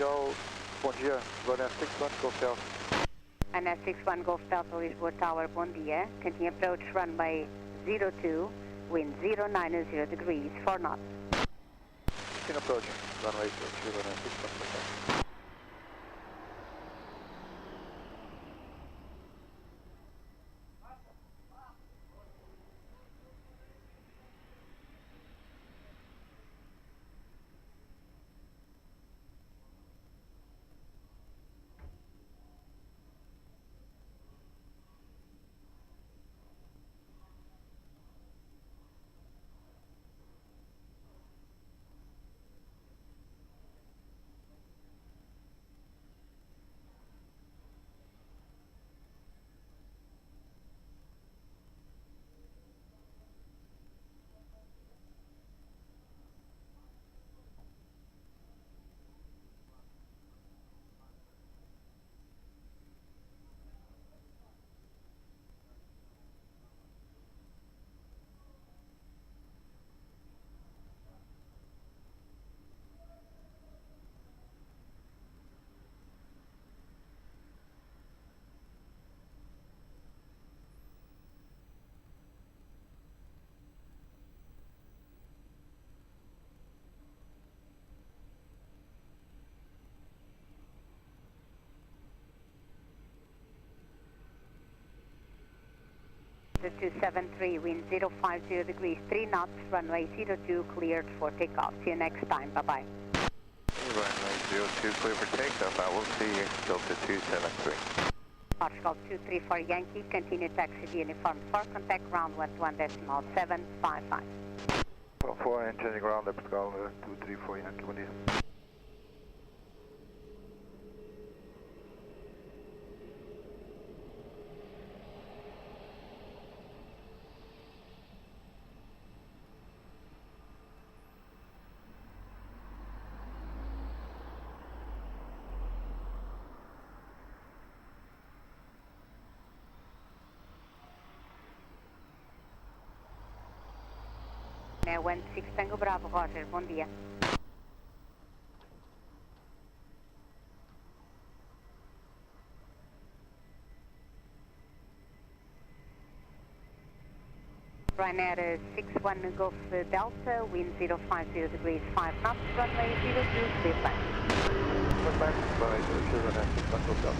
Tchau, bom dia. Agora é 61 Golf Delta. And 61 Golf Delta, Lisboa Tower, bom dia. Continue approach runway 02, wind 090 degrees, 4 knots. Continue approach, runway 02, runway 61 Golf Delta. The 273, wind 050 degrees, 3 knots, runway 02, cleared for takeoff. See you next time, bye-bye. Runway 02, clear for takeoff. I will see you, Delta 273. Portugal 234 Yankee, continue taxi to uniform 4, contact ground 121.755. 4 and changing ground, Portugal 234 Yankee, bom dia. É 16 Tango Bravo, Roger, bom dia. Ryanair 61 Golf Delta, wind 050 degrees, 5 knots, runway 02, clear plan. Runway 02, runway 61 Golf Delta.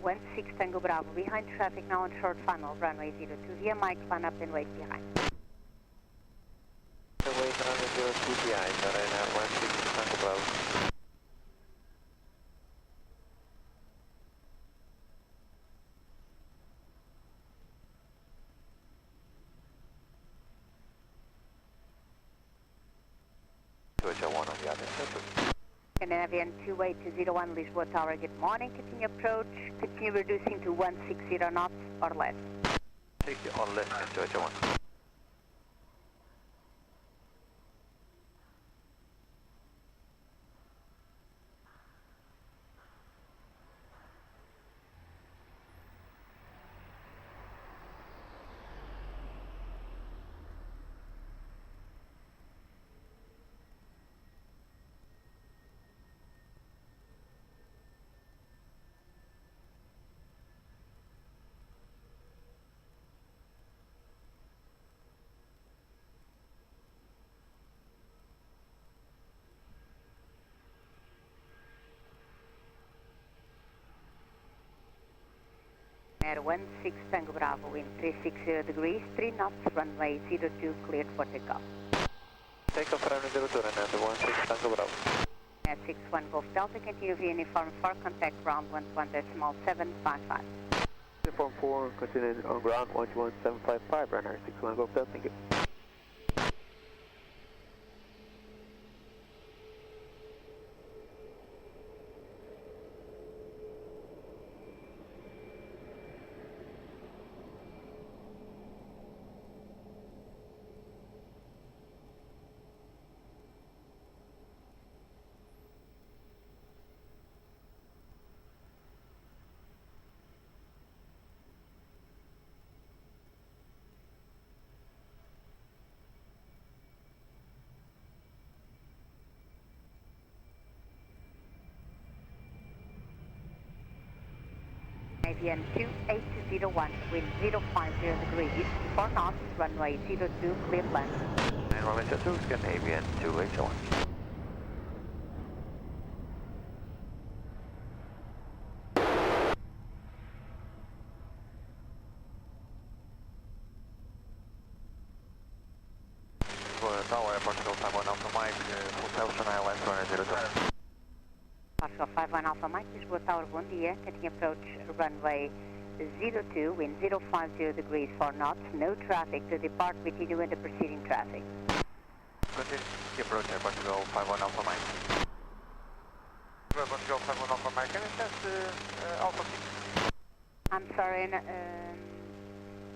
Wind 6 Tango Bravo, behind traffic now on short funnel, runway 02, via mic, line up and wait behind. Runway 02 behind, Ryanair 16 Tango Bravo. on the Aviation. Canadian 2801 Lisboa Tower, good morning. Continue approach, continue reducing to 160 knots or less. 60 or less, 281. Air 16 Tango Bravo, wind 360 degrees, 3 knots, runway 02, cleared for takeoff. Takeoff runway 02 and 16 Tango Bravo. Air 61 Golf Delta, continue via uniform 4, contact ground 121.755. Uniform 4, continue on ground 11755, runner 61 Golf Delta, thank you. Aviation 2801, wind 050 degrees, 4 knots, runway 02, cleared land. And runway 02, Scandinavian 2801. Tower, Airport 51 Alpha Mike, full Southern Island, runway 02. Foxtrot 51 Alpha Mike, Lisboa Tower, bom dia. Continue approach runway 02, wind 050 degrees, 4 knots, no traffic to depart, continue in the preceding traffic. Continue approach Airport 51 Alpha Mike. Airport 51 Alpha Mike, can you test Alpha 6? I'm sorry,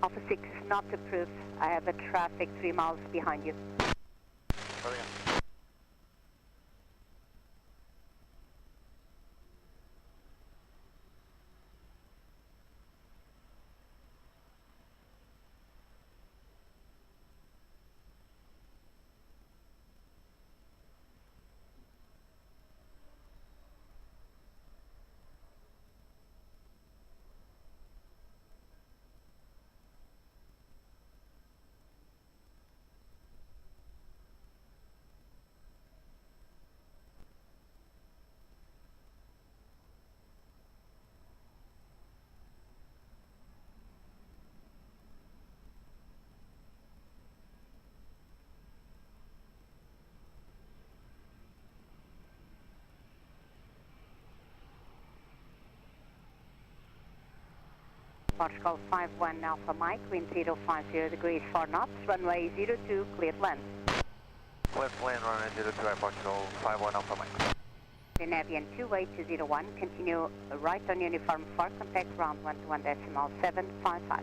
Alpha 6 is not approved. I have a traffic 3 miles behind you. Brilliant. Portugal 51 Alpha Mike, wind 050 degrees, 4 knots, runway 02, cleared land. Cleared land, runway 02, Portugal 51 Alpha Mike. In Aviation 28201, continue right on uniform 4, contact ground 121.755.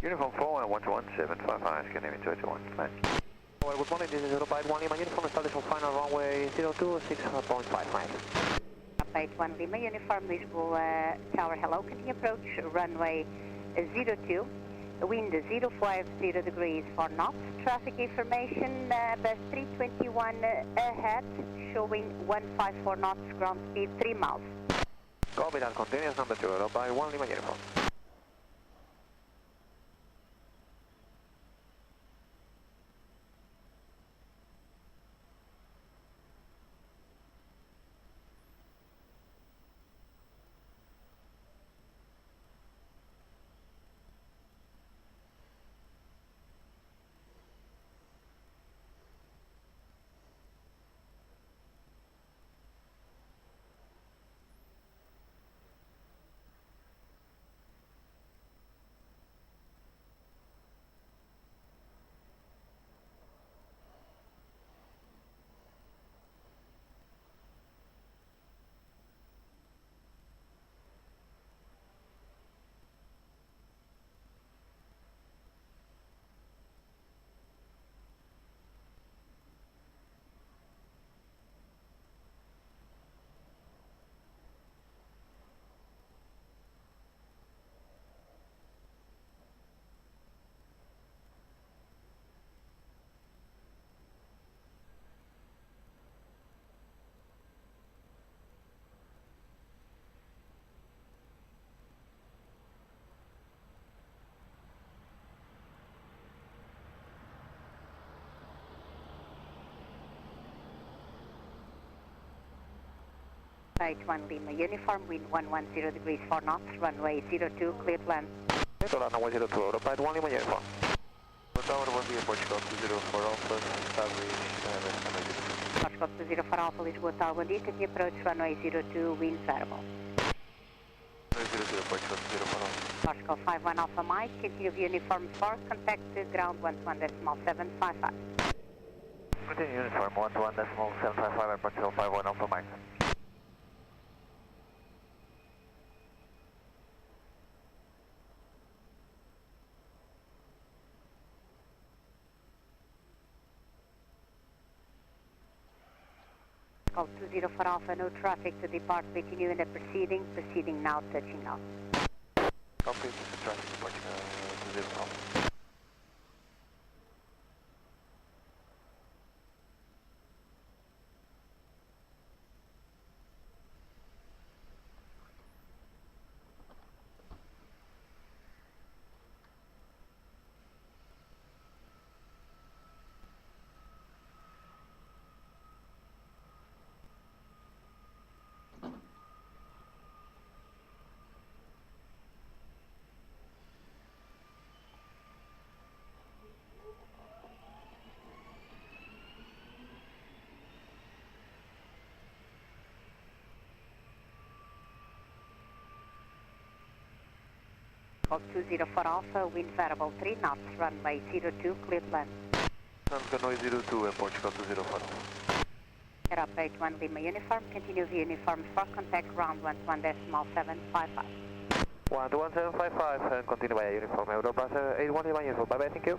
Uniform 4 and 121.755, Scandinavian 281, fine. Well, good morning, this is Aeroporto 1 Lima, uniform establishment final runway 02, 6.55. Update 1 Lima, uniform Lisboa Tower, hello, continue approach runway 02, wind 050 degrees, 4 knots, traffic information, bus 321 ahead, showing 154 knots, ground speed 3 miles. Copy that, continuous number 2, Aeroporto 1 Lima, uniform. Update 1 Lima, uniform wind 110 degrees, 4 knots, runway 02, cleared land. Controlar runway 02, Aeroporto 1 Lima, uniform. Tower 1 via Portugal 204 Alpha, establish Portugal 204 Alpha, Lisboa Tower, bom dia, continue approach runway 02, wind variable. 00 Portugal 204 Alpha. Portugal 51 Alpha Mike, continue via uniform 4, contact ground 121.755. Continue uniform 121.755 and Portugal 51 Alpha Mike. Portugal 204 Alpha, no traffic to depart, continue in the proceeding now, touching off. Copy, this is traffic Portugal 204 Alpha. Golf 204 Alpha, wind variable 3 knots, runway 02, cleared land. Runway 02, airport Golf 204. Air operate 1 Lima uniform, continue via uniform for contact ground 11755. 11755, and continue by uniform, Eurobus 81 Lima uniform, bye bye, thank you.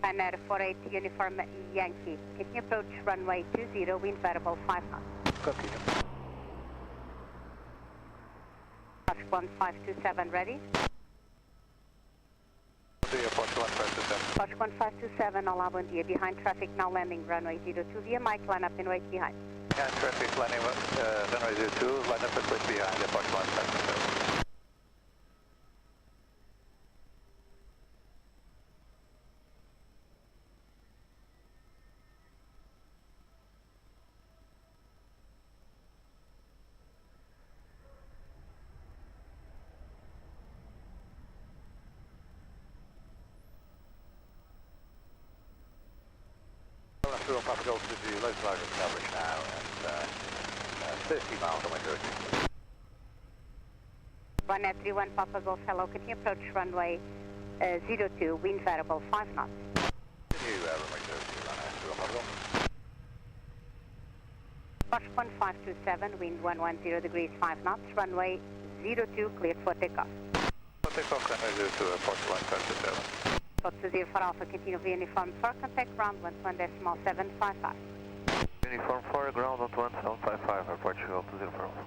Ryanair 48 uniform Yankee, continue approach runway 20, wind variable 5 knots. Continue. Fox 1527 ready. Airport 1527. Fox 1527, olá, bom dia. Behind traffic, now landing runway 02 via Mike, line up and wait behind. Behind traffic, landing runway 02, line up and wait behind Airport 1527. Papa Golf to the low target coverage now at 30 miles on my direction. Ryanair 31 Papa Golf, hello, continue approach runway 02, wind variable 5 knots. Continue runway 02, Ryanair 31 Papa Golf. Fox 1527, wind 110 degrees 5 knots, runway 02, cleared for takeoff. For takeoff, runway 02, airport 1527. Golf 204 Alpha, continue via uniform for contact ground 11755. Uniform 4, ground 11755, airport Golf 204 Alpha.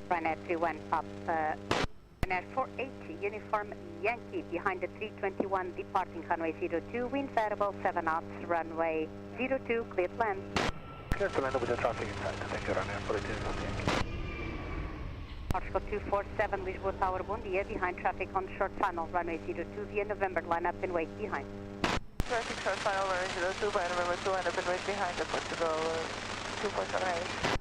Ryanair 31 Pop, Ryanair 480 uniform Yankee behind the 321 departing runway 02, wind variable 7 knots, runway 02, cleared land. Clear to land with the traffic inside. Thank you, Ryanair 480 Yankee. Portugal 247 Lisboa Tower, bom dia, behind traffic on short tunnel, runway 02 via November, line up and wait behind. Traffic short tunnel, runway 02 by November 2, line up and wait behind the Portugal 247.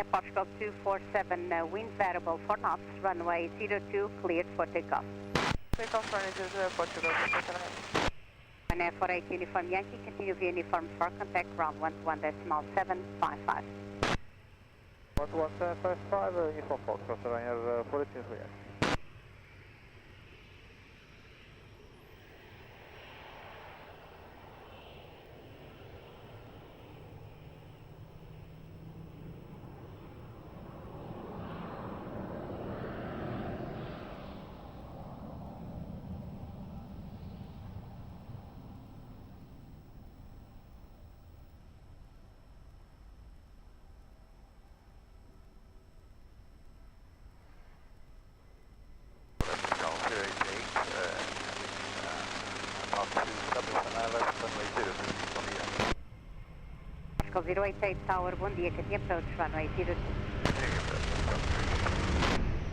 Portugal 247, wind variable 4 knots, runway 02, cleared for takeoff. Takeoff runway 02, Portugal 247. And for 8 uniform Yankee, continue via uniform 4, contact ground 121.755. 11755, uniform 4, cross the line of 42 Yankee. Portugal 088 Tower, bom dia, continue approach, runway 02.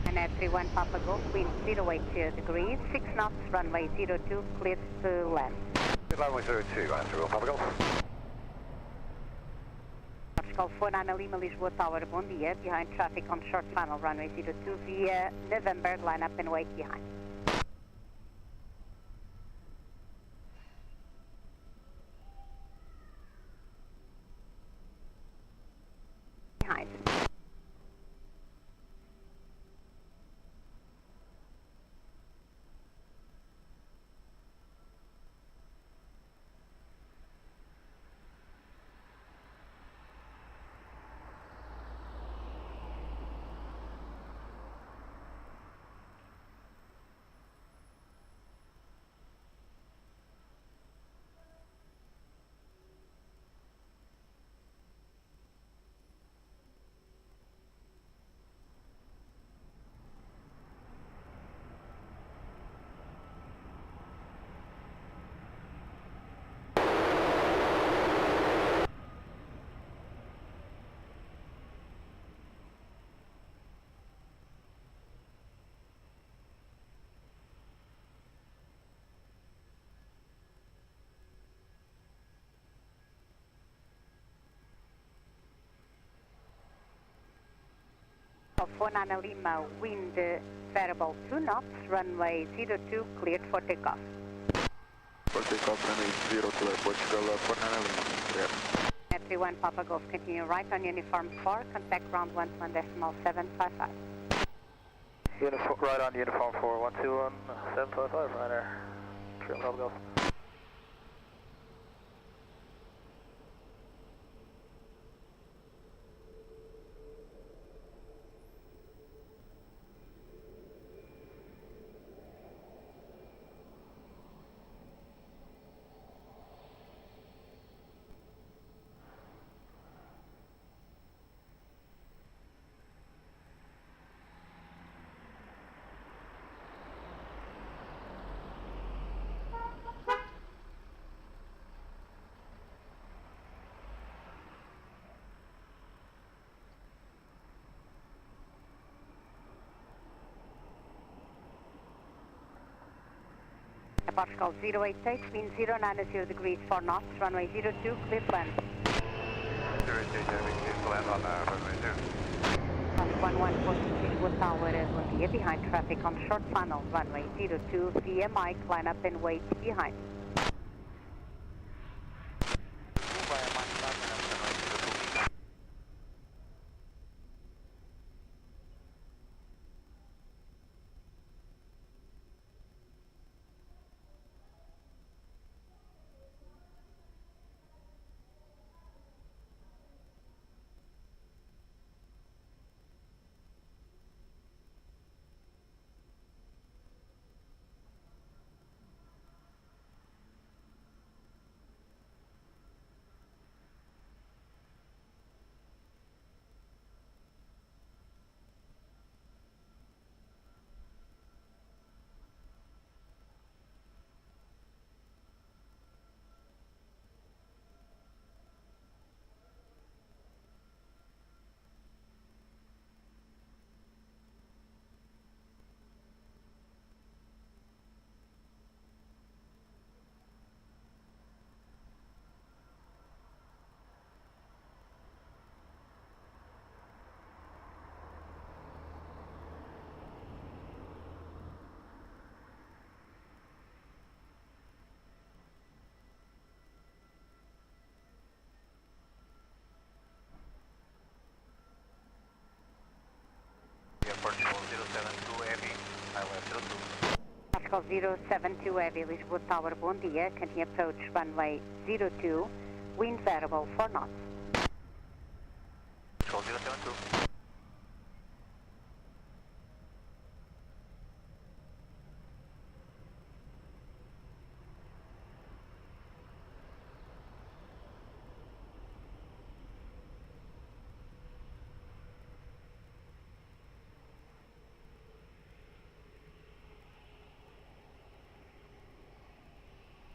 And at 31 Papa Golf, wind 080 degrees, 6 knots, runway 02, cleared to land. Runway 02, answer, Papa Golf. Portugal 49 Lima, Lisboa Tower, bom dia, behind traffic on short final, runway 02 via November, line up and wait behind. Behind. For Nana Lima, wind variable 2 knots, runway 02, cleared for takeoff. For takeoff, runway 02, Portugal, for Nana Lima, clear. At 31 Papa Golf, continue right on uniform 4, contact ground 121.755. Right on uniform 4, 121.755, right there. Trim Papa Golf. Portugal 088, wind 090 degrees 4 knots, runway 02, cleared land. 088, clear to land on runway 02. 1142 Lisboa Tower, bom dia, behind traffic on short funnel, runway 02 via Mike, line up and wait behind. 072 Heavy Lisboa Tower, bom dia. Continue approach runway 02, wind variable 4 knots. Control 072.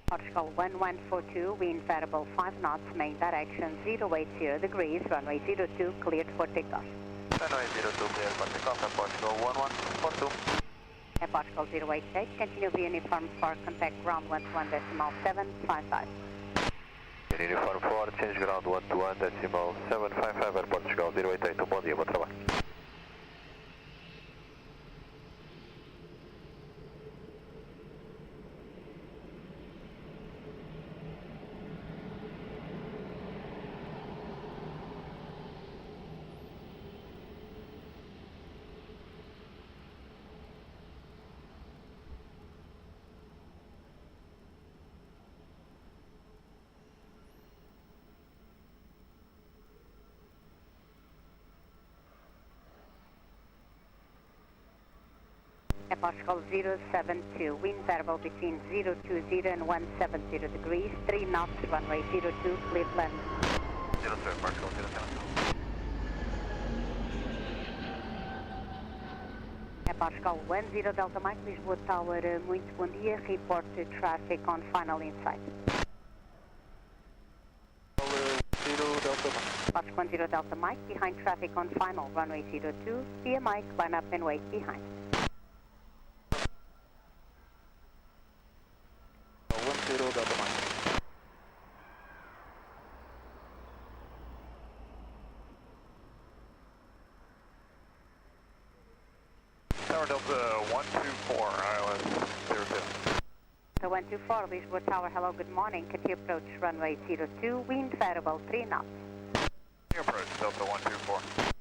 Portugal 1142, wind variable 5 knots, main direction 080 degrees, runway 02, cleared for takeoff. Runway 02, cleared for takeoff, and Portugal 1142. And Portugal 088, continue via uniform for contact ground 121.755. Uniform 4, change ground 121.755, and Portugal 088, bom dia, bom trabalho. Air Portugal 072, wind variable between 020 and 170 degrees, 3 knots, runway 02, cleared land. 02, Portugal 072. Air Portugal 10 Delta Mike, Lisboa Tower, muito bom dia, report traffic on final insight. 0 Delta Mike. Portugal 10 Delta Mike, behind traffic on final, runway 02, via Mike, line up and wait behind. 10 Delta Mike. Tower Delta 124, ILS 02. So 124, Lisboa Tower, hello, good morning. Continue approach runway 02, wind variable 3 knots. New approach, Delta 124.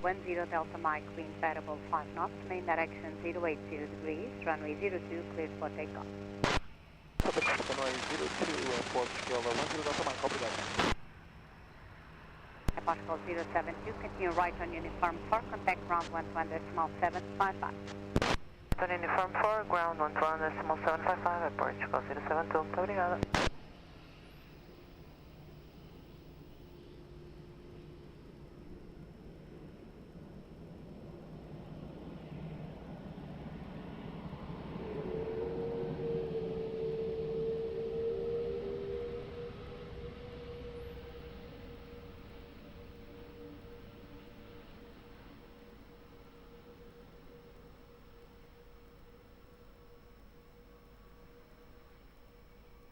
One 10 Delta Mike, wind variable 5 knots, main direction 080 degrees, runway 02, cleared for takeoff. Runway 02, Portugal 10 Delta Mike, obrigado. Air Portugal 072, continue right on uniform 4, contact ground 121.755. On uniform 4, ground 121.755, at Portugal 072, muito obrigada.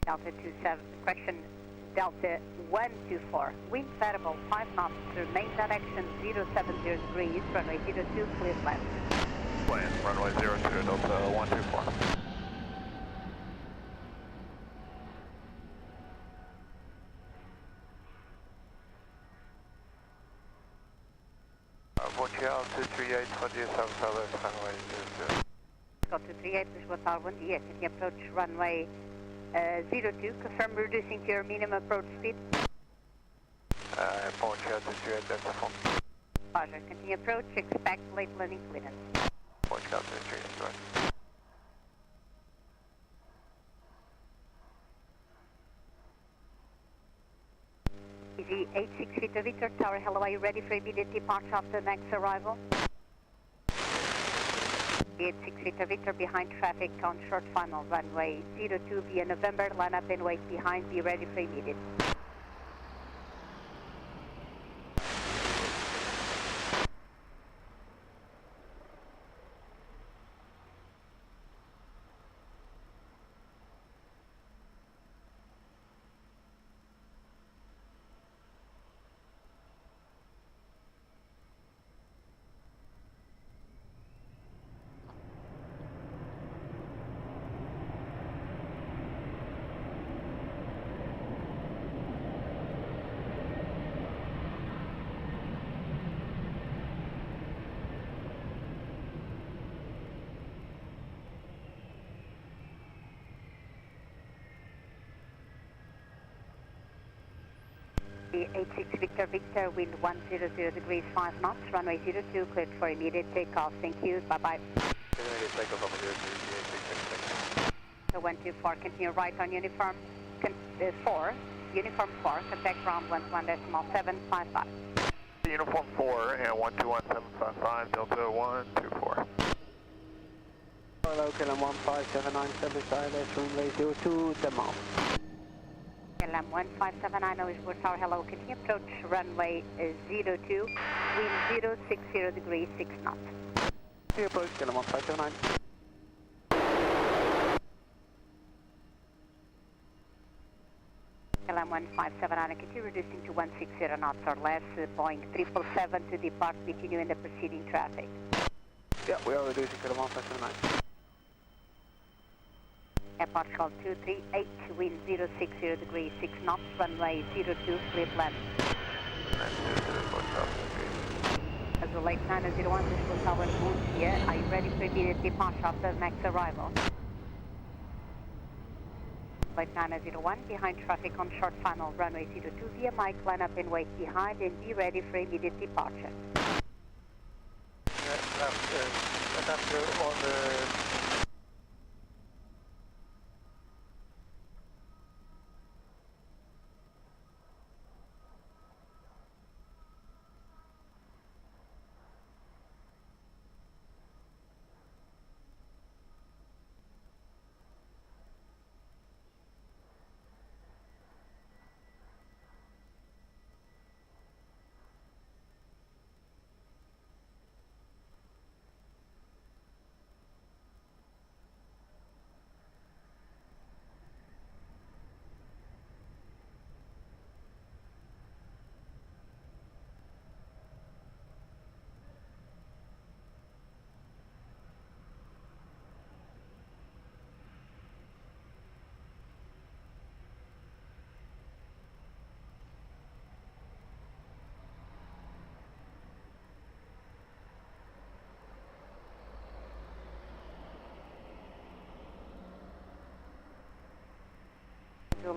Delta 27, correction, Delta 124. Wind variable 5 knots, main direction 070 degrees, runway 02, clear left. Plan, runway 02, Delta 124. Portugal 238 for the South Southwest runway 02. Got 238, Lisboa Tower, bom dia. Can you approach runway 02, confirm reducing to your minimum approach speed. Portugal 238, that's a phone. Roger, continue approach, expect late landing clearance. Portugal 238, right. Easy 86 Victor Victor, Tower hello, are you ready for immediate departure after next arrival? 86 Victor Victor, behind traffic on short final, runway 02 via November, line up and wait behind, be ready for immediate. The 86 Victor Victor, wind 100 degrees 5 knots, runway 02, cleared for immediate takeoff. Thank you, bye-bye. Immediate takeoff on the 02, So 124, continue right on uniform 4, uniform 4, contact ground 121.755. Uniform 4 and 121.755, Delta 124. Hello, KLM 1579, Service that's runway 02, demo. KLM 1579, Lisboa Tower, hello, continue approach runway 02, wind 060 degrees 6 knots. Continue approach, KLM 1579. KLM 1579, continue reducing to 160 knots or less, Boeing 777 to depart, continue in the preceding traffic. Yeah, we are reducing KLM 1579. Airport call 238, wind 060 degrees 6 knots, runway 02, clear land. As a late 901, this was our boot here. Are you ready for immediate departure after the next arrival? Late 901, behind traffic on short final, runway 02 via Mike, line up and wait behind and be ready for immediate departure. After on the...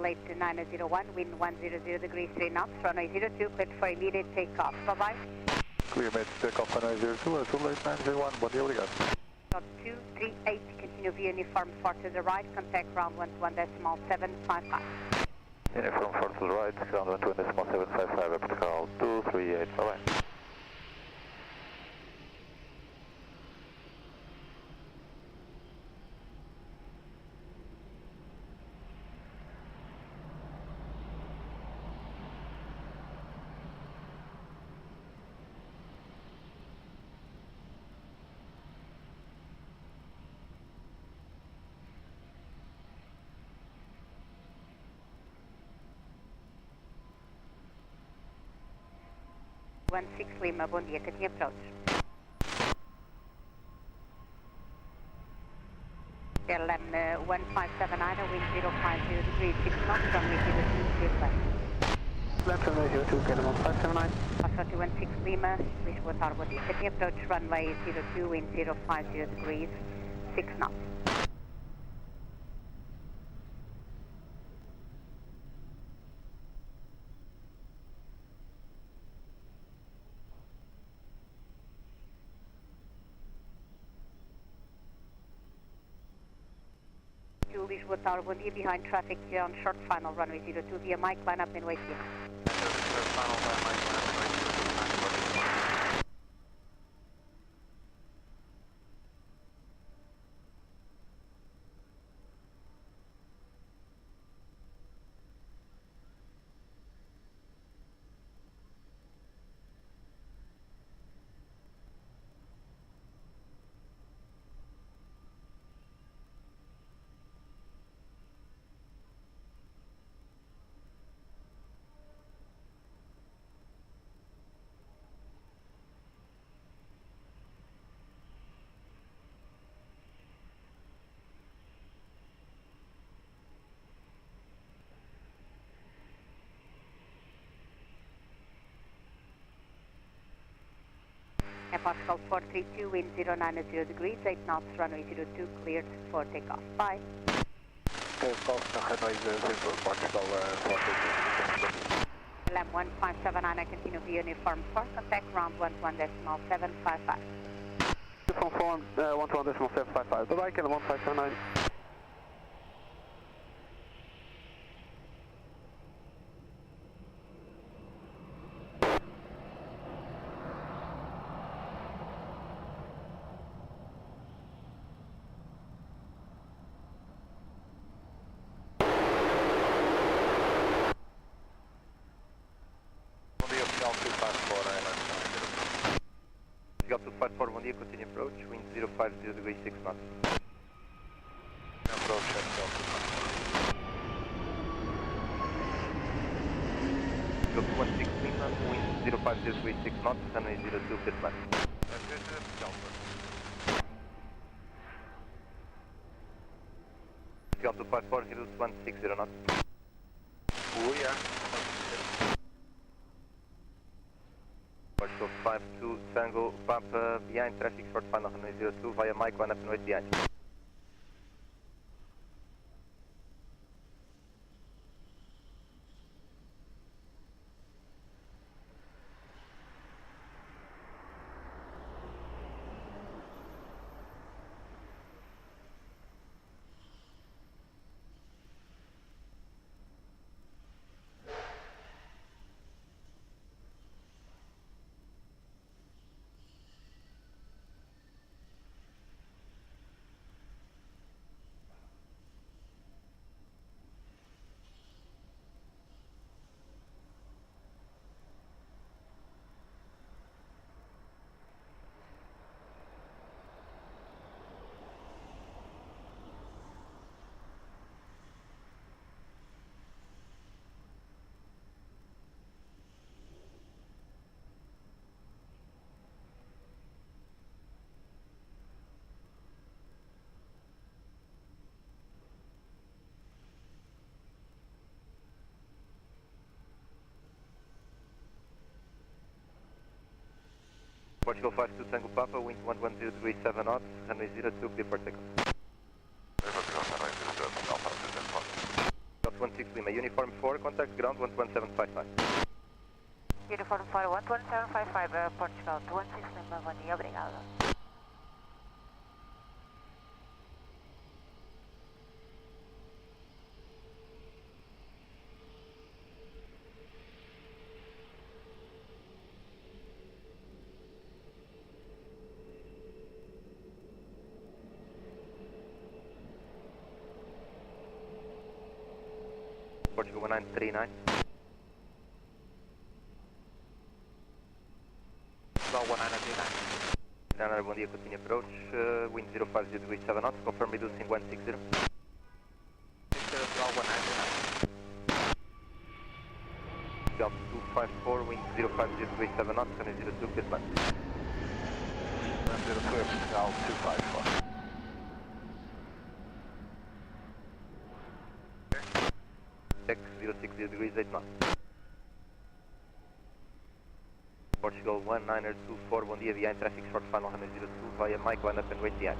Late to 901, wind 100 degrees 3 knots, runway 02, cleared for immediate takeoff. Bye-bye. Clear mate, takeoff runway 02, so late 901, bom dia, obrigado. Got 238, continue via uniform 4 to the right, contact ground 121.755. Uniform 4 to the right, ground 121.755, airport call 238, bye-bye. 16 Lima, bom dia, Catinha Approach. LM 1579, wind 050 degrees, 6 knots, runway 02, clear left. Left runway 02, Canada 1579. Foxtrot 16 Lima, Lisboa Tower, bom dia. Catinha Approach, runway 02, wind 050 degrees, 6 knots. Lisboa Tower, bom dia, behind traffic on short final, runway 02, via Mike, line up and wait here. Airport 432, wind 090 degrees, 8 knots, runway 02, cleared for takeoff. Bye. Takeoff na runway 02, Portugal 432. LM 1579, I continue via uniform 4, contact ground 11.755. Uniform 4, 11.755, bye-bye, Canada 1579. Bom dia, continue approach, wind 050 degrees, 6 knots. Approach at 16 Lima, wind 050 degrees, 6 knots, runway 02, clear flat. Delta 54, here's 160 knots. Oh yeah. Portugal 52 Tango Papa behind traffic short final runway 02 via Mike 1 up and wait behind. Portugal 52 Tango Papa, wind 110 degrees 7 knots, runway 02, clear for takeoff. 16 Lima, uniform 4, contact ground 11755. Uniform 4, 11755, Portugal 16 Lima, bom dia, obrigado. Portugal 1939. Portugal 1939. Runway, bom dia, continue approach, wind 050 degrees 7 knots, confirm reducing 160. Portugal 1939. Delta 254, wind 050 degrees 7 knots, runway 02, clear to land. 02, Portugal 254. Check 060 degrees 8 knots. Portugal 1924, bom dia, behind traffic short final runway 02 via Mike, line up and wait behind.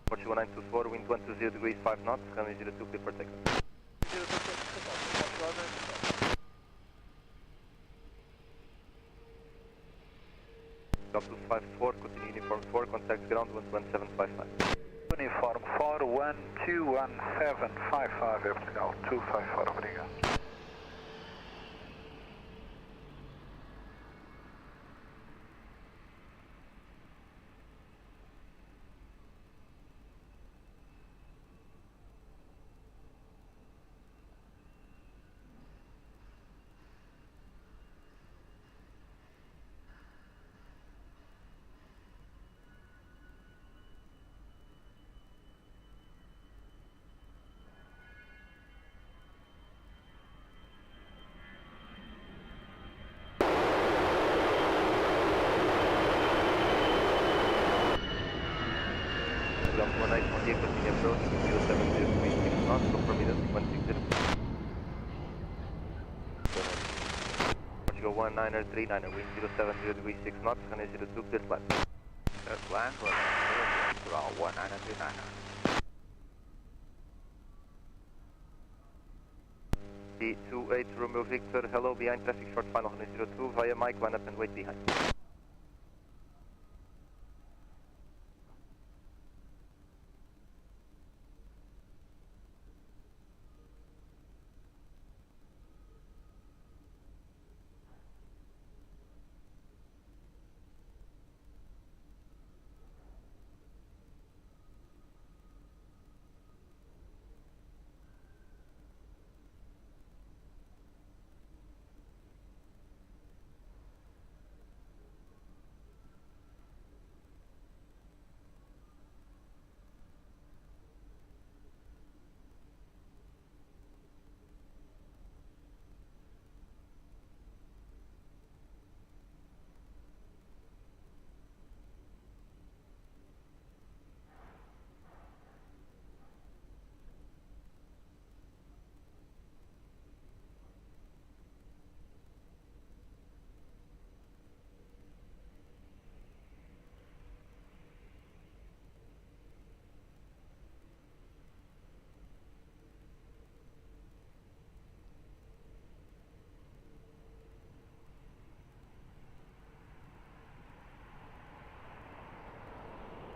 Portugal 924, wind 120 degrees 5 knots, runway 02, clear for takeoff. Stop 254, continue uniform 4, contact ground 11755. Uniform 4, 12175, Portugal 254, obrigado. Bom dia, continue approach, 07036 knots, conformidade 160. Portugal 1939, wind 070 degrees 6 knots, runway 02, clear to land. Clear to land, Portugal 1939. D28 Romeo Victor, hello, behind traffic short final runway 02 via Mike, line up and wait behind.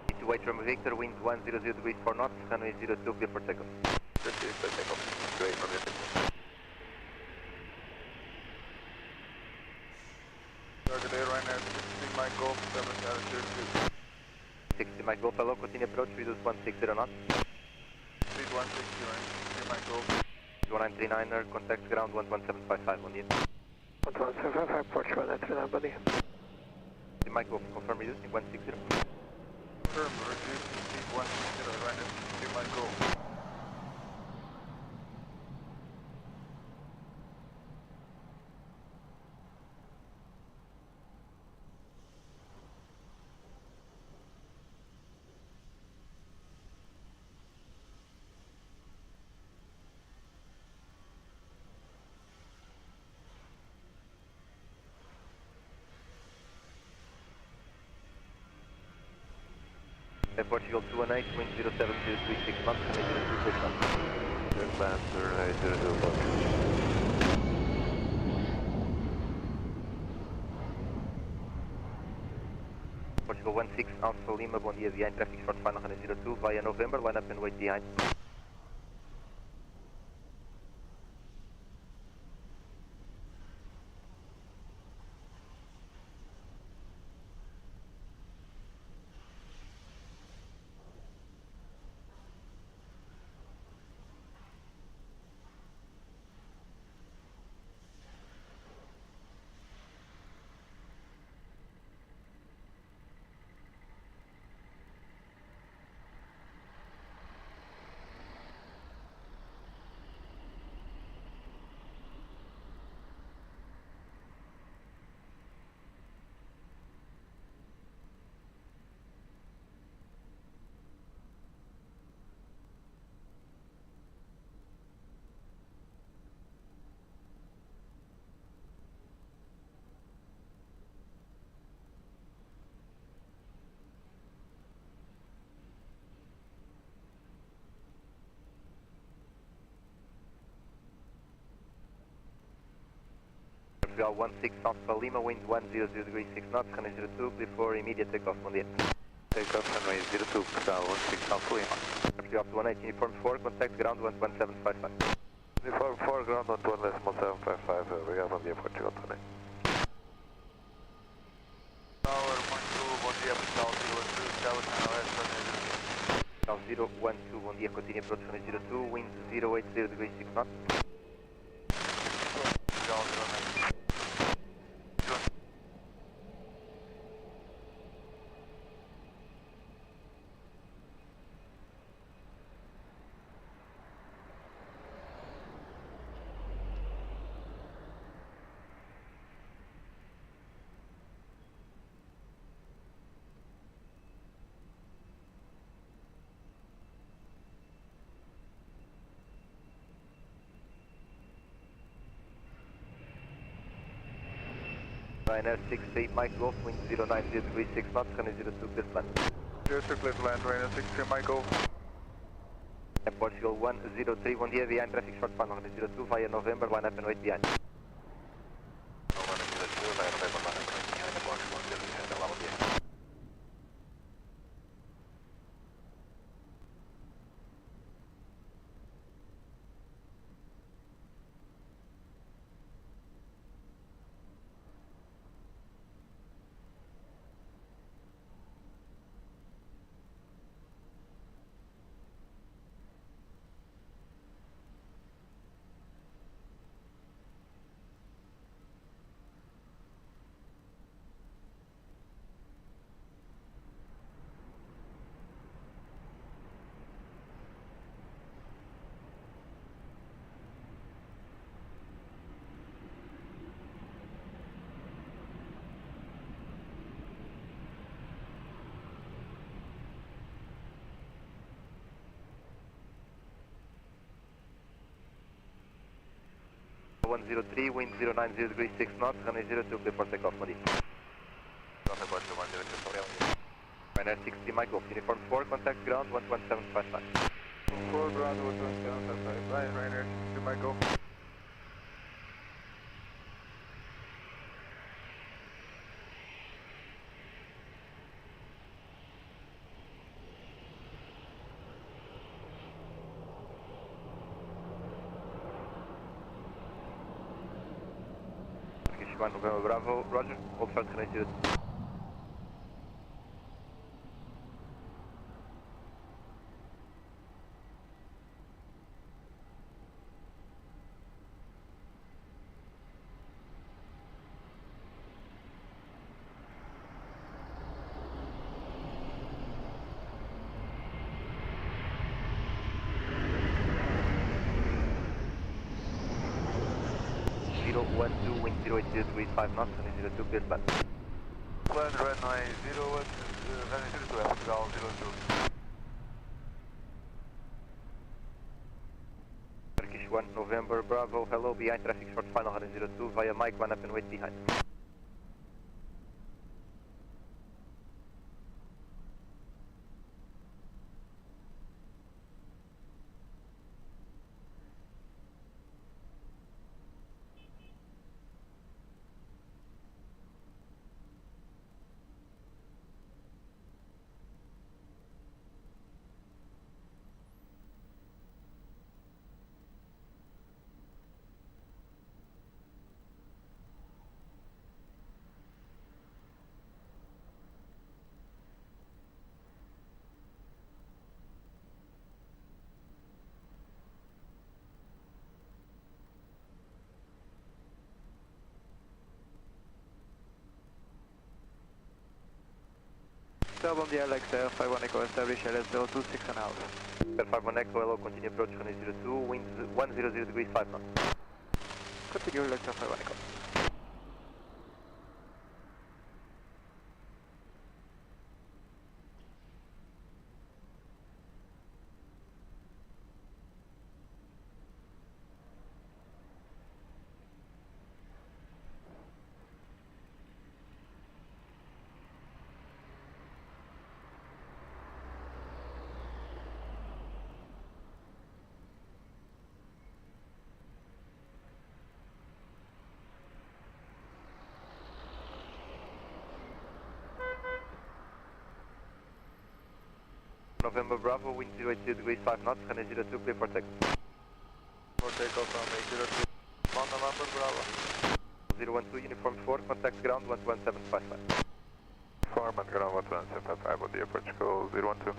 D28 Romeo Victor, wind 100 degrees 4 knots, runway 02, clear for takeoff. Proceed for takeoff. Great, from your Target A right now, 60 Mike Golf, 702. 60 Mike Golf, hello, continue approach, reduce 160 knots. Speed 160 right, 60 Mike Golf. 1939er, contact ground 11755, bom dia. 11755, Portugal 939, bom dia. Mike Golf, confirm reducing 160. Confirm, reducing speed 160, Ryanair 63 Mike Golf. Portugal 218, wind 07036 knots, runway 02 push knots. Clearance, runway 02 approach. Portugal 16, Alpha Lima, bom dia, behind traffic short final runway 02 via November, line up and wait behind. Portugal 16, Alpha Lima, wind 100 degrees 6 knots, runway 02, clear for immediate takeoff, bom dia. Takeoff, runway 02, Portugal 16, Alpha Lima. Portugal 218, uniform 4, contact ground 11755. Uniform 4, ground 11755, obrigado, bom dia, Portugal 218. Tower 12, bom dia, Portugal 012, Tower canal S, runway 02. Portugal 012, bom dia, continue approach runway 02, wind 080 degrees 6 knots. Portugal 09. Ryanair 68, Mike Golf, wind 090 degrees 6 knots, runway 02, clear to land. Clear to clear to land, Ryanair 63 Mike Golf. And Portugal 103, bom dia, behind traffic short final runway 02 via November, line up and wait behind. One 03, wind 090 degrees 6 knots, runway 02, clear for takeoff, bom dia. Ryanair 60, Mike Golf, uniform 4, contact ground 11755. 4 ground 11755, Ryanair 62 Mike Golf. November Bravo, Roger, hold short runway 02. 12, wind 080 degrees, 5 knots, runway 02, clear land. Land runway 01, runway 02, Portugal 02. Turkish 1, November, Bravo, hello, behind traffic short, final runway 02, via mic, line up and wait behind. Bom dia, Alex Air 51 Echo, establish LS02, 6.5. Air 51 Echo, hello, continue approach runway 02, wind 100 degrees, 5 knots. Continue, Alex Air 51 Echo. November Bravo, wind 080 degrees, 5 knots, runway 02, clear for takeoff. For takeoff runway 02, 1 November Bravo. 012, uniform 4, contact ground 11755. Format ground 11755, bom dia, Portugal 012.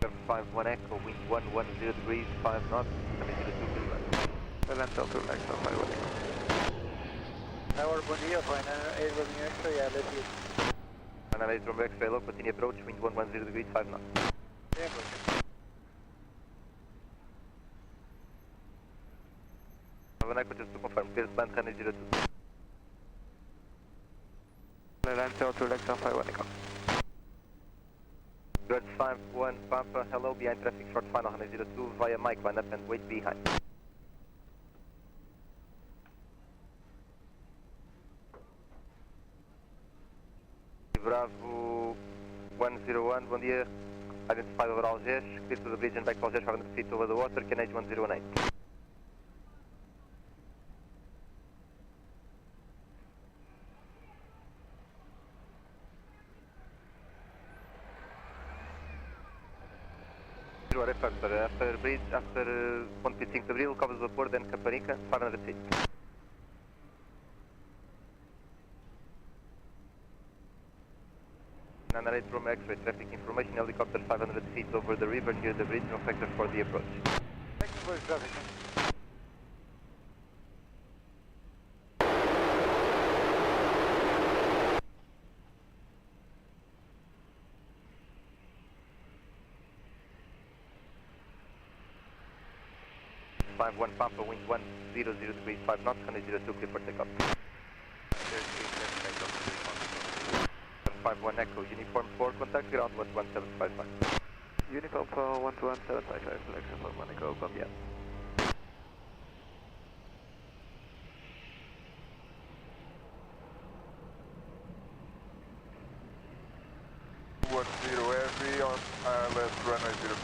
Air 51 Echo, wind 110 degrees, 5 knots, runway 02, clear land. Atlanta to Alex Air 51 Echo. Tower, bom dia, foi na Aeroporto Extra e LPPT. Runway from X-ray low, continue approach, wind 110 degrees, 5 knots. Echo, just to confirm, clear land, runway 02. Atlanta to Alex Air 51 Echo. Good 51 Papa, hello, behind traffic short, final runway 02, via mic, line up and wait behind. Bravo 101, bom dia. Identified over Algés, clear to the bridge and back to Algés, 500 feet over the water, KNH 108. After bridge, after 1.5 de Abril, covers vapor, then Caparica, 500 feet. Narrate from X-ray traffic information, helicopter 500 feet over the river near the bridge, no factor for the approach. Thank you for your traffic. Five one Papa, wind 100 degrees, 5 knots, 102, clear for takeoff. 51 Echo, uniform 4, contact ground 11755. Uniform for 11755, Alex Air 51 Echo, bom dia. Heavy on ILS runway 02.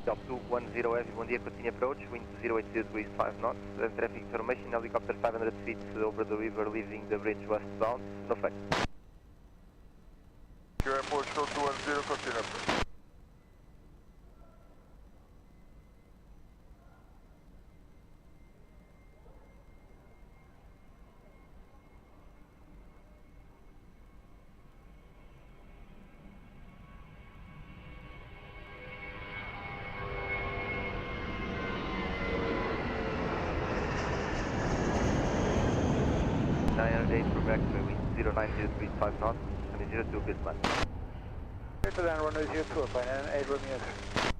Delta 0210F, bom dia, continue approach, wind 080 degrees 5 knots, traffic information, helicopter 500 feet over the river, leaving the bridge westbound, no flight. Airport, 0210, continue approach. From X-ray, wind 090 degrees 5 knots, and 02 good plan. Greater than runway 02, fine, and 8 Romeo 3.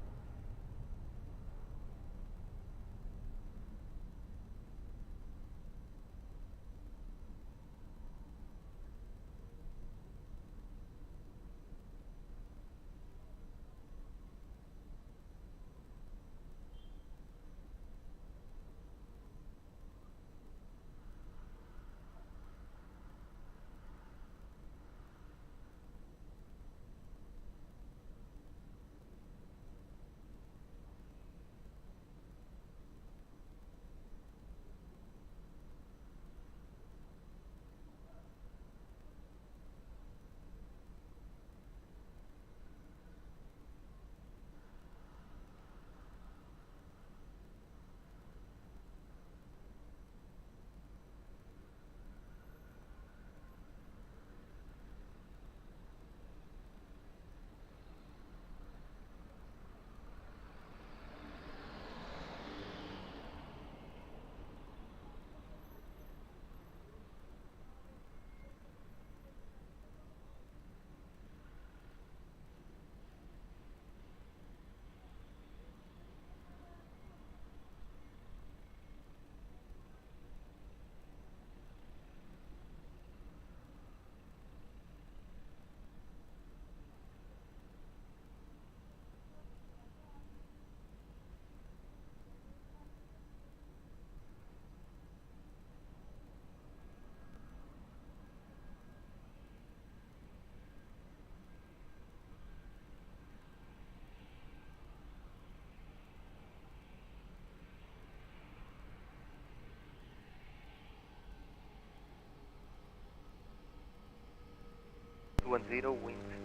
Wind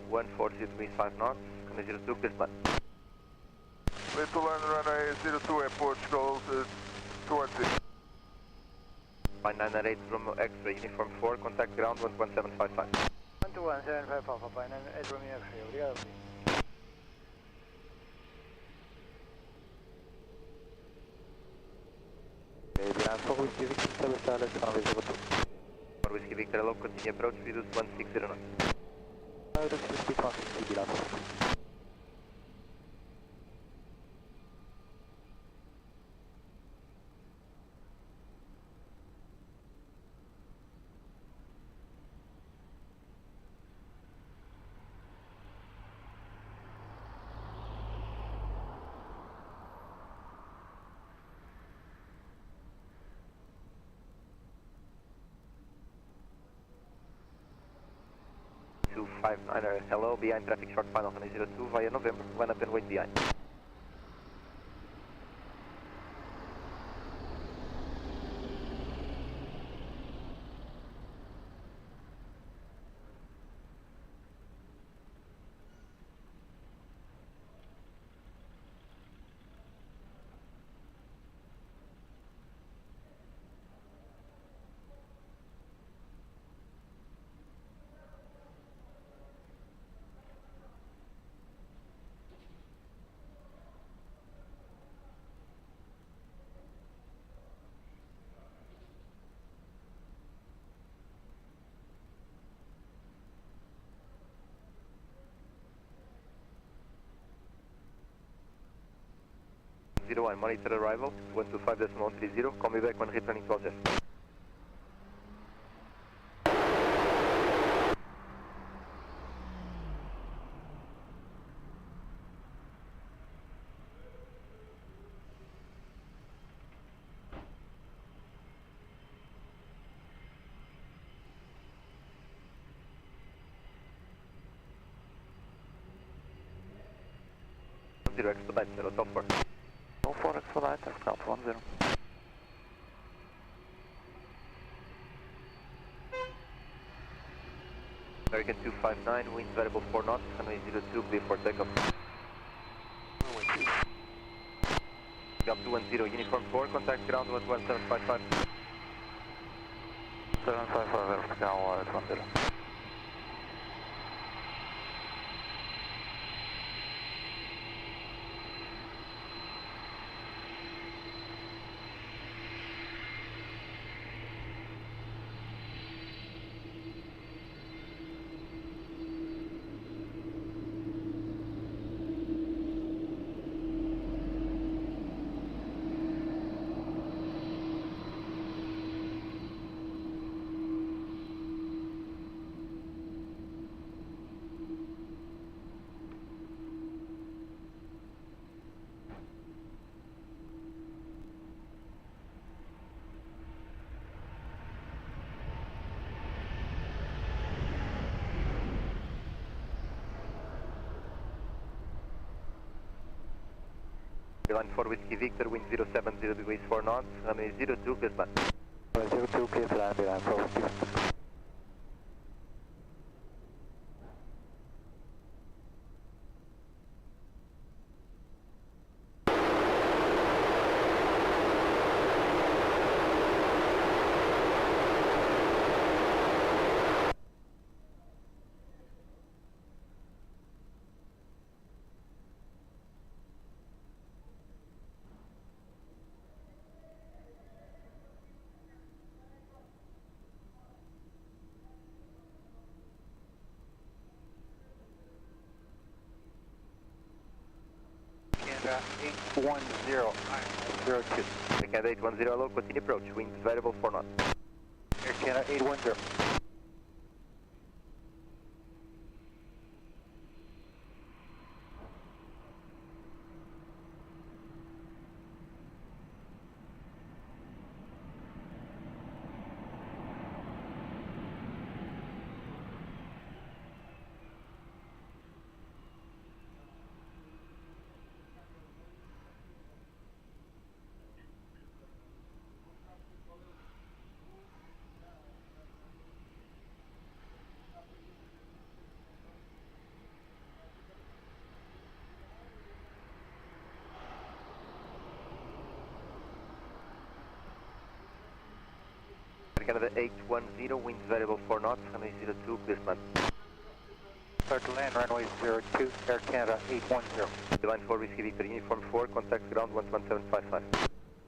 140 degrees 5 knots, and 02 good plan. Way to land runway 02 airport, go 210. Fine 998 from X-ray, uniform 4, contact ground 11755. 11755 Alpha, fine, and 8 Romeo 3, obrigado. For Whiskey Victor, establish runway 02. For Whiskey Victor, hello, continue approach, reduce 160 knots. Speed 160, Delgado. Two 59er, hello, behind traffic short final on 02 via November, line up and wait behind. One, monitor arrival, 125.30, call me back when returning to Alger. 10, expedite 012-4. 04 expedite, aircraft 10. American 259, wind variable 4 knots, runway 02, clear for takeoff. Gulf 210, uniform 4, contact ground 11755. 755 vertical 20. Line 4 Whiskey Victor, wind 070 degrees 4 knots, runway 02, clear land. 02, clear to land, line 4 Whiskey Victor. Canada 810, 02. Canada 810, hello, continue approach, wind variable 4 knots. Air Canada 810. Canada 810, wind variable 4 knots, runway 02, clear land. Start to land, runway 02, Air Canada 810. Line 4 Whiskey Victor, uniform 4, contact ground 11755.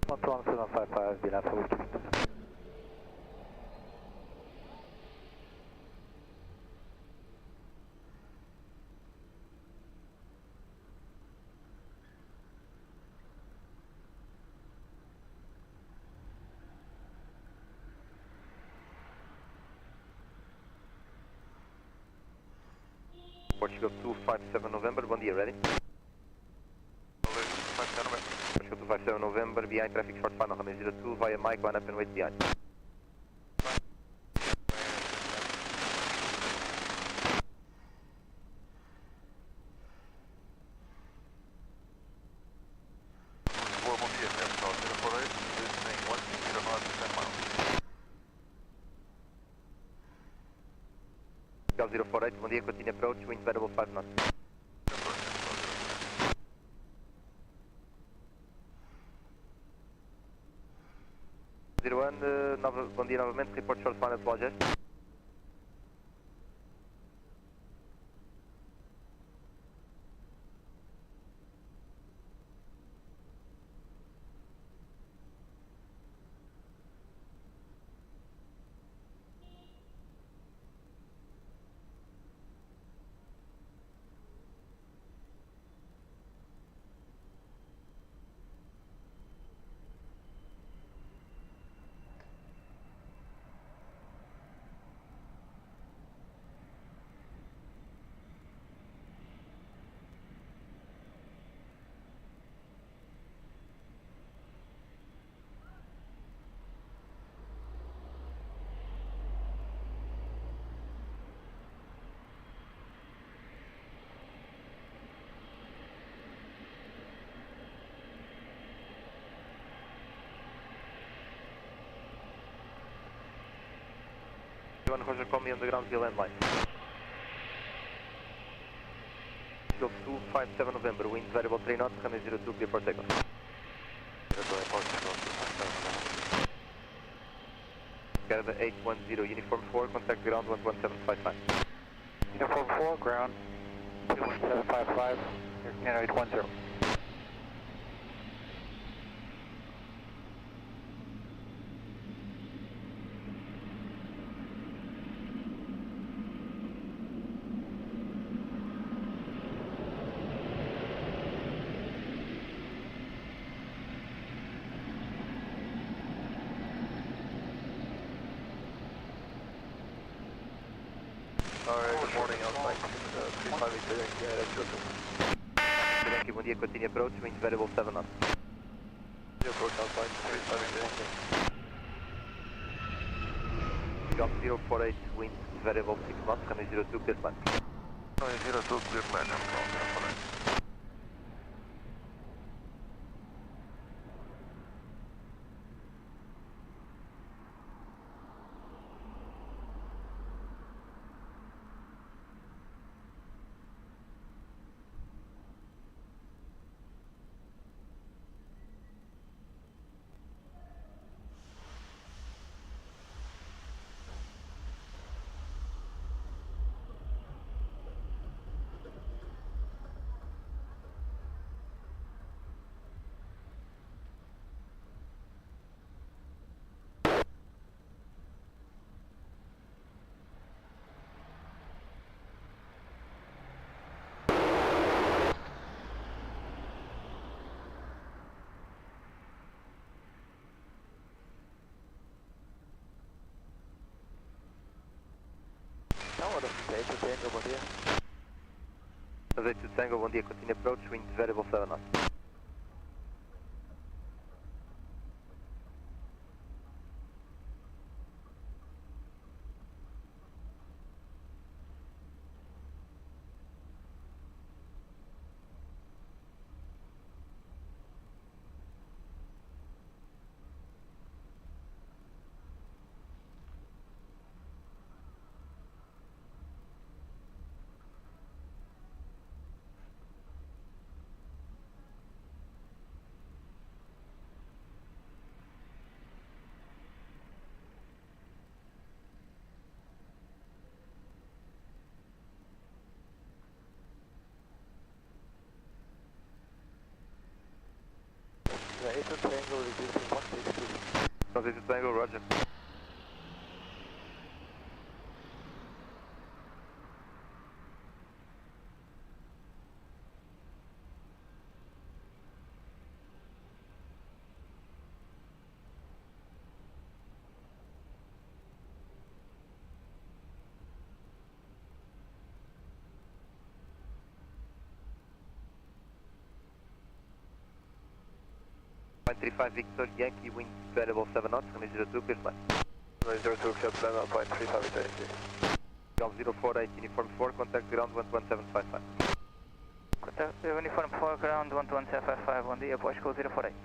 11755, line 4 Whiskey Victor. Portugal 257 November, bom dia, ready? Portugal 257 November, behind traffic short final, runway 02, via Mike, line up and wait behind. Lisboa, bom dia, Atenção, 048, listening 160 knots, 10 miles. Gal 048, bom dia, continue approach, wind variable 5 knots. Bom dia novamente, report short final atual gesto. One Roger, call me on the ground via landline. Golf 257 November, wind variable 3 knots, runway 02, clear for takeoff. Canada 810, uniform 4, contact ground 11755. Uniform 4, ground 11755, here Canada 810. Alright, good morning, outside, 353, Yankee, bom dia, continue approach, wind variable 7 knots. Approach outside, 353. Golf 048, wind variable 6 knots, runway 02, clear plan. Runway 02, clear plan, I'm calling 048. Tango, bom dia. 8 Tango, bom dia, continue approach, wind variable 7 knots. Tango, reducing 162. Tango, roger. Point 35 Victor Yankee, wind variable 7 knots, runway 02, clear plan. Runway 02, clear plan, point 35 Victor Yankee. Golf 048, uniform 4, contact ground 11755. Contact uniform 4, ground 11755, bom dia, Posco 048.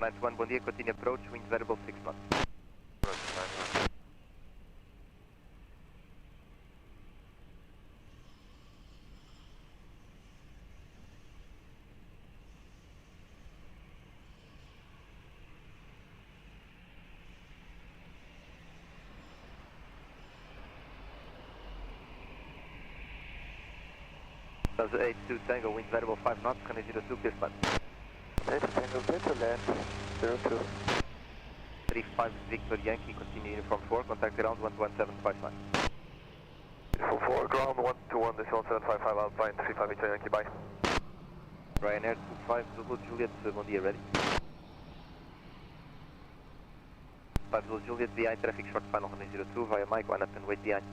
Science 1, bom dia, continue approach, wind variable 6 knots. That's 82 Tango, wind variable 5 knots, runway 02, clear flat. 8 Tango, clear to land, 02. 35 Victor Yankee, continue uniform 4, contact ground 11755. Uniform 4, ground 121, this 1755, Alpine 35 Victor Yankee, bye. Ryanair 25 Zulu Juliet, bom dia, ready? 5 Zulu Juliet, behind traffic short final runway 02, via Mike, 1 up and wait behind.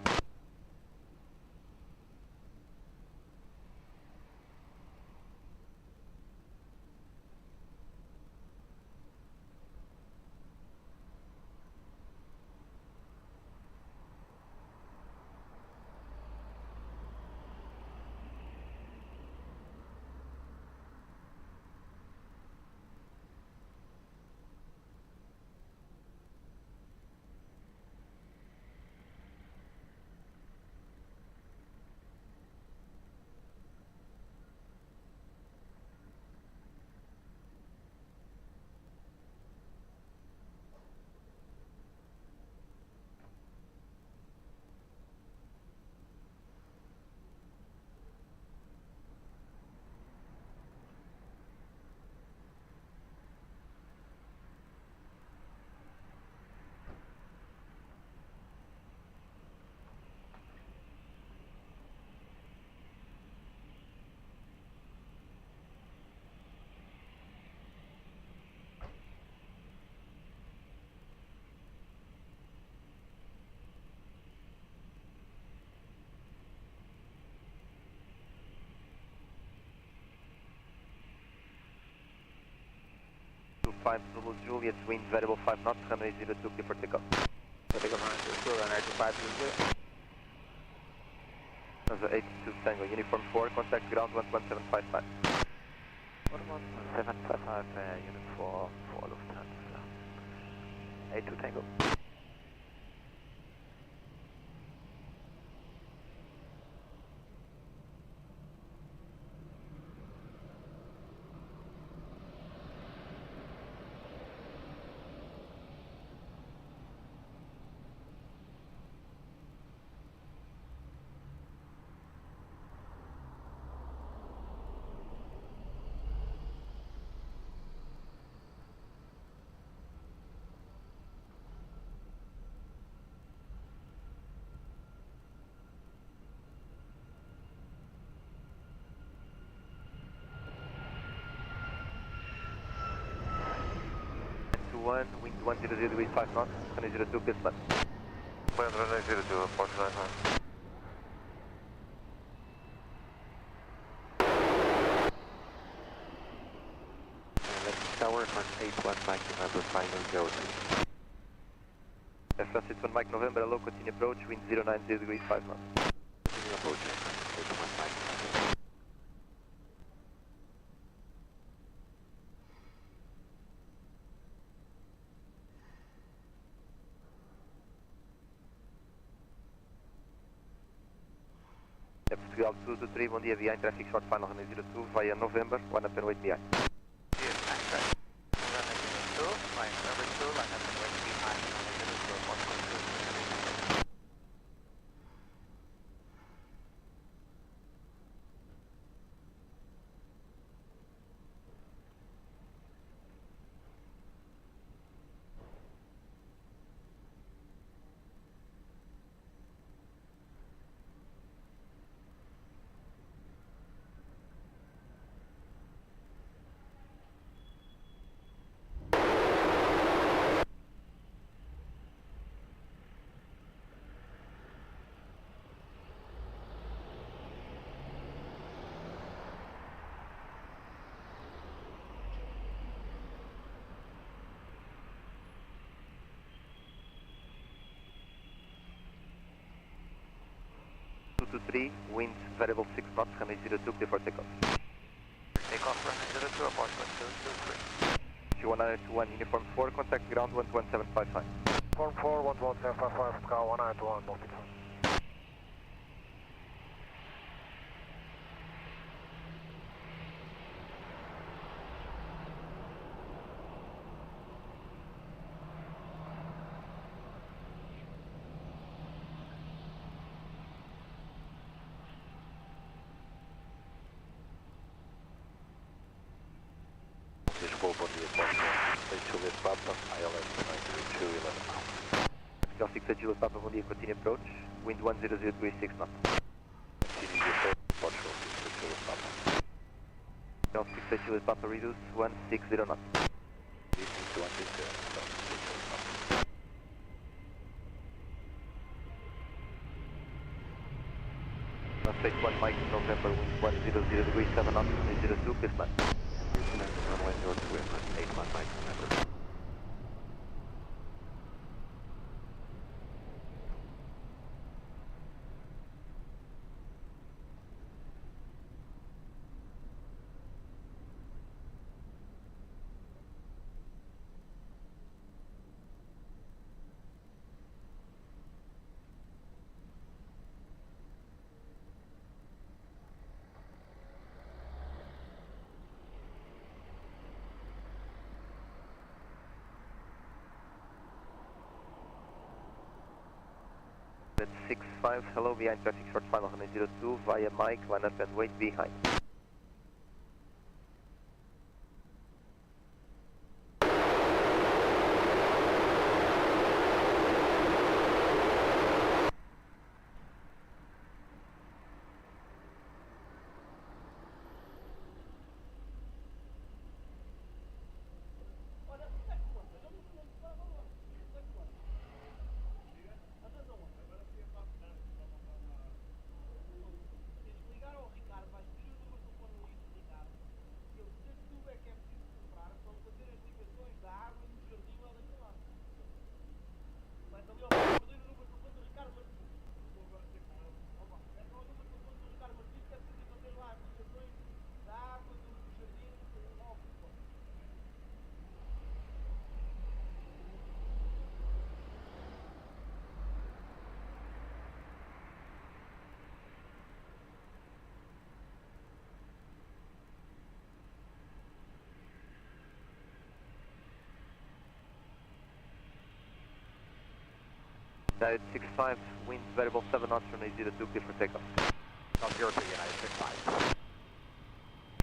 Five Zulu Juliet, wind variable 5 knots, runway 02, clear for takeoff. Takeoff runway 02, runway 25 Zulu. That's 82 Tango, uniform 4, contact ground 11755. 11755, unit 4, Lufthansa. 82 Tango. Wind 100 degrees 5 knots, runway 02, clear flat. Wind runway 02, approach 9 knots. Tower on 81 Mike November final go to. Aircraft 61 Mike November, hello, continue approach, wind 090 degrees 5 knots. Continue approach, 81 Mike November. Portugal 223, bom dia, behind traffic short final runway 02, via November, 1 up and wait behind. to 3, wind variable 6 knots, runway 02, clear for takeoff. Takeoff runway 02, approach 223. 1921 Uniform 4, contact ground 11755. Uniform 4, 11755, car 1921, North Beach. Lisboa, bom dia, Porto. Juliet Papa, ILS 902, 11 miles. Takeoff 6 Juliet Papa, bom dia, continue approach, wind 100 degrees 6 knots. Continue your Portugal 6 Juliet Papa. Takeoff 6 Juliet Papa, reduce 160 knots. Leading to 160, so 6 Juliet Papa. Translate 1 Mike November, wind 100 degrees 7 knots, 02, clear flight. Runway 02, 81 Mike November. At 65, hello, behind traffic short final 102, via Mike, line up and wait behind. Diet 65, wind variable 7 knots, runway 02, clear for takeoff. South 02, United 65.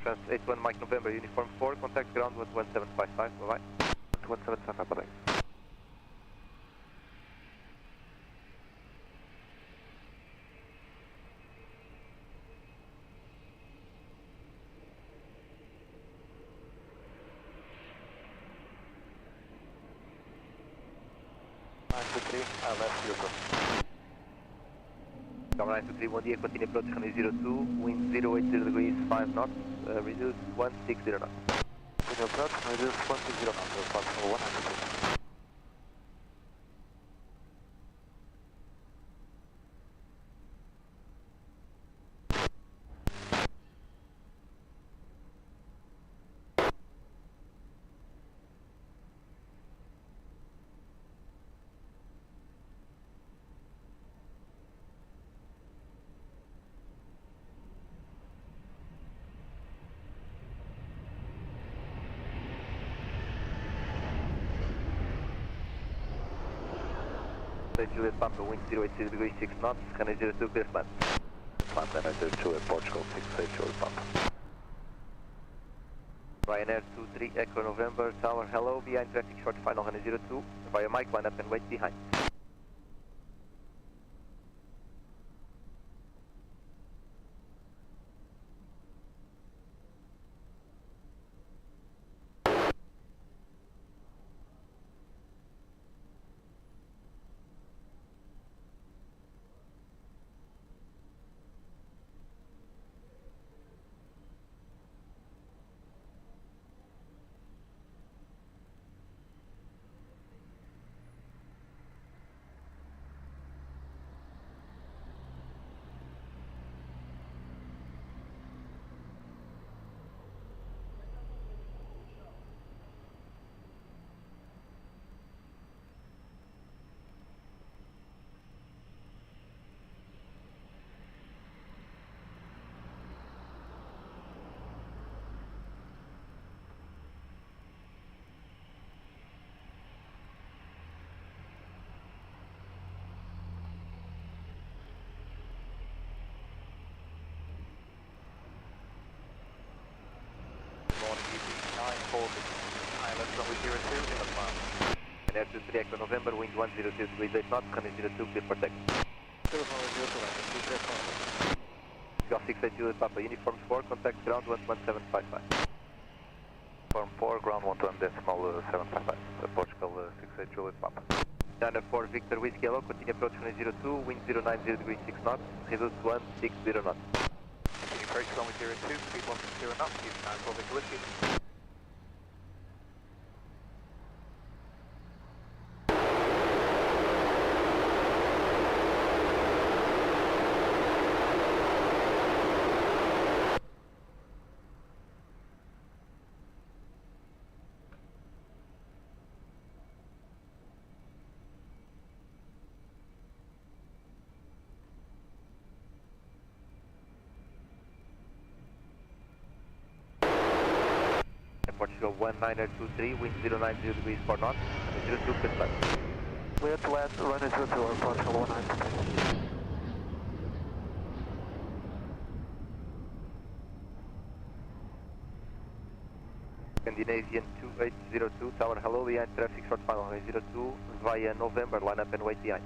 Trans 81 Mike November, Uniform 4, contact ground 11755, bye bye. 11755, bye bye. Tower 923, bom dia, continue approach runway 02, wind 080 degrees 5 knots, reduce 160 knots. Continue approach, reduce 160 knots, responsible 100%. Juliet Papa, wind 080 degrees 6 knots, runway 02, clear flat. Flat runway 02 at Portugal 68 Juliet Papa. Ryanair 23 Echo November, Tower, hello, behind traffic short final runway 02, via Mike, line up and wait behind. Island runway 02 in the plan. And Air 23 Echo November, wind 102 degrees 8 knots, runway 02, clear for takeoff. Golf 68 Juliet Papa, uniform 4, contact ground 11755. Form 4, ground 11.755. Portugal 68 Juliet Papa. China 4 Victor Whiskey Hello, continue approach runway 02, wind 090 degrees 6 knots, reduce 160 knots. Continue approach runway 02, speed 160 knots, keep 94 Victor Whiskey. Portugal 1923, wind 090 degrees 4 knots, runway 02, clear flight. Clear to land, runway 02, Portugal 193. Scandinavian 2802, tower hello, behind traffic short final, runway 02, via November, line up and wait behind.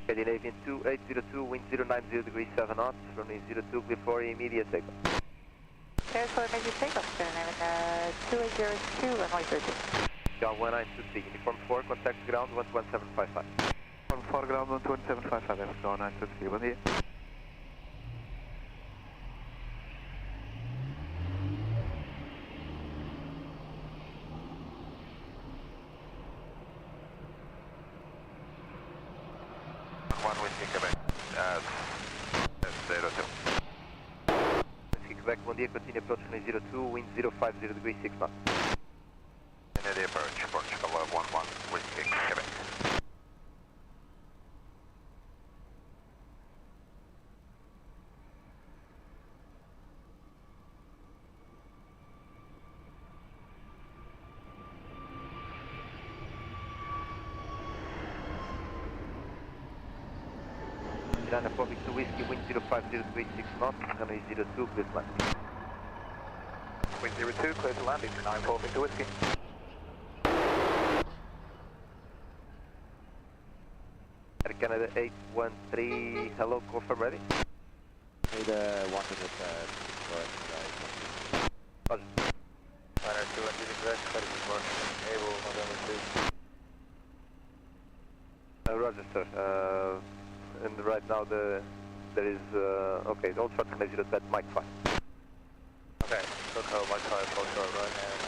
Scandinavian 2802, wind 090 degrees 7 knots, runway 02, clear for immediate takeoff. Clear for immediate takeoff, Scandinavian 2802, runway 13. Ground 1923, uniform 4, contact ground 11755. Form 4, ground 11755, F 1923, bom dia. One Whiskey Quebec, 02. Whiskey Quebec, bom dia, continue approach runway 02, wind 050 degrees 6 knots. In the approach, Portugal 11 Whiskey Quebec. China 4 Victor Whiskey, wind 050 degrees 6 knots, runway 02, clear to land. Wind 02, clear to land, 94 Victor Whiskey. Air Canada 813, hello, confirm ready? Need 1 minute Roger. Liner 2 engine ingress, ready for work. Able, November 2. Roger, sir. And right now there is, okay, all short runway 02 at Mike 5. Okay, so Mike 5, full short run, and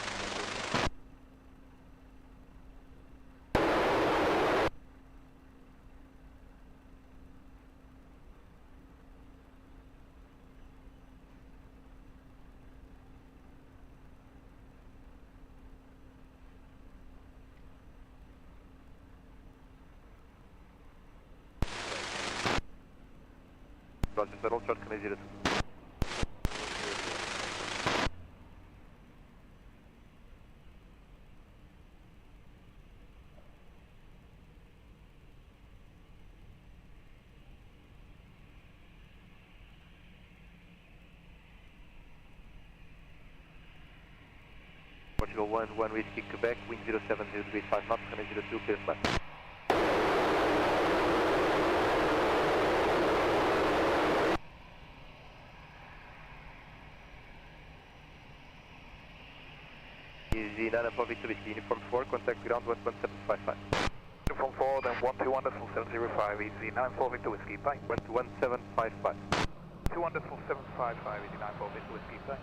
Roger, sir, all short runway 02. Portugal 1 Whiskey Quebec, wind 070 degrees 5 knots, runway 02, clear flat. Alpha Victor Whiskey, Uniform 4, contact ground 11755. Uniform 4, then 121.705, easy 94 Victor Whiskey, bye. 11755. 2.755, easy 94 Victor Whiskey, bye.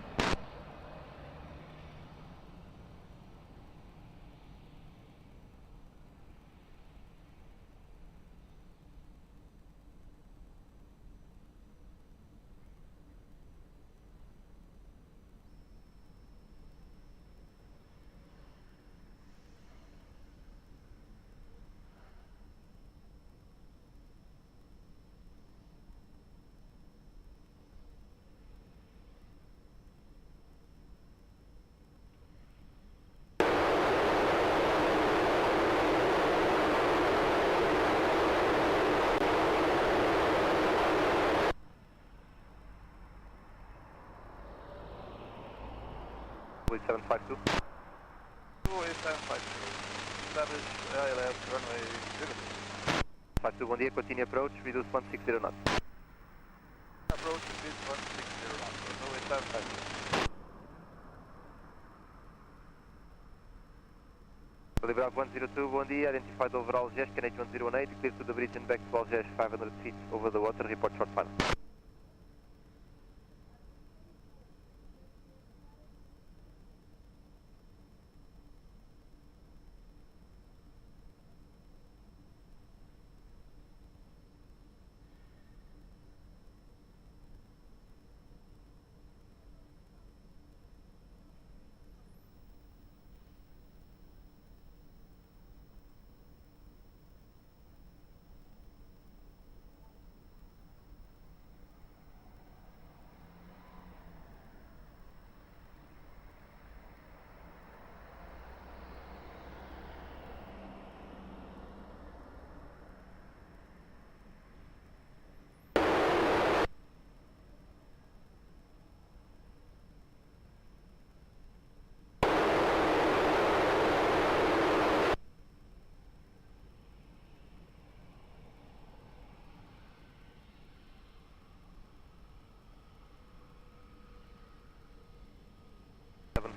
Blue 752. 28752. Establish ILS runway 02. 52, bom dia, continue approach, reduce 160 knots. Approach is 160 knots, 28752. Bravo 102, bom dia, identified over Algés, Canadian 1018, clear to the bridge and back to Algés, 500 feet over the water, report short final.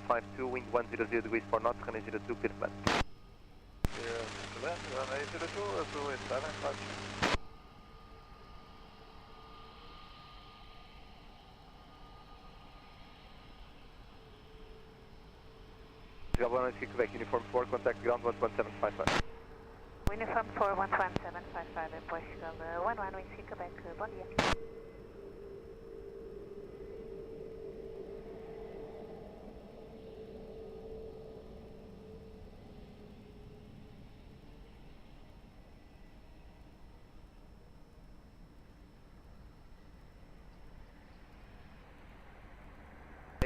Five two, wind 100 degrees 4 knots, runway 02, clear to land. Clear to land, runway 02, 28752. Delgado 196, Quebec, Uniform 4, contact ground 11755. Uniform 4, 11755 em Portugal, 116 Quebec, bom dia.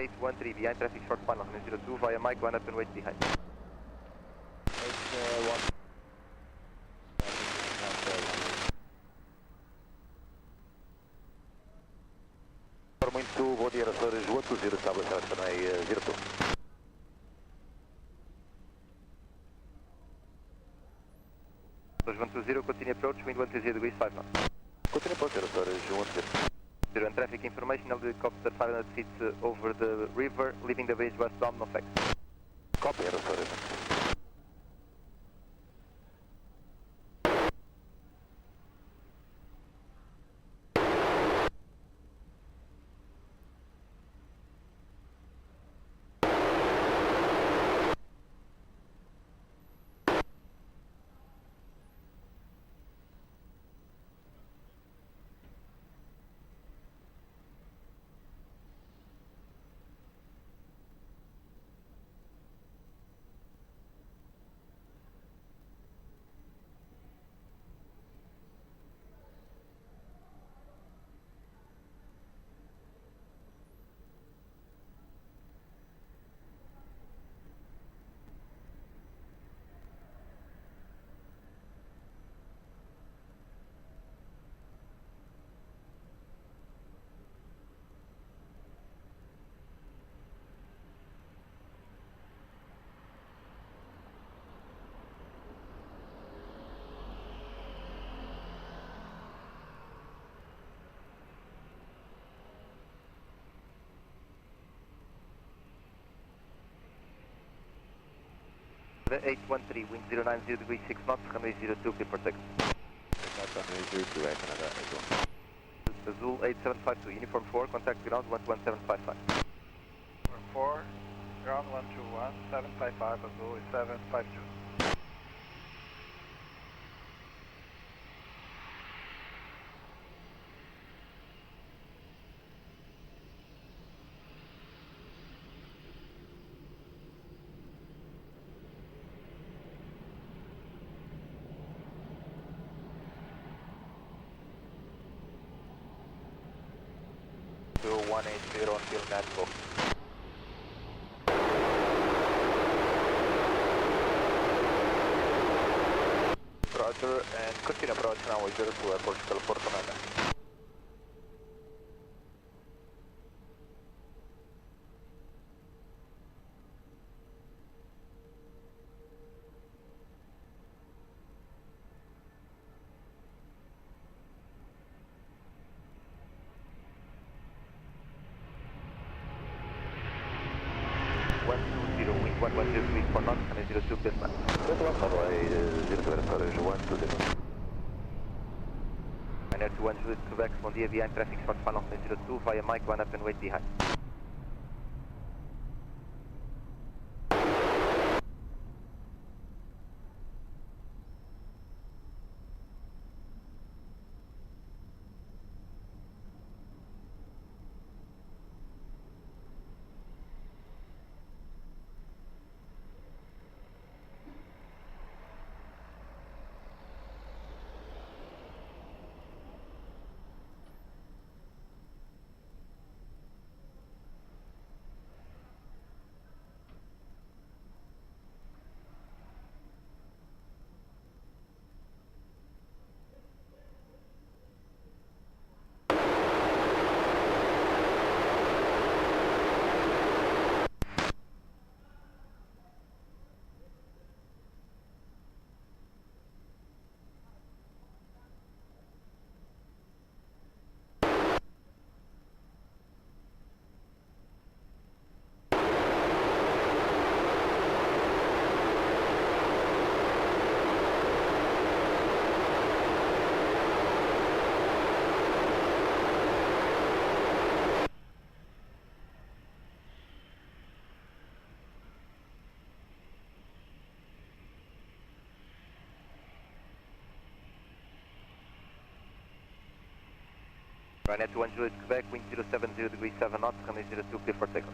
Eight 13, behind traffic short final, runway 02, via Mike, 1 up and wait behind. Muito bom dia, Açores 80, estabelecer a runway 02. Açores 120, continue approach, wind 130 degrees 5 knots. Continue approach, Açores 10. Zero and traffic information, helicopter 500 feet over the river, leaving the bridge westbound, no effects. Copy, Açores. 813, wind 090 degrees 6 knots, runway 02, clear for takeoff. Runway 02, Air Canada, Azul. Azul 8752, uniform 4, contact ground 11755. 4, ground 121, 755, Azul is 752. To 180 until net go. Roger, and continue approach now with 02 Airport, Aeroporto 9. Wind 110 degrees 4 knots, runway 02, clear flat. Runway 02, storage 120. Air 21 Juliet Quebec, bom dia, behind traffic short final, runway 02, via Mike 1 up and wait behind. Ryanair 21 Juliet Quebec, wind 070 degrees 7 knots, runway 02, clear for takeoff.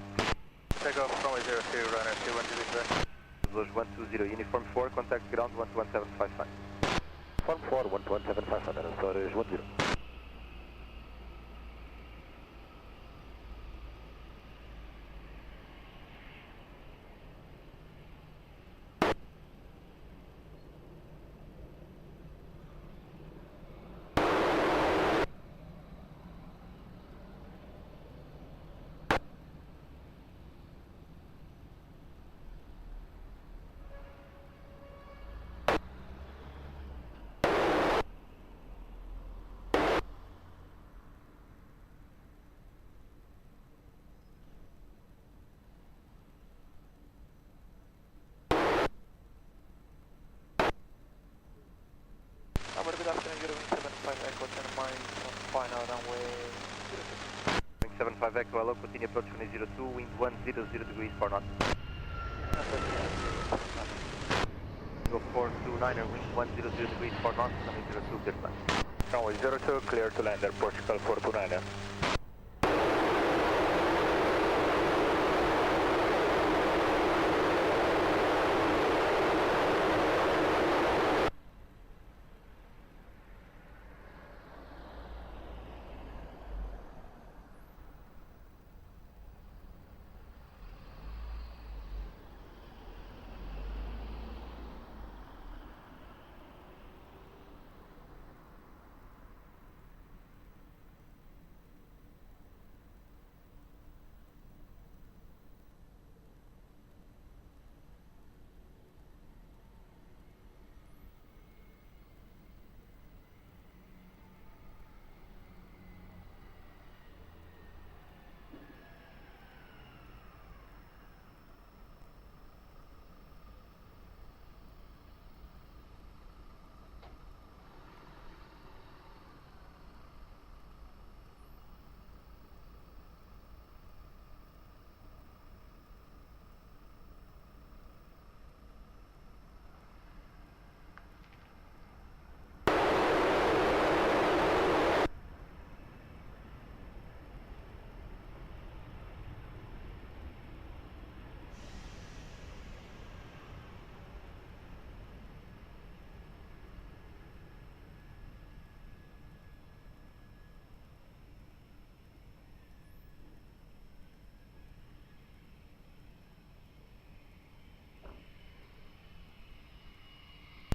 Takeoff, runway 02, runner 21 Juliet Quebec. Azul 120, uniform 4, contact ground 11755. Form 4, 11755, storage 10. Good afternoon, Euro 75 Echo, 10 miles on final runway 06. 75 Echo, hello, continue approach runway 02, wind 100 degrees 4 knots. Go 429er, wind 100 degrees 4 knots, runway 02, clear flat. Runway 02, clear to land, Portugal 429er.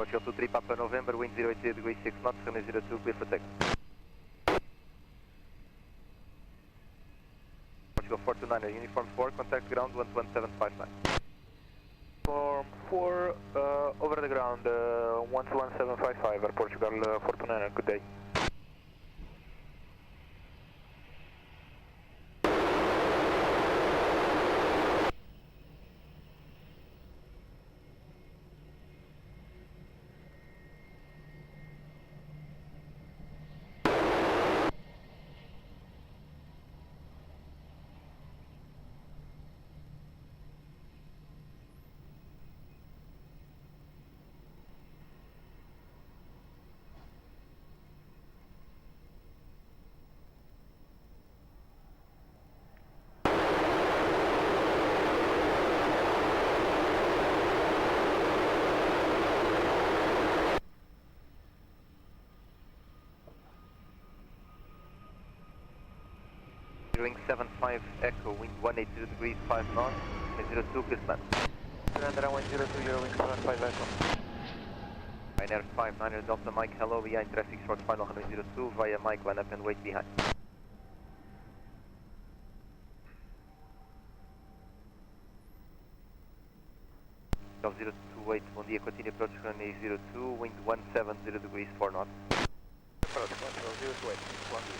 Portugal 23 Papa November, wind 080 degrees 6 knots, runway 02, clear for takeoff. Portugal 429, uniform 4, contact ground 11759. Form 4, over the ground, 11755, Air Portugal 429, good day. Wing 75 Echo, wind 180 degrees 5 knots, runway 02, clear land. Surrender runway 02, Eurowing 75 Echo. Ryanair 59 Delta Mike, hello, behind traffic short final runway 02, via Mike, line up and wait behind. Golf 028, bom dia, continue approach runway 02, wind 170 degrees 4 knots. Approach, Portugal 028, 1 D.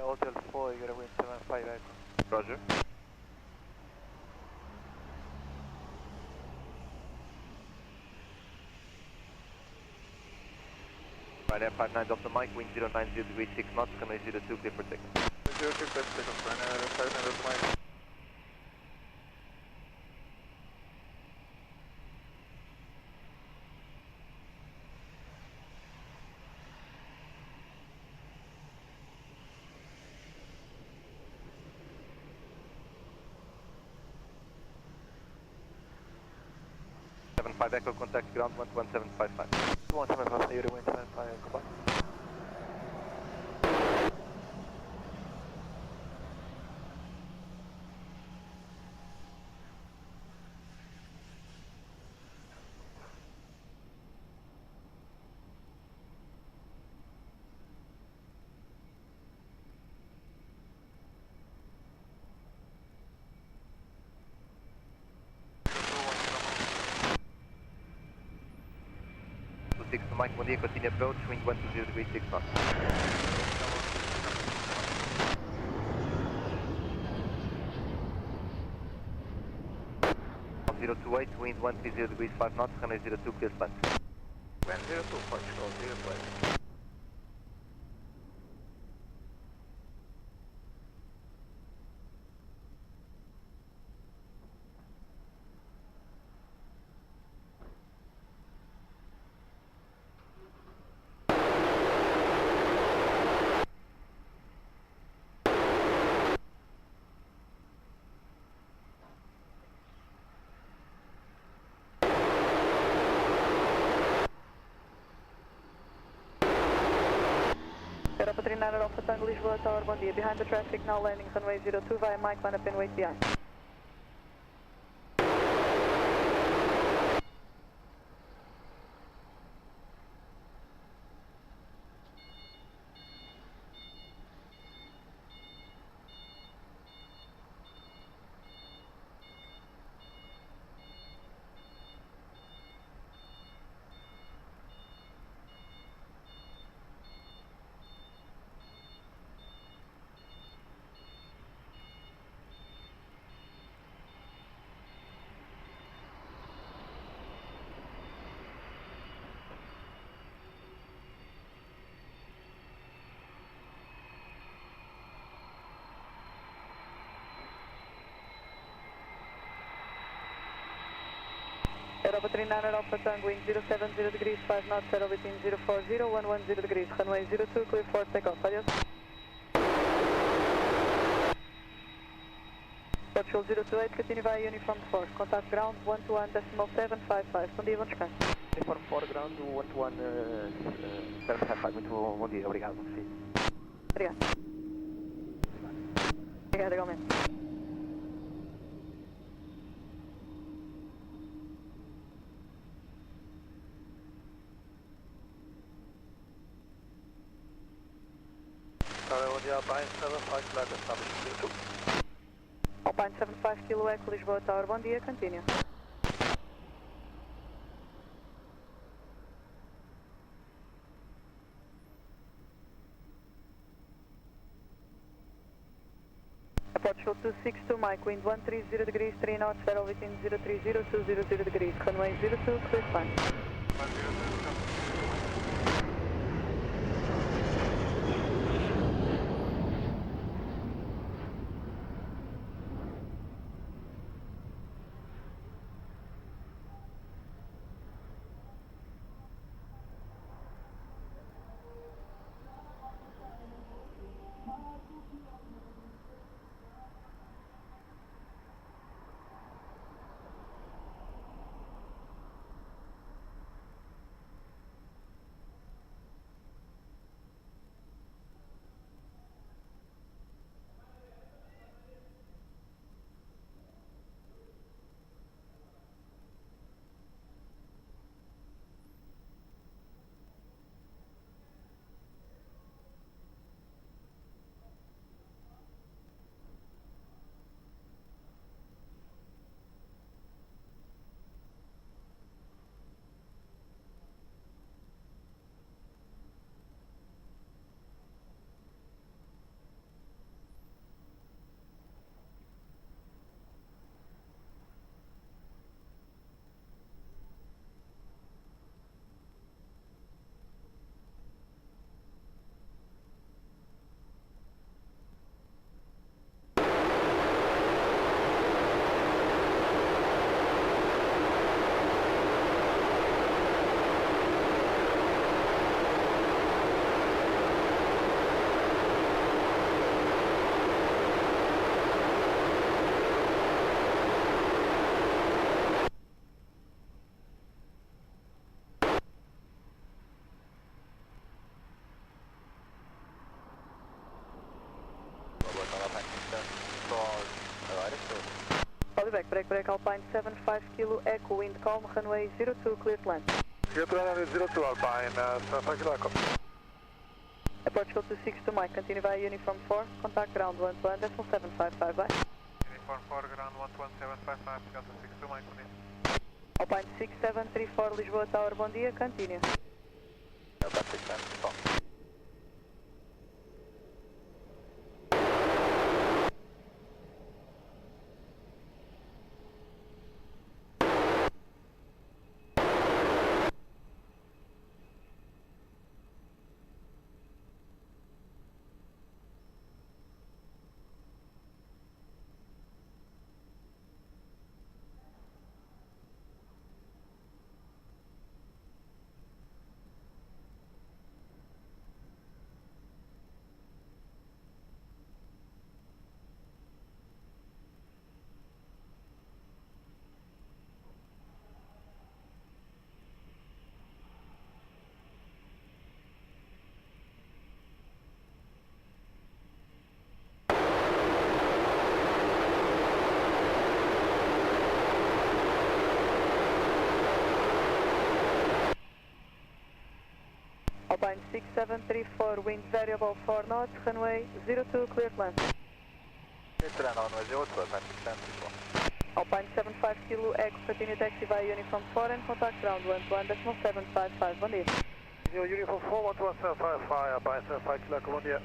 Hotel 4, Eurowing 75 Echo. Roger. Ryanair 59 Delta Mike, wind 090 degrees 6 knots, runway 02, clear for takeoff. 02, clear for takeoff, Ryanair 59 Delta Mike. Echo, contact ground 11755. 175, Eurowing 75 Echo, bye. Mike, bom dia, continue approach, wind 120 degrees 6 knots. Golf 028, wind 130 degrees 5 knots, runway 02, clear land. Wind 02, Portugal 028. Aeroporto 39 Alpha Tango, Lisboa, Tower, bom dia. Behind the traffic, now landing runway 02 via Mike, line up and wait behind. Alpha 39 Alpha Tango, wind 070 degrees, 5 knots, settle between 040, 110 degrees, runway 02, clear for takeoff, adios. Portugal 028, continue via Uniform 4, contact ground 121.755, bom dia, bom descanso. Uniform 4 ground 121.755, muito bom dia, obrigado. Sim. Obrigado. Obrigado, igualmente. Bom dia, Alpine 75 Kilo Echo, establishment 02. Alpine 75 Kilo Echo, Lisboa Tower, bom dia, continue. Portugal 262, Mike, wind 130 degrees, 3 knots, settle between 030 200 degrees, runway 02, clear fine. Break, Alpine 75 Kilo Echo, wind calm, runway 02, clear to land. Clear to land, 02 Alpine, 75 Kilo Echo. Portugal 262, Mike, continue via Uniform 4, contact ground 121.755, bye. Uniform 4 ground 11755, Delta 62 Mike, continue. Alpine 6734, Lisboa Tower, bom dia, continue. Delta 6734. Alpine 6734, wind variable 4 knots, runway 02, clear to land. Clear to land, runway 02, Alpine 6734. Alpine 75 Kilo Echo, continue taxi via Uniform 4 and contact ground 121.755, bom dia. Uniform 4, 11755, Alpine 75 Kilo Echo, bom dia.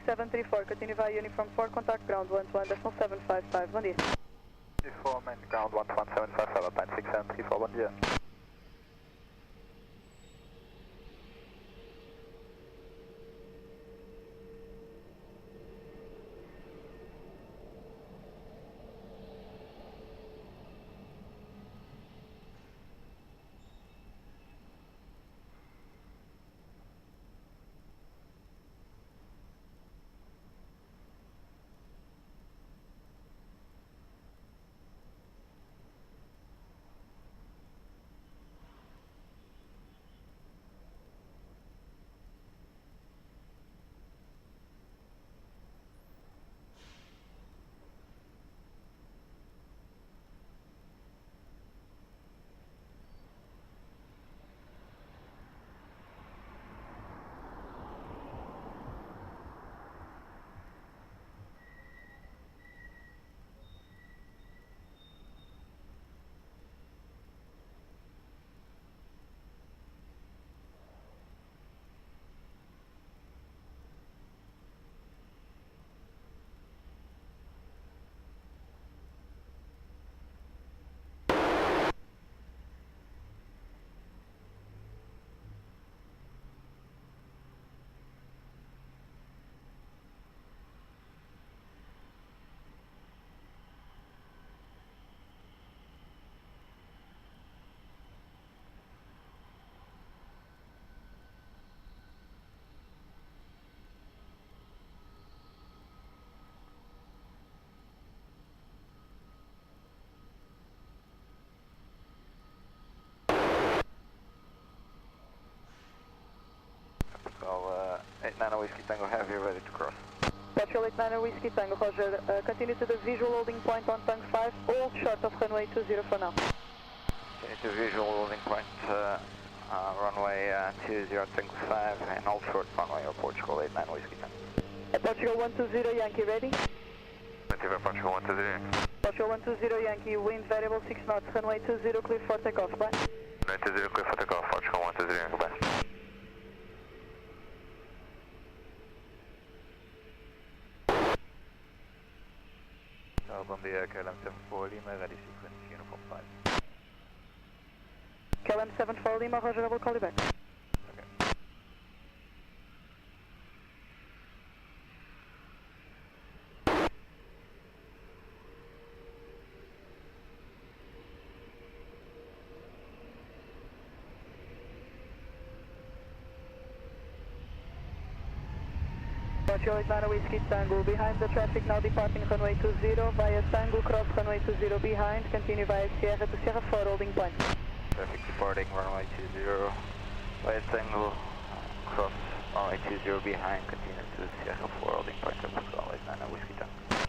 6734, continue via Uniform 4, contact ground 121.755, bom dia. Uniform and ground 11755, Alpine 6734, bom dia. Nano Whiskey Tango Heavy, ready to cross. Portugal 89 Whiskey Tango, Roger. Continue to the visual holding point on tank 5, all short of runway 20 for now. Continue to visual holding point, runway 20 tango 5 and all short runway of Portugal 89 Whiskey Tango. Portugal 120 Yankee, ready? Portugal 120. Portugal 120 Yankee, wind variable 6 knots, runway 20 clear for takeoff, bye. Runway 20 clear for takeoff, Portugal 120 Yankee, bye. Bom dia, KLM 74 Lima, ready sequence, Uniform 5. KLM 74 Lima, Roger, I will call you back. Okay. Portugal 89 Whiskey Tango, behind the traffic now departing runway 20 via Tango, cross runway 20 behind, continue via Sierra to Sierra 4 holding point. Traffic departing runway 20 via Tango, cross runway 20 behind, continue to Sierra 4 holding point of Portugal 89 Whiskey Tango.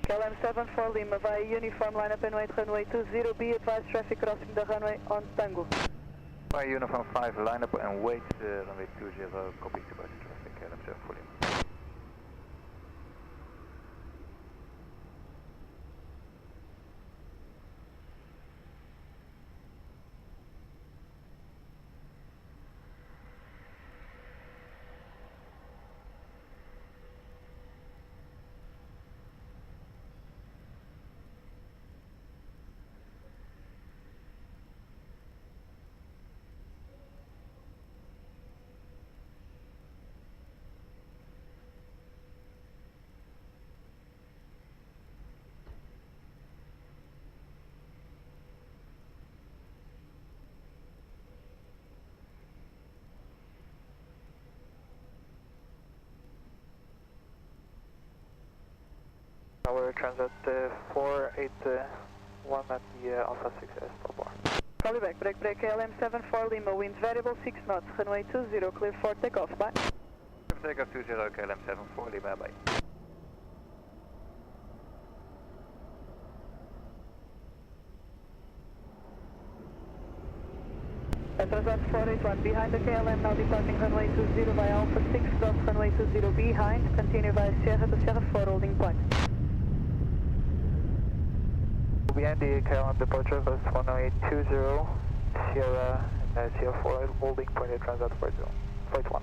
KLM 74 Lima via uniform lineup and wait runway 20, be advised traffic crossing the runway on Tango. By Uniform 5, line up and wait, runway 20, copy to bus traffic, KLM 74 Lima. Tower Transat 481 at the Alpha 6S stop bar. Call you back, break KLM 74 Lima, wind variable 6 knots, runway 20, clear for takeoff, bye. Takeoff 20, KLM 74 Lima, bye. Transat 481 behind the KLM, now departing runway 20 via Alpha 6, cross runway 20 behind, continue via Sierra to Sierra 4 holding point. Behind the KLM departure, bus 1820, Sierra and Sierra 4 holding point at Transat 40. Flight 1.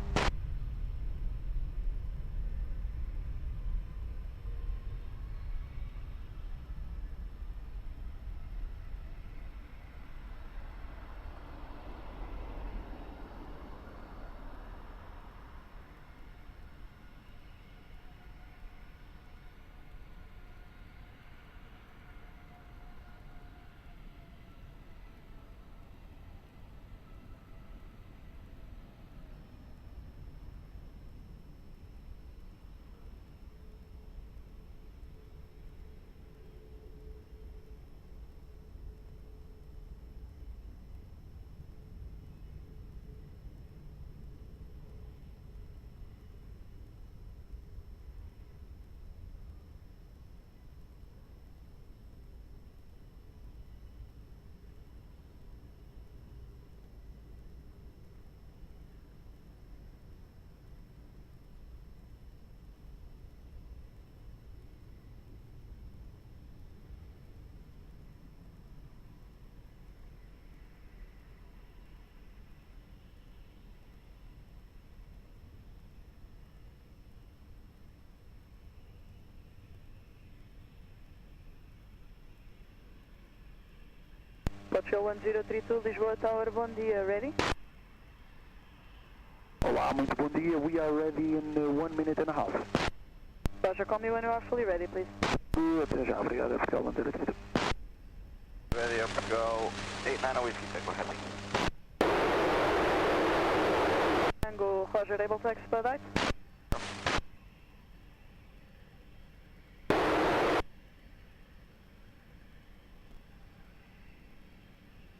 Portugal 1032, Lisboa Tower, bom dia, ready? Olá, muito bom dia. We are ready in 1 minute and a half. Roger, call me when you are fully ready, please. Até já, obrigado. Portugal 1032. Ready up to go. 89 whiskey, take a heading. Tango, Roger, able to expedite?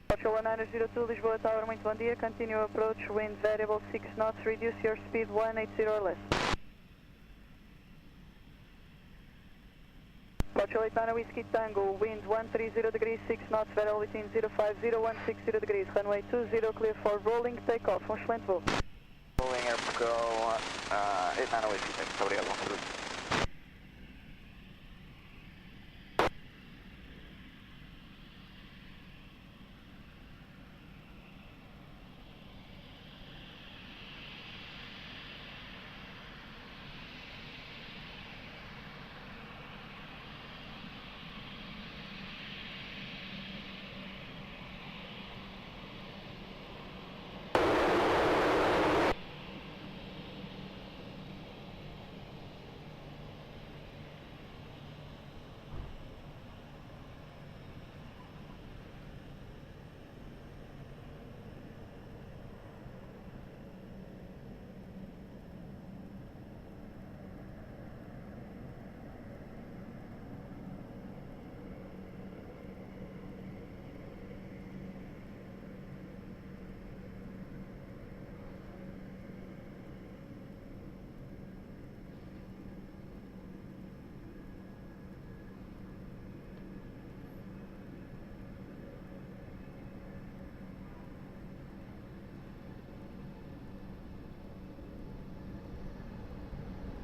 Portugal 1902, Lisboa Tower, muito bom dia. Continue approach, wind variable 6 knots, reduce your speed 180 or less. Portugal 89 Whiskey Tango, wind 130 degrees, 6 knots, variable between 050 160 degrees, runway 20, clear for rolling, takeoff, excelente voo. Rolling up to go. 89 whiskey, take a obrigado, vamos cruz.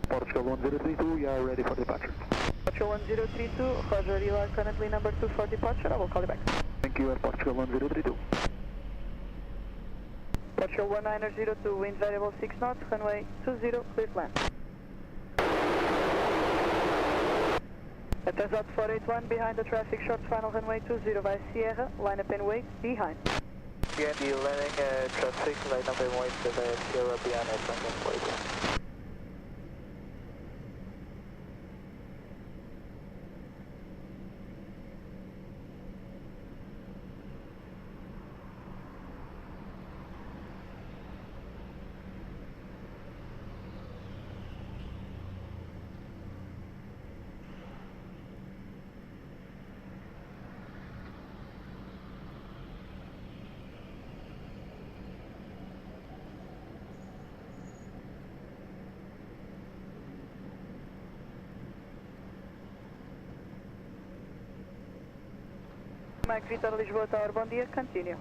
Portugal 1032, we are ready for departure. Portugal 1032, Roger, you are currently number 2 for departure, I will call you back. Thank you, Portugal 1032. Portugal 1902, wind variable 6 knots, runway 20, clear to land. Atenção 481, behind the traffic, short final runway 20 by Sierra, line up and wait, behind. BND landing traffic, line up and wait to the Sierra behind us, and then wait. Mike Vitor, Lisboa Tower, bom dia, continue.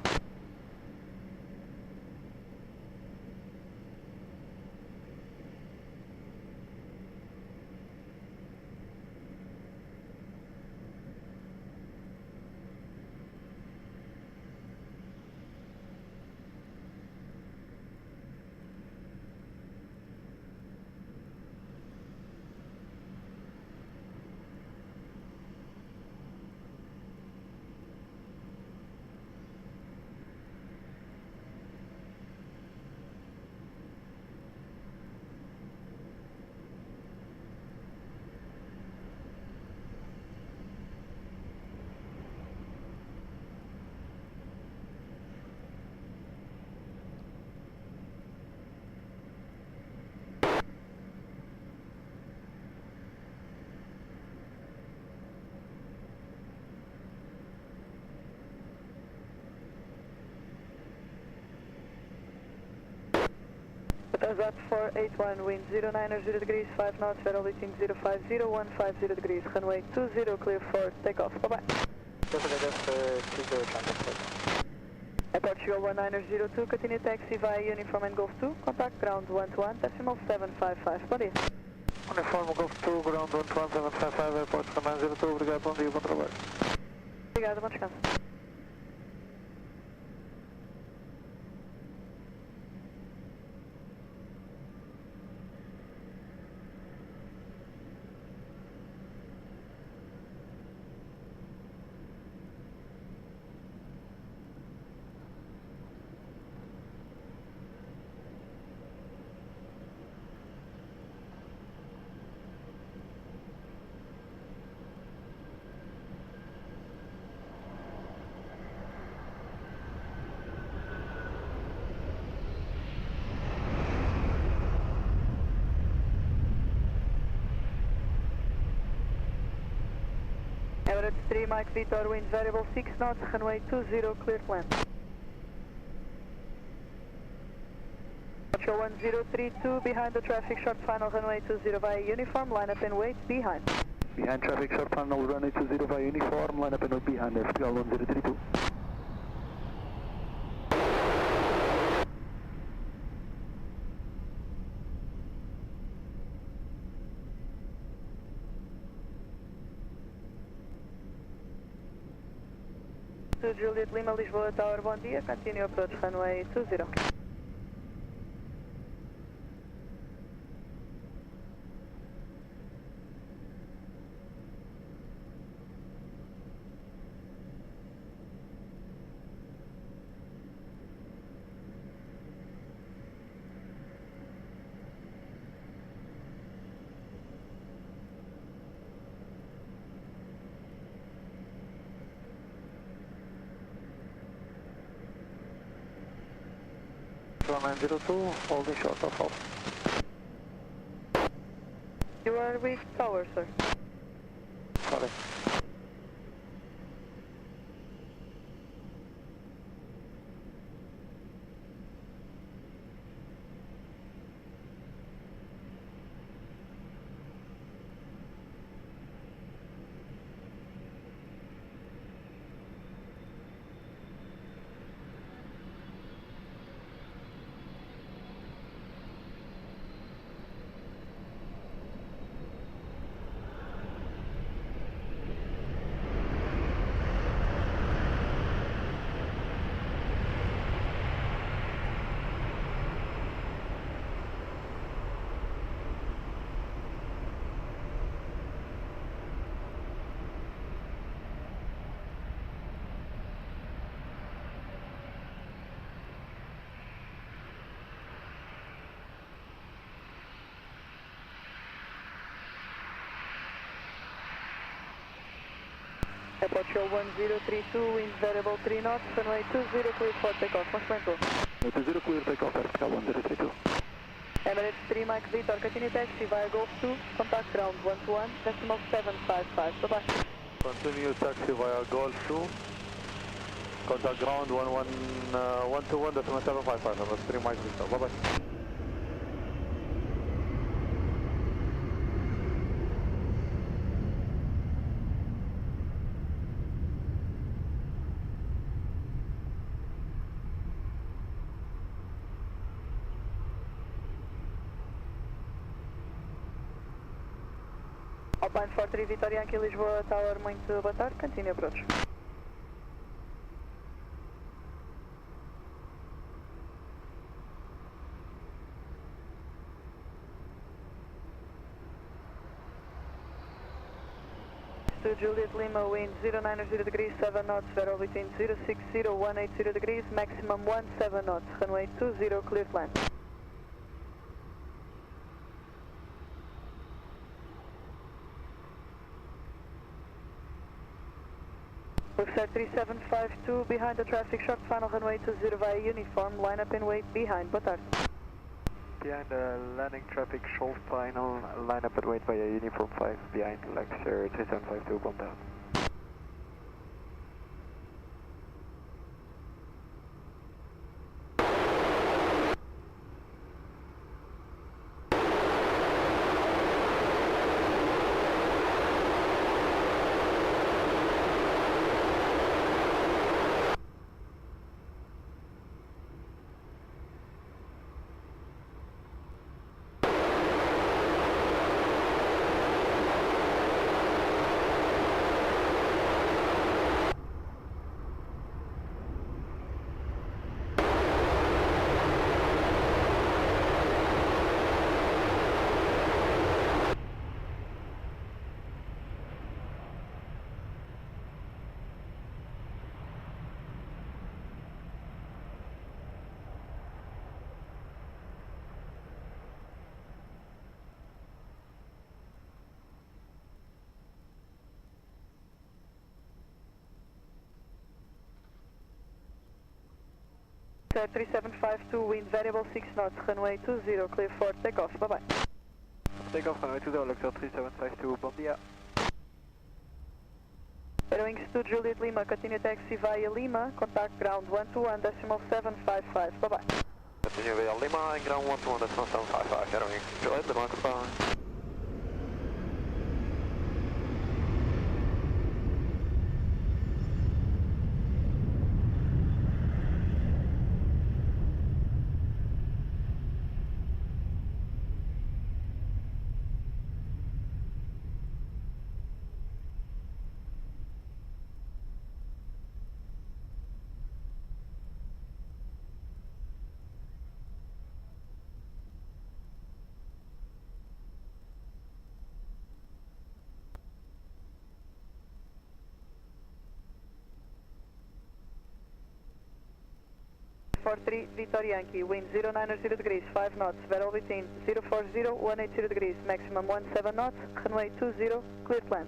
Transat 481, wind 090 degrees, 5 knots, federal reaching 050, 150 degrees, runway 20, clear for takeoff. Bye-bye. Definitely 20 transit. Portugal 1902, continue taxi via Uniform and Golf 2, contact ground 121, decimal 755, bom dia. Uniforme Golf 2, ground 121, 755, Aeroporto 902, obrigado, bom dia, bom trabalho. Obrigado, bom descanso. Emirates 3, Mike Victor, wind variable 6 knots, runway 20, clear to land. Portugal 1032, behind the traffic, short final, runway 20 via uniform, line up and wait, behind. Behind traffic, short final, runway 20 via uniform, line up and wait behind, Portugal 1032. To Juliet Lima, Lisboa Tower, bom dia, continue approach runway 20. Portugal 902, holding short of off. You are with tower, sir. Sorry. Portugal 1032, wind variable 3 knots, runway 20, clear for takeoff, Montemento. 20 clear takeoff, Portugal 1032. Emirates 3, Mike Victor, continue taxi via Golf 2, contact ground 121, decimal 755, bye-bye. Continue taxi via Golf 2, contact ground 121, decimal 755, Emirates 3, Mike Victor, bye-bye. Alpine 43, Vitória aqui, Lisboa Tower, muito boa tarde, continue approach. To Juliet Lima, wind 090 degrees, 7 knots, variable between 060, 180 degrees, maximum 17 knots, runway 20, clear to land. Set 3752, behind the traffic, short final, runway 20 via uniform, line up and wait behind, boa tarde. Behind the landing traffic, short final, line up and wait via uniform 5, behind Lexer 3752, contact. Air 3752, wind variable 6 knots, runway 20, clear for takeoff, bye bye. Takeoff, runway 20, Luxor 3752, bom dia. Airwings to Juliet Lima, continue taxi via Lima, contact ground 121.755, bye bye. Continue via Lima, ground 121.755, Airwings Juliet Lima, goodbye. Victor Yankee, wind 090 degrees, 5 knots, variable between 040, 180 degrees, maximum 17 knots, runway 20, clear plan.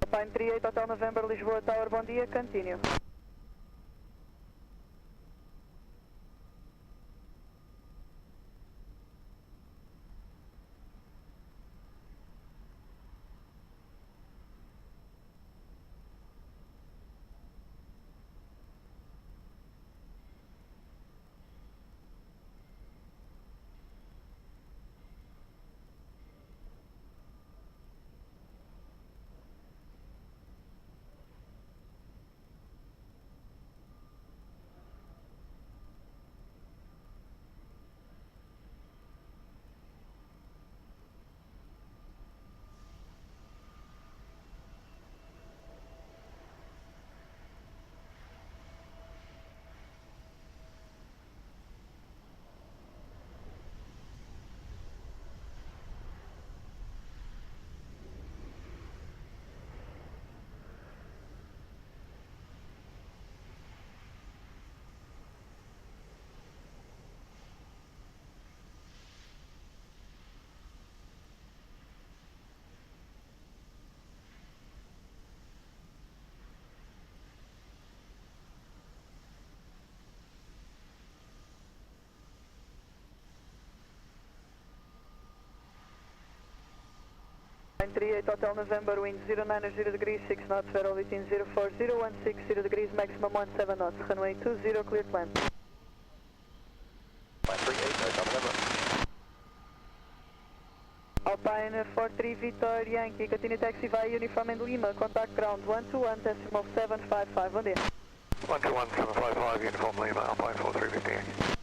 Alpine 38, Hotel November, Lisboa Tower, bom dia, continue. Alpine 38, Hotel November, wind 090 degrees, 6 knots, variable between 040, 160 degrees, maximum 17 knots, runway 20, clear plan. Alpine 38, Hotel November. Alpine 43, Victor Yankee, continue taxi via Uniform and Lima, contact ground 121.755, bom dia. 121.755, Uniform Lima, Alpine 43, Victor Yankee.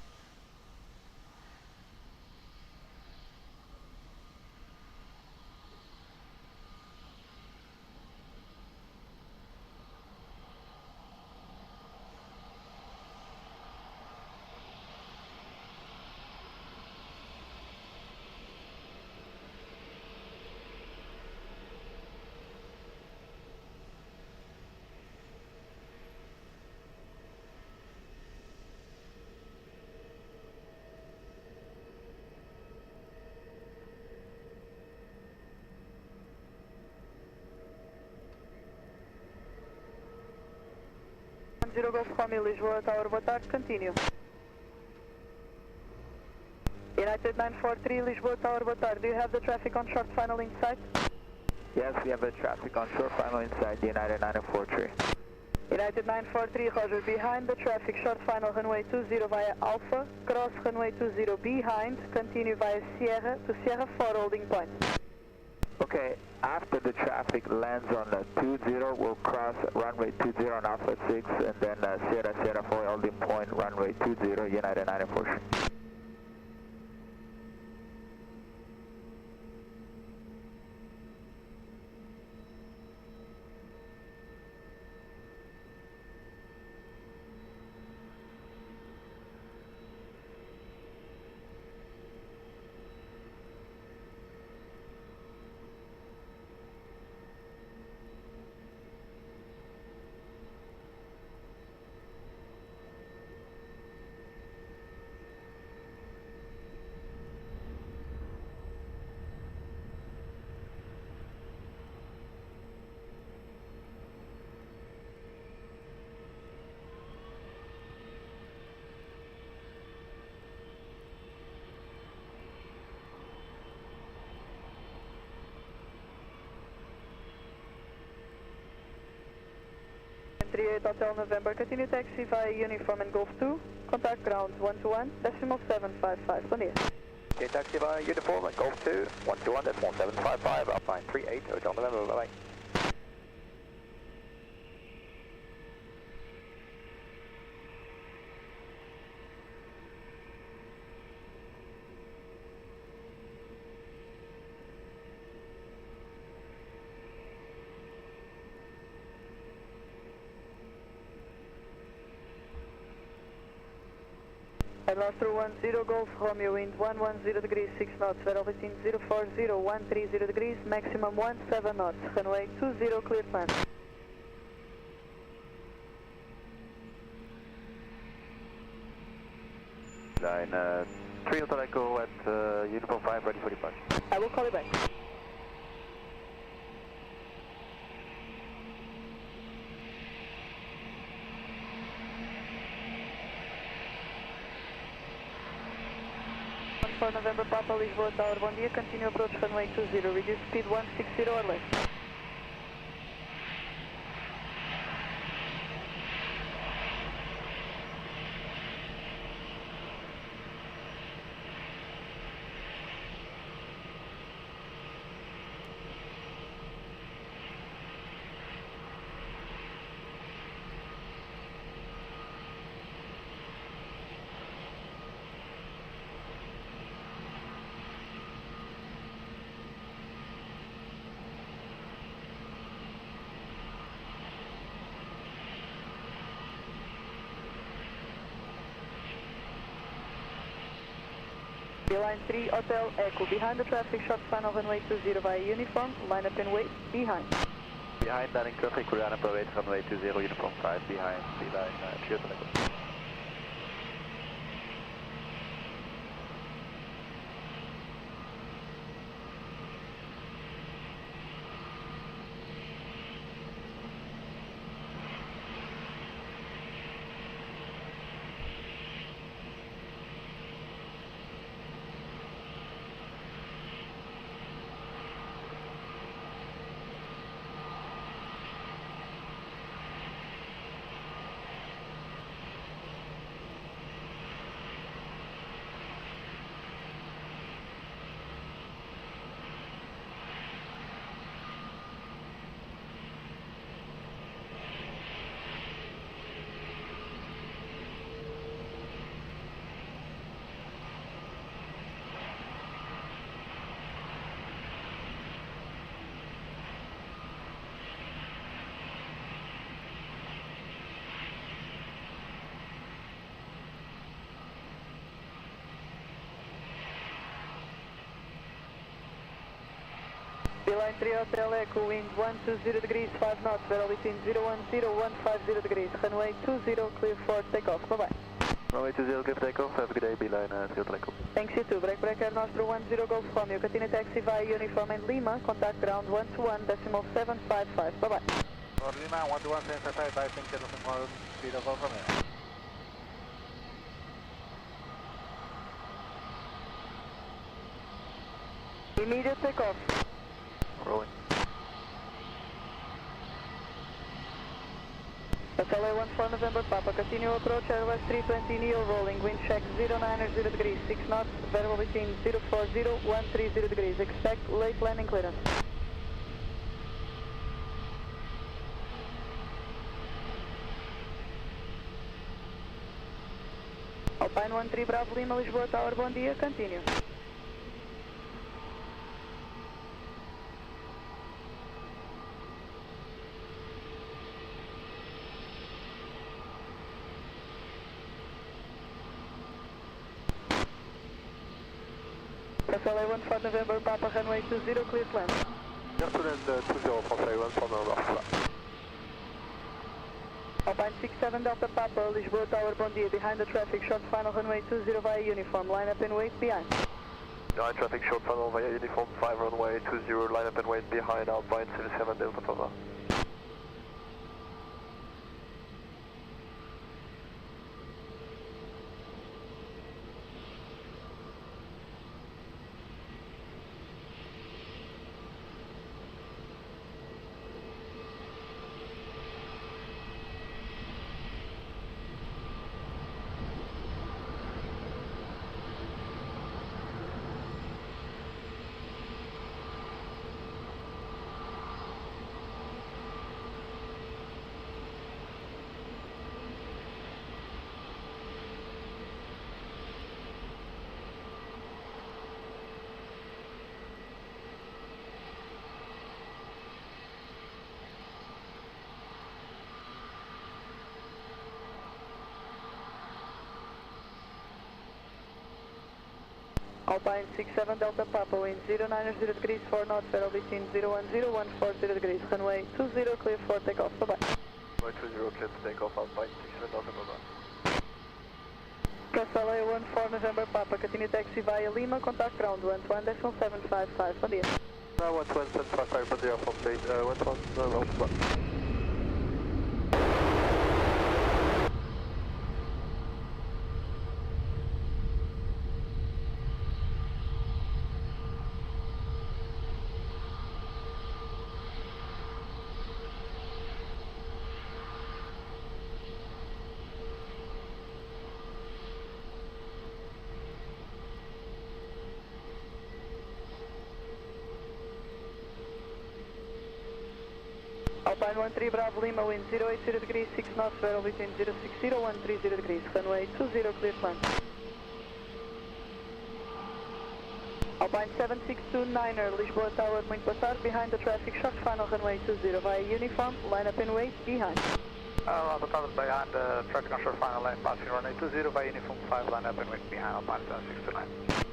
Zero Golf Romeo, Lisboa Tower, boa tarde, continue. United 943, Lisboa Tower, boa tarde. Do you have the traffic on short final in sight? Yes, we have the traffic on short final inside the United 943. United 943, Roger, behind the traffic, short final, runway 20 via Alpha, cross runway 20 behind, continue via Sierra to Sierra 4 holding point. Okay, after the traffic lands on 20, we'll cross runway 20 on Alpha 6 and then Sierra 4 holding point, runway 20, United 943. 38 Hotel November, continue taxi via uniform and Golf 2, contact ground 121, decimal 755, bom dia. Okay, taxi via uniform at Golf 2, 121, decimal 755, Alpine 38, Hotel November, bye-bye. Headmaster 10 Golf Romeo, wind 110 degrees 6 knots, velocity 040 degrees, maximum 17 knots, runway 20 clear plan. Line 3 Hotel Echo at uniform 5, ready for departure. I will call you back. For November Papa Lisboa Tower, bom dia, continue approach runway 20, reduce speed 160 or less. Line 3 Hotel Echo, behind the traffic, short final runway 20 via uniform, line up and wait, behind. Behind landing traffic, we line up and wait, runway 20, uniform 5, behind, line 3 Hotel Echo. Line 3 Hotel Echo, wind 120 degrees 5 knots, velocity 010 degrees, runway 20 clear for takeoff, bye bye. Runway 20 clear for takeoff, have a good day, beeline 3 Hotel Echo. Thanks you too, break breaker Nostro 10 Golf Romeo, continue taxi via uniform and Lima, contact ground 121, decimal 755, bye bye. Lima 121, 755, I think there's some speed of Golf Romeo. Immediate takeoff. Rolling. SLA 14 November Papa, continue approach Airbus 320 Neo rolling, wind check 090 degrees, 6 knots, variable between 040, 130 degrees, expect late landing clearance. Alpine 13 Bravo Lima, Lisboa Tower, bom dia, continue. SLA 14 November Papa, runway 20, clear plan. Student 20 Français 14 November flat. Alpine 67 Delta Papa, Lisboa Tower, bom dia, behind the traffic, short final runway 20 via uniform, line up and wait behind. Behind traffic, short final via uniform 5, runway 20, line up and wait behind Alpine 77 Delta Papa. Alpine 67 Delta Papa, wind 090 degrees, 4 knots, variable between 010-140 degrees, runway 20, clear for takeoff, bye-bye. Runway 20, clear to take off, Alpine 67 Delta Papa. Castle 14 November Papa, continue taxi via Lima, contact ground 121.755, bom dia. 121.755, bom dia, from state, 121, Alpine 13 Bravo Lima, wind 080 degrees, 6 knots, variable between 060-130 degrees, runway 20, clear climb. Alpine 7629er, Lisboa Tower, muito boa tarde, behind the traffic, short final runway 20 via uniform, line up and wait, behind. Alpha Tower behind the traffic on short final lane, passing runway 20 via uniform 5, line up and wait behind Alpine 7629.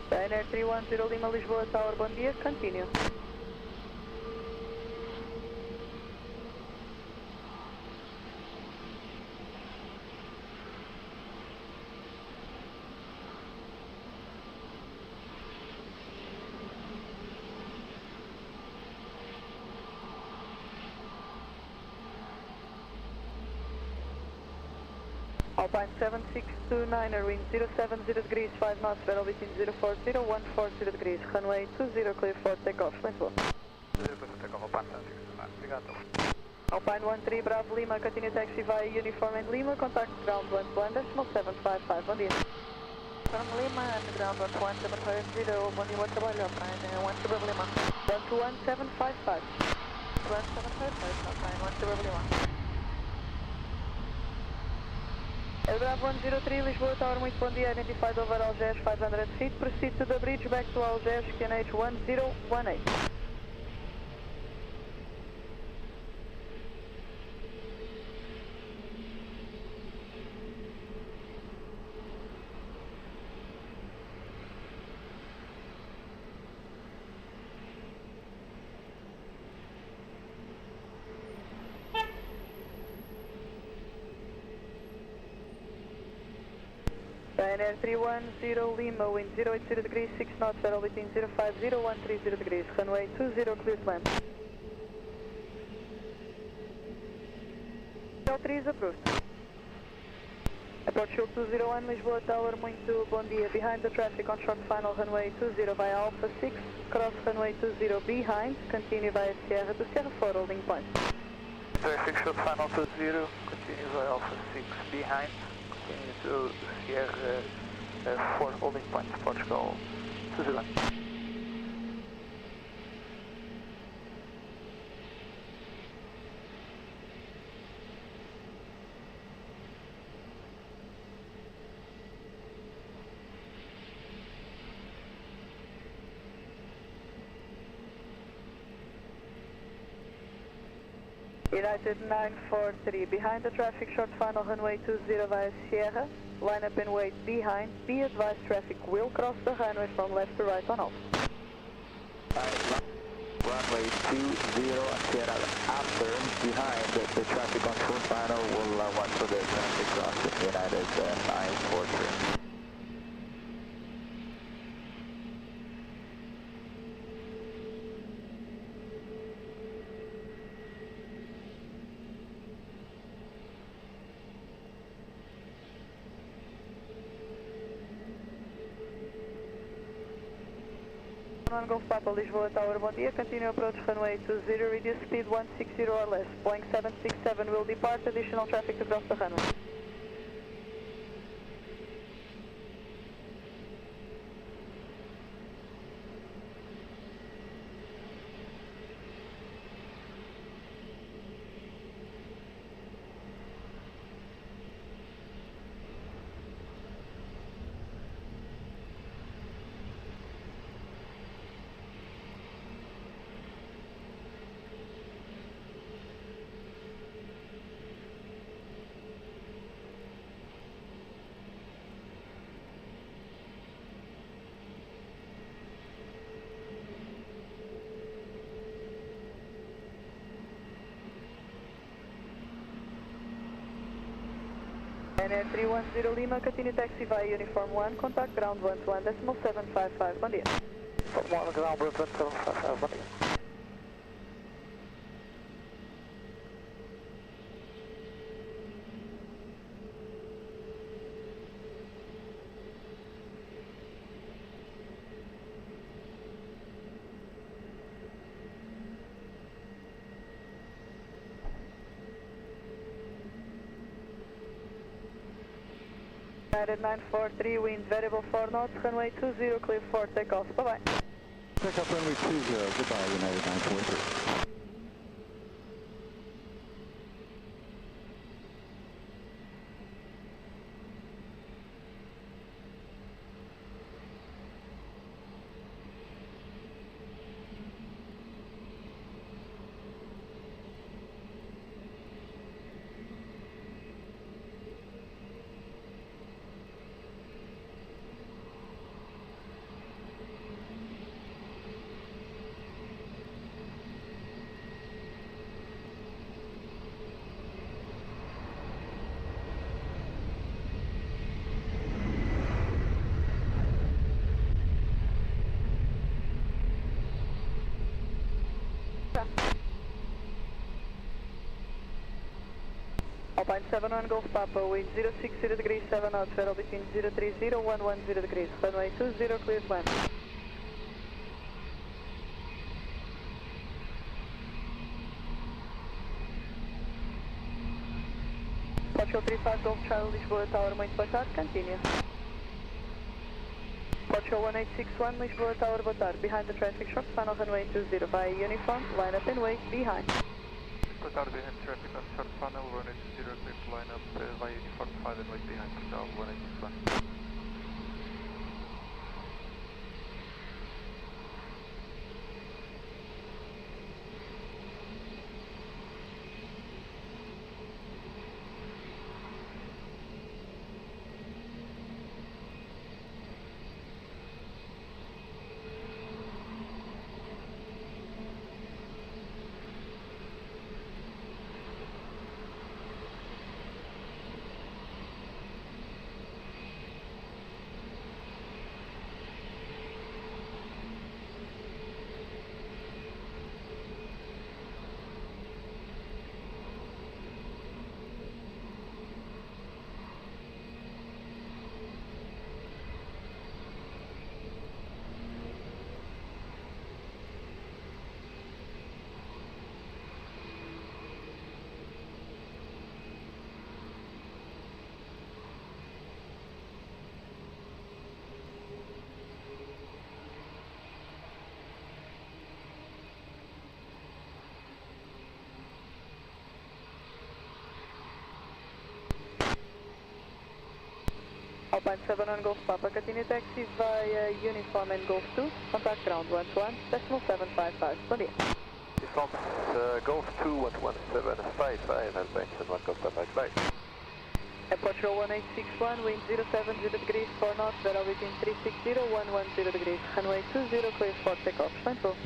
Ryanair 310 Lima, Lisboa Tower, bom dia, continue. Alpine 7629er, wind 070 degrees, 5 knots, variable between 040-140 degrees, runway 20, clear for takeoff, Lisboa. 20, clear for takeoff, Alpine 7629, obrigado. Alpine 13 Bravo Lima, continue taxi via uniform and Lima, contact ground 12, decimal 755, bom dia. From Lima, ground 11750, bom dia, bom trabalho, Alpine 1 Bravo Lima. 121.755. 11755, Alpine 1 Bravo Lima. Bravo 103, Lisboa Tower, muito bom dia, identified over Algés 500 feet, proceed to the bridge back to Algés, QNH 1018. Ryanair 310 Lima, wind 080 degrees, 6 knots, variable between 050-130 degrees, runway 20, clear to land. L3 is approved. Approach Shield 201, Lisboa Tower, muito bom dia, behind the traffic on short final runway 20 via Alpha 6, cross runway 20 behind, continue via Sierra to Sierra 4 holding point. Traffic short final 20, continue via Alpha 6 behind. To Sierra 4 holding point, Portugal, Switzerland. United 943, behind the traffic, short final runway 20 via Sierra, line up and wait behind, be advised traffic will cross the runway from left to right on off. Runway 20 Sierra after, behind the traffic on short final will watch for the traffic cross United 943. 1 Golf Papa, Lisboa Tower, bom dia. Continue approach runway 20, reduce speed 160 or less. Boeing 767 will depart, additional traffic to cross the runway. NR310 Lima, continue taxi via Uniform 1, contact ground 121.755, bom dia. 1 ground 121.755, bom dia. United 943, wind variable 4 knots, runway 20, clear for takeoff. Bye-bye. Takeoff runway 20, goodbye, United 943. Alpine 71 Golf Papa, wind 060 degrees 7 knots, variable between 030 and 110 degrees, runway 20, clear to land. Portugal 35 Golf Charlie, Lisboa Tower, muito boa tarde, continue. Portugal 1861, Lisboa Tower, boa tarde, behind the traffic shop, final runway 20, via uniform, line up and wait, behind. Portal behind traffic on short funnel, runway 20, clear to line up via uniform 5 and wait behind Portal 1861. Alpine 71 Golf Papa, continue taxi via Uniform and Golf 2, contact ground 121.755, bom dia. Uniform Golf 2, 11755, attention 1 Golf Papa, bye. Portugal 1861, wind 070 degrees 4 knots, variable between 360 and 110 degrees, runway 20, clear for takeoff, central.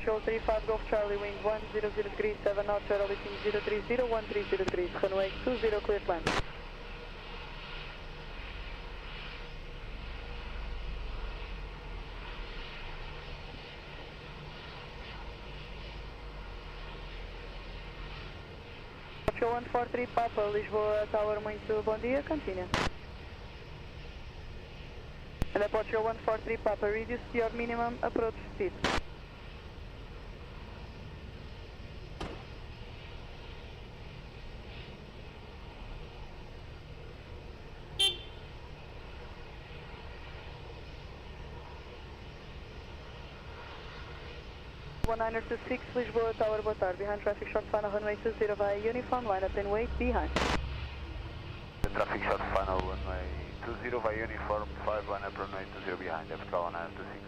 Portugal 35 Golf Charlie, wind 100 degrees, 7 knots, radar between 030, 130 degrees, runway 20, clear to land. Portugal 143 Papa, Lisboa Tower, muito bom dia, continue. And then Portugal 143 Papa, reduce your minimum approach speed. One 926 Lisboa Tower, boa tarde. Behind traffic short final runway 20 via uniform, line up and wait behind. Traffic short final runway 20 via uniform, 5 line up runway 20 behind, Portugal 926.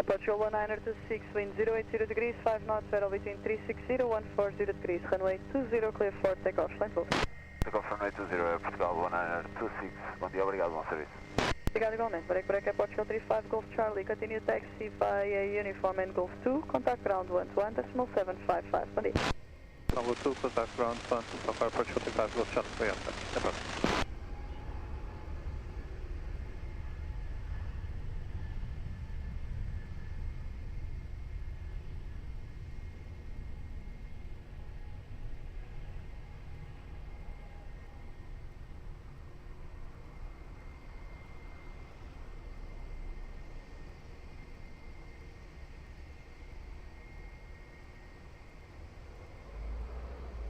Portugal 1926, wind 080 degrees, 5 knots, battle between 360, 140 degrees, runway 20, clear for takeoff, line close. Takeoff runway 20, Portugal 1926, bom dia, obrigado, bom serviço. Obrigado igualmente, break at Portugal 35 Golf Charlie, continue taxi via uniform and Golf 2, contact ground 121, decimal 755, bom dia. Tango 2, contact ground 125, Portugal 35 Golf Charlie, até próximo.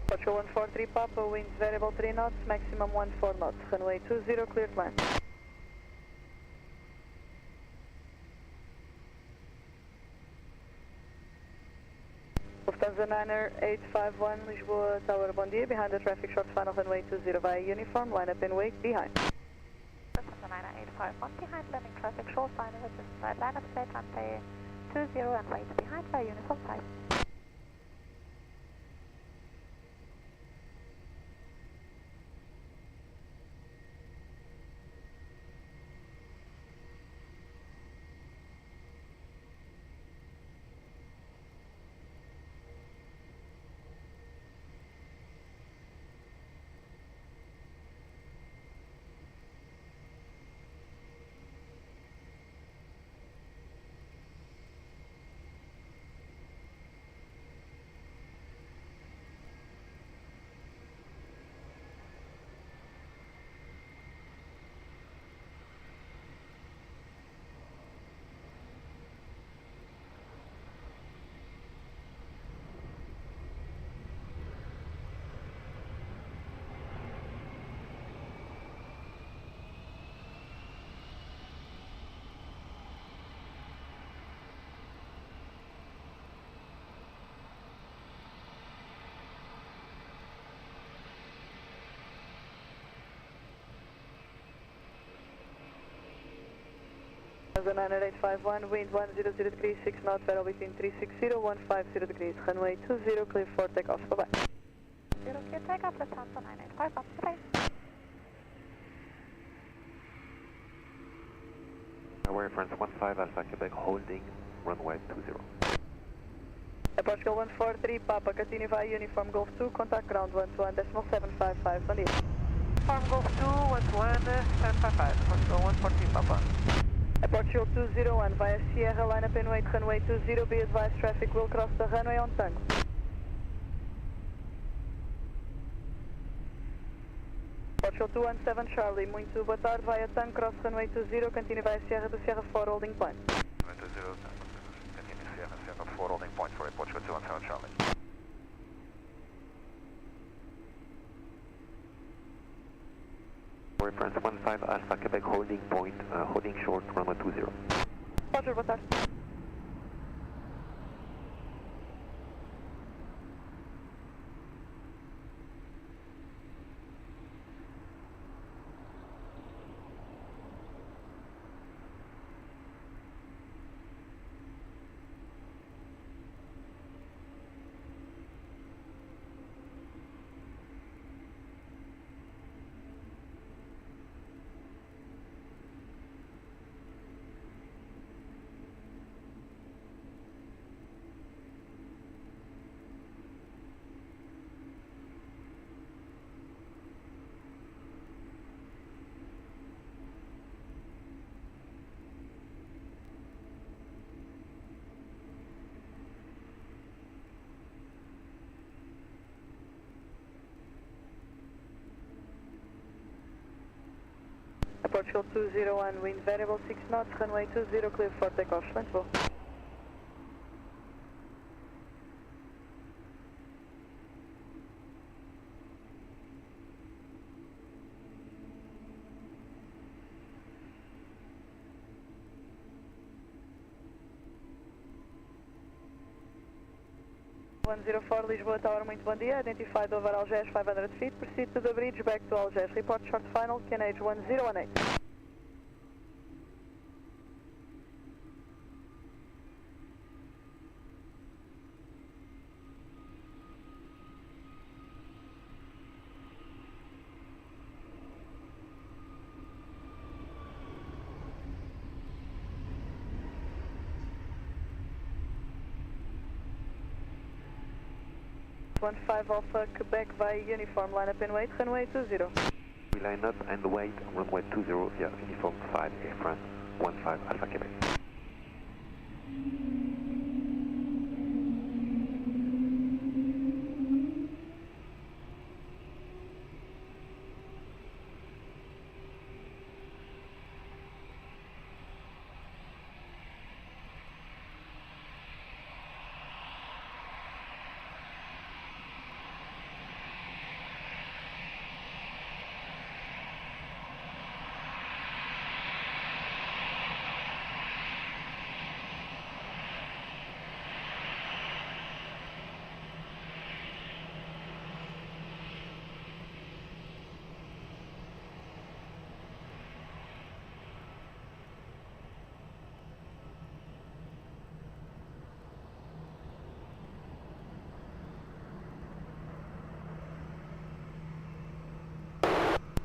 Portugal 143 Papa, winds variable 3 knots, maximum 14 knots, runway 20, clear to land. Lufthansa 9851, Lisboa Tower, bom dia, behind the traffic short final runway 20 via uniform, line up and wait behind. Lufthansa 9851, behind landing traffic short final, just side line up straight runway 20 and wait behind via uniform 5. Lufthansa 9851, wind 100 degrees, 6 knots, battle between 360, 150 degrees, runway 20, clear for takeoff, bye-bye. 0 clear takeoff, Lufthansa 9851, bye-bye. Runway France 15 Alpha Quebec holding runway 20. Portugal 143 Papa, continue via uniform Golf 2, contact ground 121, decimal 755, bom dia. Uniform Golf 2, 121, 755, Portugal 143 Papa. Portugal 201 via Sierra, line up and wait, runway 20, be advised traffic will cross the runway on Tango. Portugal 217 Charlie, muito boa tarde, vai a Tango, cross runway 20, continue vai a Sierra do Sierra 4, holding point. Runway 20, continue Sierra, Sierra 4, holding point for Portugal 217 Charlie. Reference 15 Alpha Quebec holding point, holding short, runway 20. Roger, boa tarde. Portugal 201, wind variable 6 knots, runway 20, clear for takeoff, Lisbon. Lisboa Tower, muito bom dia. Identified over Algés 500 feet. Proceed to the bridge back to Algés. Report short final, QNH 1018. Five Alpha Quebec by uniform, line up and wait, runway 20. We line up and wait, runway 20 via uniform 5, Air France 15 Alpha Quebec.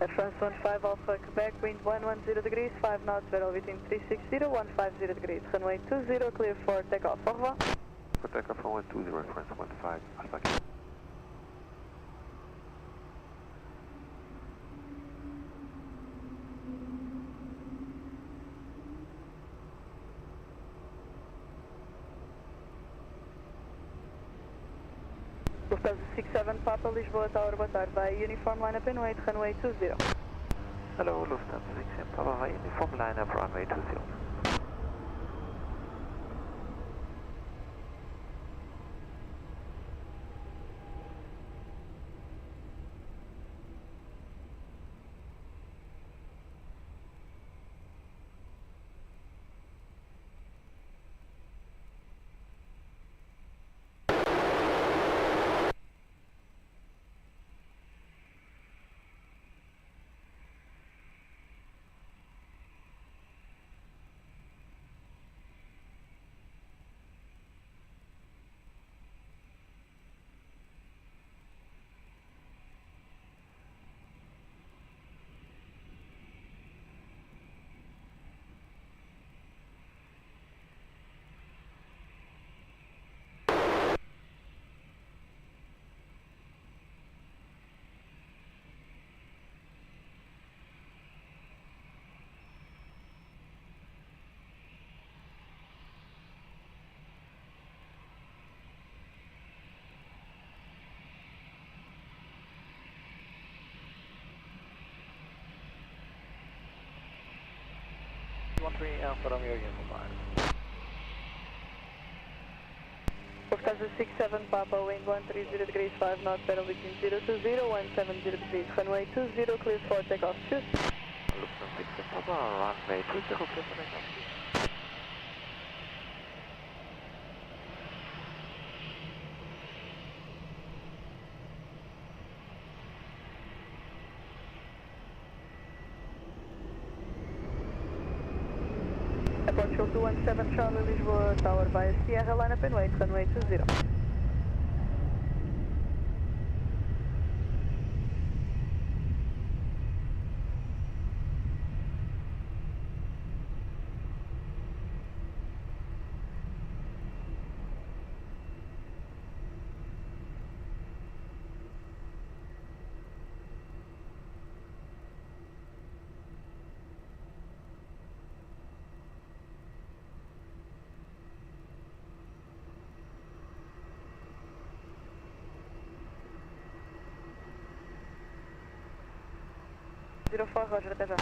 Air France 15 Alpha Quebec, wind 110 degrees, 5 knots, variable between 360, 150 degrees, runway 20, clear for takeoff, au revoir. For takeoff, runway 20, Air France 15 Alpha Quebec. Lufthansa 67 Papa, Lisboa Tower, boa tarde, vai uniform line up and wait, runway 20. Hello, Lufthansa 67 Papa, vai uniform line up, runway 20. 13 Alpha Romeo Uniform 5. Lufthansa 67 Papa, wind 130 degrees, 5 knots, battle between 020, 170 degrees, runway 20, clear for takeoff, choose. Lufthansa 67 Papa, runway 20, clear for takeoff. Airport 217 Charlie, Lisboa, Tower via Sierra, line up and wait, runway 20. Zero 4, Roger, até já.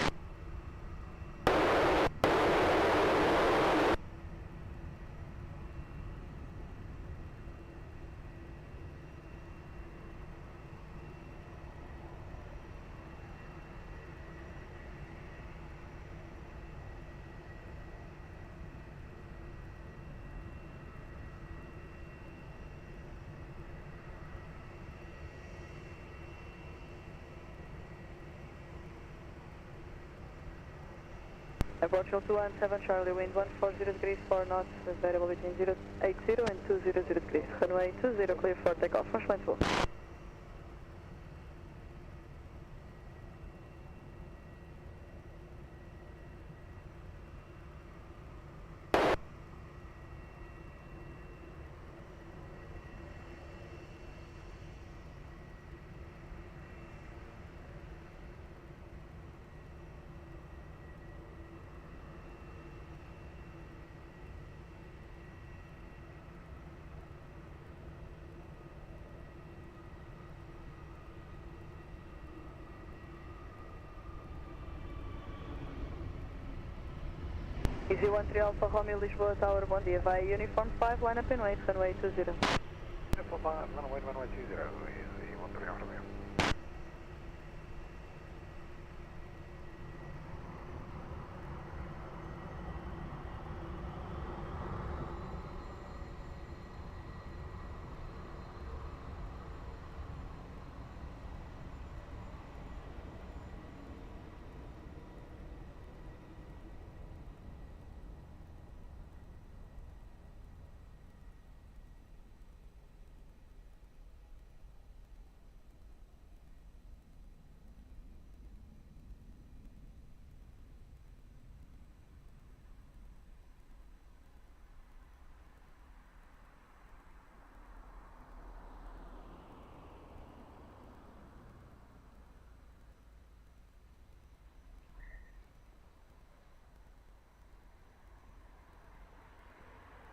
Airport 217 Charlie, wind 140 degrees, 4 knots, variable between 080 and 200 degrees. Runway 20, clear for takeoff, franchement full. Easy 13 Alpha Romeo, Lisboa, Tower, bom dia. Vai Uniform 5, line up and wait, runway 20. Uniform 5, runway 20, easy 13 Alpha Romeo.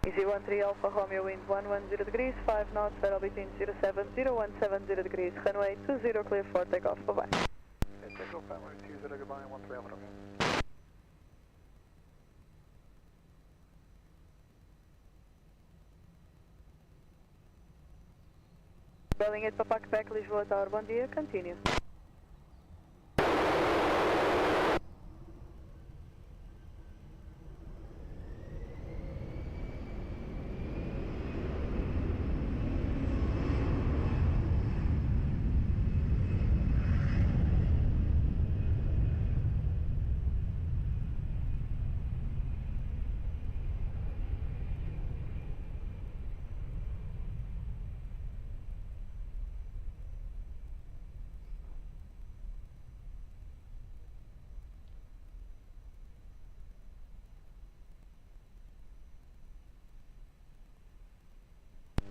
Easy 13 Alpha Romeo, wind 110 degrees, 5 knots, battle between 070, 170 degrees, runway 20, clear for takeoff, bye-bye. Takeoff, runway 20, goodbye, 13 Alpha Romeo. Belling 8 Papa Quebec, Lisboa, Tower, bom dia, continue.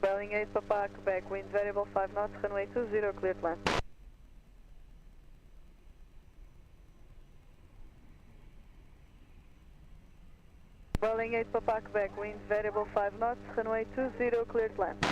Belling 8 Papa Quebec, wind variable 5 knots, runway 20, clear to land. Belling 8 Papa Quebec, wind variable 5 knots, runway 20, clear to land.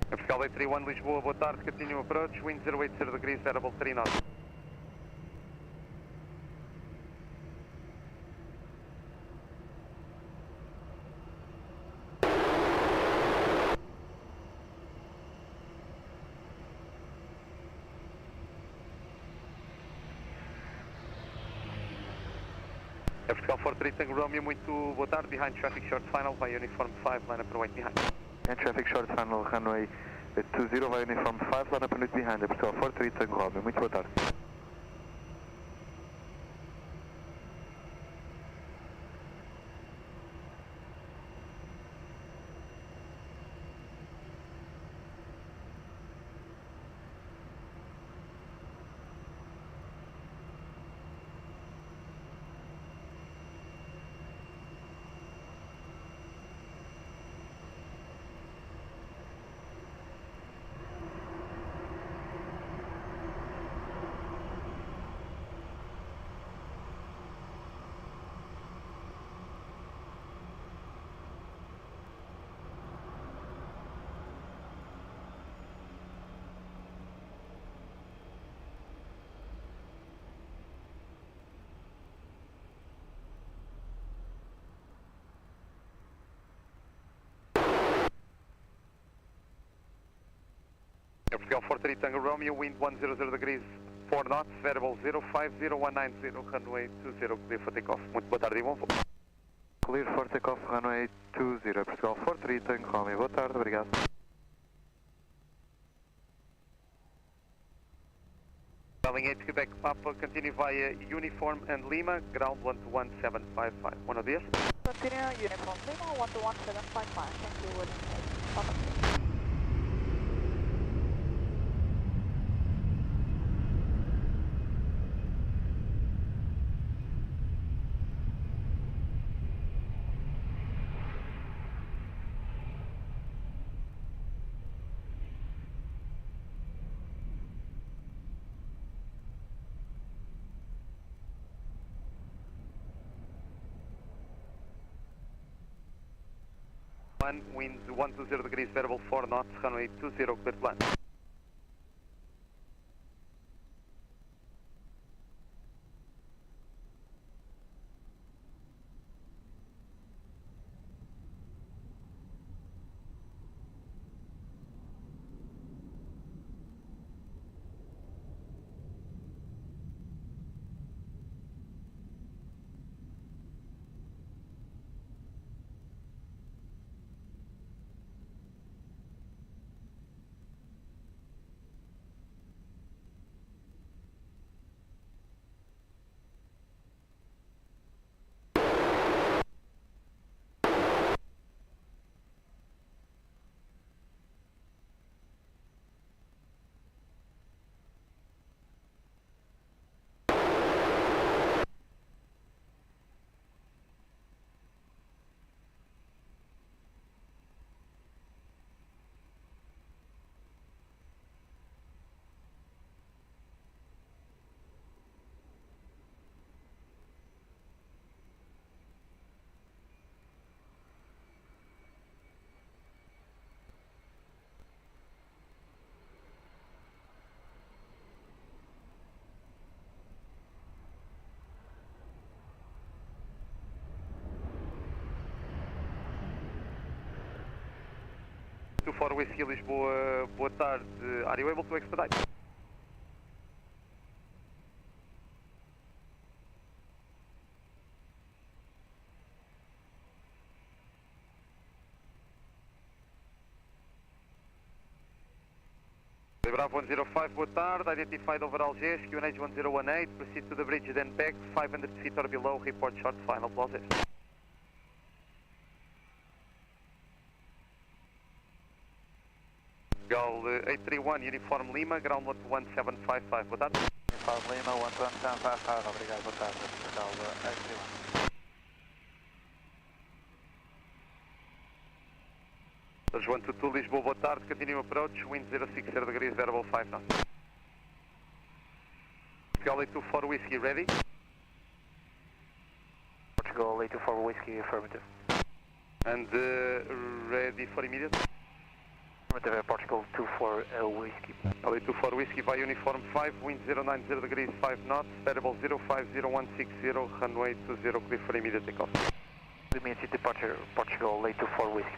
Portugal 831 Lisboa, boa tarde, continue approach, wind 080 degrees, variable 3 knots. Portugal 43 Tango Romeo, muito boa tarde, behind traffic short final, by uniform 5, line up and wait behind. And traffic short final, runway 20 by uniform 5, line up and wait behind. Portugal 43 Tango Romeo, muito boa tarde. Portugal 43 Tango Romeo, wind 100 degrees, 4 knots, variable 050190, runway 20, clear for takeoff. Muito boa tarde e bom voo. Clear for takeoff, runway 20, Portugal 43 Tango Romeo, boa tarde, obrigado. Dialing 8 Quebec Papa, continue via Uniform and Lima, ground 121.755. Buenos días. Continue uniform Lima, 121.755. Thank you, William. Wind 120 degrees, variable 4 knots, runway 20, clear plan. For Whiskey Lisboa, boa tarde. Are you able to expedite? Bravo 105, boa tarde. Identified over Algés, QNH 1018. Proceed to the bridge, then back 500 feet or below. Report short final closes. Portugal 831, Uniform Lima, ground 11755, boa tarde. Uniform Lima, 11755, obrigado, boa tarde, Portugal 831. João Tutu, Lisboa, boa tarde, continue approach, wind 060 degrees, variable 5 knots. Portugal 824, Whiskey, ready? Portugal 824, Whiskey, affirmative. And ready for immediate? TV Portugal 24 Whiskey. LA 24 Whiskey by uniform 5, wind 090 degrees 5 knots, variable 050160, runway 20, clear for immediate takeoff. Immediate departure Portugal LA 24 Whiskey.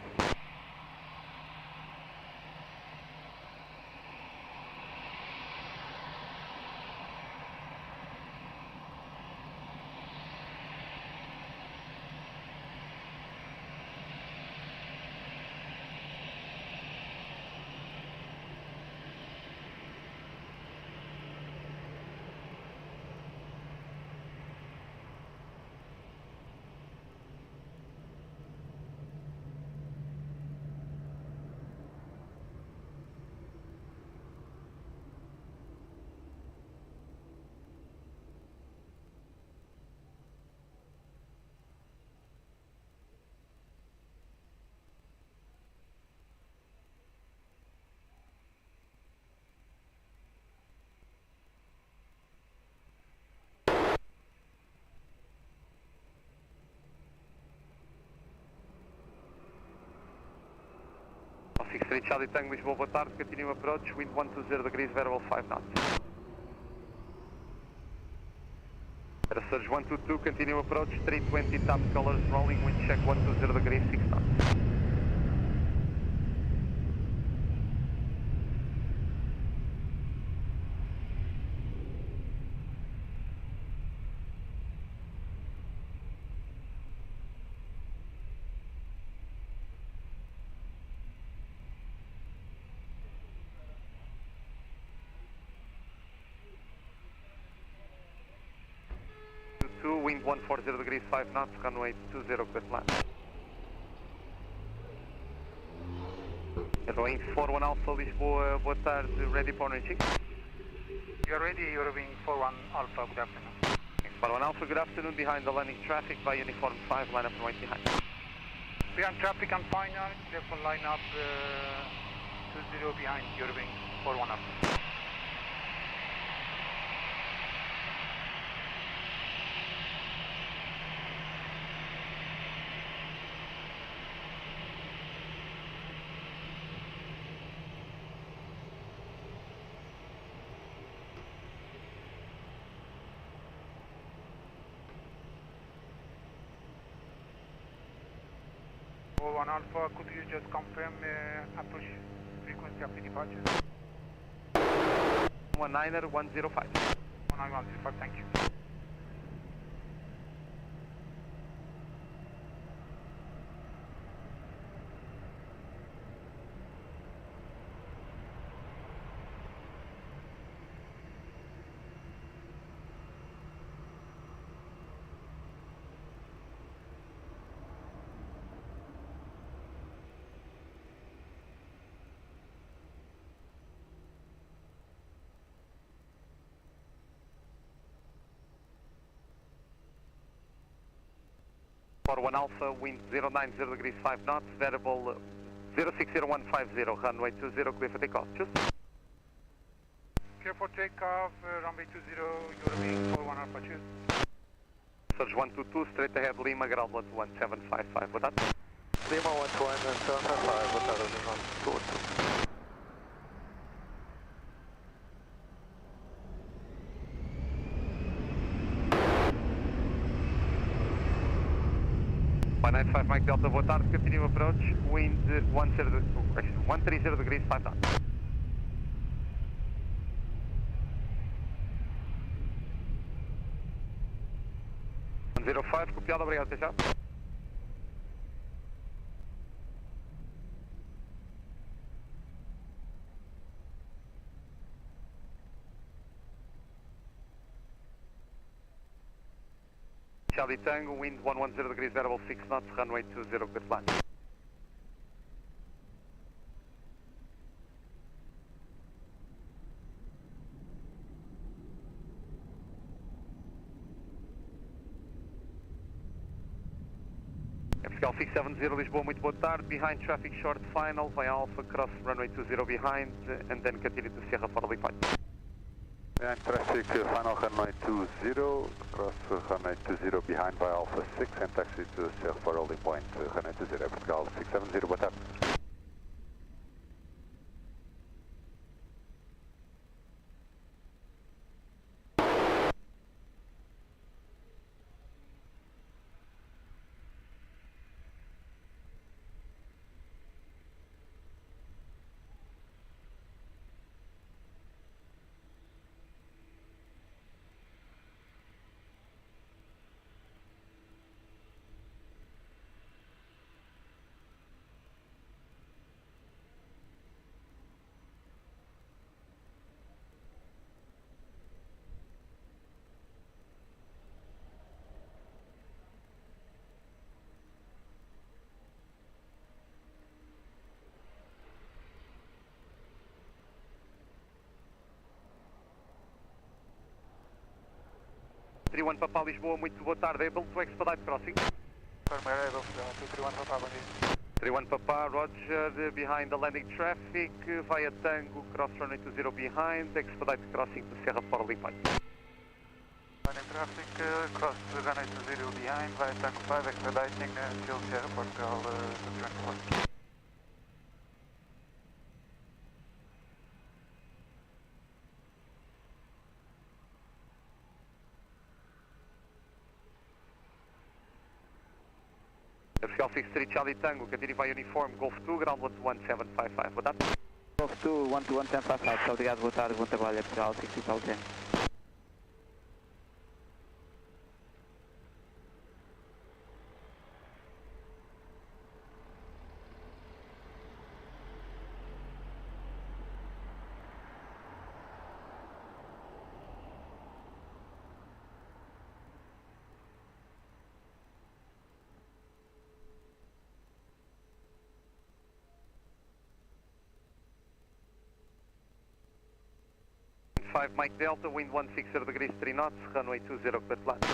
Street Charlie Tango, Lisboa, boa tarde, continue approach, wind 120 degrees, variable 5 knots. Air Surge 122, continue approach, 320 top colors, rolling, wind check 120 degrees, 6 knots. Wind 140 degrees, 5 knots, runway 20, clear to land. Airwing 41 Alpha, Lisboa, boa tarde, ready for reaching? You are ready, Airwing 41 Alpha, good afternoon. 41 Alpha, good afternoon, behind the landing traffic by uniform 5, line up and right behind. Behind traffic and final, therefore line up 20 behind Airwing 41 Alpha. One Alpha, could you just confirm approach frequency after departure? 19er 105. 1905, thank you. For 1 Alpha, wind 090 degrees 5 knots, variable 060150, runway 20, clear for takeoff. Choose. Clear for takeoff, runway 20, Airwing 41 Alpha, choose. Surge 122, straight ahead, Lima, ground 11755, boa tarde. Lima 11755, boa tarde, Lisbon. 195 Mike Delta, boa tarde, continue approach, wind 130 degrees, 5 knots. Zero 5, copiado, obrigado, até já. Charlie Tango, wind 110 degrees, variable 6 knots, runway 20, clear to land. Fiscal 670, Lisboa, muito boa tarde, behind traffic short final, by Alpha, cross runway 20 behind, and then continue to Sierra for Liquid. Behind traffic, final runway 20, cross runway 20 behind by Alpha 6 and taxi to Sierra for holding point, runway 20, Portugal 670, boa tarde. 231 Papa Lisboa, muito boa tarde. Able to expedite crossing? Primeiro able, 231 Papa, bom dia. 31 Papa, Roger, behind the landing traffic, via Tango, cross runway 20 behind, expedite crossing to Sierra for Limpine. Landing traffic, cross runway 20 behind, via Tango 5, expediting, till Sierra Portugal, 224. Portugal 63 Charlie Tango, continue by uniform, Golf 2, ground 121-755, boa tarde. Golf 2, 121-755, obrigado, boa tarde, bom trabalho, Portugal 63 Charlie Tango. Mike Delta, wind 160 degrees 3 knots, runway 20 clear to land.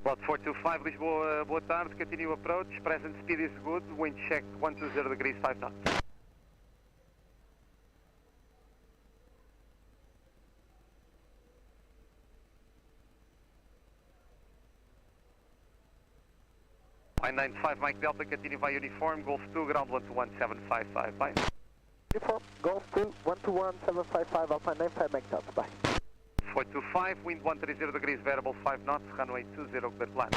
Plot 425 Lisboa, boa tarde, continue approach, present speed is good, wind check 120 degrees 5 knots. Line 95 Mike Delta, continue by uniform, Golf 2, ground 121-755, bye. Uniform, Golf 2, 121-755, Alpine 95 Mike Delta, bye. 425, wind 130 degrees, variable 5 knots, runway 20, clear to land.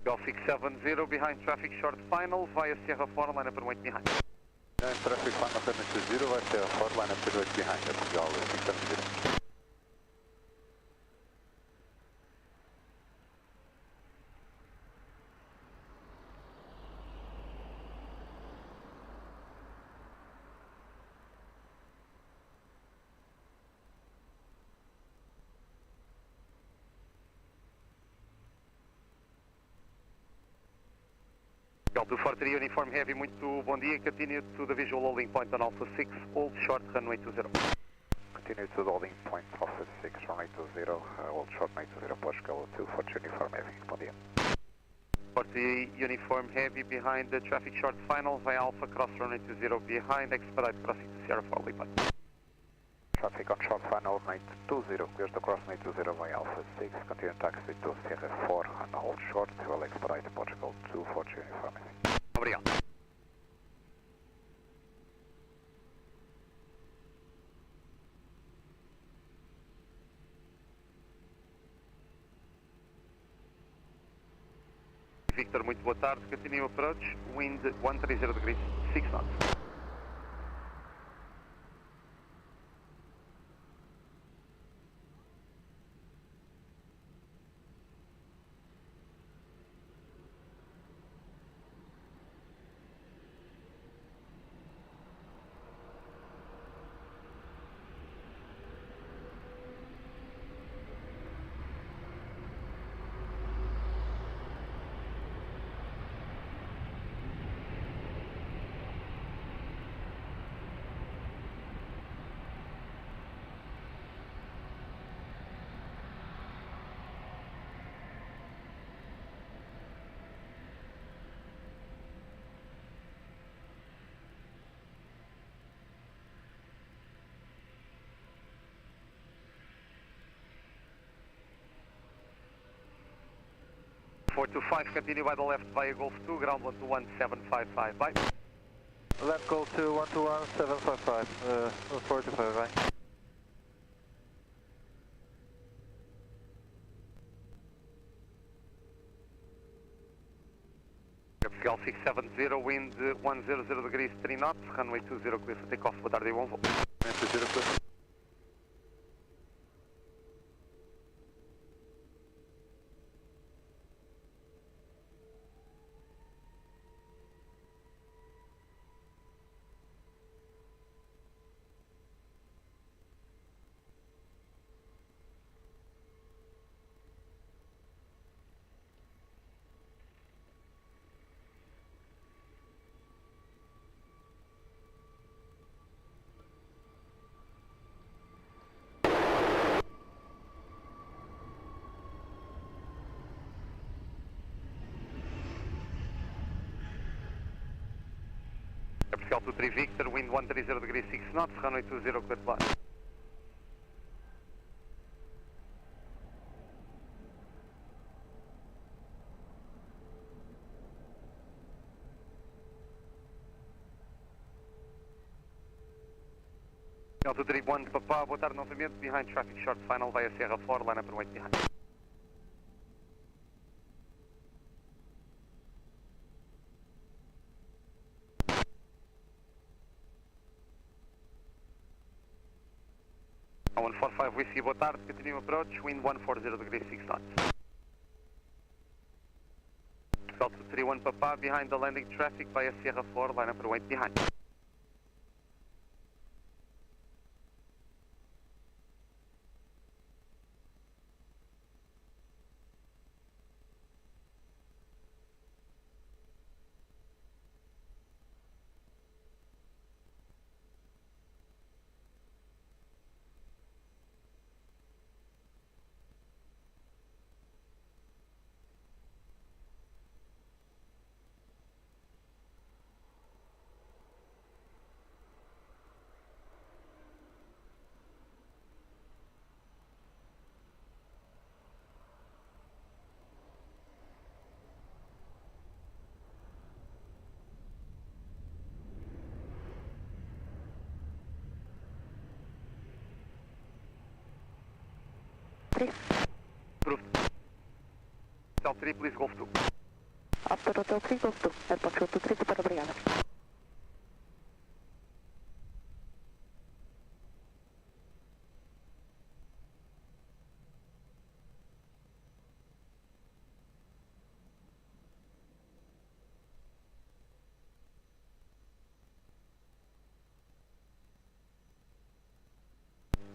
Golf 670, behind traffic short final, via Sierra 4, line up and wait behind. Behind traffic final, runway 20, via Sierra 4, line up and wait behind, Portugal 670. Delta 43 uniform heavy, muito bom dia, continue to the visual holding point on Alpha 6, hold short, runway 20. Continue to the holding point, Alpha 6, runway 20, hold short, runway 20, Portugal 240 uniform heavy, bom dia. 40 uniform heavy, behind the traffic short final, via Alpha cross runway 20 behind, expedite crossing to Sierra 4, Lipan. Traffic on short final, runway 20, clears to cross runway 20 via Alpha 6, continue taxi to Sierra 4 and hold short, will expedite Portugal 240 uniform heavy. Obrigado. Victor, muito boa tarde, continue approach, wind 130 degrees, 6 knots. 425, continue by the left via Golf 2, ground 121-755, bye. Left Golf 2, 121-755, 45, right? Portugal 670, wind 100 degrees, 3 knots, runway 20 clear for takeoff, boa tarde e bom voo. 20 clear. Portugal 23 Victor, wind 130 degrees, 6 knots, runway 20 clear to land. Portugal 231 de Papá, boa tarde novamente, behind traffic short final via Sierra 4, line up and wait behind. On 145 Whiskey, boa tarde, continue approach, wind 140 degrees, 6 knots. Portugal 231 Papá, behind the landing traffic via Sierra 4, line up and wait behind. Approved. Hotel 3, please Golf 2. After Hotel 3, Golf 2. Aeroporto 3, para obrigada.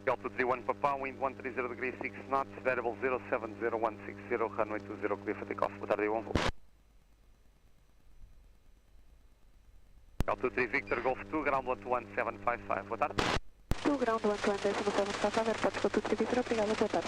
Delta 31 Papá, wind 130 degrees, 6 knots, variable 070160, runway 20 clear for takeoff. Boa tarde e bom voo. Delta 3 Victor, Golf 2, ground 121-755, boa tarde. 2 ground 121-755, aeroporto 23 Victor, obrigada, boa tarde.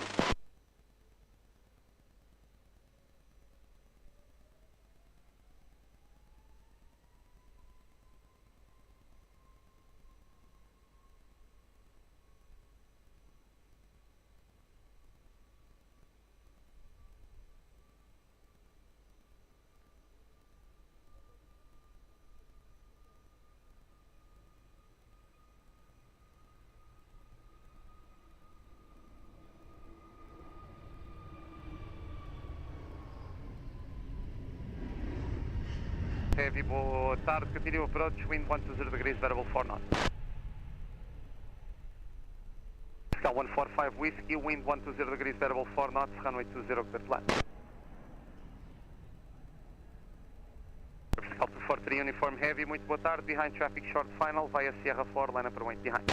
Heavy, boa tarde, continue approach, wind 120 degrees, variable 4 knots. Portugal 145 Whiskey, wind 120 degrees, variable 4 knots, runway 20 clear to land. Portugal 243 Uniform Heavy, muito boa tarde, behind traffic short final via Sierra 4, line up and wait behind.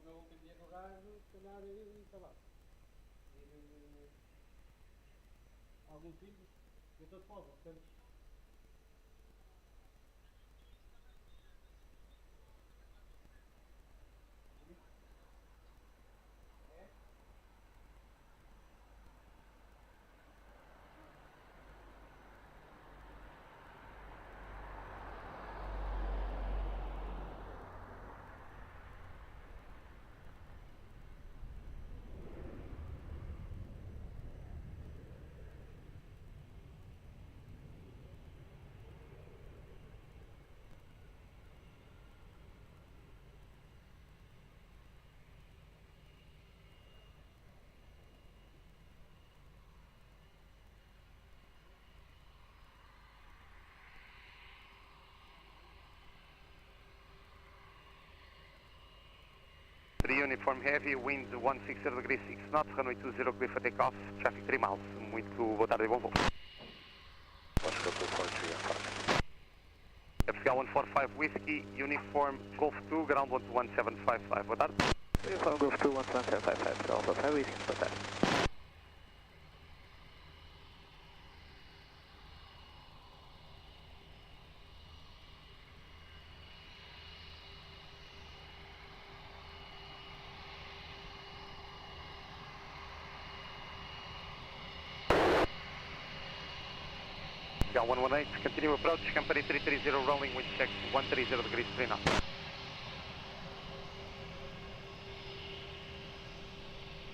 meu último dia no gajo, se calhar, sei lá, algum tipo, eu estou de folga, portanto. Uniform Heavy, wind 160 degrees 6 knots, runway 20 clear for takeoff, traffic 3 miles. Muito boa tarde e bom voo. Portugal 243 and 5. Portugal 145 Whiskey, Uniform Golf 2, ground 11755. Boa tarde. Uniform Golf 2, 11755, Alpha 5 Whiskey, boa tarde. Portugal 118, continue approach, company 330 rolling, wind check 130 degrees 3 knots.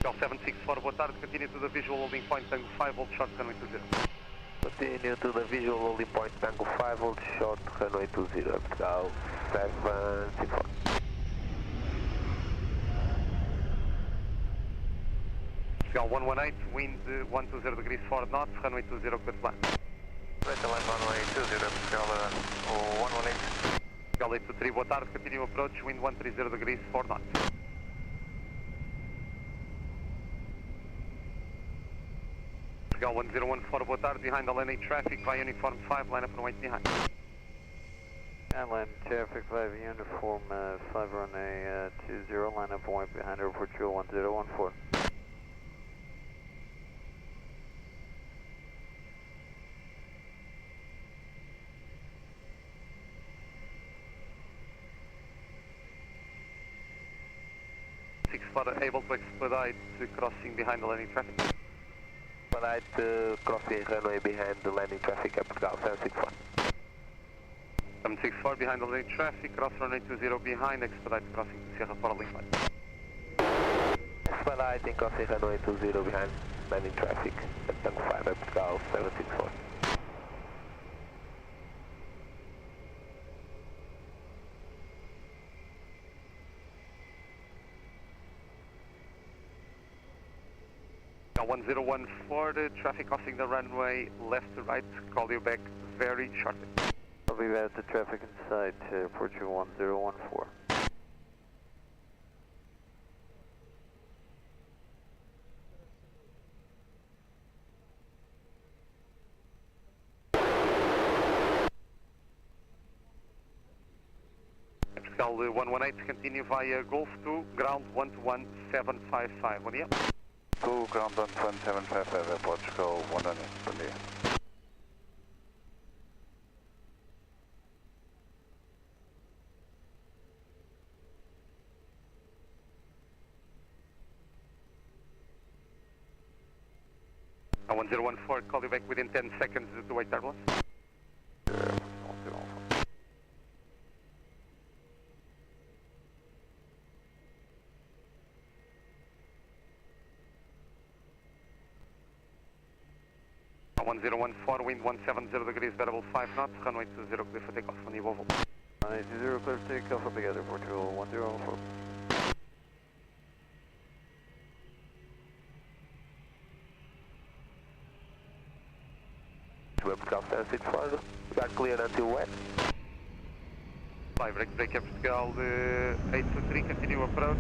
Portugal 764, boa tarde, continue to the visual holding point, Tango 5, hold short, runway 20. Continue to the visual holding point, Tango 5, hold short, runway 20, Portugal 764. Portugal 118, wind 120 degrees 4 knots, runway 20, clear to land. Right to land runway 20, Portugal 118. Portugal 823, boa tarde, continue approach, wind 130 degrees 4 knots. Portugal 1014, boa tarde, behind the lane 8 traffic, via uniform 5, line up and wait behind. Line traffic 5 uniform 5 runway 20, line up and wait behind airport 1014. Able to expedite crossing behind the landing traffic. Expedite crossing runway behind the landing traffic at Portugal 764. 764 behind the landing traffic, cross runway 20 behind, expedite crossing to Sierra 4 link line. Expediting crossing runway 20 behind landing traffic at Tango 5 at Portugal 764. Now 1014, traffic crossing the runway left to right, call you back very shortly. I'll be back at the traffic inside airport 1014. Portugal 118, continue via Golf 2, ground 11755. Bom dia. 2, ground 11755, Portugal 118, bom dia. Now 1014, call you back within 10 seconds to wait turbulence. 1014, wind 170 degrees, variable 5 knots, runway 20 clear for takeoff, on the Volvo. Runway 20 clear for takeoff, I'll be at airport 1014. Portugal 764, we got cleared until when? 5 break Portugal 823, continue approach,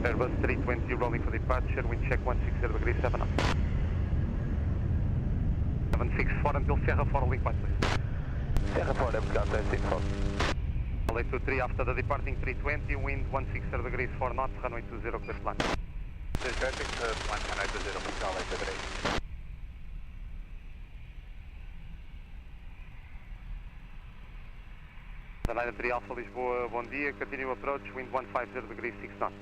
Airbus 320 rolling for departure, wind check 160 degrees 7 knots. 764 until Sierra 4 link line, please. Sierra 4 Portugal 764. LA 23 after the departing 320, wind 160 degrees 4 knots, runway 20 clear to land. Traffic, flight runway 20, LA 23. Canal 3 Alpha Lisboa, bom dia, continue approach, wind 150 degrees 6 knots.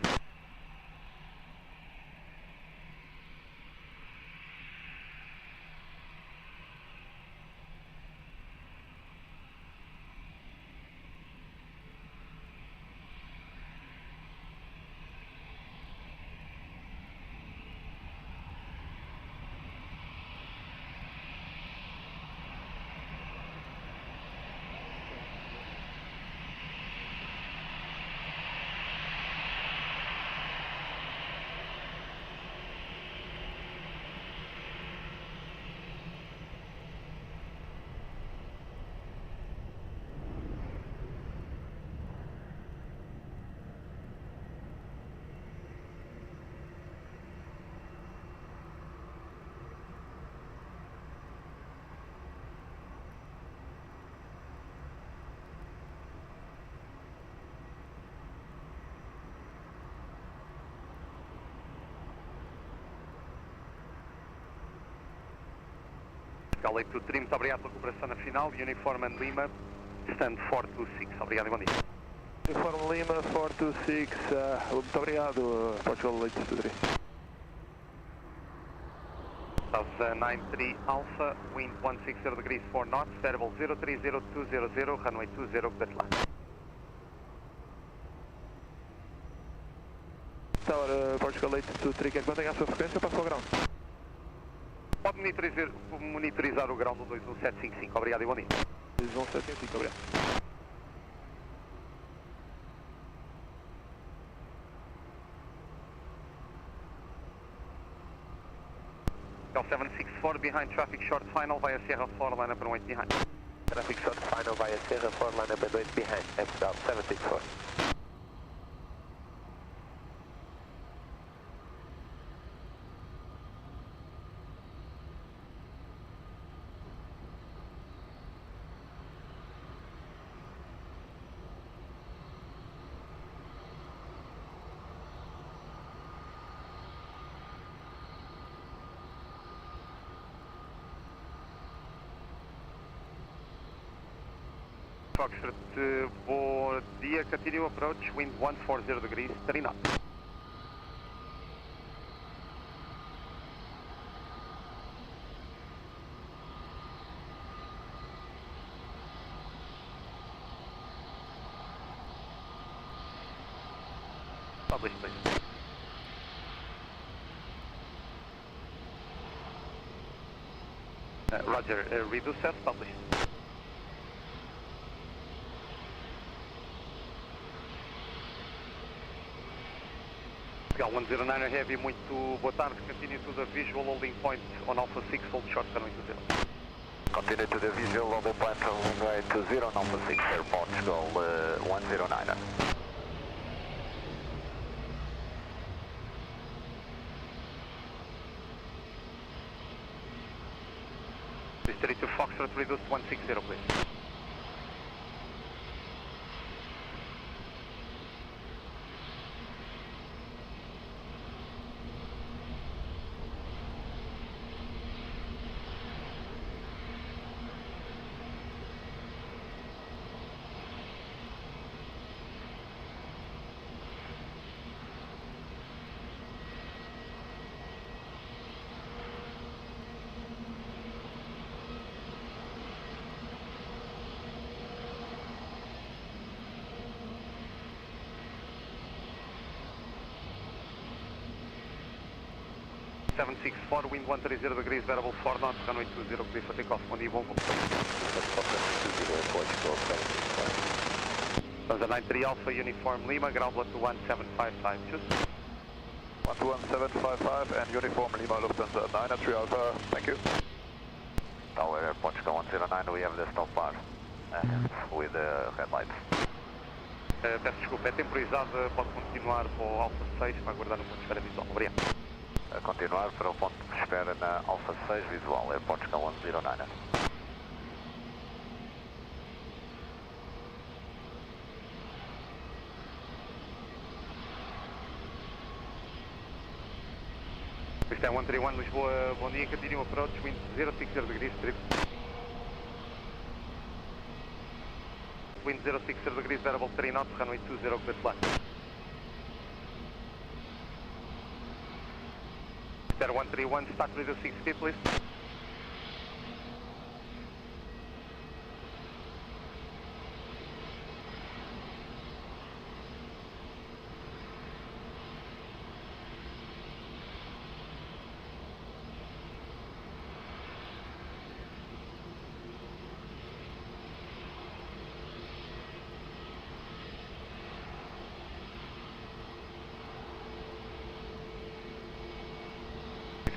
LA 23, muito obrigado pela cooperação na final. Uniform and Lima, stand 426. Obrigado e bom dia. Uniform Lima 426, muito obrigado, Portugal LA 23. 93 Alpha, wind 160 degrees 4 knots, variable 030200, runway 20, clear to land. Tower, Portugal LA 23, quer que mantenha a sua frequência para o ground? Pode monitorizar o ground do 21755, obrigado e bom dia. 21755, obrigado. Cal 764 behind traffic short final via Sierra 4 line up and wait behind. Traffic short final via Sierra 4 line up and wait behind, Cal 764. Foxtrot, bom dia, continue approach, wind 140 degrees, 30 knots. Publish, please. Roger, reduce as published. Gal 109 Heavy, muito boa tarde. Continue to the visual holding point on Alpha 6, hold short, runway 20. Continue to the visual holding point on runway 20 on Alpha 6, Aeroporto, 109. Mystery to Foxtrot, reduce 160, please. Seven 6-4, wind 130 degrees, variable 4 knots, runway 20, clear for takeoff. Bom dia, bom voo. Lufthansa 93 Alpha, Uniform Lima, ground level to 1755, choose. 11755 and Uniform Lima, Lufthansa 93 Alpha, thank you. Tower Airport, 109, we have the stop bar with the red lights. Peço desculpa, é temporizada, pode continuar para o Alpha 6 para aguardar no ponto de espera visual. Obrigado. A continuar para o ponto de espera na Alpha 6 visual, Airport 109. Isto é 131 Lisboa, bom dia, continue approach, wind 060 degrees, trip. Wind 060 degrees, variable 3 knots, runway 20, clear flight. 131, start with the 6 speed, please.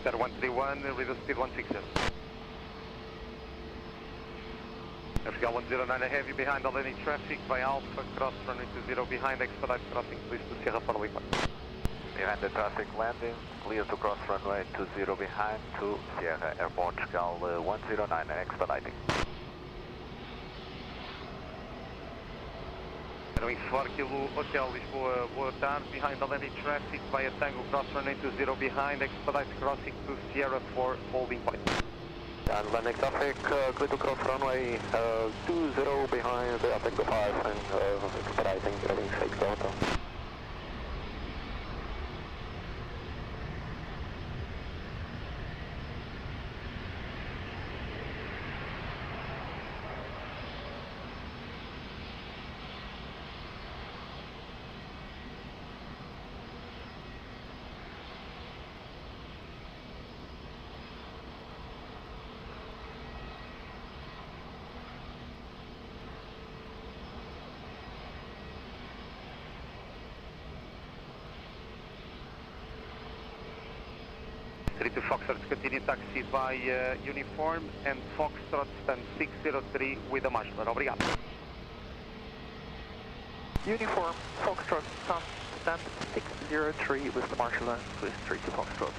Star 131, read the speed 160. Airfield 109 ahead, you behind all any traffic by Alpha, cross runway 20 behind, expedite crossing please to Sierra 4 Lima. Behind the traffic landing, clear to cross runway 20 behind to Sierra Airport, Cal 109 expediting. Runway 4 Kilo Hotel Lisboa, boa tarde, behind all any traffic via Tango, cross runway 20 behind, expedite crossing to Sierra 4 holding point. And landing traffic, clear to cross runway 20 behind, take the 5 and expediting, getting 6 Delta. To Foxtrot, continue taxi by uniform and Foxtrot stand 603 with a marshal. Obrigado. Uniform, Foxtrot, stand 603 with the marshal and Swiss 3 to Foxtrot.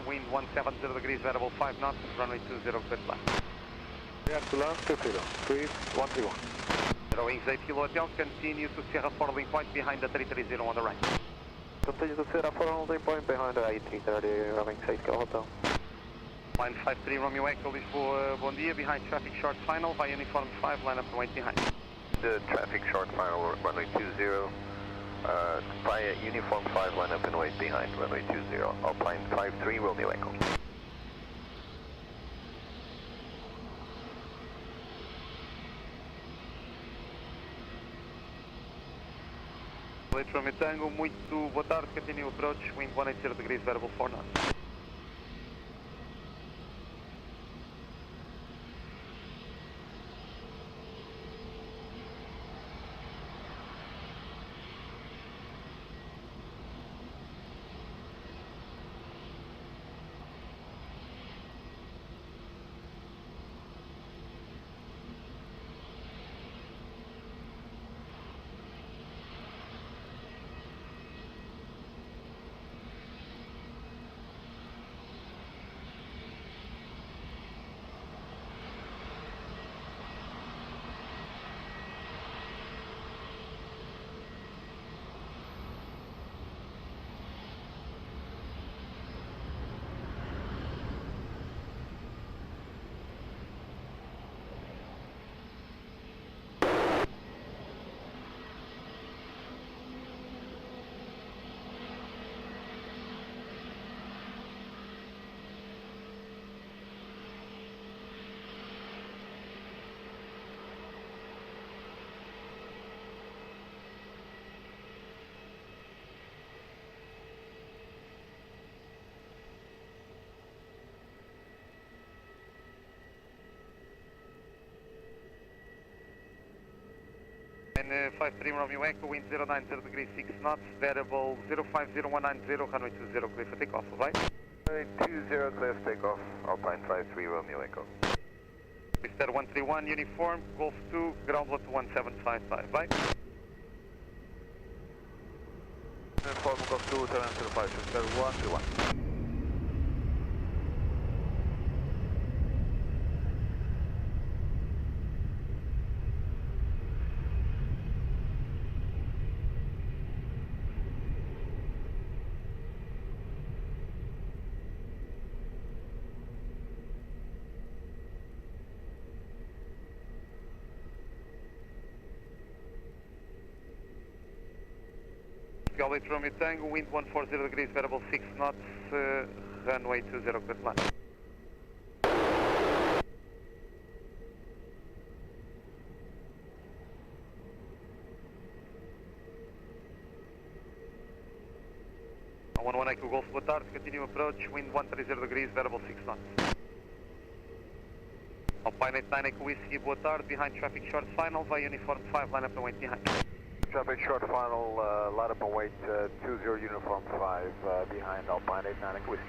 Wind 170 degrees, variable 5 knots, runway 20, clear flight. Clear to land 20, sweep 131. Zero wings 8 Kilo Hotel, continue to Sierra 4 link point behind the 330 on the right. Continue to Sierra 4 holding point behind the 8330, running 6 Kilo Hotel. Line 53 Romeo Echo Lisboa, bom dia, behind traffic short final, via uniform 5, line up and wait behind. The traffic short final, runway 20. Via uniform 5, line up and wait behind, runway 20, Alpine 53, Romeo Echo. Romeo Tango, muito boa tarde, continue approach, wind 180 degrees, variable 4 knots. And 53 Romeo Echo, wind 090 degrees 6 knots, variable 050190, runway 20, clear for takeoff, right? Runway 20, clear for takeoff, Alpine 53 Romeo Echo. 131 uniform, Golf 2, ground level 1755, bye. Uniform Golf 2, 705, 131. Golf Romeo Tango, wind 140 degrees, variable 6 knots, runway 20, clear to land. On 11 Echo Golf, boa tarde, continue approach, wind 130 degrees, variable 6 knots. Alpine 89 Echo Whiskey, boa tarde, behind traffic short final, via uniform 5, line up and wait behind. Traffic short final, line up and wait, 20 uniform 5, behind Alpine 89 Echo Whiskey.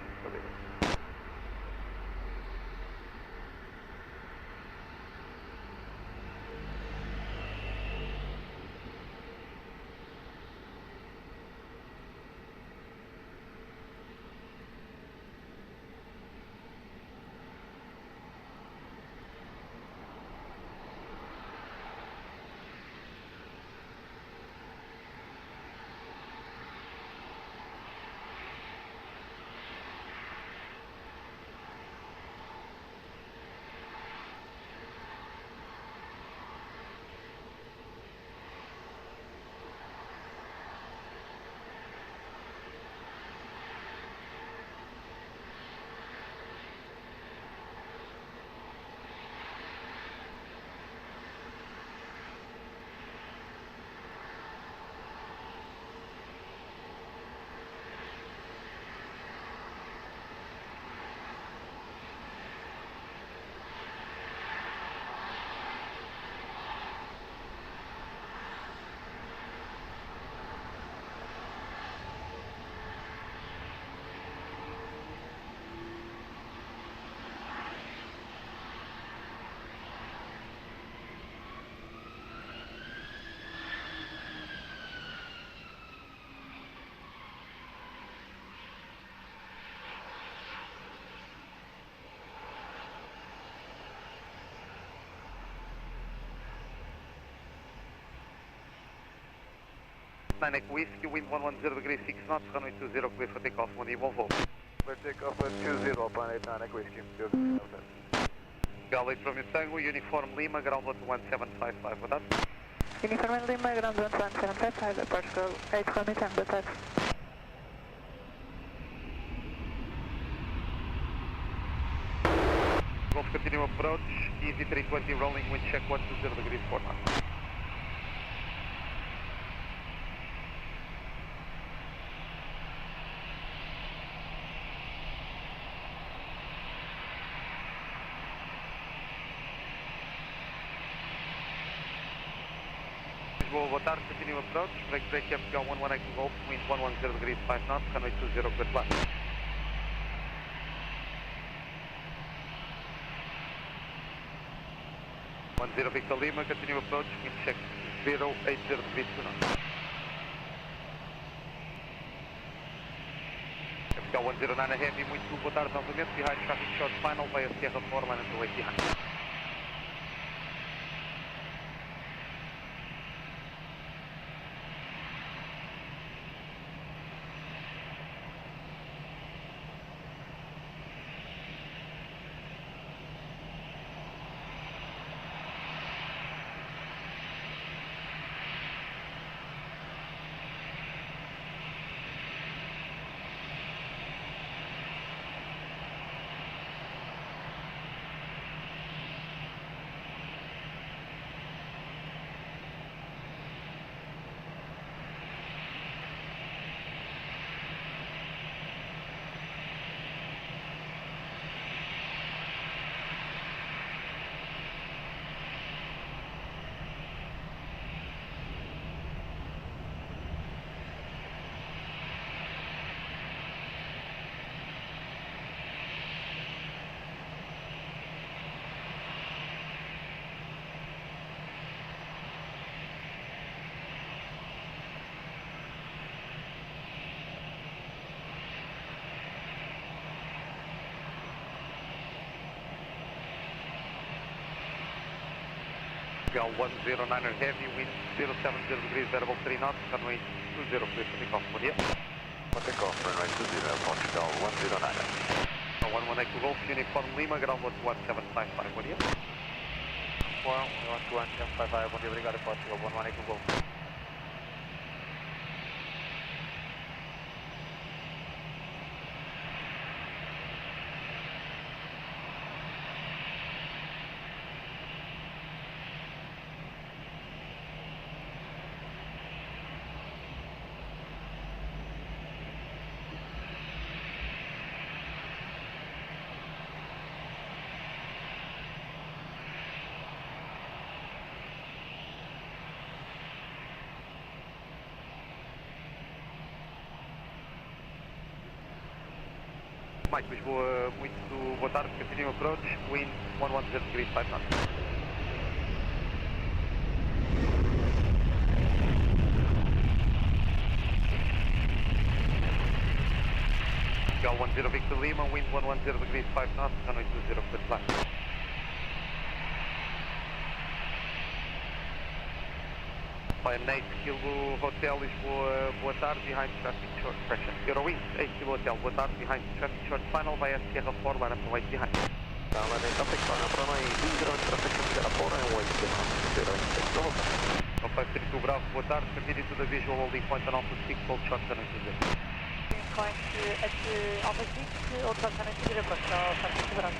Nine Echo Whiskey, wind 110 degrees, 6 knots, runway 20, clear for takeoff, one Volvo. Clear takeoff at 20, Alpine 89 Echo Whiskey. Golf Romeo Tango, uniform Lima, ground level 1755, boa tarde. Uniform Lima, ground level 1755, Portugal 8 Romeo Tango, boa tarde. Golf continue approach, easy 320 rolling, wind check 120 degrees, 4 knots. Lisboa, boa tarde, continue approach, break FPL 11 Echo Golf, wind 110 degrees, 5 knots, runway 20, clear to land. Zero Victor Lima, continue approach, wind check 080 degrees, 2 knots. FPL 109 Heavy, muito boa tarde novamente, behind traffic short final, via Sierra 4, line up and wait behind. Portugal 109er heavy, wind 070 degrees, variable 3 knots, runway 20, clear for takeoff. Bom dia. For takeoff, runway 20, Portugal 109er. 118 Golf, Uniform Lima, ground 11755, bom dia. 11755, bom dia, obrigado, Portugal 118 Golf. Mike, Lisboa, muito boa tarde, continue approach, wind 110 degrees, 5 knots. Portugal 10 Victor Lima, wind 110 degrees, 5 knots, runway 20, clear flat. Climb 8 Kilo Hotel, Lisboa, boa tarde, behind traffic short pressure. Eurowings, 8 Kilo Hotel, boa tarde, behind traffic short final, via Sierra 4, line up and wait behind. Down landing traffic, line up runway 20, traffic from Sierra 4 and wait behind. 0, 532 Bravo, boa tarde, continue to the visual holding point on Alpha 6, hold short runway 20. Point at Alpha 6, hold short runway 20, approach Alpha 6 Bravo.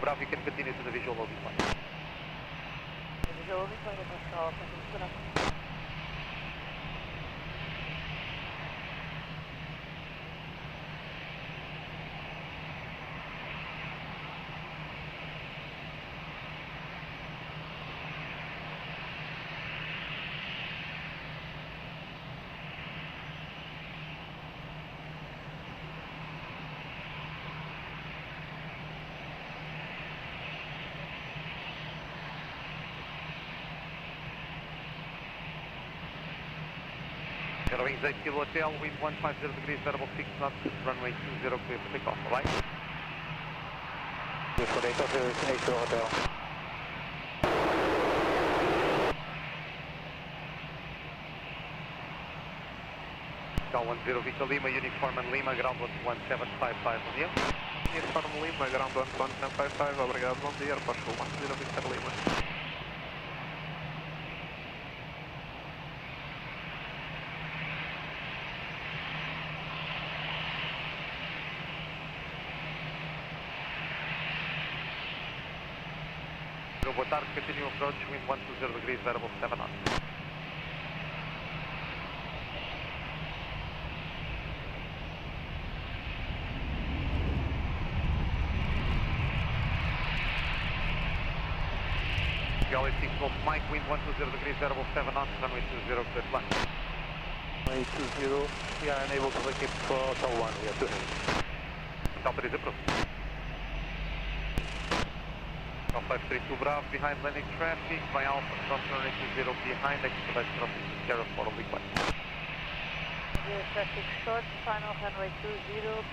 Bravo, you can continue to the visual holding point. The visual holding point, approach Alpha 6 Bravo. Eurowings 8 Kilo Hotel, wind 150 degrees, variable 6 knots, runway 20, clear for takeoff, alright? Clear for takeoff, 8 Kilo Hotel. Cal 10 Victor Lima, Uniform and Lima, ground 1755, bom dia. Uniform Lima, ground 1755, obrigado, bom dia, Aeroporto 10 Victor Lima. Boa tarde, continue approach, wind 120 degrees, variable 7 knots. Galley 6 Golf Mike, wind 120 degrees, variable 7 knots, runway 20, clear flat. Runway 20, we are unable to vacate for Hotel 1, we are 2 heavy. Delta is approved. 532 Bravo, behind landing traffic, by Alpha, cross runway 20 behind, expedite crossing to Sierra 4, liquid. Traffic short, final runway 20, clear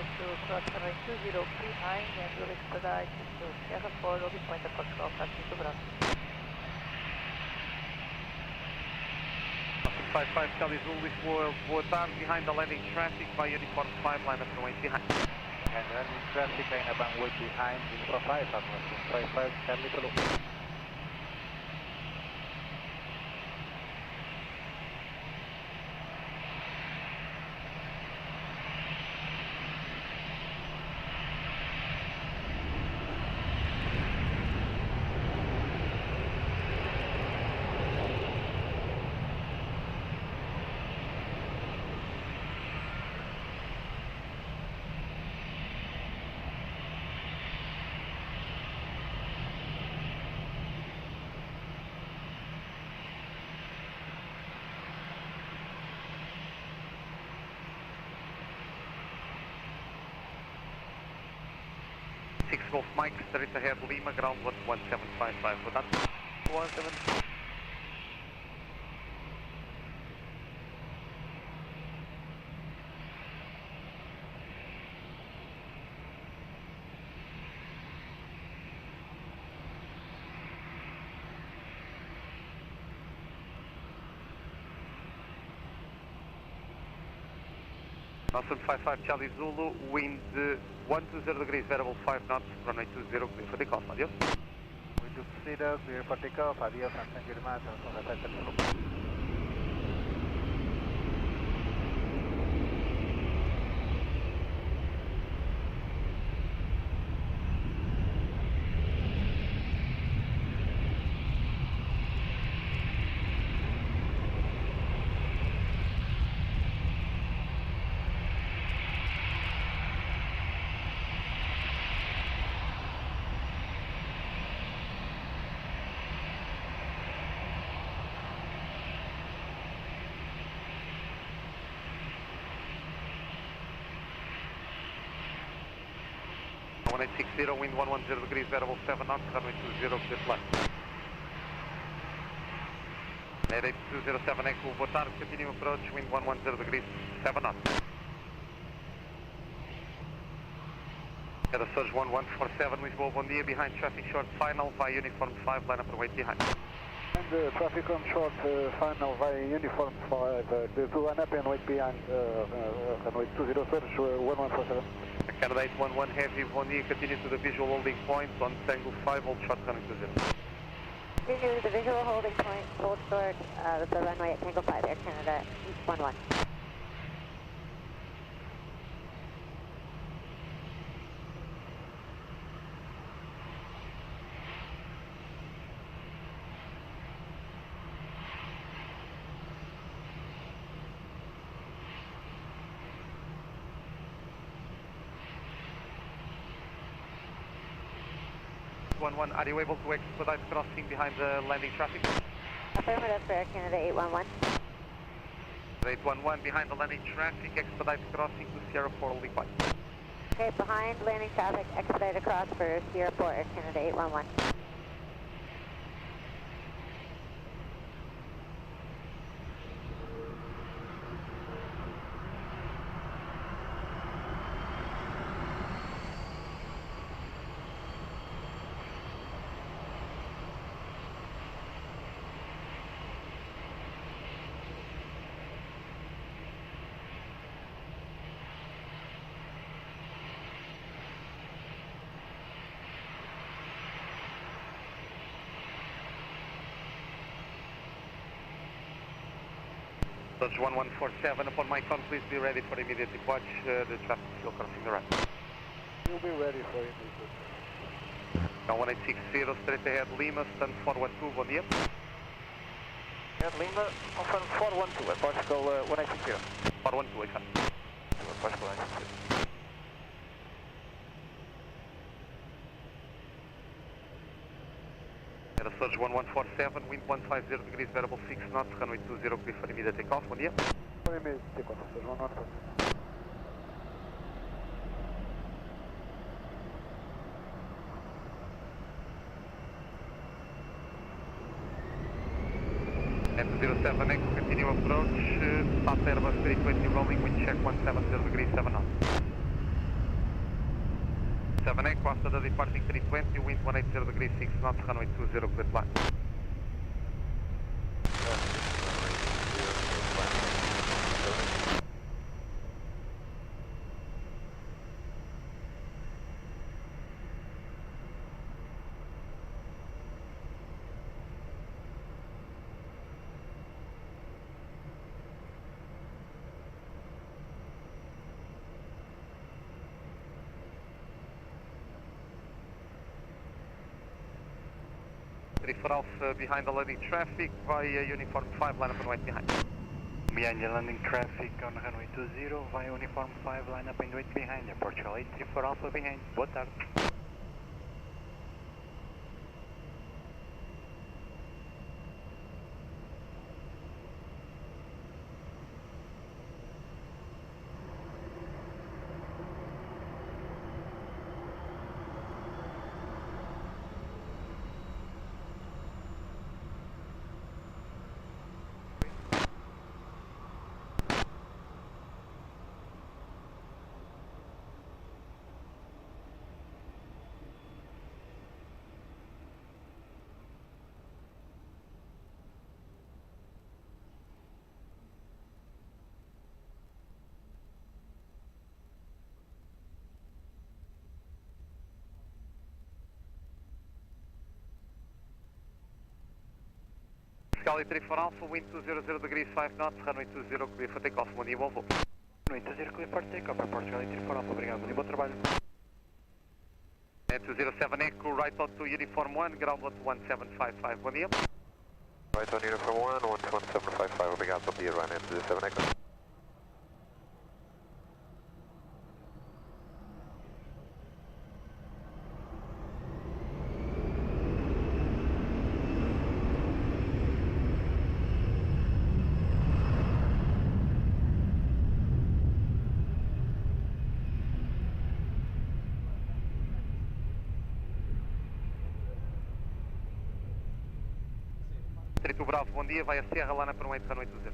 to cross runway 20 behind, and will expedite to Sierra 4, holding point at Portugal, 532 Bravo. 55 Charlie Zulu, Lisboa, boa tarde, behind the landing traffic, by Uniform 5, line up and wait behind. And landing traffic, line up and wait behind, Uniform 5, Atmosphere 55, Charlie Zulu. 186 Golf Mike, straight ahead Lima, ground 11755, boa tarde. 117. Nelson 55 Charlie Zulu, wind 120 degrees, variable 5 knots, runway 20, clear for takeoff, adios. Wind 20, clear for takeoff, adios, and thank you very much, One 160, wind 110 degrees, variable 7 knots, runway 20, clear flight. 8207 Echo, boa tarde, continue approach, wind 110 degrees, 7 knots. Era Surge 1147, Lisboa, bom dia, behind traffic short, final, via uniform 5, line up and wait behind. And traffic on short, final via uniform 5, to line up and wait behind, runway 20, Surge 1147. Candidate 11 heavy, bom dia, continue to the visual holding point on Tango 5, hold short running 20. Continue to the visual holding point, hold short, the runway at Tango 5, Air Canada, East 11. Are you able to expedite crossing behind the landing traffic? Affirmative for Air Canada 811. 811 behind the landing traffic, expedite crossing to Sierra 4 holding point. Okay, behind landing traffic, expedite across for Sierra 4, Air Canada 811. Dodge 1147, upon my count, please be ready for immediate depart. The traffic is still crossing the right. You'll be ready for immediate. Now 1860, straight ahead Lima, stand 412, bom dia. Ahead Lima, confirm 412, Portugal 1860. 412, exactly. Portugal 1860. Era Surge 1147, wind 150 degrees, variable 6 knots, runway 20, clear for immediate takeoff, bom dia. For immediate takeoff, Surge 1147. At 07 Echo, continue approach, start Airbus 320 rolling, wind check 170 degrees, 7 knots. 7 Echo, after the departing 320, wind 180 degrees, 6 knots, runway 20, clear flight. For Alpha behind the landing traffic via uniform 5, line up and wait behind. Behind the landing traffic on runway 20 via uniform 5, line up and wait behind. Portugal 834 Alpha behind. Boa tarde. Charlie 34 Alpha, wind 200 degrees 5 knots, runway 20 clear for takeoff, bom dia, bom voo. Runway 20 clear for takeoff, Aeroporto, Charlie 34 Alpha, obrigado, bom dia, bom trabalho. 207 Echo, right out to uniform 1, ground out to 1755, bom dia. Right on uniform 1, 11755, obrigado, bom dia, runway 207 Echo. Distrito Bravo, bom dia, vai a Serra lá na Runway 200.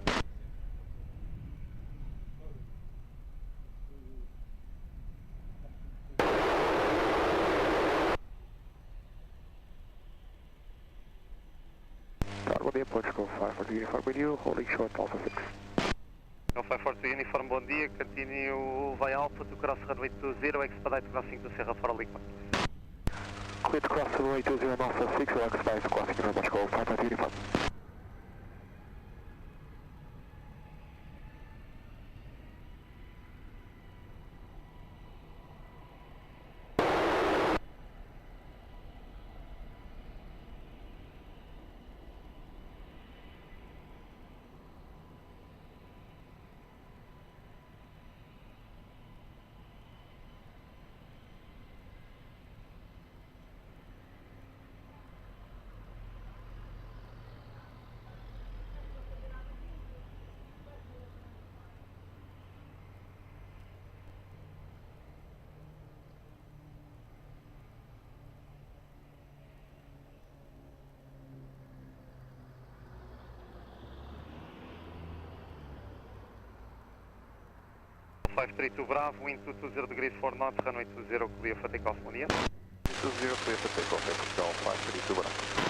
Bom dia, Portugal 542 uniform with you, holding short Alpha 6. No 542 uniform, bom dia, continue vai Alpha to cross runway 20, expedite crossing to Serra for Lisbon. Clear to cross runway 20 Alpha 6, or expedite crossing to Portugal 542 uniform. Five 32 Bravo, wind 220 degrees 4 knots, runway 20 clear for takeoff, bom dia. 20 clear for takeoff, Portugal 532 Bravo.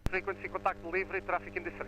Frequency contact livre, traffic in distress.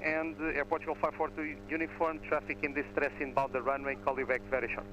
And Airport 542 uniform, traffic in distress inbound the runway, call you back very short.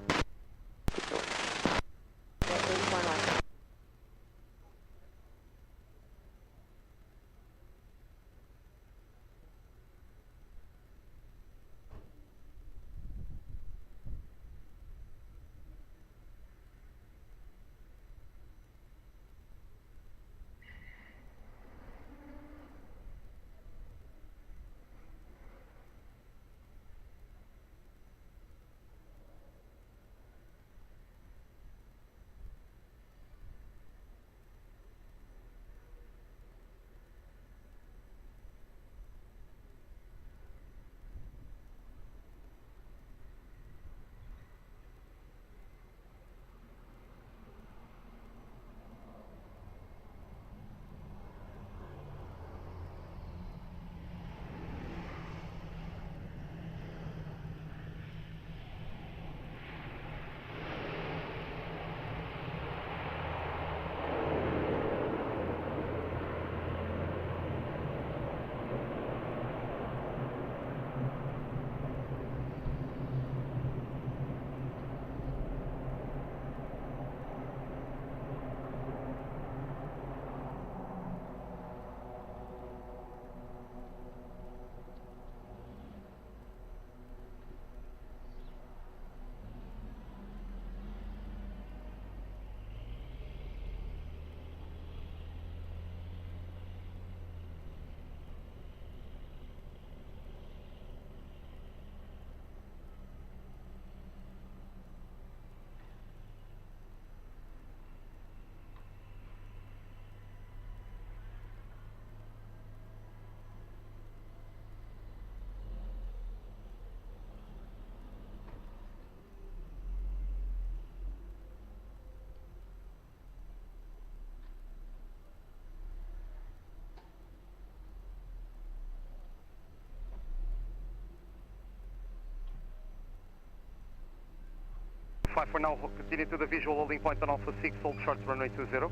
125 for now, continue to the visual holding point on Alpha 6, hold short runway 20.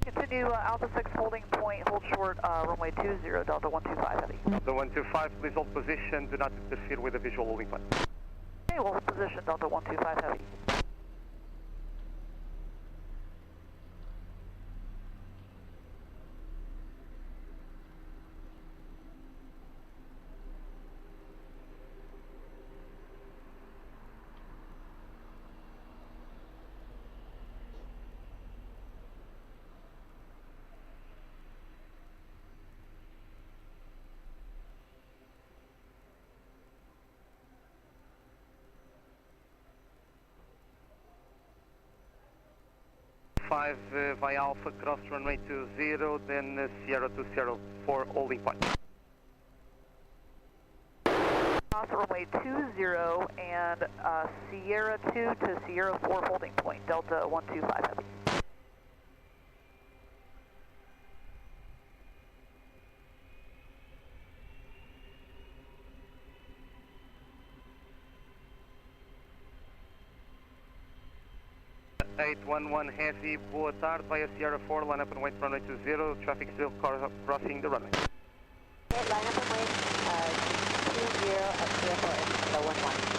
Continue Alpha 6 holding point, hold short runway 20, Delta 125 heavy. Delta 125, please hold position, do not interfere with the visual holding point. Okay, we'll hold position, Delta 125 heavy. Via Alpha, cross runway 20, then Sierra to Sierra 4 holding point. Cross runway 20 and Sierra 2 to Sierra 4 holding point, Delta 125 heavy. .811 heavy, boa tarde, via Sierra 4, line up and wait runway 20, traffic still crossing the runway. Okay, line up and wait, 20 at Sierra 4, 11.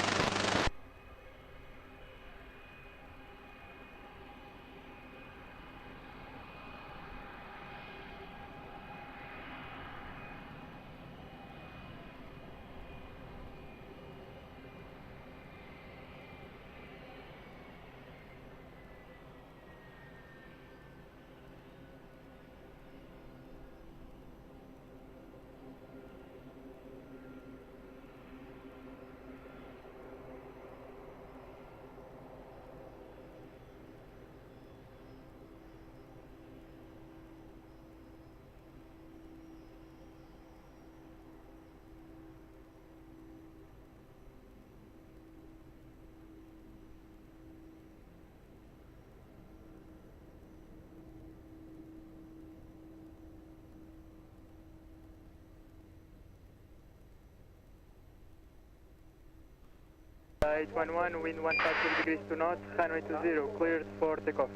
.811, wind 150 degrees to knots, runway 20, cleared for takeoff.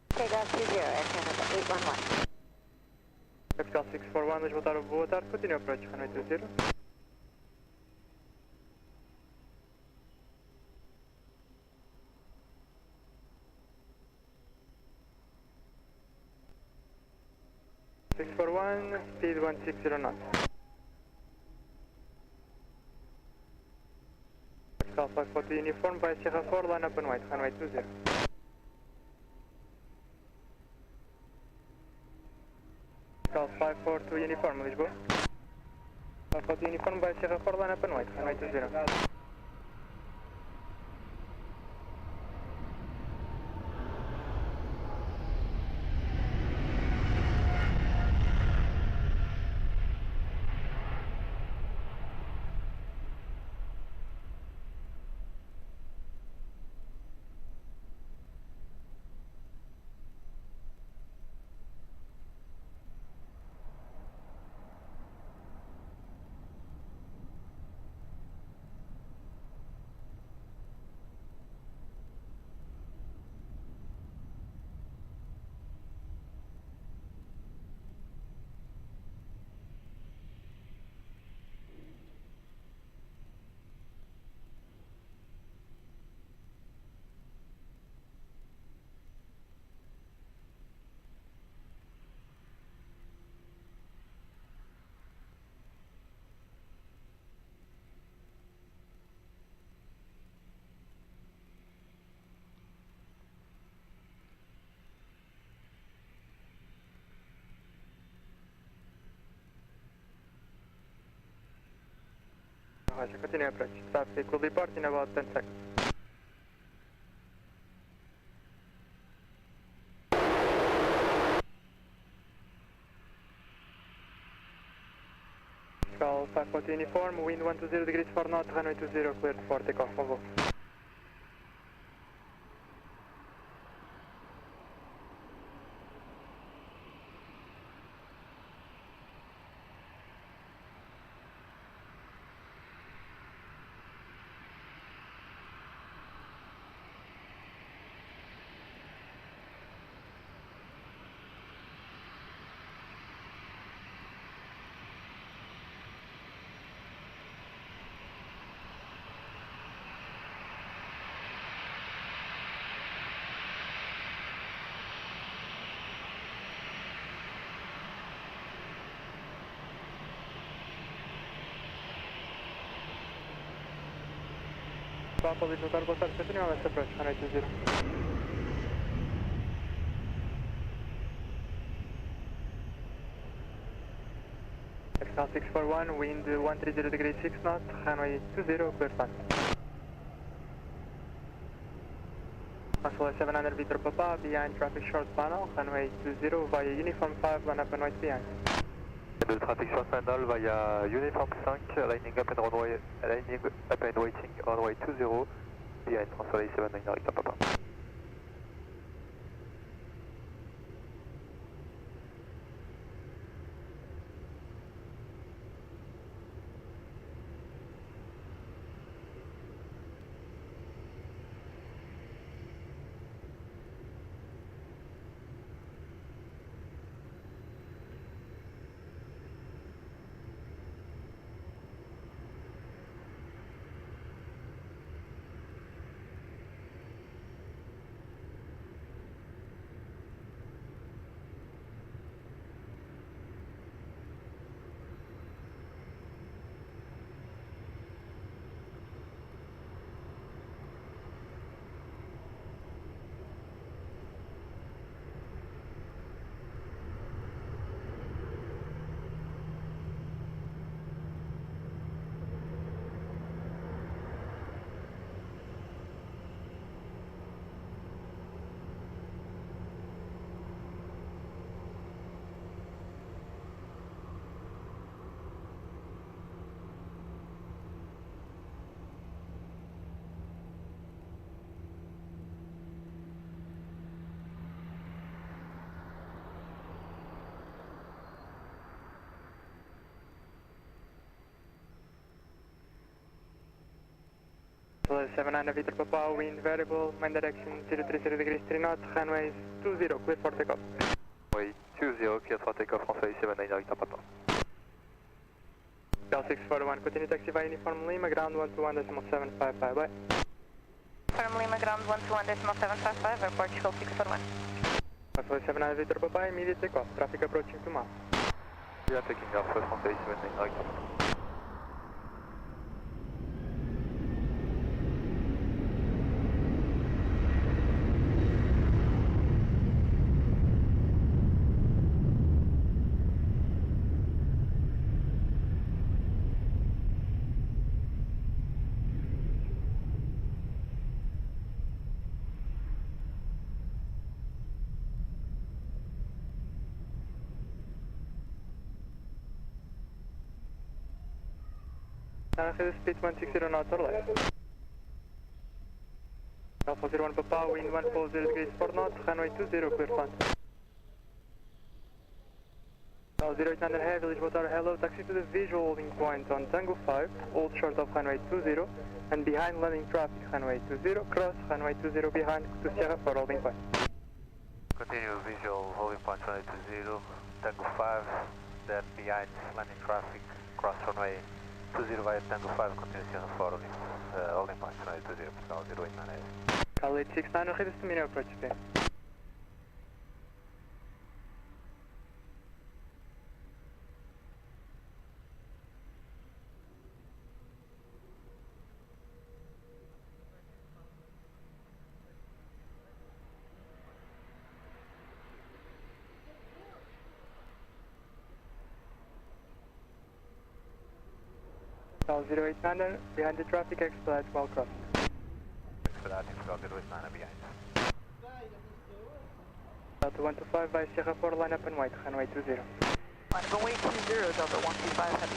Takeoff 20, Air Canada 811. Capital 641, Lisboa, boa tarde, continue approach, runway 20. Speed 160 knots. Capital 540 uniform by Sierra 4, line up and wait, runway 20. Capital 542 uniform, Lisboa. 540 uniform by Sierra 4, line up and wait, runway 20. Roger, continue approach. Stop vehicle depart in about 10 seconds. Call 540 uniform, wind 120 degrees 4 knots, runway 20, cleared for takeoff, over. Papa, Lisbon, boa tarde, continue on this approach, runway 20. Exhale 641, wind 130 degrees 6 knots, runway 20, clear flight. Oscilla 700 Victor Papa, behind traffic short panel, runway 20 via uniform 5, line up and right behind. The traffic short panel via uniform 5, lining up and waiting, runway 20, behind Oscilla 700 Victor Papa. Oscilla 700 Victor Papa, wind variable, main direction 030 degrees 3 knots, runway 20, clear for takeoff. Runway 20, clear for takeoff, Oscilla 700 Victor Papa. L641, continue taxi via uniform Lima, ground 121.755, bye. Uniform Lima, ground 121.755, airport Chicago 641. Oscilla 700 Victor Papa, immediate takeoff, traffic approaching 2 miles. We are taking off, Oscilla 700 Victor Papa. Speed 160 knots or less. Alpha 01 Papa, wind 140 degrees 4 knots, runway 20, clear flight. Now 0800 heavy, Lisboa, hello, taxi to the visual holding point on Tango 5, hold short of runway 20, and behind landing traffic, runway 20, cross, runway 20 behind to Sierra for holding point. Continue visual holding point runway 20, Tango 5, then behind landing traffic, cross runway 20 via Tango 5, continue Sierra 4, holding point runway 20, Portugal 089. Call 869, ready to meet approach speed. Call 0800, behind the traffic, expedite while crossing. Expediting for 089 behind. Delta 125 by Sierra 4, line up and wait, runway 20. Line up and wait 20, Delta 125 heavy.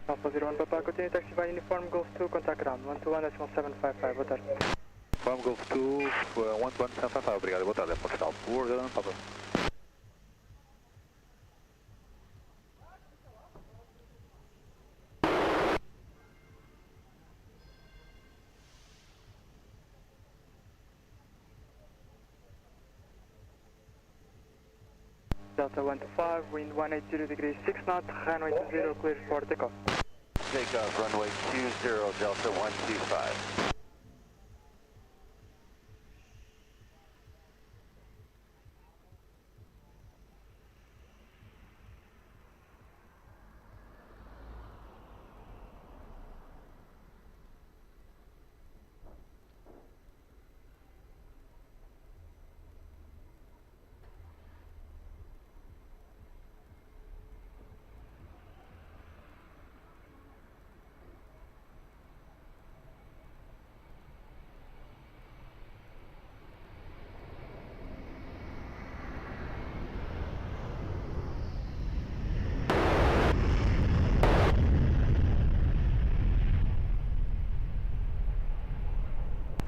Alpha 01 Papa, continue taxi via uniform Golf 2, contact ground 121.755, boa tarde. Uniform Golf 2, 121.755, obrigado, boa tarde, Portugal, por Papa. Delta 125, wind 180 degrees 6 knots, runway 20 clear for takeoff. Takeoff, runway 20, Delta 125.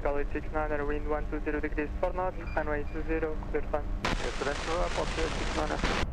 Charlie 69, wind 120 degrees 4 knots, runway 20, clear time. Excelente, Aeroporto 69.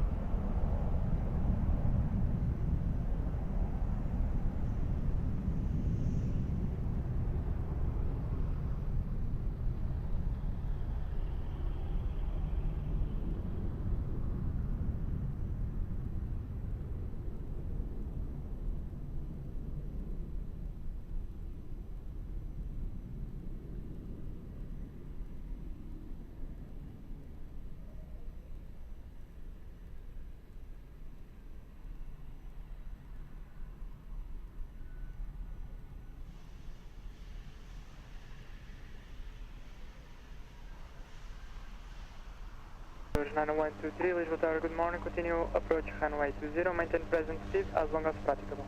Tours 9123, Lisboa Tower, good morning, continue approach runway 20, maintain present speed as long as practicable.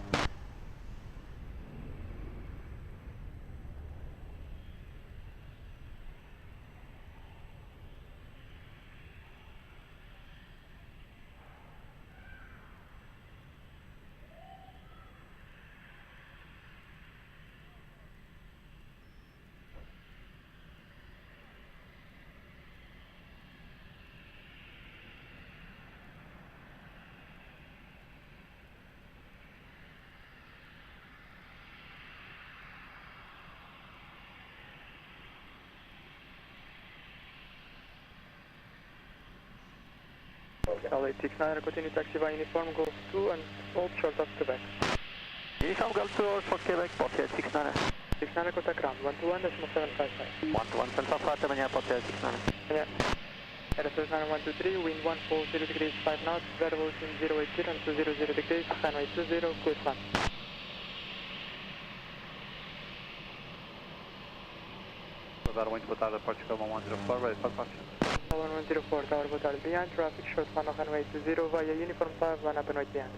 Charlie 69, continue taxi by uniform, Golf 2 and hold short of Quebec. Uniform Golf 2, for Quebec, Portier 69. 69, contact ground, 121.755. 121.755, amanhã, Portier 69. Yeah. Air 9123, wind 140 degrees 5 knots, variable between 080 and 200 degrees, runway 20, clear plan. Muito boa tarde, Portugal 1104, ready for departure. 1104, Tower, boa tarde, behind, traffic, short final runway 20, via uniform 5, line up and wait behind.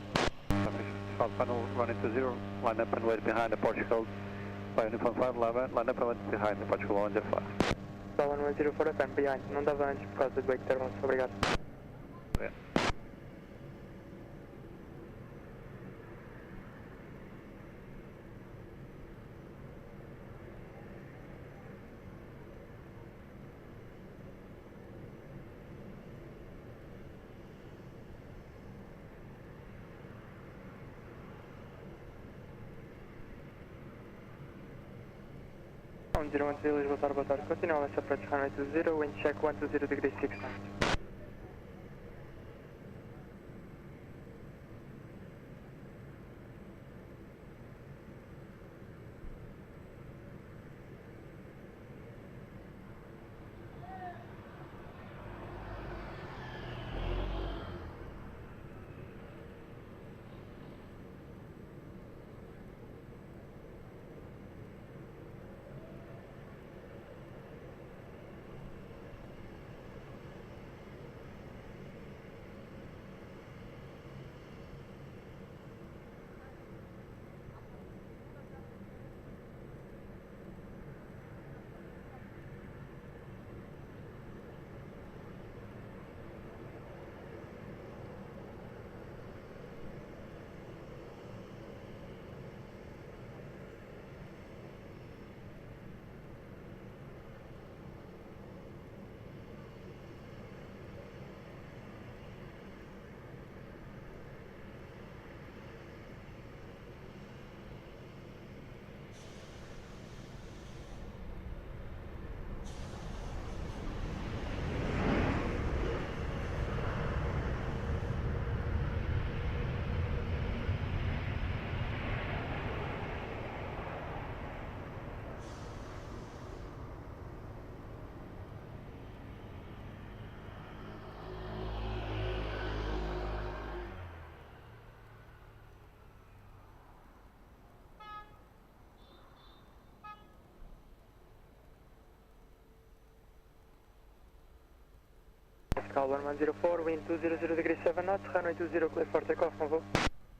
Traffic, short final running 20, line up and wait behind the Portugal, via uniform 5, line up and wait behind the Portugal 105. 1104 FM, behind, não dava antes por causa do wake turbulence, obrigado. Yeah. On 010, Lisboa, boa tarde. Continue let's approach runway 20, wind check 120 degrees 6 knots. 1104, wind 200 degrees 7 knots, runway 20, clear for takeoff, on voo.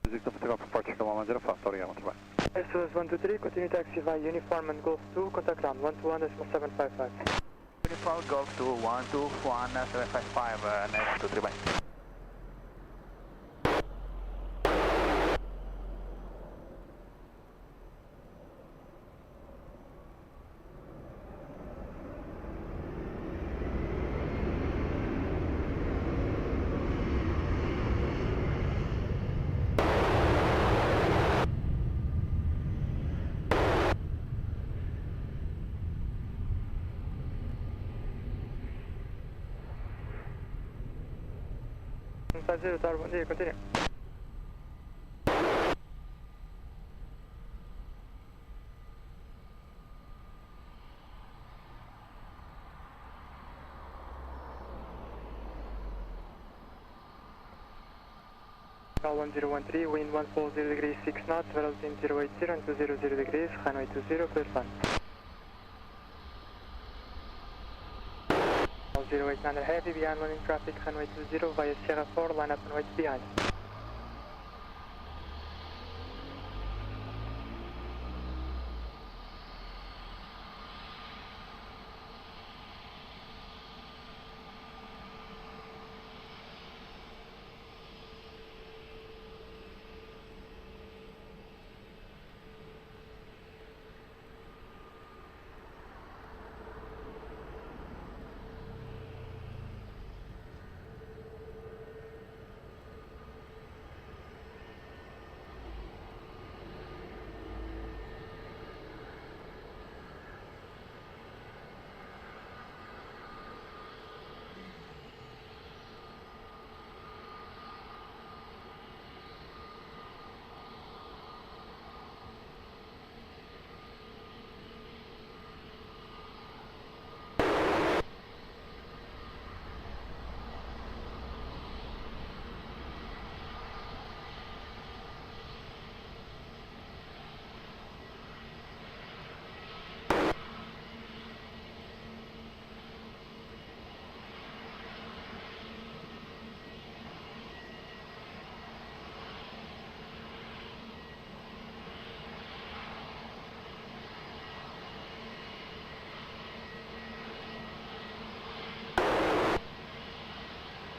Victor for takeoff, approach Chicago 104, obrigado, muito bem. Airspace 123, continue taxi via Uniform and Golf 2, contact ground 121.755. Uniform Golf 2, 121.755, next to 3 bye. Zero Tower, bom dia, continue. Call 1013, wind 140 degrees 6 knots, velocity 080 and 200 degrees, runway 20, clear fun. 089 heavy, behind landing traffic, runway 20 via Sierra 4, line up and wait behind.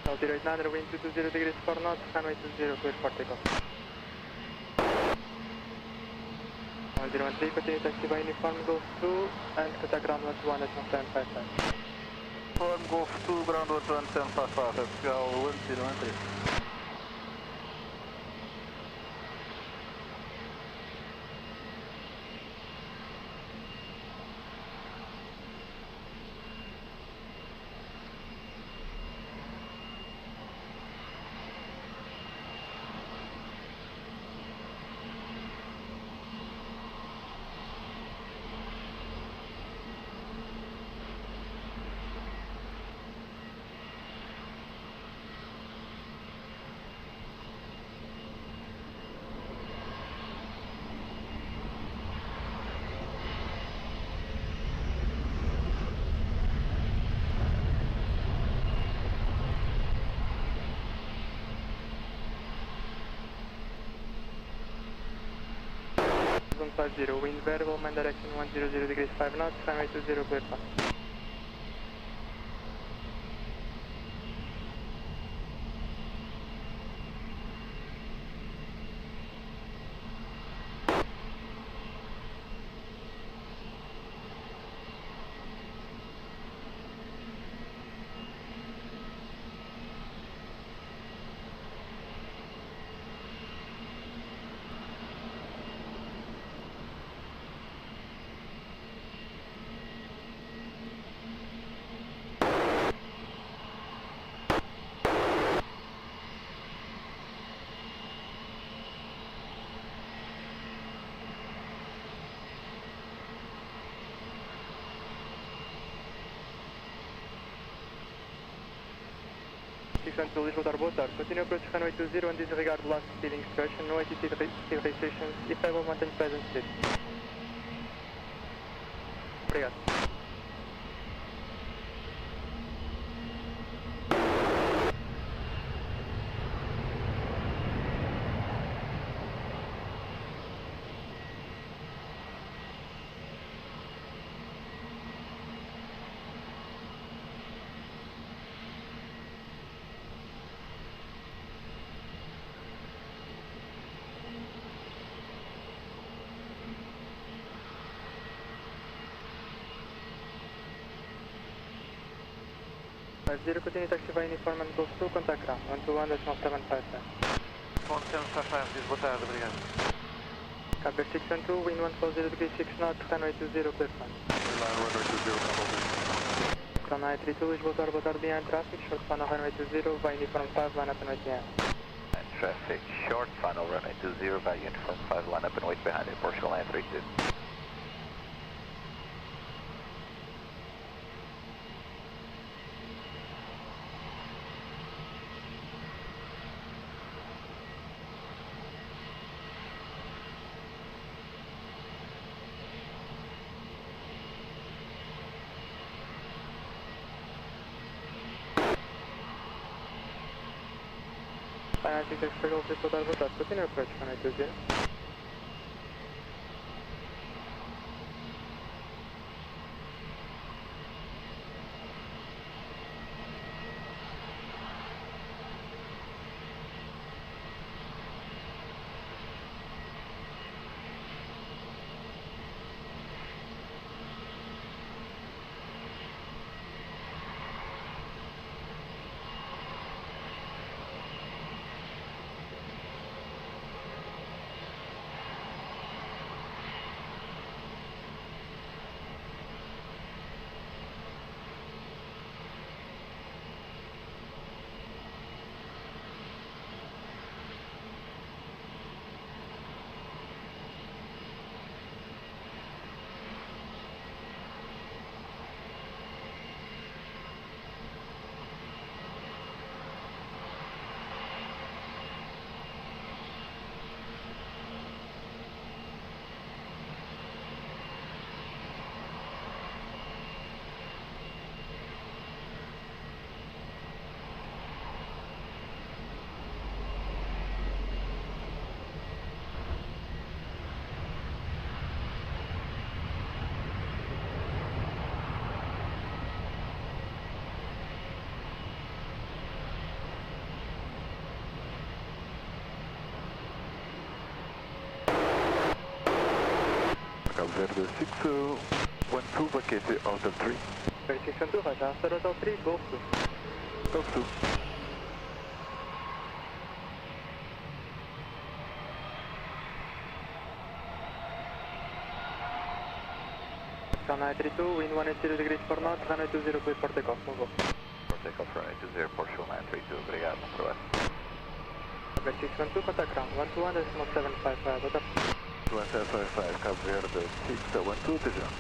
Call 089, wind 220 degrees 4 knots, runway 20, clear for takeoff. 1013, continue taxi by Uniform Golf 2 and contact ground 121.755. Uniform Golf 2, ground 121.755, Portugal 1013. Zone 50, wind variable, man direction 100 degrees 5 knots, runway 20, clear fun. Lisboa, boa tarde. Continue approach runway 20 and disregard last speeding instruction, no ATC restrictions, if able maintain present speed. Obrigado. 50, continue taxi by uniform and Gosto, contact ground, 121.755. 1755, diz boa tarde, obrigado. Copy 612, wind 140 degrees 6 knots, runway 20, clear flight. Runway 20, Ground 932, Lisboa, boa tarde, behind traffic, short final runway 20, by uniform 5, line up and wait behind. Traffic, short final runway 20 by uniform 5, line up and wait behind it, Portugal 932. Financial Express, Lisboa, boa tarde, continue approach runway 20. Verde 612, vacate Hotel 3. Verde 612, Raja, after Hotel 3, Gosto. Gosto. Ground 932, wind 180 degrees 4 knots, runway 20, clear for takeoff, move. For takeoff runway 20, Portugal 932, obrigado, aprovado. Verde 612, contact ground, 121.755, boa tarde. 1755, Cabo Verde 612, Tejan.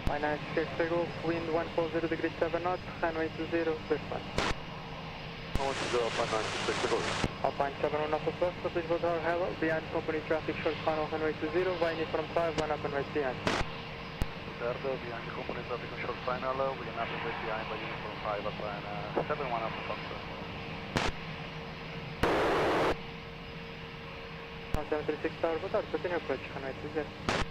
Finance Chicago, wind 140 degrees 7 knots, runway 20, clear flight. 110, Alpine 96 Chicago. Alpine 71 Alpha Plus, please go Tower Hello, behind company traffic, short final runway 20, by uniform 5, line up and wait behind. Ricardo, behind the company traffic on short final, we can have to wait behind by uniform 5 Alpine 71 Alpha Foxtrot. 736 Tower, boa tarde, continue approach, runway 20.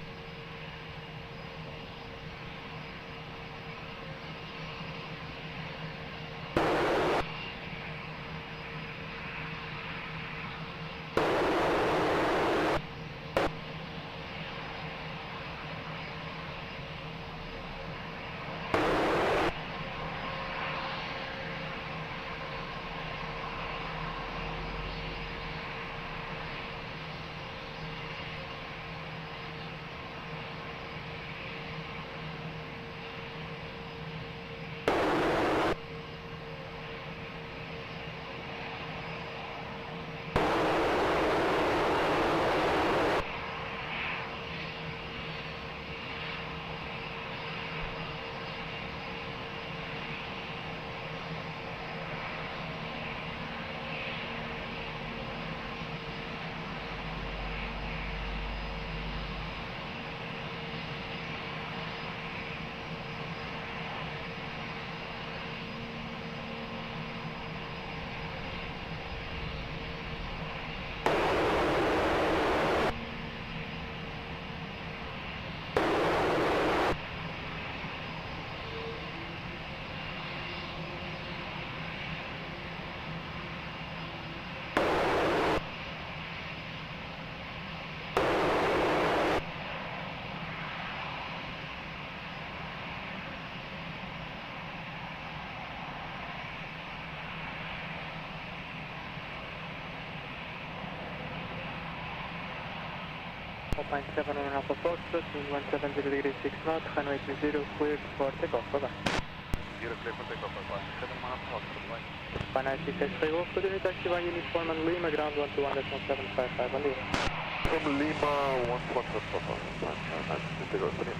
Alpine 71 Alpha Foxtrot, wind 170 degrees 6 knots, runway 20, cleared for takeoff, bye-bye. 0 clear for takeoff, Alpine 71 Alpha Foxtrot, bye. Alpine 96 takeoff, continue taxi by uniform and Lima, ground 121.755, on the From Lima, 114 Papa. Nice to go for him.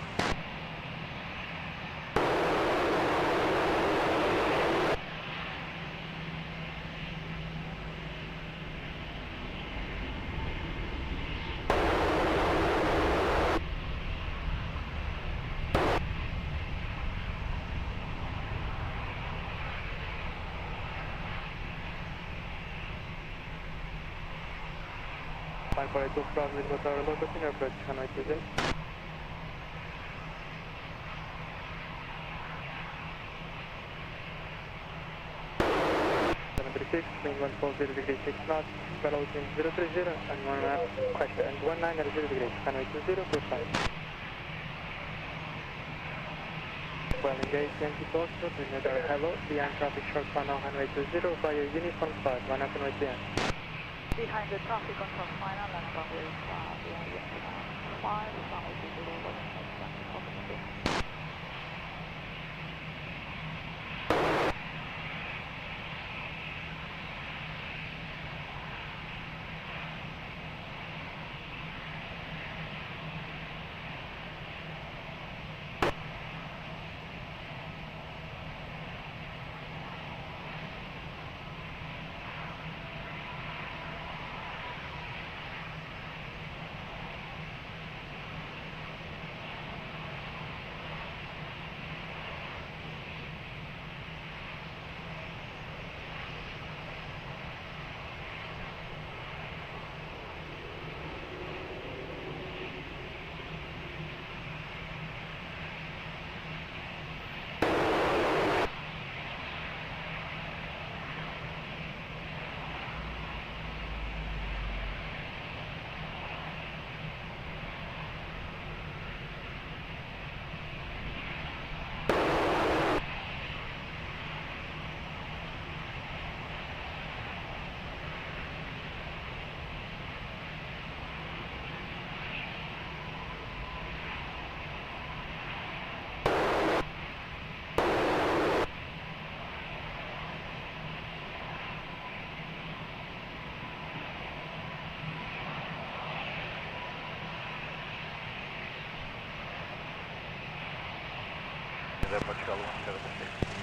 Fine for 82 from Lisbon Tower, local continue approach, runway 20. 736, wind 140 degrees 6 knots, velocity 030 and 19 at 0 degrees, runway 20, close fine. Well engaged, Yankee Foxtrot, wind radar hello, behind traffic short final, runway 20 via uniform 5, line up and right behind. Behind the traffic control final and runway behind 5, runway 20 over the next opportunity.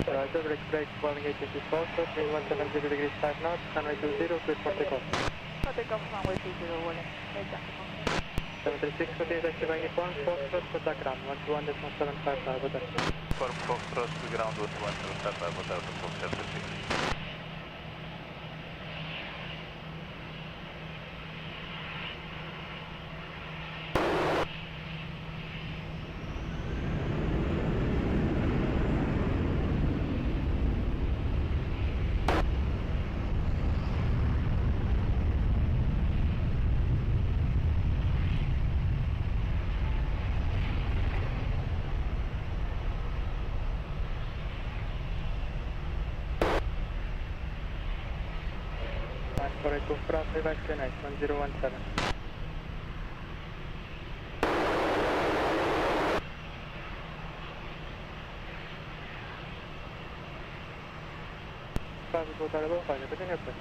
Roger, brake brake, following HSC Foxtrot, wind 170 degrees 5 knots, runway 20, clear for takeoff. For takeoff, runway 20, William. 736, continue taxi by uniform, Foxtrot, contact ground, 121.755, hotel. Form Foxtrot, ground 121.755, hotel, Foxtrot 76. Correct, to cross revive QNH 1017. Traffic will start above 5, continue approach.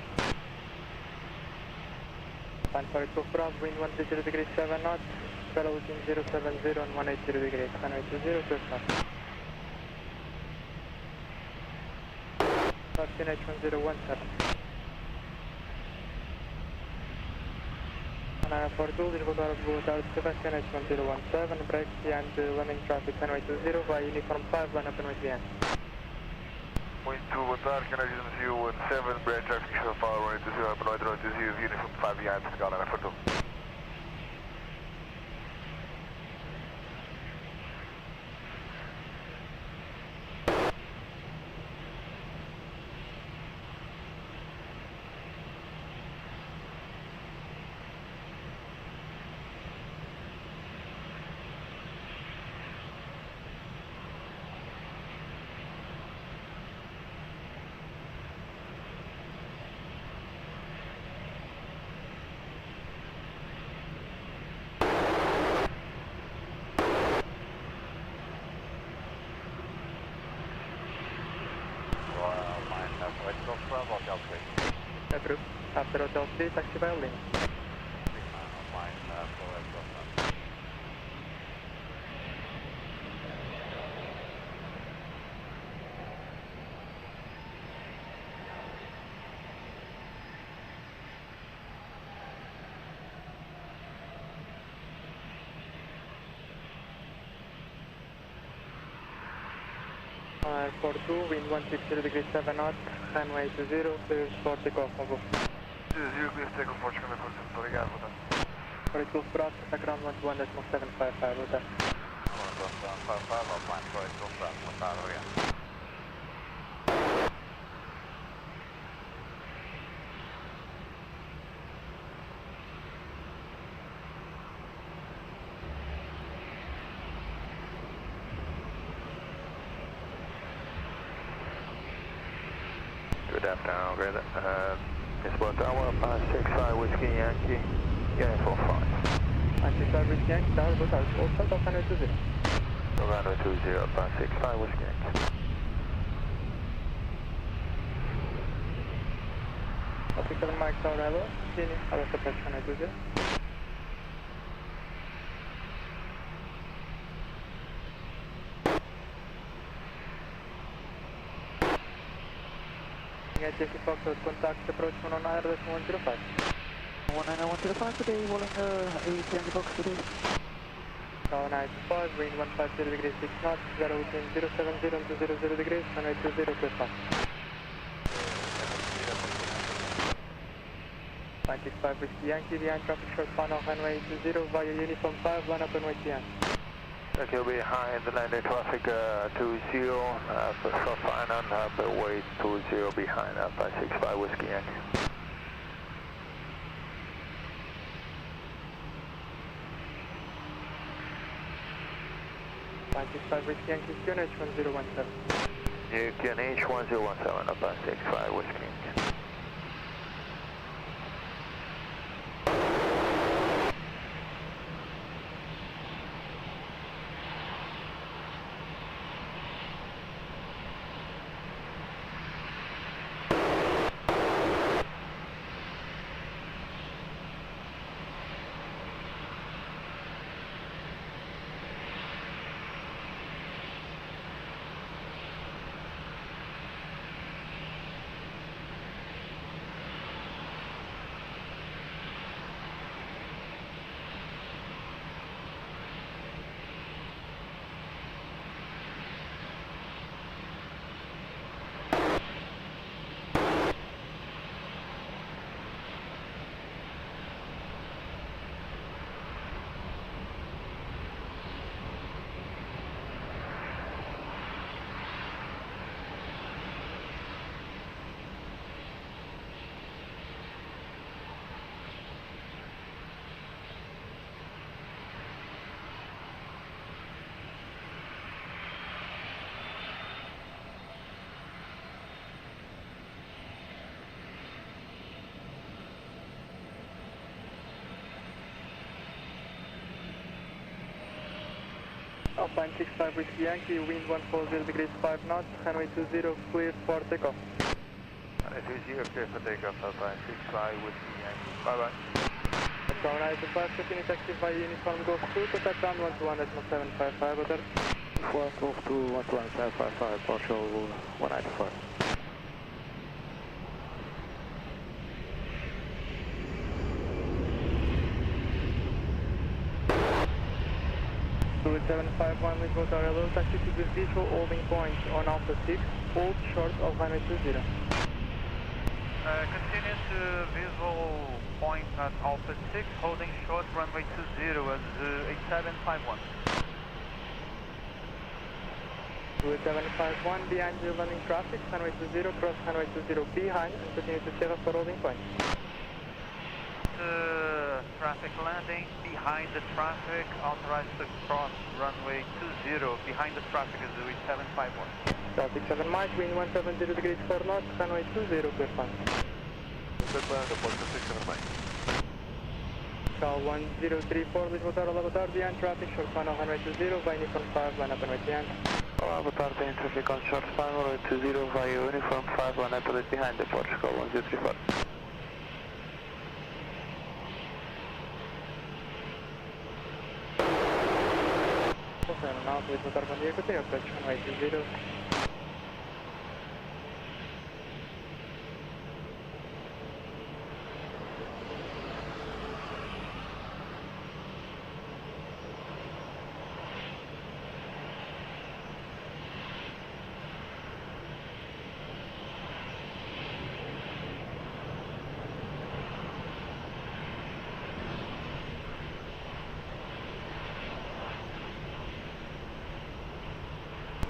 Fine for it to cross, wind 130 degrees 7 knots, velocity 070 and 180 degrees, runway 20, clear start. Cross QNH 1017. Aeroporto, Lisboa, Sebastian H1017, brakes behind lemming traffic, runway 20, via uniform 5, line up and right behind. Wind 2, boa tarde, canal 017, brake traffic short follow, runway 20, up and right 20, uniform 5 behind, Portugal, Aeroporto. Hotel 3, taxi by lane. Airport 2, wind 160 degrees 7 knots, runway 20, clear for takeoff, over. 20, clear takeoff, forte, Aeroporto, muito obrigado, boa tarde. For it goes broad, contact ground 121.755, boa tarde. 121.755, outline, for it goes broad, boa tarde, obrigado. Good afternoon, Greta. Lisboa Tower, 65 Whiskey Yankee, Uniform 5. 65 Whiskey Yankee, Tower, boa tarde. All short off runway 20. Runway 20, 65 Whiskey Yankee. I'll 67 Mike Tower, hello. Continue, I will approach runway 20. Jackie Foxtrot, contact approach 109.105. 19105 today, rolling Aviation box today. Tower 95, wind 150 degrees 6 knots, 0 within 070 to 00 degrees, runway 20, clear pass. 965 Whiskey Yankee, behind traffic short final, runway 20 via uniform 5, line up and wait behind. Okay, behind the landing traffic 20, for short final, but wait 20 behind 565 Whiskey Yankee. Whiskey Yankee, QNH 1017. QNH 1017 up 565 Whiskey Yankee. Alpine 65 Whiskey Yankee, wind 140 degrees 5 knots, runway 20, cleared for takeoff. Runway 20, clear for takeoff, Alpine 65 Whiskey Yankee. Bye bye. Tower 95, continue taxi via uniform Gosto 2, contact ground 121.755, boa tarde. Golf 2, 11755, partial 195. Blue 751 Lisboa Tower, hello, taxi to the visual holding point on Alpha 6, hold short of runway 20. Continue to visual point at Alpha 6, holding short runway 20 as 8751. Blue 751 behind the landing traffic, runway 20, cross runway 20 behind, and continue to Sierra for holding point. Traffic landing behind the traffic, authorized to cross runway 20. Behind the traffic is 8751. South 67 Mike, wind 170 degrees 4 knots, runway 20, clear pass. Good plan, Aeroporto 67 Mike. Cal 1034, Lisboa Tower, boa tarde, behind traffic, short final, runway 20, via uniform 5, line up and wait behind. Olá, boa tarde, tem traffic on short final, runway 20 via uniform 5, line up and wait behind, Portugal 1034. Now, please botar bom dia, continue approach runway 20.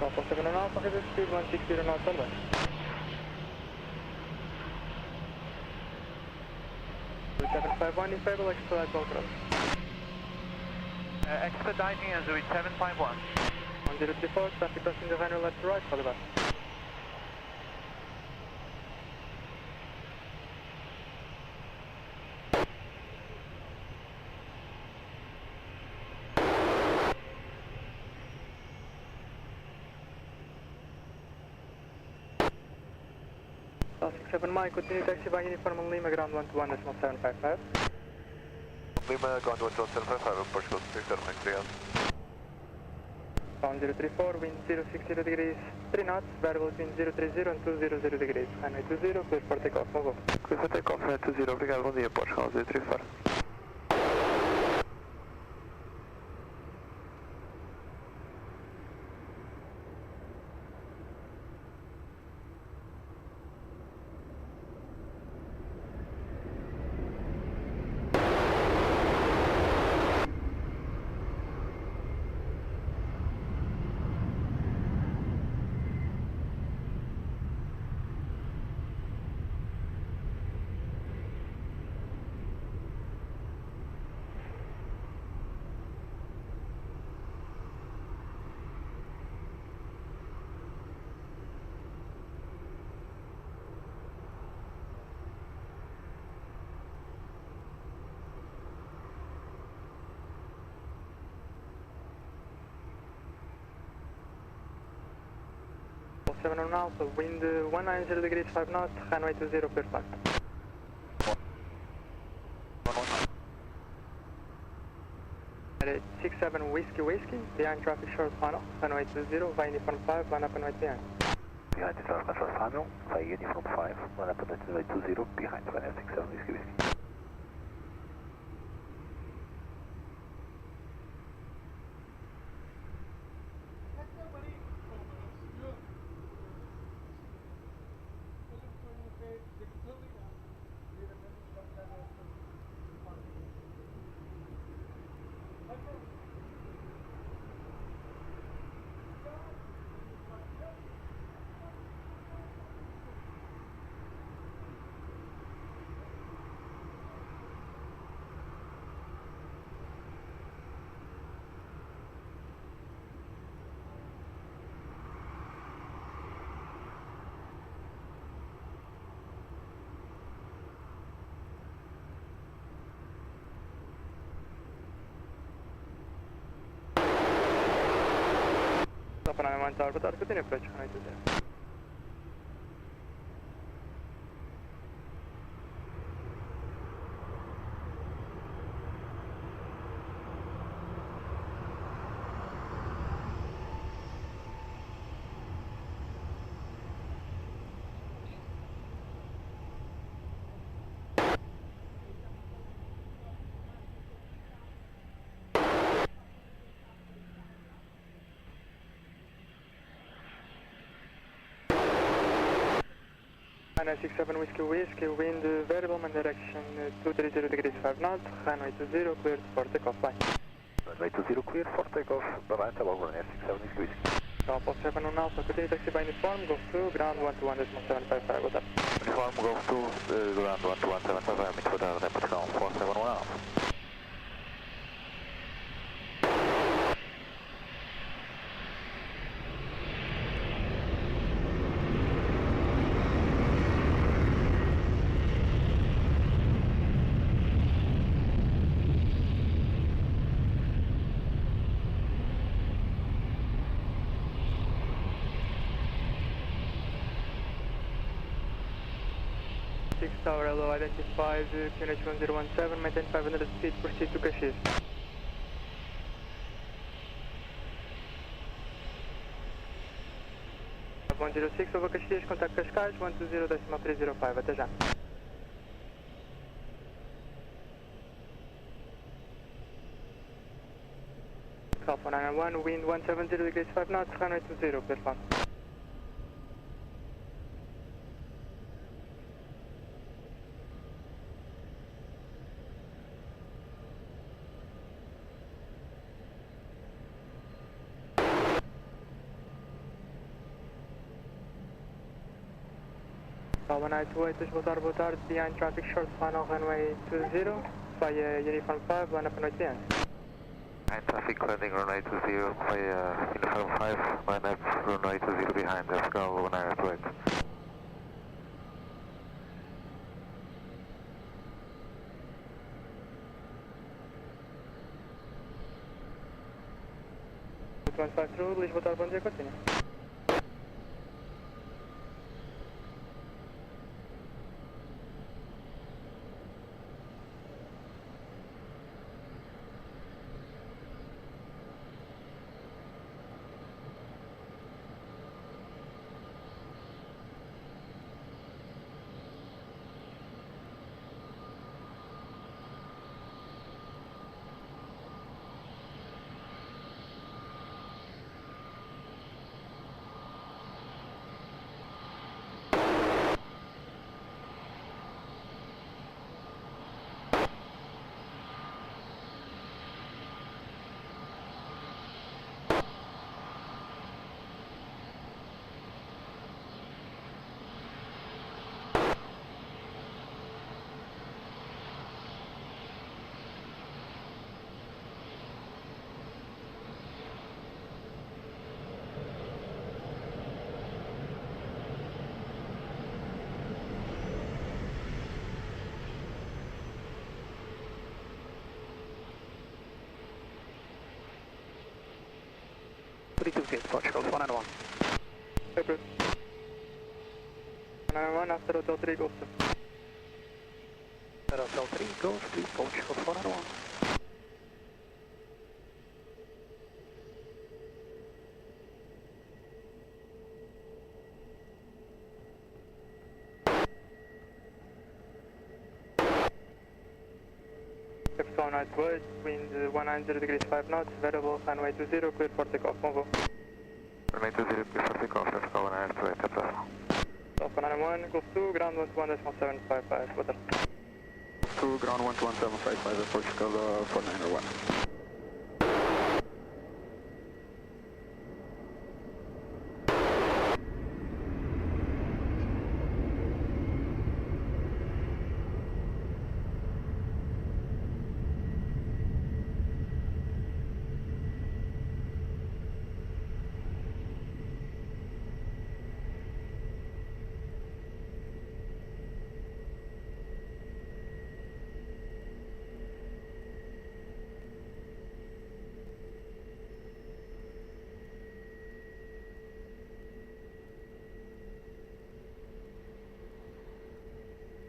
Alpha 7 on Alpha, headed speed 160 knots on west. Zurich 751, disable, expedite all cross. Expediting as Zurich 751. 1034, traffic crossing the runway left to right, for the bus. Star 67 Mike, continue taxi by uniform on Lima, ground 121.755. Lima, ground 121.755, Portugal 67 Mike, obrigado. Pound 034, wind 060 degrees, 3 knots, variable between 030 and 200 degrees. Runway 20, clear for takeoff, move on. Clear for takeoff, runway 20, obrigado, bom dia, Portugal 034. Seven on Alpha, wind 190 degrees 5 knots, runway 20, clear flight. At 67 Whiskey, behind traffic short final, runway 20, via uniform 5, line up and right behind. Behind the traffic short final, via uniform 5, line up and runway 20, behind runway 67 Whiskey. Panama Tower, but continue approach, runway 20. Runway 67 Whiskey, wind variable, man direction 230 degrees 5 knots, runway 20, cleared for takeoff, bye. Runway 20, cleared for takeoff, bye-bye, tabel runway 67 Whiskey. Alpha 7 on Alpha, continue taxi by uniform, Gosto, ground 121.755, what's up? Uniform, Gosto, ground 121.755, meet for the Portugal 471 Alpha. Tower Hello, identified QNH 1017, maintain 500 speed, proceed to Caxias. 106, over Castilhas, contact Cascais, 120.305, até já. Alpha 991, wind 170 degrees 5 knots, runway 20, clear flight. Alpha 928, boa tarde, behind traffic short, final runway 20, via Uniform 5, line up and right behind. Traffic landing runway 20 via Uniform 5, line up runway 20 behind, Africa 1928. Lisboa, bom dia, continua. Portugal, 191. Approved. 191 after Hotel 3, Gosto. Hotel 3, Gosto, Portugal, 191. Capital Night Wood, wind 190 degrees 5 knots, variable, runway 20, clear for takeoff, bon vol. Runway 20, clear for takeoff, Africa 1928, abraço. Alpha 991, Golf 2, ground 121.755, boa tarde. 2, ground 121.755, Portugal 491.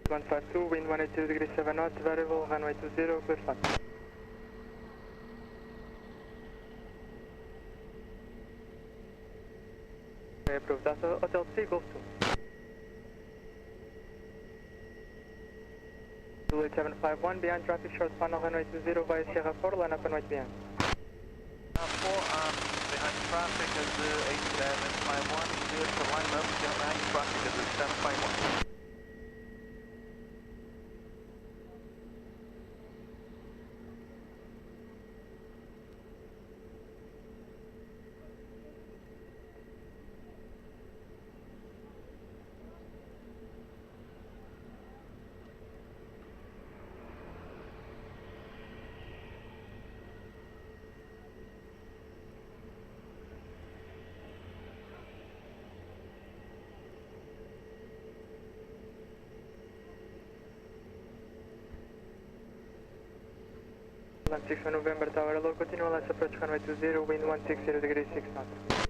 One 152, wind 182 degrees 7 knots, variable, runway 20, clear flight. Okay, approved. That's Hotel 3, Golf 2. 28751, behind traffic, short final, runway 20 via Sierra 4, line up and right behind. 4, behind traffic is 8751, clear to line up, behind traffic is 751. Land 6 November Tower, hello, continue, let's approach runway 20, wind 160 degrees 6 knots.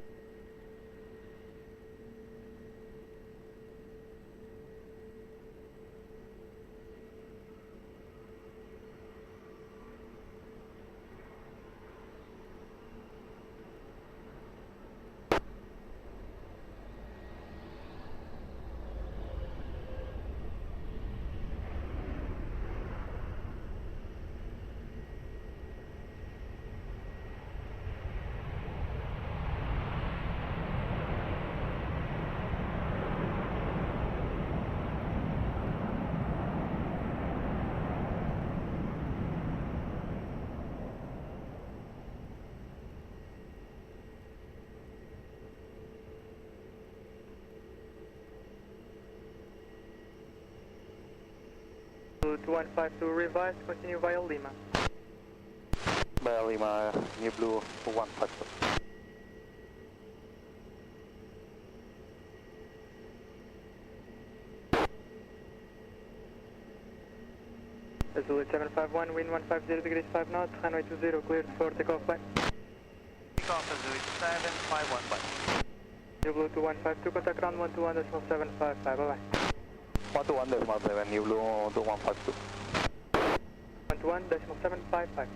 to 152 revised, continue via Lima. Via Lima, New Blue 152. Zulu 751, wind 150 degrees 5 knots, runway 20 cleared for takeoff line. Takeoff Zulu 751, bye. New Blue to 152, contact ground 121.755, bye bye. 121.7, New Blue to 152. 121.755.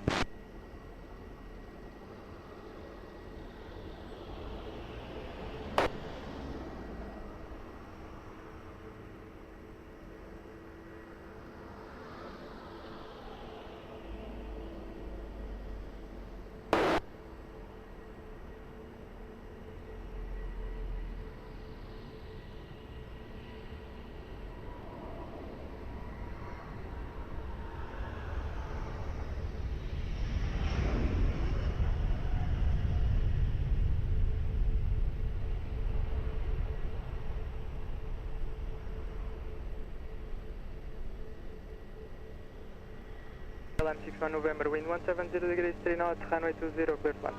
LM61 November, wind 170 degrees 3 knots, runway 20, cleared one.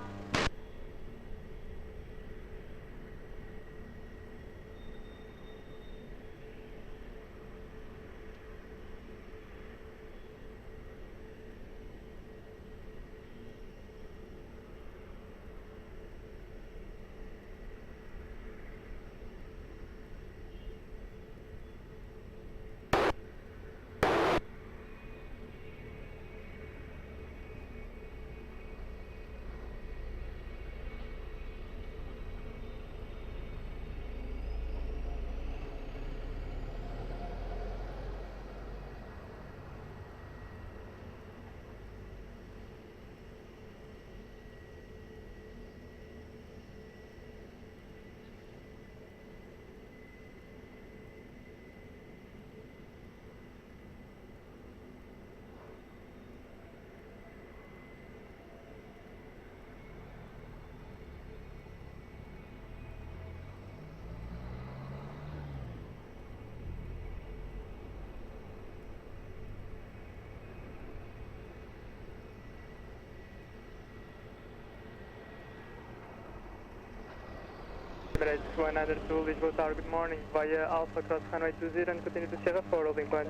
Emirates 102 Lisboa Tower, good morning, via Alpha cross runway 20 and continue to Sierra 4, holding point.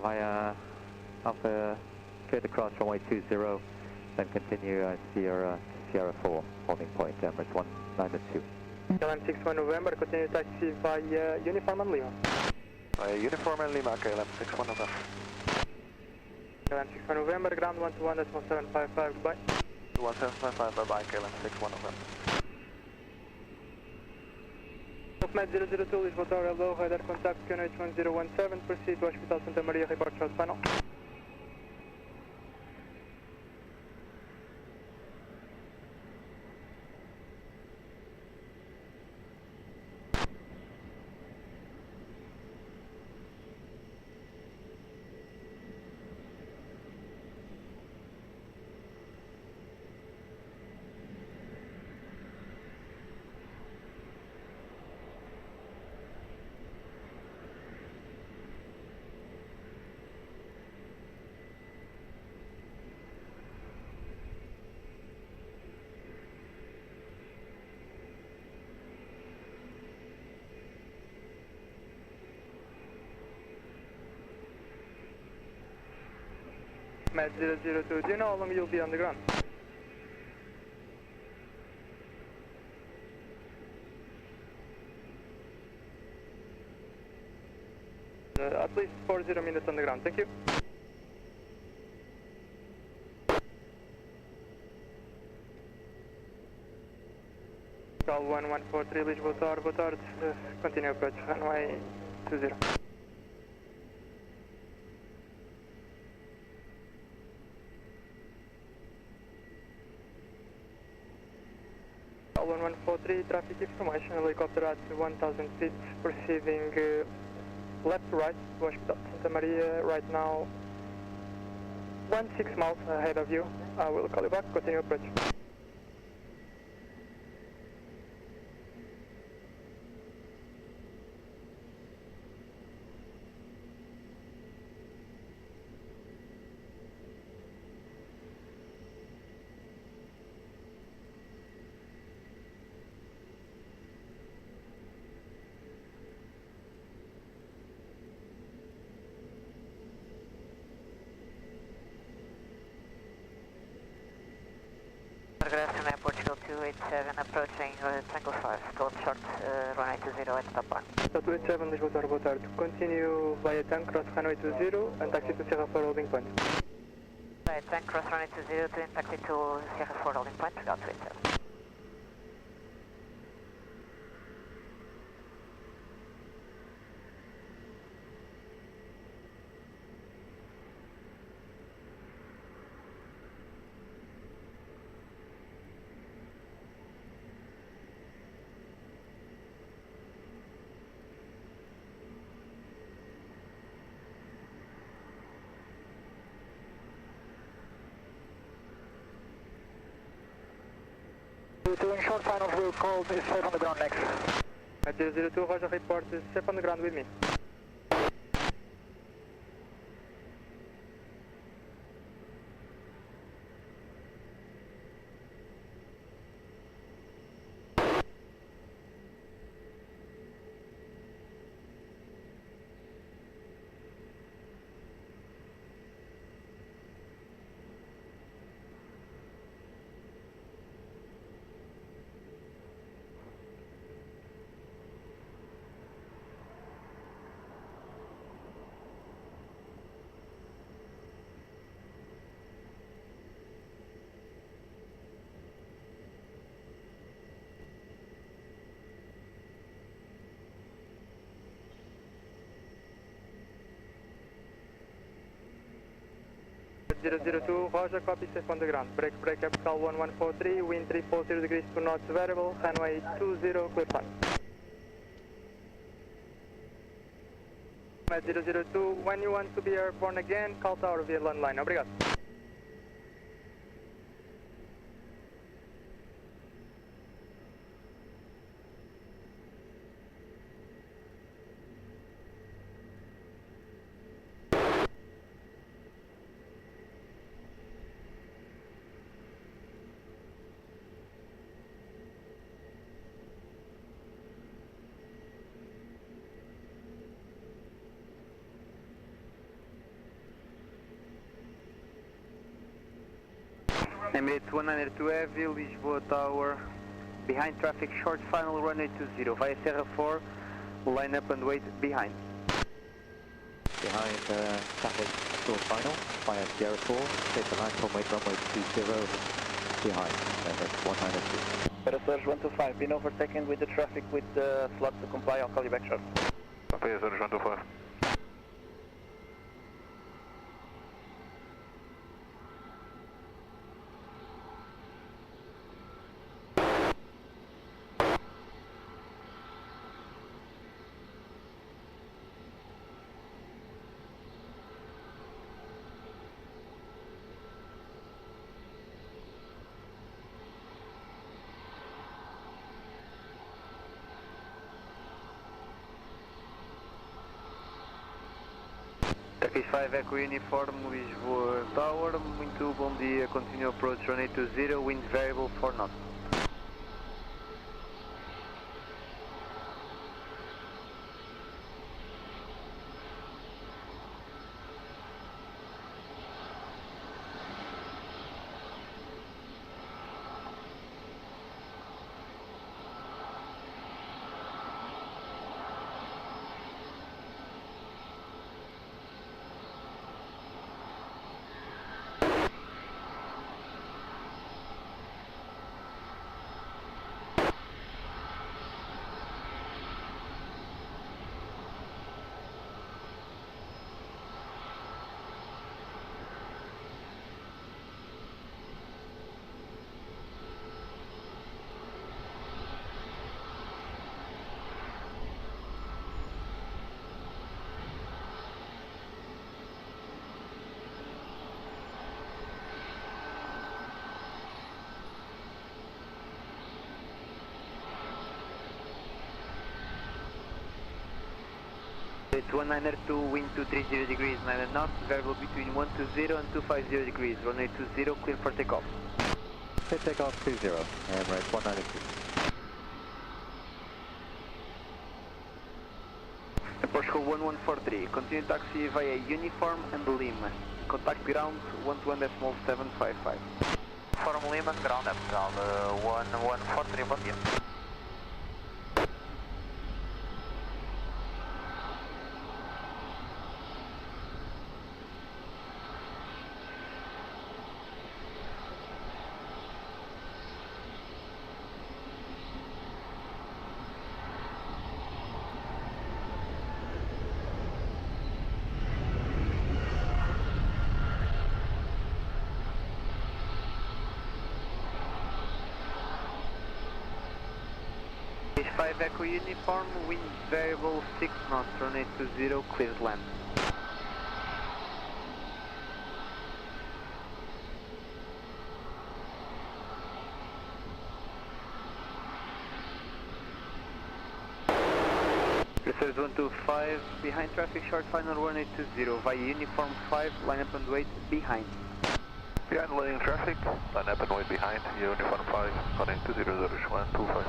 Via Alpha, clear to cross runway 20, then continue Sierra 4, holding point, Emirates 192. KLM61 November, continue taxi via Uniform and Lima. Via Uniform and Lima, KLM61 November. KLM61 November, ground 121.755, goodbye. 1755, bye-bye, KLM61 November. Med 002 Lisboa Tower, hello, radar contact QNH 1017, proceed to Hospital Santa Maria, report short final. Med 002, do you know how long you'll be on the ground? At least 40 minutes on the ground, thank you. Call 1143 Lisboa Tower, boa tarde, continue approach, runway 20. Call 1143, traffic information, helicopter at 1000 feet, proceeding left to right to Hospital Santa Maria, right now 16 miles ahead of you. I will call you back, continue approach. Regras from Airport 287 approaching Tango 5, go up short, runway 20 at stop line. 287 Lisboa Tower, boa tarde. Continue via tank, cross runway 20 and taxi to Sierra 4 holding point. Via tank, cross runway 20 to taxi to Sierra 4 holding point, Regard 287. In short finals, we'll call is safe on the ground next. At 002, Roger, report is safe on the ground with me. At 002, Roger, copy, safe on the ground. Break, Capital 1143, wind 340 degrees, 2 knots variable, runway 20, clear fun. At 002, when you want to be airborne again, call tower via landline. Obrigado. Emirates 192 Heavy, Lisboa Tower, behind traffic, short final runway 20, via Sierra 4, line up and wait behind. Behind traffic, short final, via Sierra 4, take the line from wait runway 20, behind, that's 192. Better Surge 125, been overtaken with the traffic with the slot to comply, I'll call you back short. Better Surge 125. Turkish 5 Echo Uniform, Lisboa Tower, muito bom dia, continue approach runway 20, wind variable 4 knots. It's 192, wind 230 degrees, 9 knots, variable between 120 and 250 degrees, runway 20, clear for takeoff. Clear takeoff 20, Emirates 192. Portugal 1143, continue taxi via Uniform and Lima. Contact ground 121.755. Form Lima. Lima, ground up, ground 143, bom dia. Five Echo Uniform, wind variable 6 knots, runway 20, clear land. Pursuers 125, behind traffic, short final runway 20, via Uniform 5, line up and wait behind. Behind lane traffic, line up and wait behind, Uniform 5, running 200125.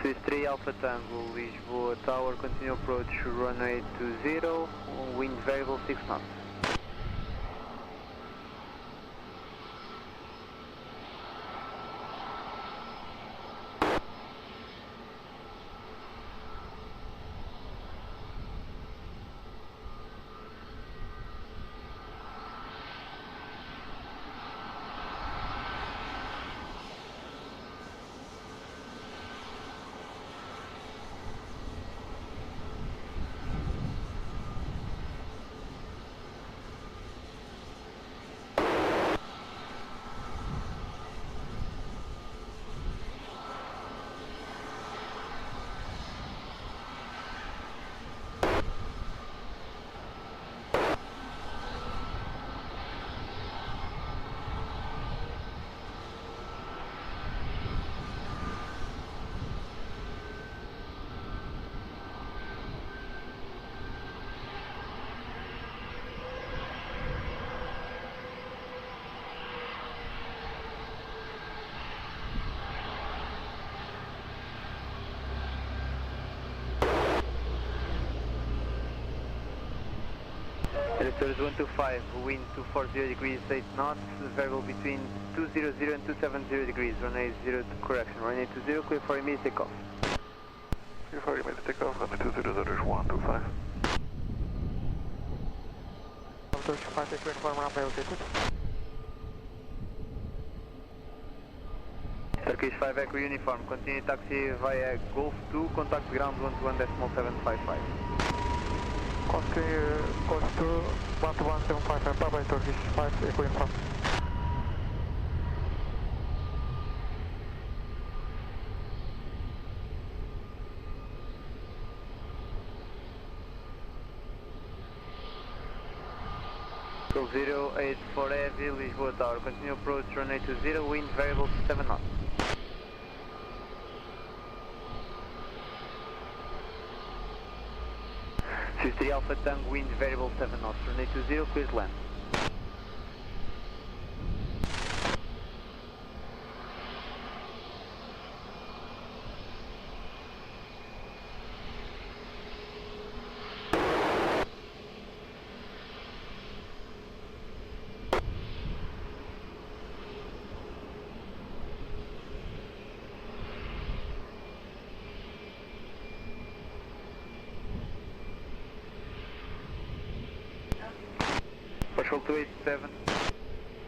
Swiss 3 Alpha Tango, Lisboa Tower, continue approach runway 20, wind variable 6 knots. Directors 125, wind 240 degrees 8 knots, variable between 200 and 270 degrees, runway 0 to correction, runway 20, clear for immediate takeoff. Clear for immediate takeoff, runway 200, 125. 125, take uniform runway, okay, good. Turkish 5 Echo Uniform, continue taxi via Golf 2, contact ground 121.755. Continue, Gosto 121.755, bye bye, Turkish 5 Echo Uniform. Control 084 Heavy, Lisboa Tower, continue approach runway 20, wind variable 7 knots. Swiss 3 Alpha Tango, wind variable 7 knots, runway 20, clear to land. Patrol 287,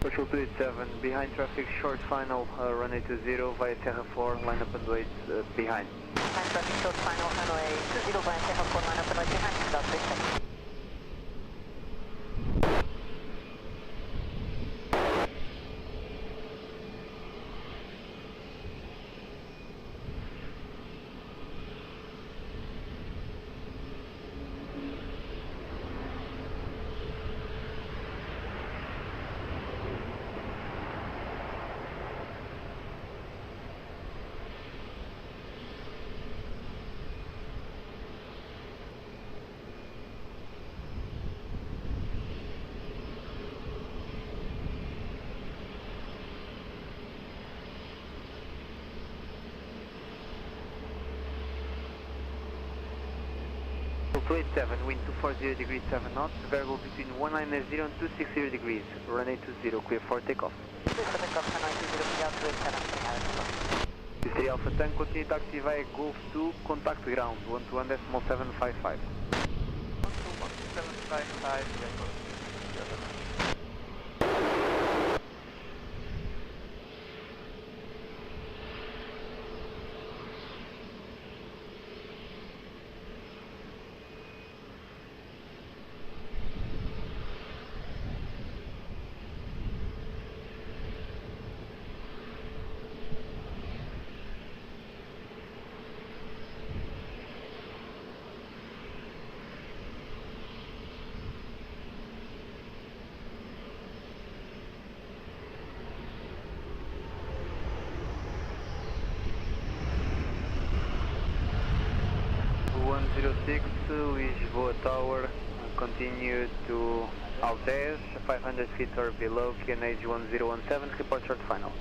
Patrol 287, behind traffic, short final, runway 20 via Terra 4, line up and wait behind. Behind traffic, short final, runway 20 via Terra 4, line up and wait behind, stop, please. 287, wind 240 degrees 7 knots, variable between 190 and 260 degrees, runway 20, clear for takeoff. History Alpha Tank, continue taxi via Golf 2, contact ground, 121.755. 121.755, Lisboa Tower, continue to Altes, 500 feet or below, QNH 1017, report short final.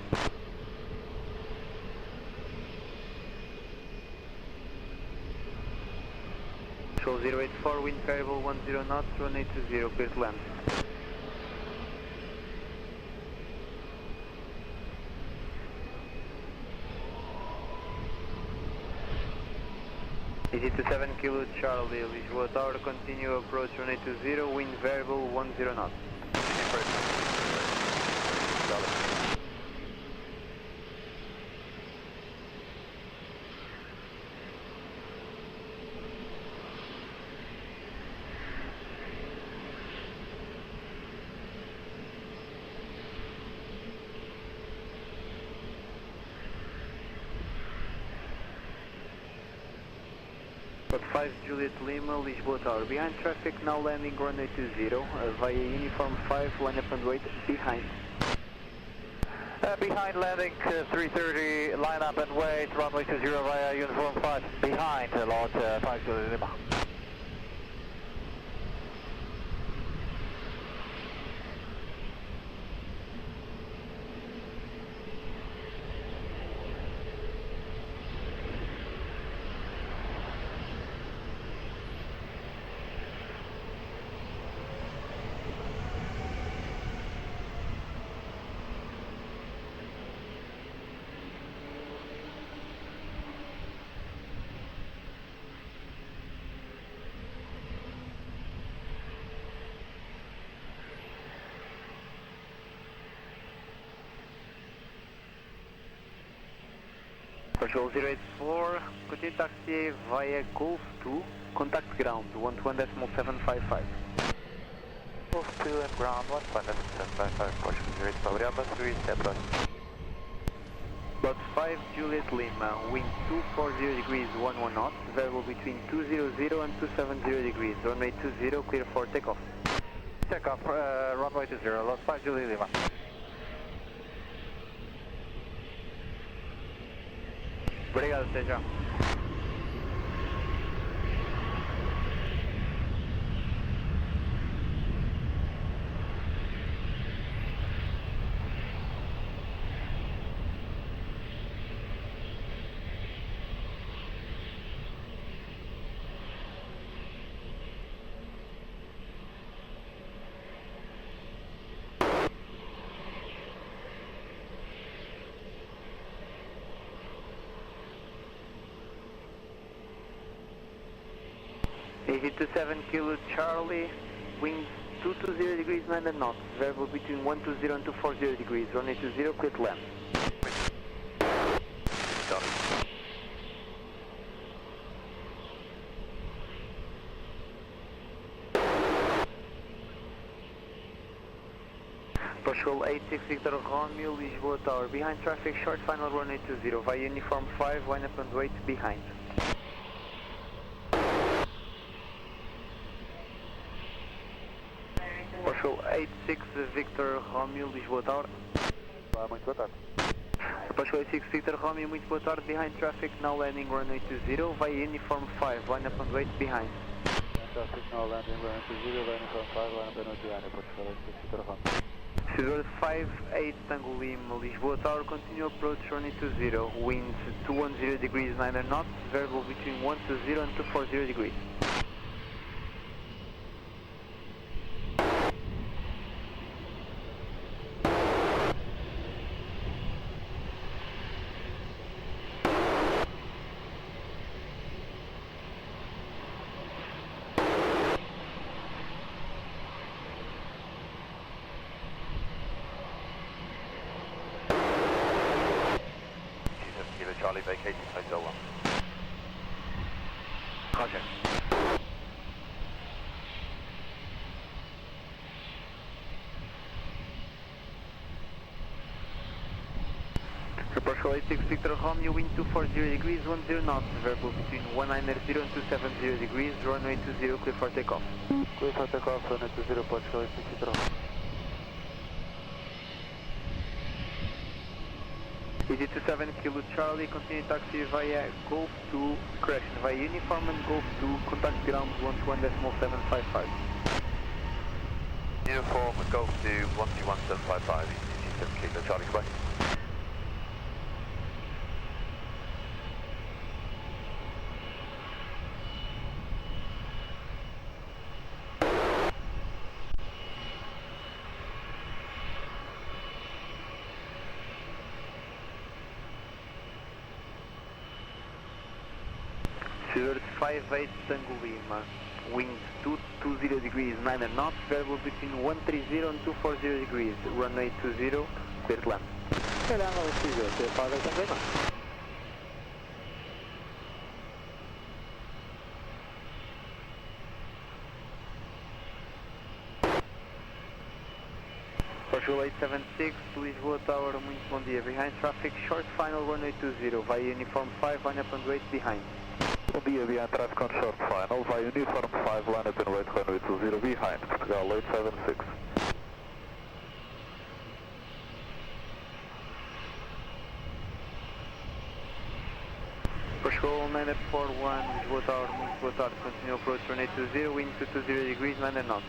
Control 084, wind variable 10 knots, runway 20, clear to land. Easy to 7 Kilo Charlie, Lisboa Tower, continue approach runway 20, wind variable 10 knots. But 5 Juliet Lima, Lisboa Tower, behind traffic, now landing runway 20, via uniform 5, line up and wait, behind. Behind landing 330, line up and wait, runway 20 via uniform 5, behind lot 5 Juliet Lima. Control 084, continue taxi via Golf 2, contact ground, 121.755. Golf 2 and ground, 121.755, Portugal 084, obrigado, 3 step right. Lot 5 Juliet Lima, wind 240 degrees 11 knots, variable between 200 and 270 degrees, runway 20, clear for takeoff. Takeoff, runway 20, lot 5 Juliet Lima. Obrigado, até já. Easy to 7 Kilo Charlie, wind 220 degrees 9 knots, variable between 120 and 240 degrees, runway 20, clear to land. Portugal 86 Victor Romeo, Lisboa Tower, behind traffic, short final runway 20, via uniform 5, line up and wait, behind. Portugal 86 Victor Romeo, Lisboa Tower. Muito boa tarde. Portugal 86 Victor Romeo, muito boa tarde, behind traffic, now landing runway 20, via uniform 5, line up and wait, behind. Traffic now landing runway 20, landing from 5, line up and wait, behind, Portugal 86 Victor Romeo. Cedar 58 Tango Lima, Lisboa Tower, continue approach runway 20, winds 210 degrees 9 knots, variable between 120 and 240 degrees. Charlie vacating Hotel 1. Roger. Approach 86 Victor Romeo, wind 240 degrees, 10 knots, variable between 190 and 270 degrees, runway 20, clear for takeoff. Clear for takeoff, runway 20, Portugal 86 Victor Romeo. Easy 27 Kilo Charlie, continue taxi via Golf 2, correction, via Uniform and Golf 2, contact ground 121.755. Uniform Golf 2, 121.755, easy 27 Kilo Charlie, goodbye. Cedar 58 Tango Lima, wind 220 degrees, 9 knots, variable between 130 and 240 degrees, runway 20, clear to land. Clear land, runway 20, clear 58 Tango Lima. Portugal 876, Lisboa Tower, muito bom dia. Behind traffic, short final, runway 20, via Uniform 5, line up and wait behind. Bom dia, behind traffic on short final, via Uniform 5, line up and wait, runway 20, behind, Portugal 876. Portugal 9841, Lisboa Tower, muito boa tarde, continue approach, runway 20, wind 220 degrees, 9 knots.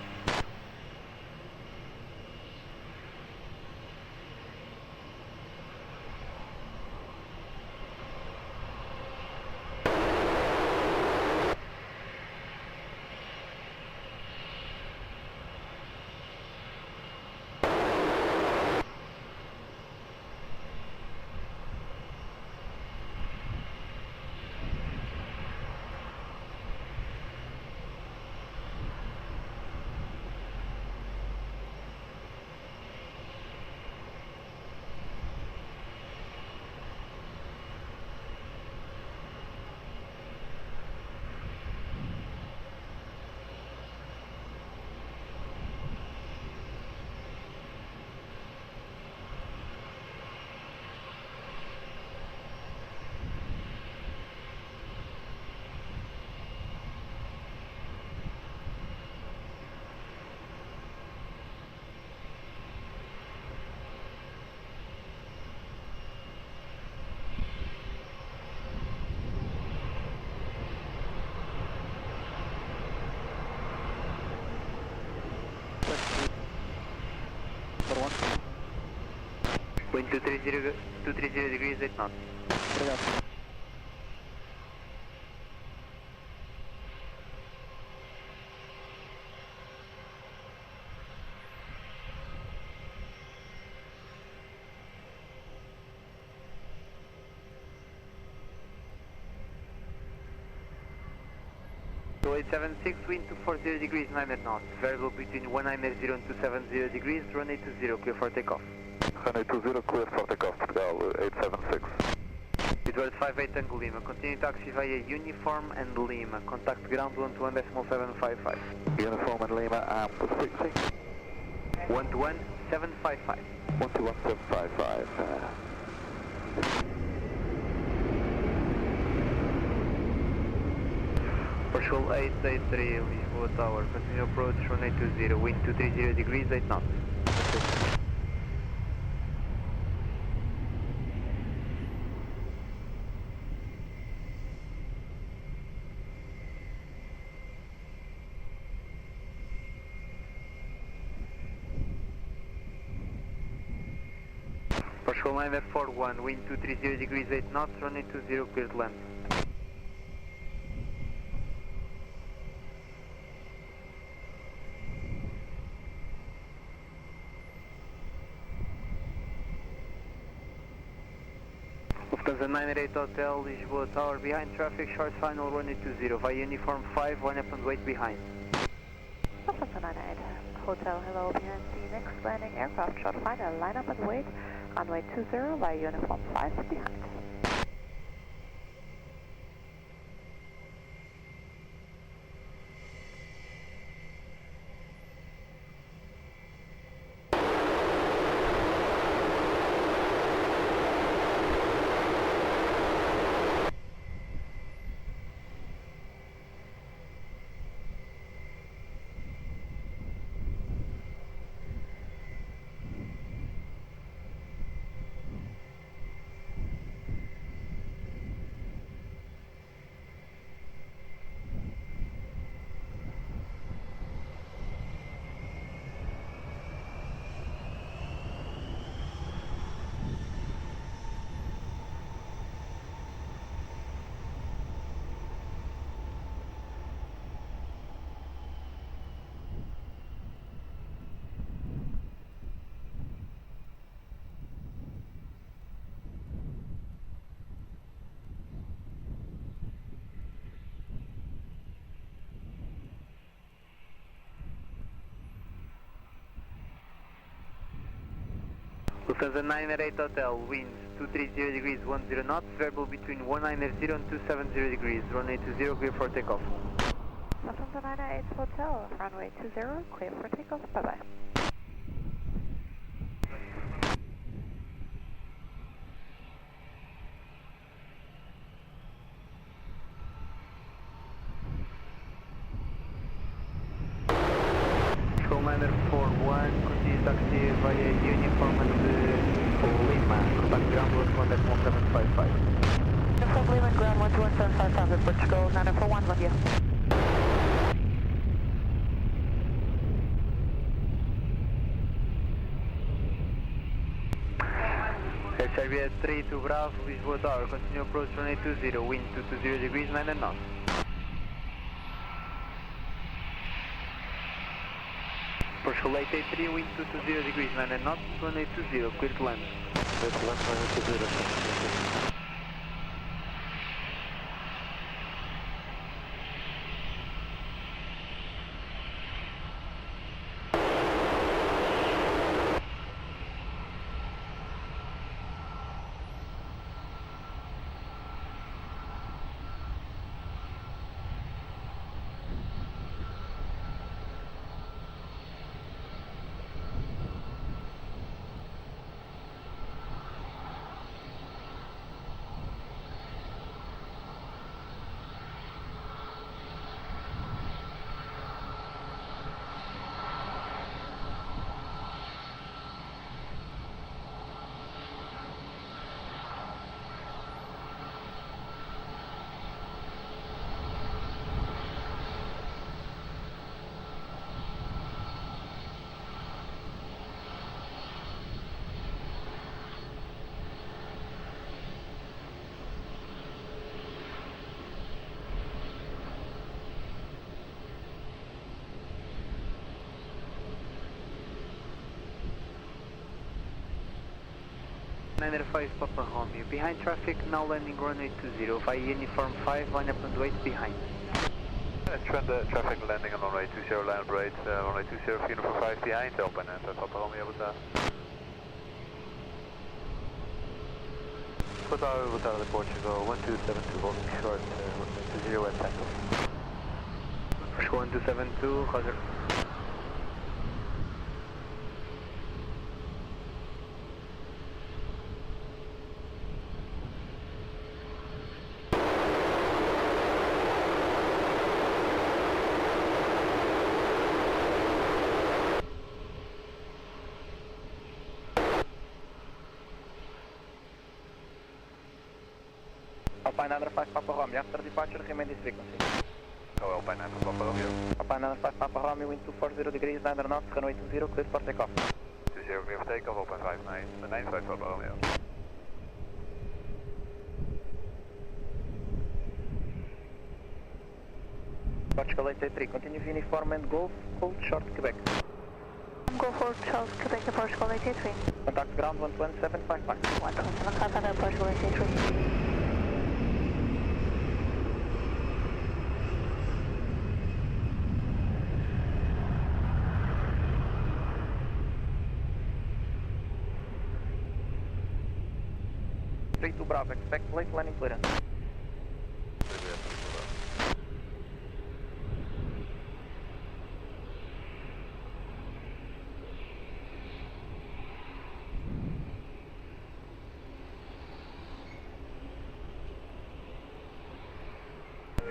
Wind 230 degrees, 8 knots. Obrigado. So 876, wind 240 degrees, 9 knots, variable between 190 and 270 degrees, runway 20, clear for takeoff. Runway 20, clear for takeoff, Portugal 876. Edward 58 Tango Lima, continue taxi via Uniform and Lima, contact ground 121.755. Uniform and Lima, fixing. 121.755. 121.755. Portugal 883, Lisboa Tower, continue approach, runway 20, wind 230 degrees, 8 knots. Portugal 941, wind 230 degrees, 8 knots, runway 20, clear to land. Lufthansa 98 Hotel, Lisboa Tower, behind traffic, short final, runway 20, via Uniform 5, line up and wait behind. Lufthansa 98 Hotel, hello, behind the next landing aircraft, short final, line up and wait, runway 20, via Uniform 5, behind. Lufthansa 908 Hotel, winds 230 degrees 10 knots, variable between 190 and 270 degrees, runway 20, clear for takeoff. Lufthansa 908 Hotel, runway 20, clear for takeoff, bye-bye. Commander 41, continue taxi via uniform and Lima, contact ground 11755. Uniform Lima, ground 11755, Portugal 941, bom dia. SRB 32 Bravo, Lisboa Tower, continue approach runway 20, wind 220 degrees 9 knots. Portugal 883, wind 220 degrees 9 knots, runway 20, clear to land. Clear to land, runway 20. Niner 5 Papa Romeo, behind traffic, now landing runway 20, via uniform 5, line up and wait behind. Traffic landing on runway 20, land rate, runway 20, uniform 5 behind, open and Papa Romeo with Boa tarde, Portugal 1272, holding short, runway 20 at takeoff. Portugal 1272, roger. Alpine 905 Papa Romeo, after departure remain this frequency. Oh, Alpine 905 Papa Romeo. Alpine 905 Papa Romeo, wind 240 degrees, 9 knots, runway 20, clear for takeoff. 20, clear for takeoff, Alpine 95 Papa Romeo. Portugal 883, continue uniform and Golf, hold short Quebec. Go for Charles, Quebec to Portugal 883. Contact ground 11755. 11755, Portugal 883. To Bravo, expect late landing clearance.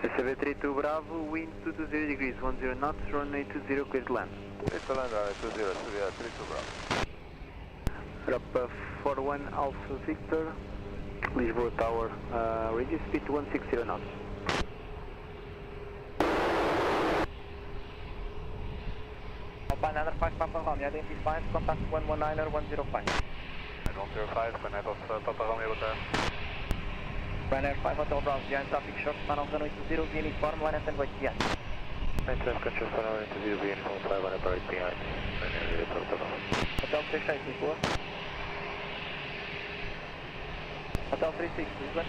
SB32 Bravo, wind 220 degrees, 10 knots, runway 20, clear to land. Clear to land, runway 20, 32 Bravo. Drop 41 Alpha Victor, Lisboa Tower, radius speed 160 knots. Alpine 905 Papa Romeo, identified, contact 119 or 105. 105, Connect off Papa Romeo with Ryanair 5 Hotel Bravo, behind traffic short, span of runway 20, uniform, line up and wait behind. 9 control for runway 20, uniform 5, line up and wait behind. Hotel 36, Lisboa. Hotel 36, Lisbon.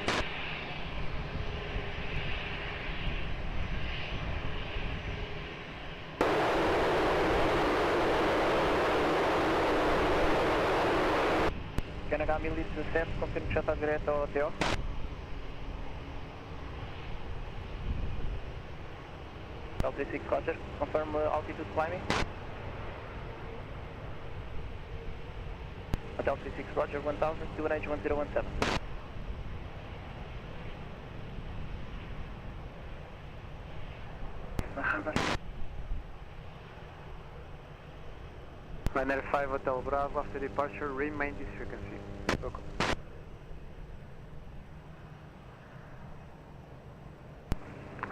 NH 1017, confirmo que já está direto ao hotel. Hotel 36 Roger, confirm altitude climbing. Hotel 36 Roger, 1000, QNH 1017. Runner 5 Hotel Bravo, after departure, remain this frequency. Okay.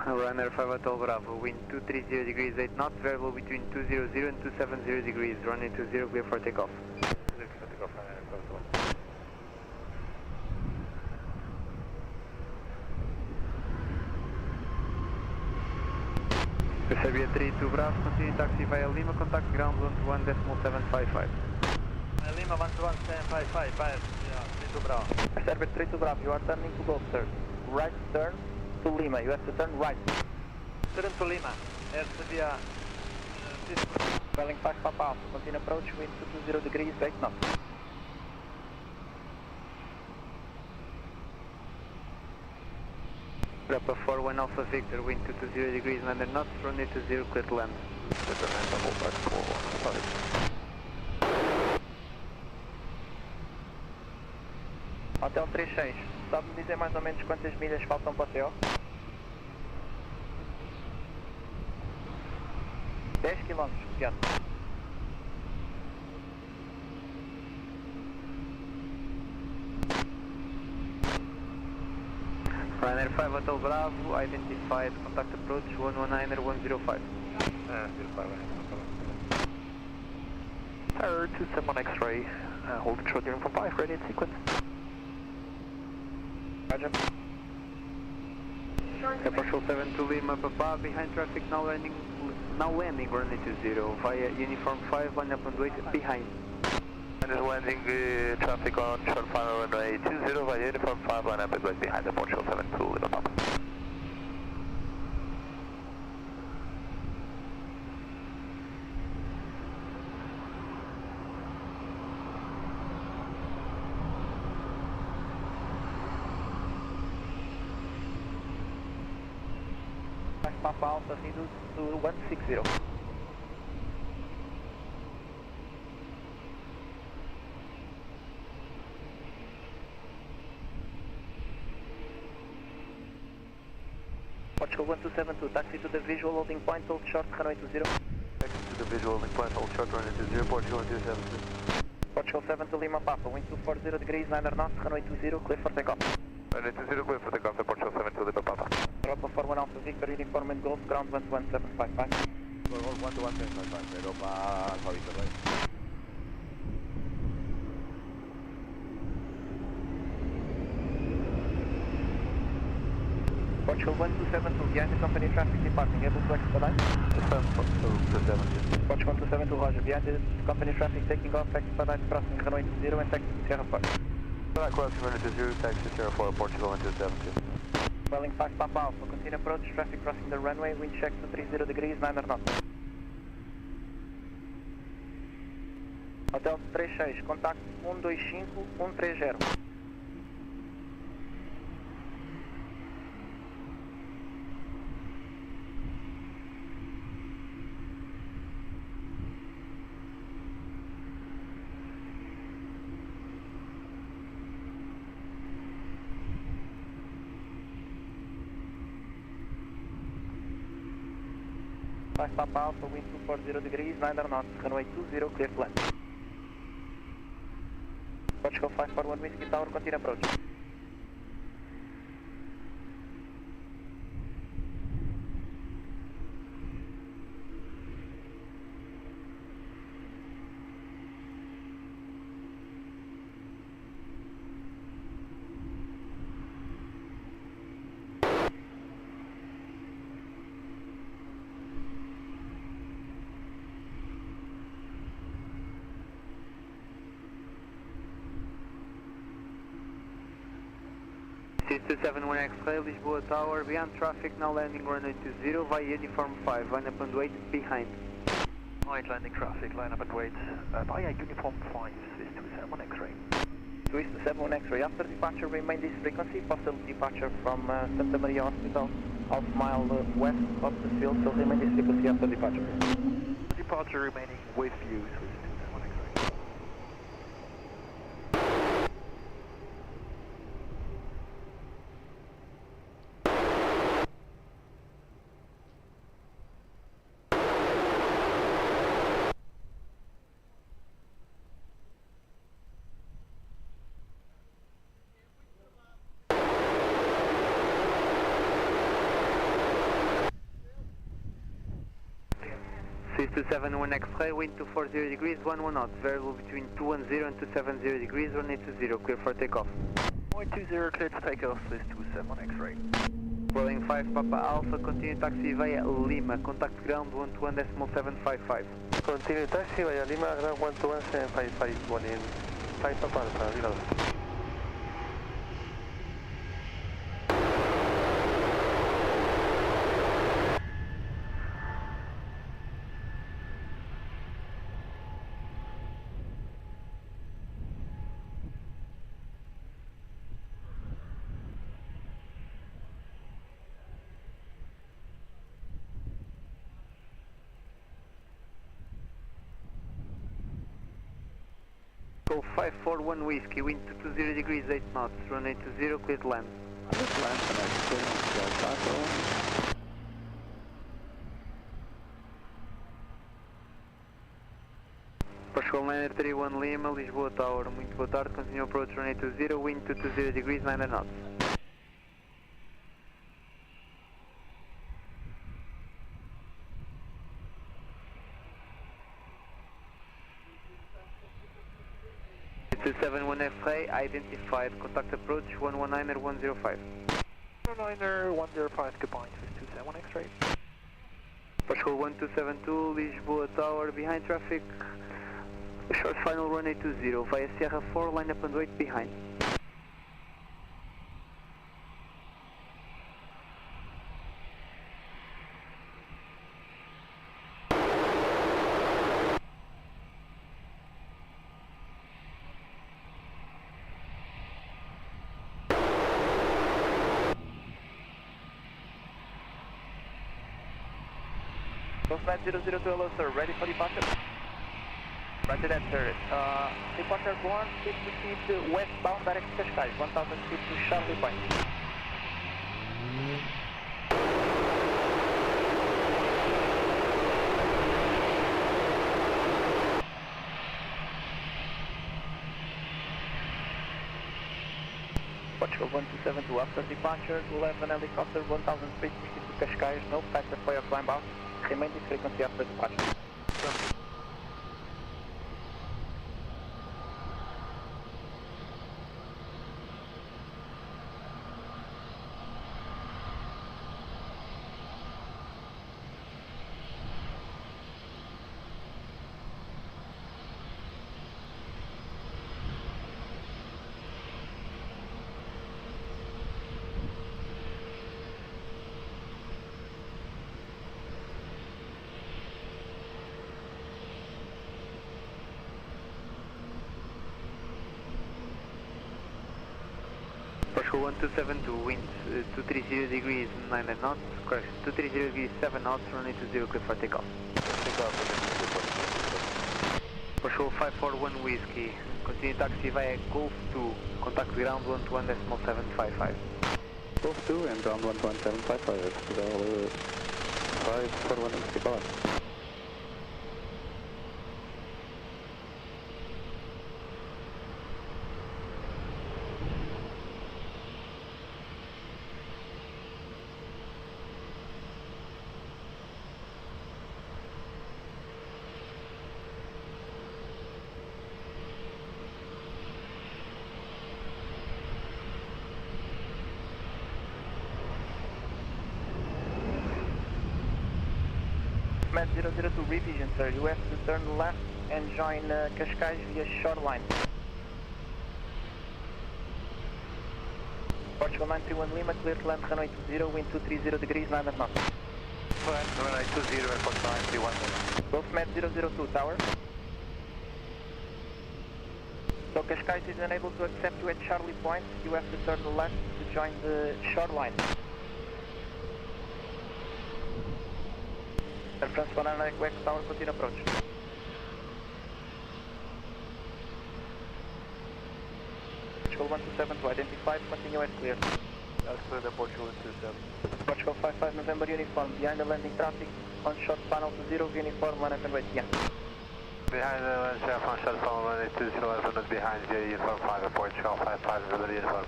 Runner 5 Hotel Bravo, wind 230 degrees 8 knots, variable between 200 and 270 degrees, running 20, clear for takeoff. Clear for takeoff, runner 5 Hotel. Serbia 32 Bravo, continue taxi via Lima, contact ground 121.755. Lima 11755, yeah, 32 Bravo. Serbia 32 Bravo, you are turning to Gosto, sir. Right turn to Lima, you have to turn right. Turn to Lima, as via... Welling 5 Papa Alpha, continue approach, wind 220 degrees, 8 knots. Papa 41 Alpha Victor, wind 220 degrees, 9 knots, runway 20, clear to land. Hotel 36, sabe-me dizer mais ou menos quantas milhas faltam para o hotel? 10 km, obrigado. Runner 5 Hotel Bravo, identified, contact approach 119er 105. 05, Tower 271 X-ray, hold control uniform 5, ready in sequence. Roger. Airport 7 to Lima, Papa, behind traffic, now landing runway 20, via uniform 5, line up and wait, behind. And is landing traffic on short final runway 20 via uniform 5, line up and wait behind Airport 7 to Lima, Papa. Papa Alpha, reduce to 160. Portugal 1272, taxi to the visual holding point, hold short, runway 20. Taxi to the visual holding point, hold short, runway 20, Portugal 1272. Portugal 7 to Lima Papa, wind 240 degrees, 9 knots, runway 20, clear for takeoff. Runway 20, clear for takeoff, Portugal 7 to Lima Papa. Europa 41 Alpha Victor, uniform and Golf, ground 11755. 11755, Europa Alpha Victor, right? Portugal 1272, behind the company traffic departing, able to expedite? Portugal 272, Roger, behind the company traffic taking off, expedite crossing runway 20 and taxi to Sierra 4. Crossing runway 20, taxi Sierra 4, Portugal 1272. Welling 5 Papa Alpha, continue approach, traffic crossing the runway, wind check 230 degrees, 9 knots. Hotel 36, contact 125-130. Papa Alpha, wind 240 degrees, 9 knots, runway 20, clear to land. Portugal 541 Whiskey Tower, continue approach. Two-7-1 X-ray, Lisboa Tower, beyond traffic, now landing runway 20 via uniform 5, line up and wait, behind. Right, landing traffic, line up and wait, via uniform 5, Swiss 271 X-ray. Swiss 71 X-ray. After departure, remain this frequency. Possible departure from Santa Maria Hospital, half mile west of the field. So remain this frequency after departure. Departure remaining with view, Swiss 71 X-ray. Swiss 271 X-ray, wind 240 degrees, 11 knots, variable between 210 and 270 degrees, runway 20, clear for takeoff. Runway 20, clear to takeoff, Swiss 271 X-ray. Boeing 5 Papa Alpha, continue taxi via Lima, contact ground 121.755. Continue taxi via Lima, ground 121.755, one in 5 Papa Alpha, Delgado. Go 541 Whiskey, wind 220 degrees, 8 knots, runway 20, clear to land. Portugal 931 Lima, Lisboa Tower, muito boa tarde, continue approach runway 20, wind 220 degrees, 9 knots. One X-ray, identified, contact approach 119er 105. 119er 105, goodbye, Swiss 271 X-ray. Portugal 1272, Lisboa Tower, behind traffic, short final runway 20, via Sierra 4, line up and wait behind. Flight 002, hello sir, ready for departure? Roger that sir. Departure born, 50 feet westbound, direct Cascais, 1000 feet to Charlie Point. Portugal 1272, after departure, we'll have an helicopter 1000 feet to Cascais, no factor for your climb out. Remain this frequency after departure. Portugal 1272, wind 230 degrees, 9 knots, correction, 230 degrees, 7 knots, runway 20, clear for takeoff. Portugal 541 Whiskey, continue taxi via Golf 2, contact ground 121.755. Golf 2 and ground 11755, that's 541 Whiskey Papa. Med 002 revision sir, you have to turn left and join Cascais via shoreline. Portugal 931 Lima, clear to land runway 20, wind 230 degrees, 9 knots. Runway 20, airport 931 Lima. Golf Med 002 tower. So Cascais is unable to accept you at Charlie Point. You have to turn left to join the shoreline. Air France 1 Quebec Tower, continue approach. Portugal 127 identified, continue as clear. As clear the Portugal 127. Portugal 55 November uniform, behind the landing traffic, on short panel to 0, uniform, 1 and wait, yeah. Behind the one chef on short panel, runway 20, as behind the uniform 5, Portugal 55 November uniform.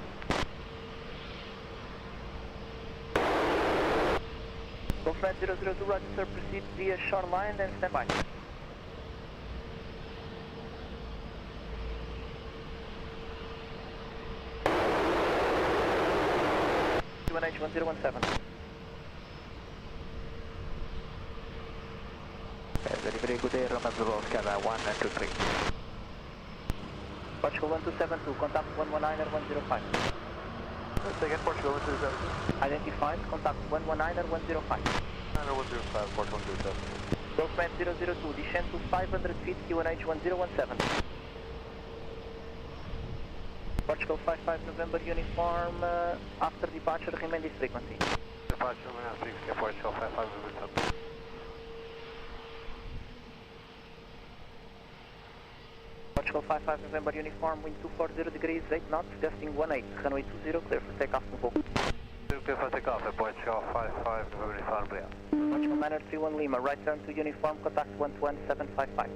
Gulfnet 002, roger sir, proceed via shoreline, then stand by. H1017. Very good air on Mazlovskaya, 1 and 2, 3. Portugal 1272, contact 119 or 105. Again, Portugal 127. Identified, contact 119 or 105. 105, Portugal 127. Gulfnet 002, descend to 500 feet, QNH 1017. Portugal 55 November uniform, after departure remain this frequency. Departure remain this frequency, Portugal 55 November. Portugal 55 November uniform, wind 240 degrees, 8 knots, gusting 18, runway 20, clear for takeoff and full. Clear for takeoff, Portugal 55 November uniform, Portugal 931 Lima, right turn to uniform, contact 121-755.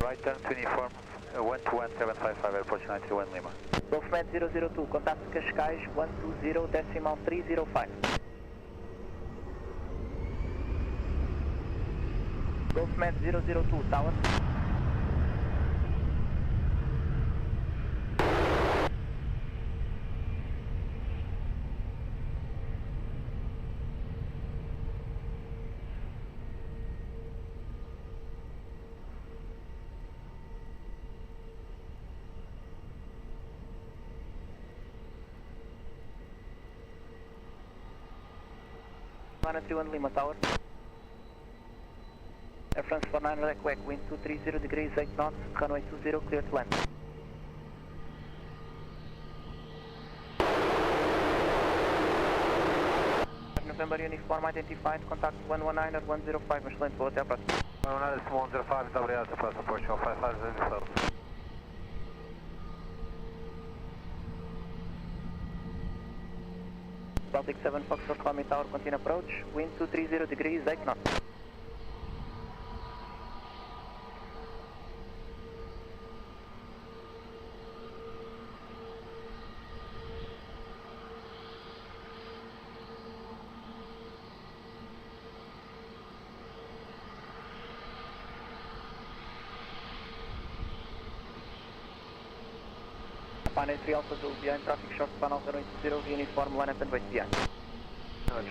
Right turn to uniform, 121-755, Airport 931 Lima. Gulfnet 002, contact Cascais 120.305. Gulfnet 002, tower. One Lima Tower. Air France 49 Quebec, wind 230 degrees, 8 knots, runway 20, clear to land. November uniform identified, contact 119 or 105, mas lento, vou até a próxima. 119 105, muito obrigado, até a próxima, Portugal 55 uniform. Baltic 7 Foxtrot Climate Tower, continue approach, wind 230 degrees, 8 knots. Pine 3 Alpha Zulu, behind traffic short panel 080, uniform 1 and wait behind.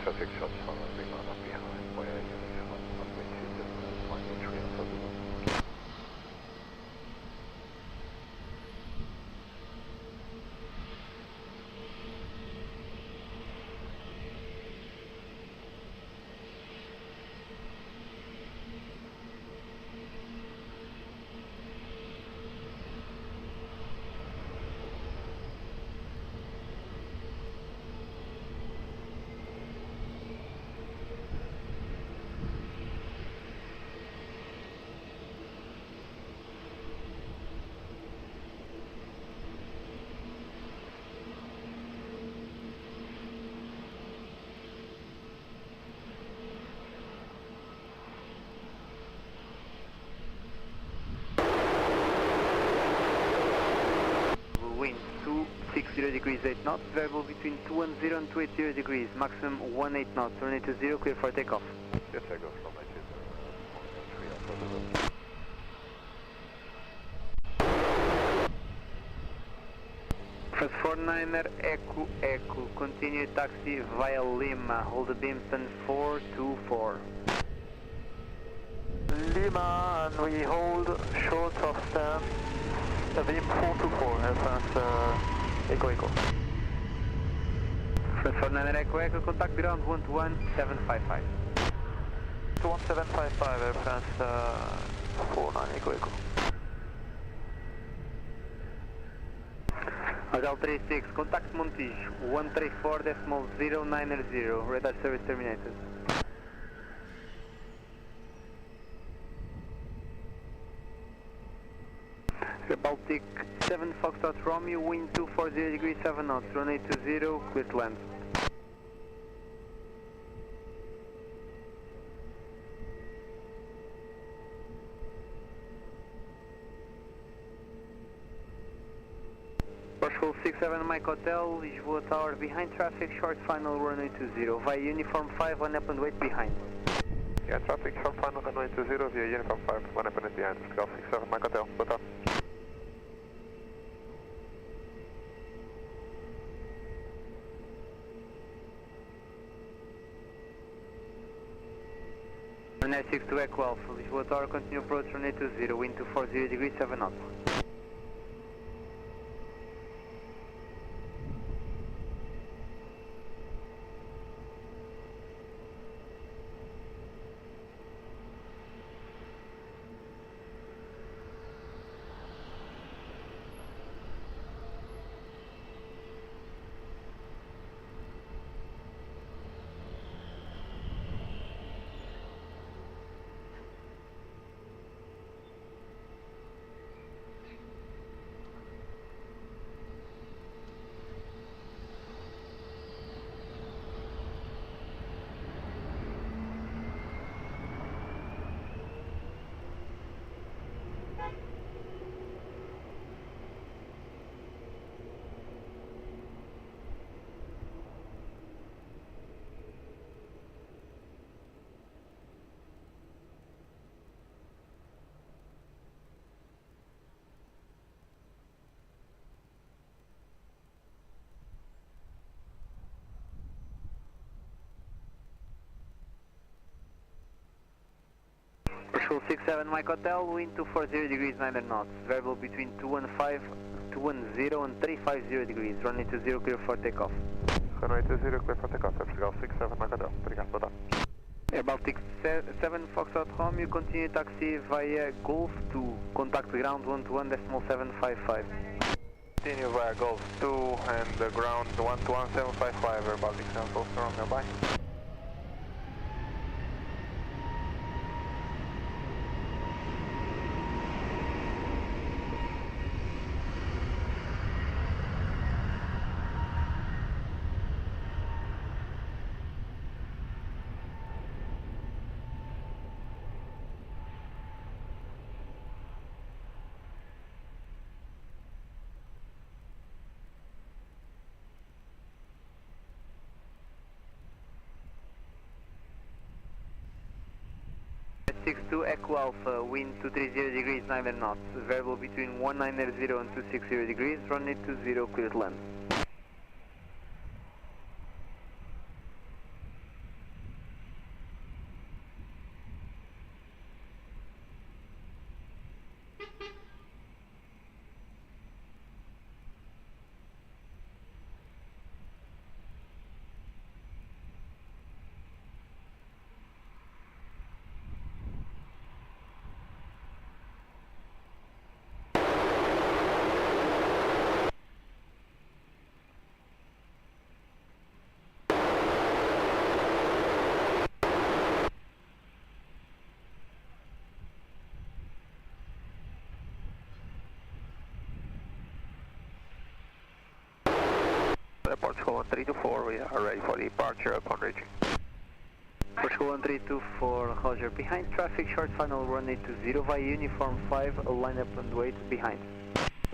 Traffic short panel 3 behind, uniform 1 3 Alpha Zulu. Wind 260 degrees, 8 knots, variable between 210 and 280 degrees, maximum 18 knots, runway 20, clear for takeoff. Yes, I go from my 3 First 49er, Echo, Echo, continue taxi via Lima, hold the beam stand 424. Lima, and we hold short of stern, beam 424, Air France Echo Echo. First 49er, Echo, Echo, contact ground 121-755. 11755, Air France 49 Echo Echo. Hotel 36, contact Montijo, 134.090, radar service terminated. Baltic 7 Foxtrot Romeo, wind 240 degrees 7 knots, runway 20, clear to land. Portugal 67 Mike Hotel, Lisboa Tower behind traffic, short final runway 20, via uniform 5, 1 up and wait behind. Yeah, traffic short final runway 20 via uniform 5, 1 up and wait behind, Portugal 67 Mike Hotel, boa tarde. Runway 62 Echo Alpha, Lisboa Tower, continue approach runway 20, wind 240 degrees 7 knots. Portugal 67 Mike Hotel, wind 240 degrees 9 knots, variable between 210 and 350 degrees, runway 20 clear for takeoff. Runway 20 clear for takeoff, Portugal 67 Mike Hotel, obrigado, boa tarde. Air Baltic 7 Foxtrot Romeo, continue taxi via Golf 2, contact ground 121.755. Continue via Golf 2 and the ground 121.755, Air Baltic 7 Foxtrot Romeo, bye. Two Echo Alpha, wind 230 degrees 9 knots, variable between 190 and 260 degrees, runway 20 clear to land. Portugal 1324, we are ready for departure upon reaching. Portugal 1324, Roger, behind traffic, short final runway 20 via uniform 5, line up and wait behind.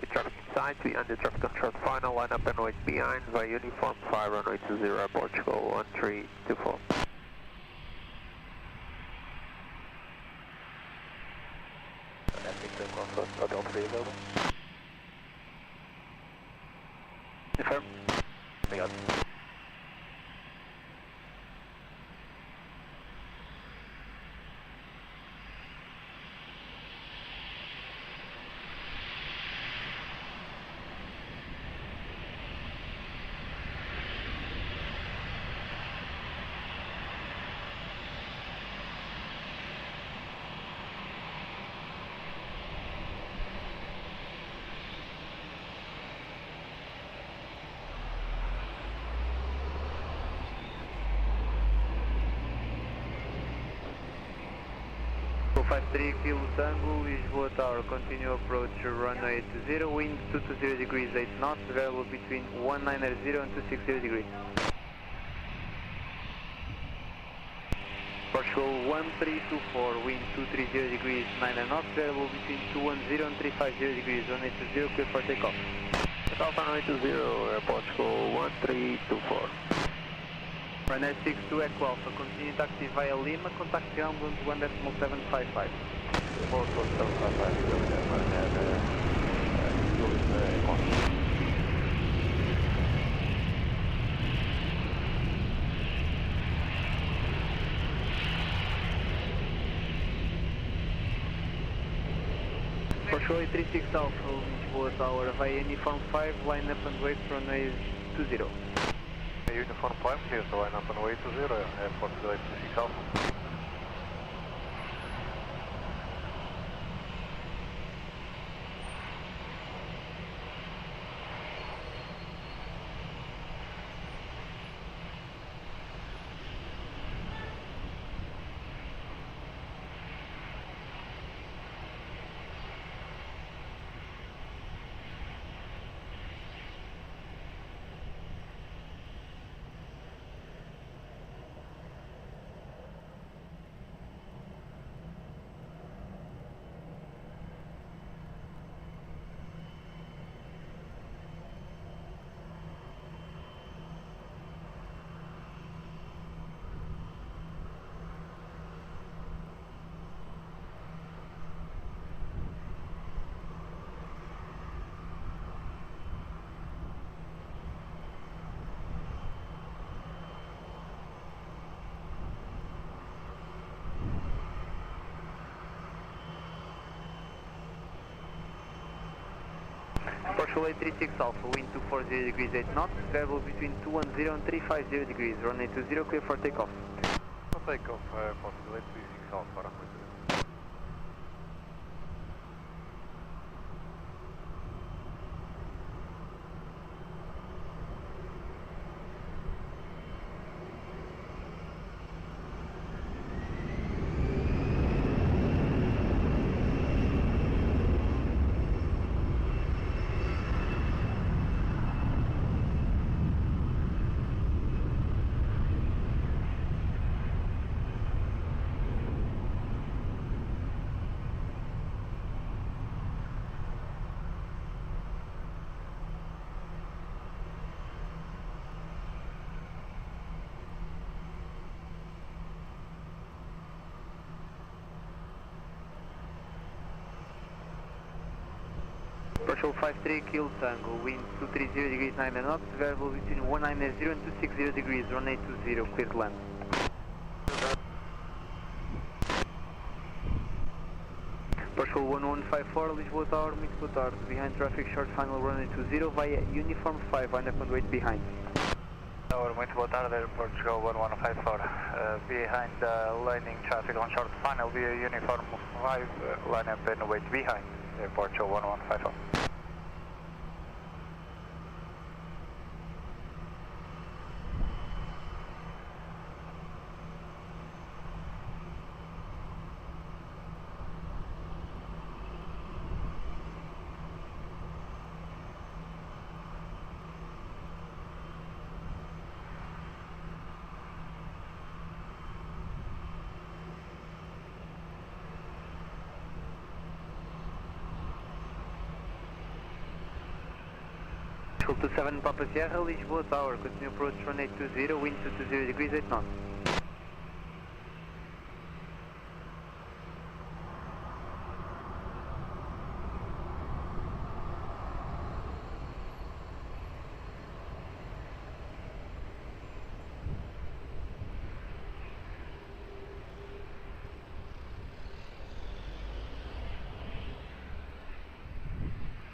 With traffic inside, we end the traffic on short final, line up and wait behind via uniform 5, runway 20, Portugal 1324. Hotel 3 available. Confirm. Obrigado. 53 Kilo Tango, Lisboa Tower, continue approach runway 20, wind 220 degrees 8 knots, variable between 190 and 260 degrees. Portugal 1324, wind 230 degrees 9 knots, variable between 210 and 350 degrees, runway 20, clear for takeoff. Takeoff runway 20, Portugal 1324. Runway 62 Echo Alpha, continue taxi via Lima, contact ground on 1.755. 1.755, Portugal 36 Alpha, Lisboa Tower, via Uniform 5, line up and wait for runway 20. Uniform 5, here's the line up and way 20, Airport 86 Alpha. Portugal 36 Alpha, wind 240 degrees 8 knots, variable between 210 and 350 degrees, runway 20, clear for takeoff. Takeoff, Portugal 36 Alpha, runway 20. Portugal 53 Kilo Tango, wind 230 degrees 9 knots, variable between 190 and 260 degrees, runway 20, clear to land. Portugal 1154, Lisboa Tower, Lisboa Tower, behind traffic, short final runway 20 via Uniform 5, line up and wait behind. Tower, Lisboa Tower, Portugal 1154, behind landing traffic on short final via Uniform 5, line up and wait behind, Portugal 1154. Portugal 27 Papa Sierra, Lisboa Tower, continue approach runway 20, wind 220 degrees 8 knots.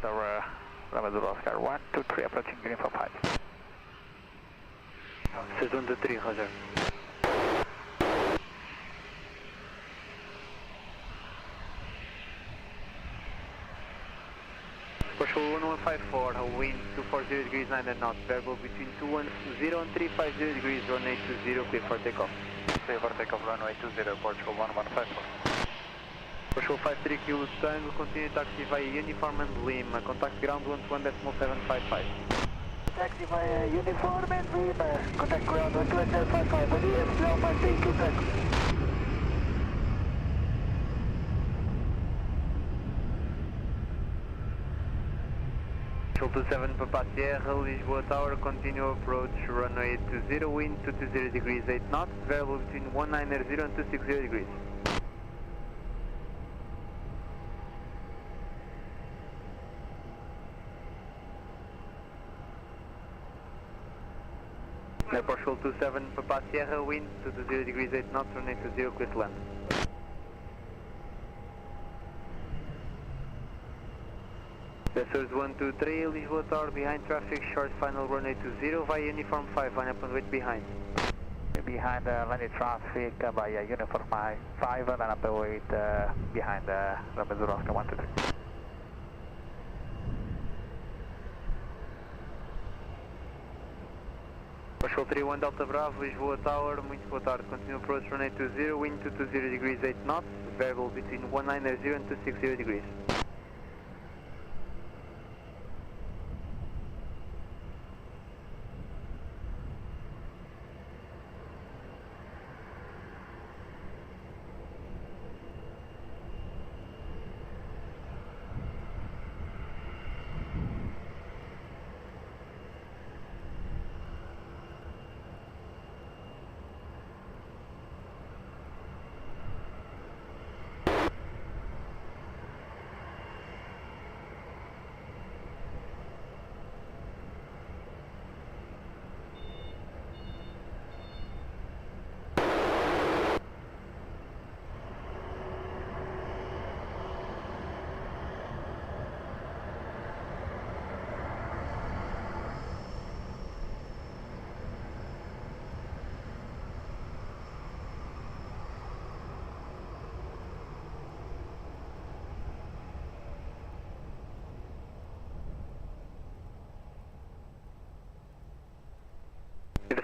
Tower, Ramadura Oscar 1, 2, 3, approaching Uniform 5. 613, roger. Portugal 1154, wind 240 degrees 9 knots, variable between 210 and 350 degrees, runway 20, clear for takeoff. Clear for takeoff, runway 20, Portugal 1154. Portugal 53 Kilo Tango, continue taxi via Uniform and Lima, contact ground 121.755. Taxi via Uniform and Lima, contact ground 121.755, bom dia, Portugal 53 Kilo Tango. Portugal 27 Papa Sierra, Lisboa Tower, continue approach runway 20, wind 220 degrees 8 knots, variable between 190 and 260 degrees. Portugal 27 Papa Sierra, wind 220 degrees 8 knots, runway 20, clear to land. Vessels 123, Lisboa Tower, behind traffic, short final runway 20 via Uniform 5, line up and wait behind. Behind landing traffic via Uniform 5, line up and wait behind runway 0, Oscar 123. Portugal 31 Delta Bravo, Lisboa Tower, muito boa tarde, continue approach runway 20, wind 220 degrees 8 knots, variable between 190 and 260 degrees.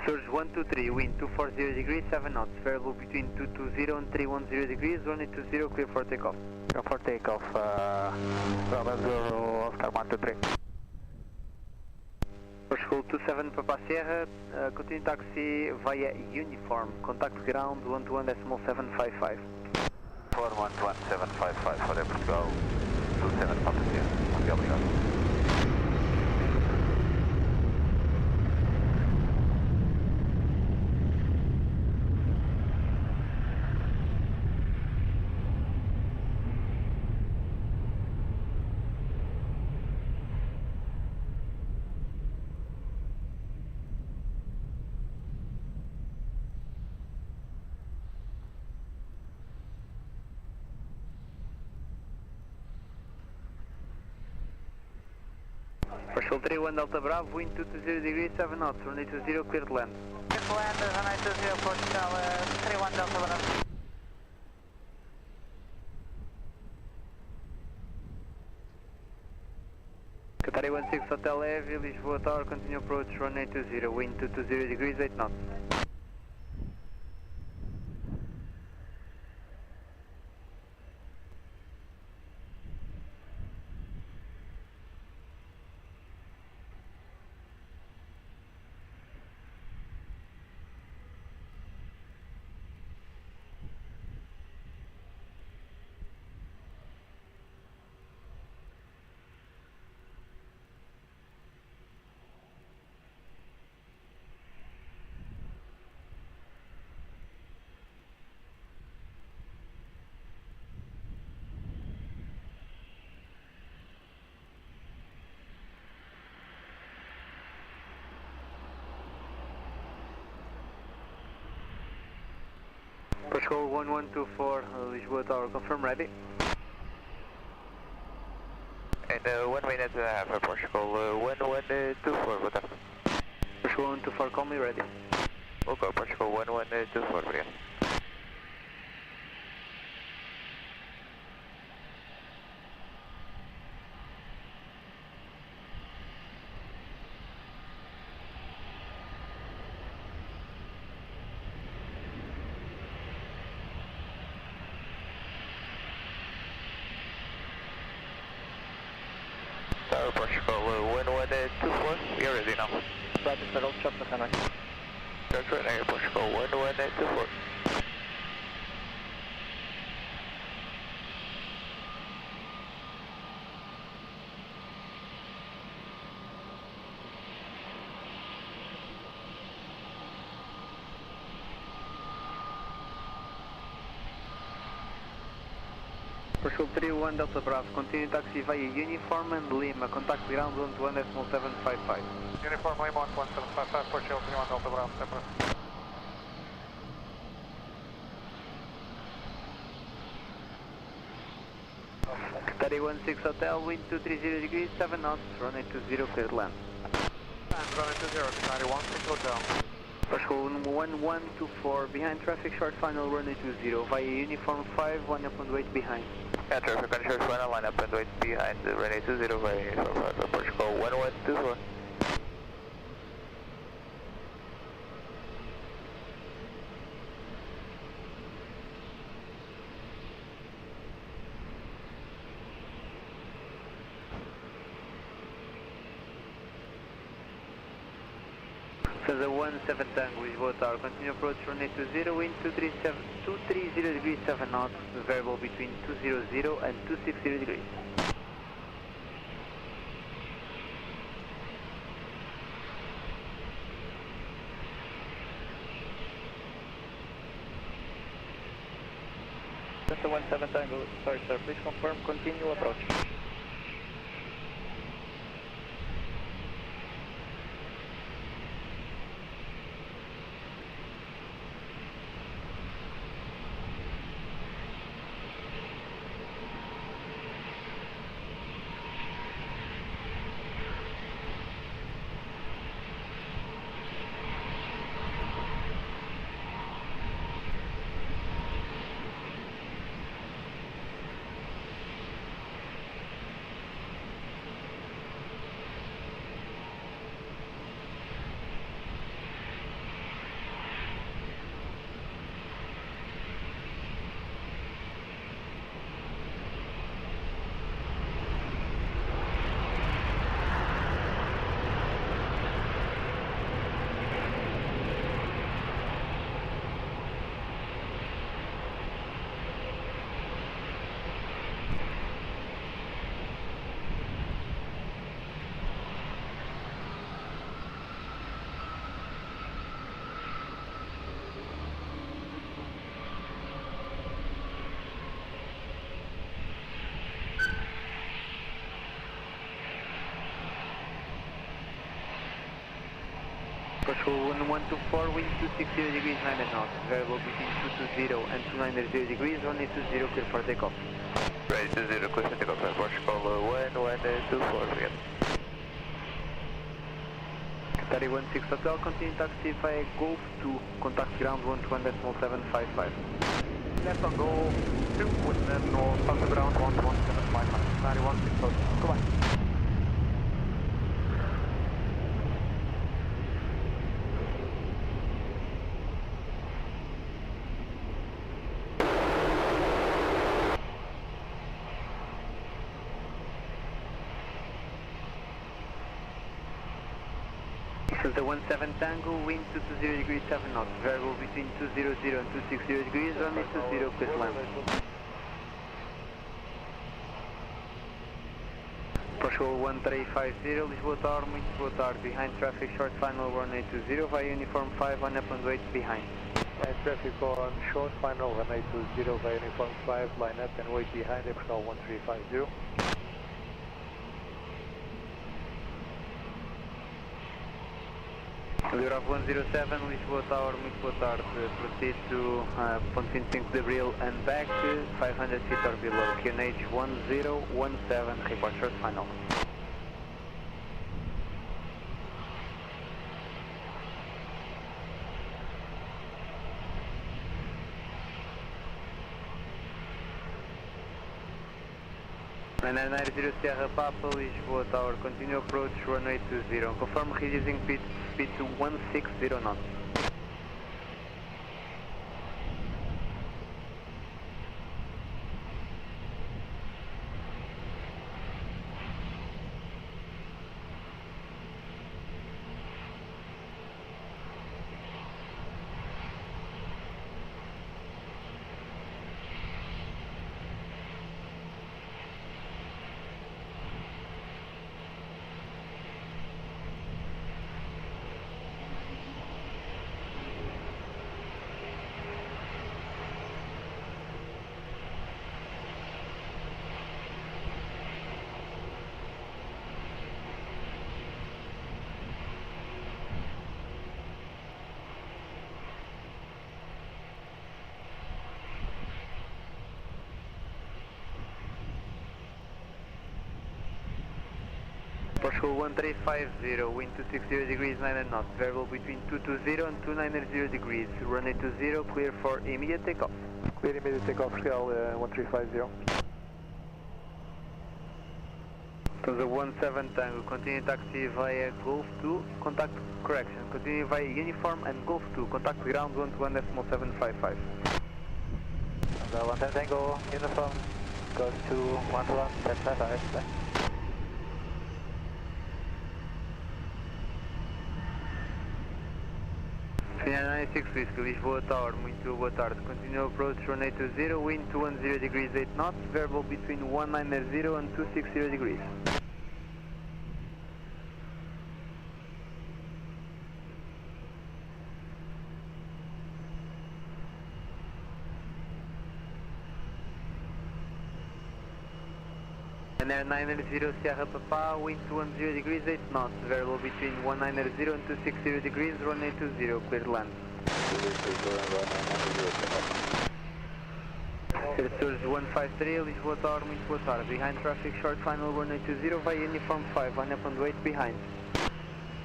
Surge 123, wind 240 degrees, 7 knots, variable between 220 and 310 degrees, runway 20, clear for takeoff. Clear for takeoff, Bravo 0, Oscar 123. Portugal 27 Papa Sierra, continue taxi via Uniform, contact ground 121.755. 121.755 for Portugal 27 Papa Sierra, ok, obrigado. Portugal 31 Delta Bravo, wind 220 degrees, 7 knots, runway 20, clear to land. Clear to land, runway 20, Portugal 31 Delta Bravo. Qatar 16 Hotel Heavy, Lisboa Tower, continue approach runway 20, wind 220 degrees, 8 knots. Portugal 1124, Lisboa Tower, confirm ready. And 1 minute and a half, Portugal 1124, boa tarde. Portugal 124, call me ready. Ok, Portugal 1124, obrigado. Aeroporto, 1124, we are ready now. Roger, settle, chop the runway. That's right, Aeroporto, 1124. Portugal 31 Delta Bravo, continue taxi via Uniform and Lima, contact ground 121.755. Uniform Lima 11755, Portugal 31 Delta Bravo, separate. 316 Hotel, wind 230 degrees, 7 knots, runway 20, cleared land. And runway 20, 916 Hotel. Portugal 1124, behind traffic, short final, runway 20, via Uniform 5, 1 up and wait behind. Yeah, traffic on short final, line up and wait behind the runway 20 via Uniform 5, Portugal 1124. Cesar 17 Tango, Lisboa Tower, continue approach runway 20, wind 230 degrees, 7 knots, variable between 200 and 260 degrees. Cesar 17 Tango, sorry sir, please confirm, continue approach. Portugal 1124, wind 260 degrees, 9 knots, variable between 220 and 290 degrees, runway 20, clear for takeoff. Ready 20, clear for takeoff, Portugal 1124, again. 316 Hotel, continue taxi via Golf 2, contact ground 121.755. Left on Golf 2, and then north on the ground 11755. 916 Hotel, goodbye. Cesar 17 Tango, wind 220 degrees, 7 knots, variable between 200 and 260 degrees, runway 20, clear land. Portugal 1350, Lisboa Tower, Lisboa Tower, behind traffic, short final, runway 20, via Uniform 5, 1 up and wait behind. And traffic on short final, runway 20 via Uniform 5, line up and wait behind, Portugal 1350. Bravo 107, Lisboa Tower, muito boa tarde. Proceed to ponto 25 de Abril and back, 500 feet or below. QNH 1017, report short final. And 90 Sierra Papa, Lisboa Tower, continue approach runway 20. Confirm reducing speed to 160 knots. Portugal 1350, wind 260 degrees 9 knots, variable between 220 and 290 degrees, runway 20, clear for immediate takeoff. Clear immediate takeoff, Portugal 1350. Tango 17 Tango, continue taxi via Golf 2, contact correction, continue via Uniform and Golf 2, contact ground 121.755. Tango 17 Tango, Uniform, Golf 2, 121.755. 96 Whiskey, Lisboa Tower, muito boa tarde. Continue approach runway 20, wind 210 degrees 8 knots, variable between 190 and 260 degrees. And Air 990 Sierra Papa, wind 210 degrees 8 knots, variable between 190 and 260 degrees, runway 20, clear to land. Surge 153, Lisboa Tower, muito boa tarde. Behind traffic, short final, runway 20, via Uniform 5, line up and wait behind.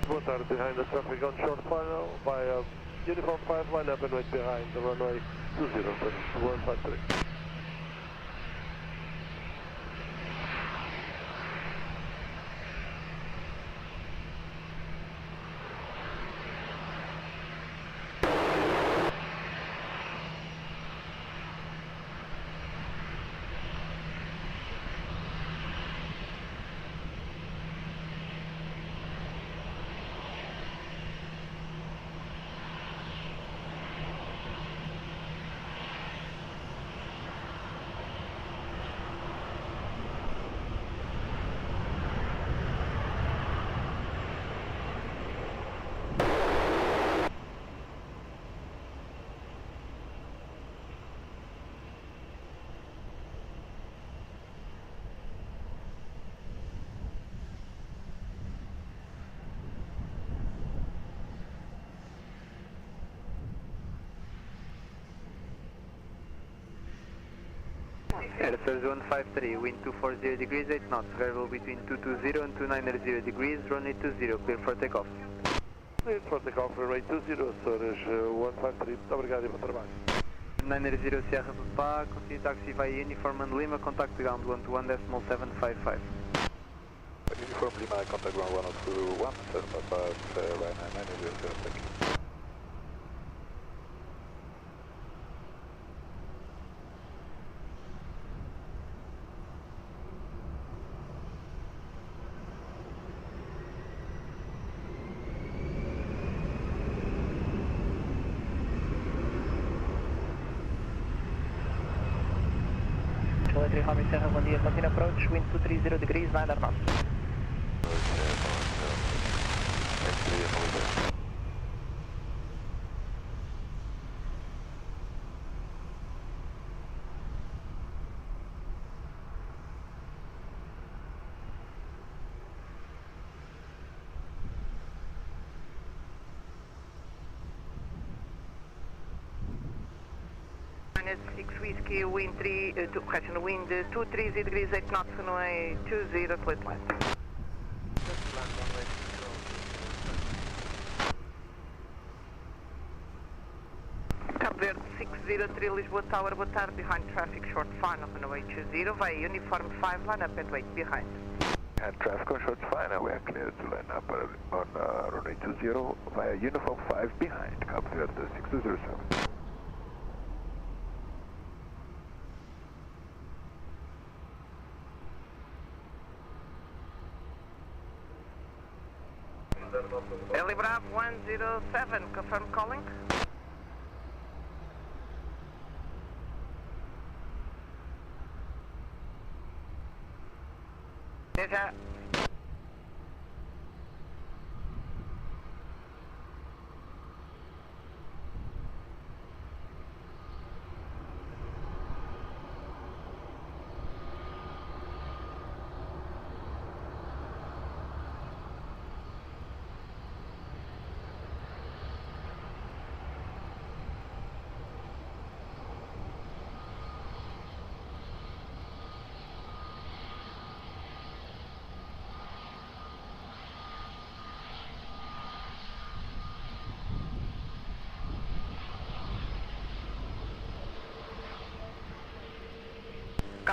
Boa tarde, behind the traffic on short final, via Uniform 5, line up and wait behind the runway 20, 153. Air Surge 153, wind 240 degrees 8 knots, variable between 220 and 290 degrees, runway 20, clear for takeoff. Clear for takeoff, runway 20, Surge 153, muito obrigado e bom trabalho. 990 Sierra Papa, continue taxi via Uniform and Lima, contact ground 121.755. Uniform Lima, contact ground 121.755, line 990, thank you. Homem Serra, bom dia, continue approach, wind 230 degrees, 9 knots. Minus 6 Whiskey, wind 230 degrees 8 knots, runway 20, clear to land. Cabo Verde 603, Lisboa Tower, boa tarde, behind traffic, short final, runway 20, via Uniform 5, line up and wait behind. And traffic on short final, we are clear to line up on runway 20 via Uniform 5 behind, Cabo Verde 6207. Eli Bravo 107, confirm calling. Deja.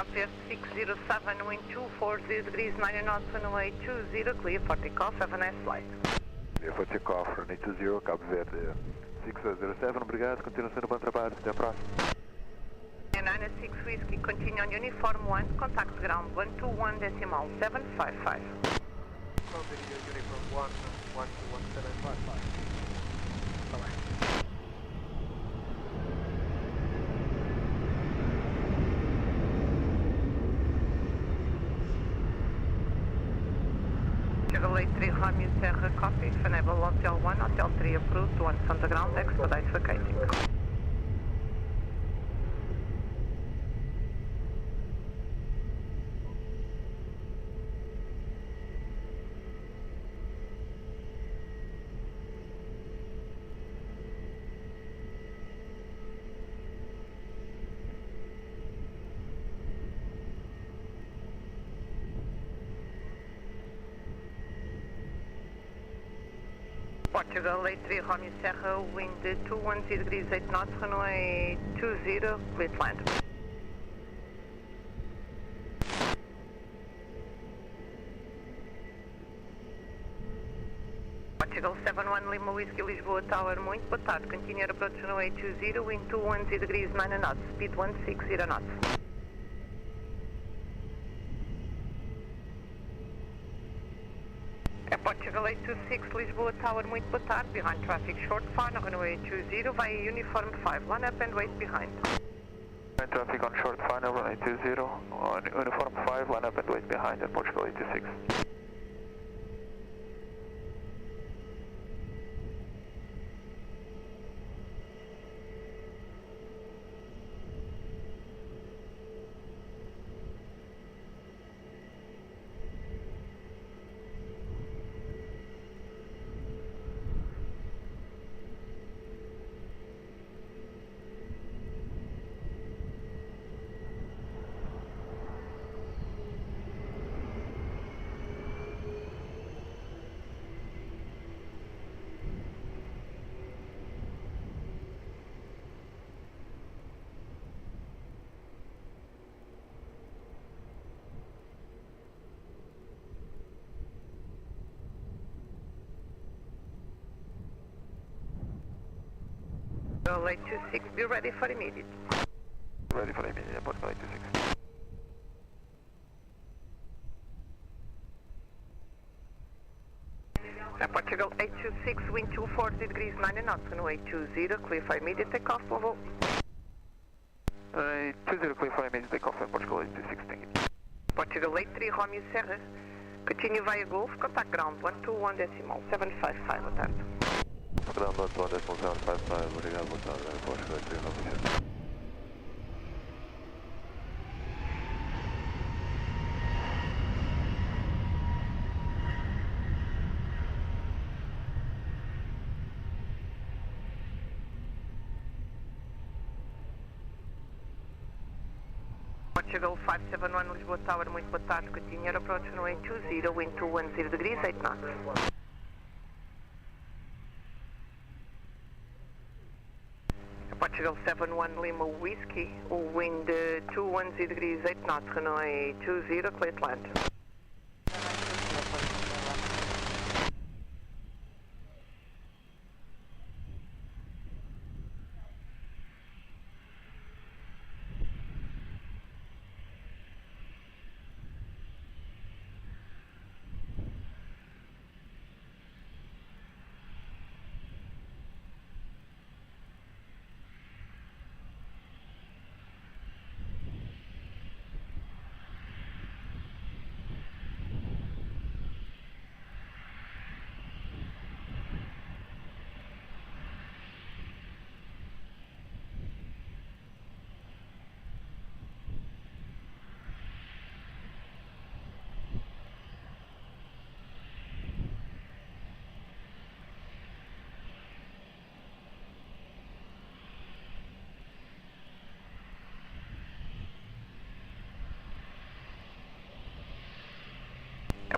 Southwest 607, wind 240 degrees, 90 knots, runway 20, clear for takeoff, have a nice flight. Clear for takeoff, runway 20, Cabo Verde 607, obrigado, continua sendo bom trabalho, até a próxima. 96 Whiskey, continue on uniform 1, contact ground 121.755. Uniform 1, 121.755. Bye-bye. Chevrolet 3 Romeo Serra copy, enable Hotel 1, Hotel 3 approved, 1 on the ground, expedite vacating. Portugal 83 Romeo Serra, wind 210 degrees 8 knots, runway 20, clear to land. Portugal 71 Lima Whiskey Lisboa Tower, muito boa tarde, continue approach runway 20, wind 210 degrees 9 knots, speed 160 knots. Portugal 826 Lisboa Tower, muito boa tarde, behind traffic short final, runway 20, via uniform 5, line up and wait behind. Traffic on short final, runway 20, on uniform 5, line up and wait behind at Portugal 826. Portugal 826, be ready for immediate. Ready for immediate, Portugal 826. Portugal 826, wind 240 degrees 9 knots, runway 20, clear for immediate takeoff, level. 20, clear for immediate takeoff at Portugal 826, thank you. Portugal 83 Romeo Serra, continue via Golf, contact ground 121.755, boa tarde. Ground 121.755, obrigado, boa tarde, Portugal 83 Romeo Serra. Portugal 571 Lisboa Tower, muito boa tarde, continue approach runway 20, wind 210 degrees 8 knots. Portugal 71 Lima Whiskey, wind 210 degrees 8 knots, runway 20, clear to land.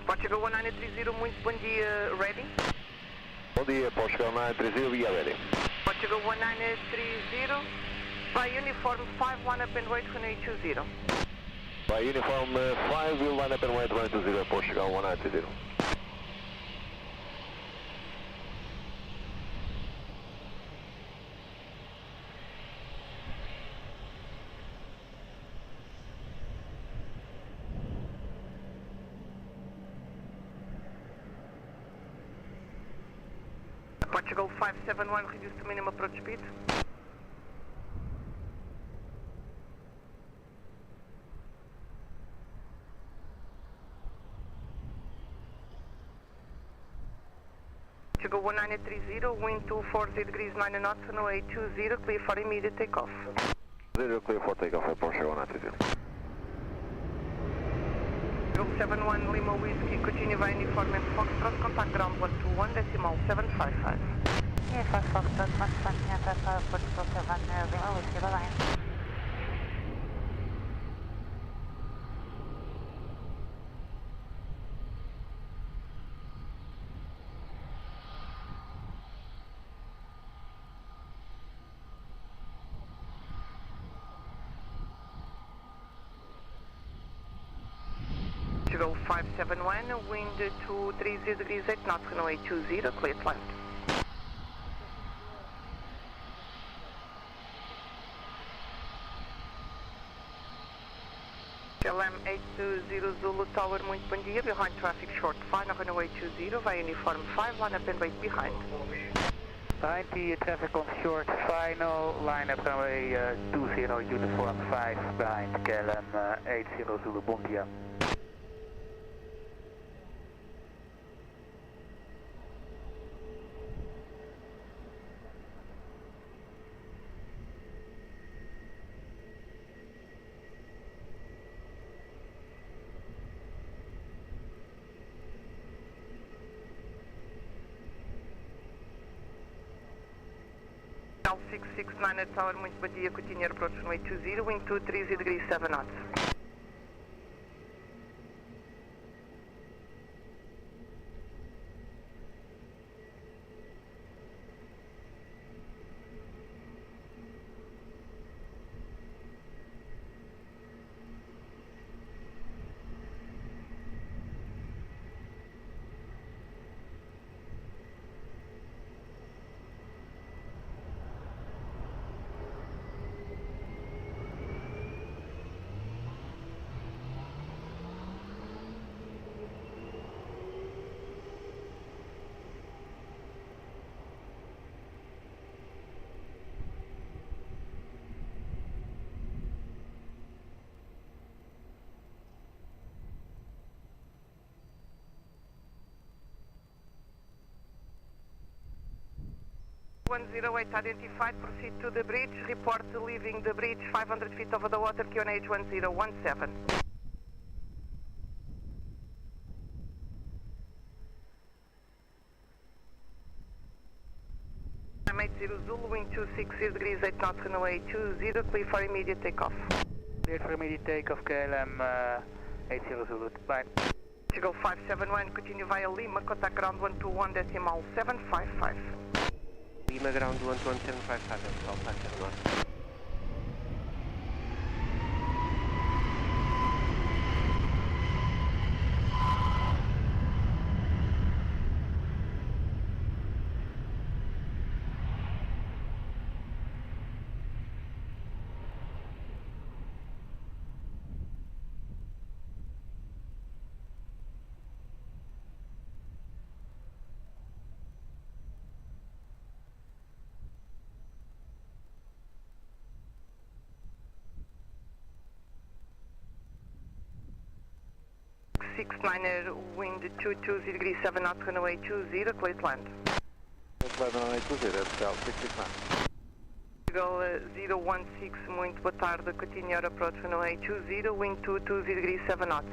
Portugal 1930, muito bom dia, ready? Bom dia, Portugal 930, we are ready. Portugal 1930, by uniform 5, line up and wait for 820. By uniform 5, we'll line up and wait 120, Portugal 1920. Portugal 571, reduce to minimum approach speed. Portugal 1930, wind 240 degrees 9 knots, runway 20, clear for immediate takeoff. 0 clear for takeoff at Portugal 1920. 071 Lima Whiskey, continue via uniform and Foxtrot, contact ground 121, decimal 755. Yeah, for Foxtrot, 121, Portugal 7, Lima Whiskey, bye-bye. Portugal 571, wind 230 degrees 8 knots, runway 20, clear to land. LM 820 Zulu Tower, muito bom dia, behind traffic short, final runway 20, via uniform 5, line up and wait behind. Behind the traffic on short, final, line up runway 20, uniform 5, behind KLM 80 Zulu, bom dia. L669 at Tower, muito bom dia, continue approach runway 20, wind 230 degrees 7 knots. .108 identified, proceed to the bridge, report leaving the bridge 500 feet over the water, QNH 1017. I'm 80 Zulu, wind 260 degrees 8 knots, runway 20, clear for immediate takeoff. Cleared for immediate takeoff, KLM 80 Zulu, bye. Portugal 571, continue via Lima, contact ground 121, decimal 755. Lima ground 11755, pessoal, está aqui agora. Niner, wind 220 degrees 7 knots, runway 20, clear to land. Runway 20, that's L669. Portugal 016, muito boa tarde, continue your approach, runway 20, wind 220 degrees 7 knots.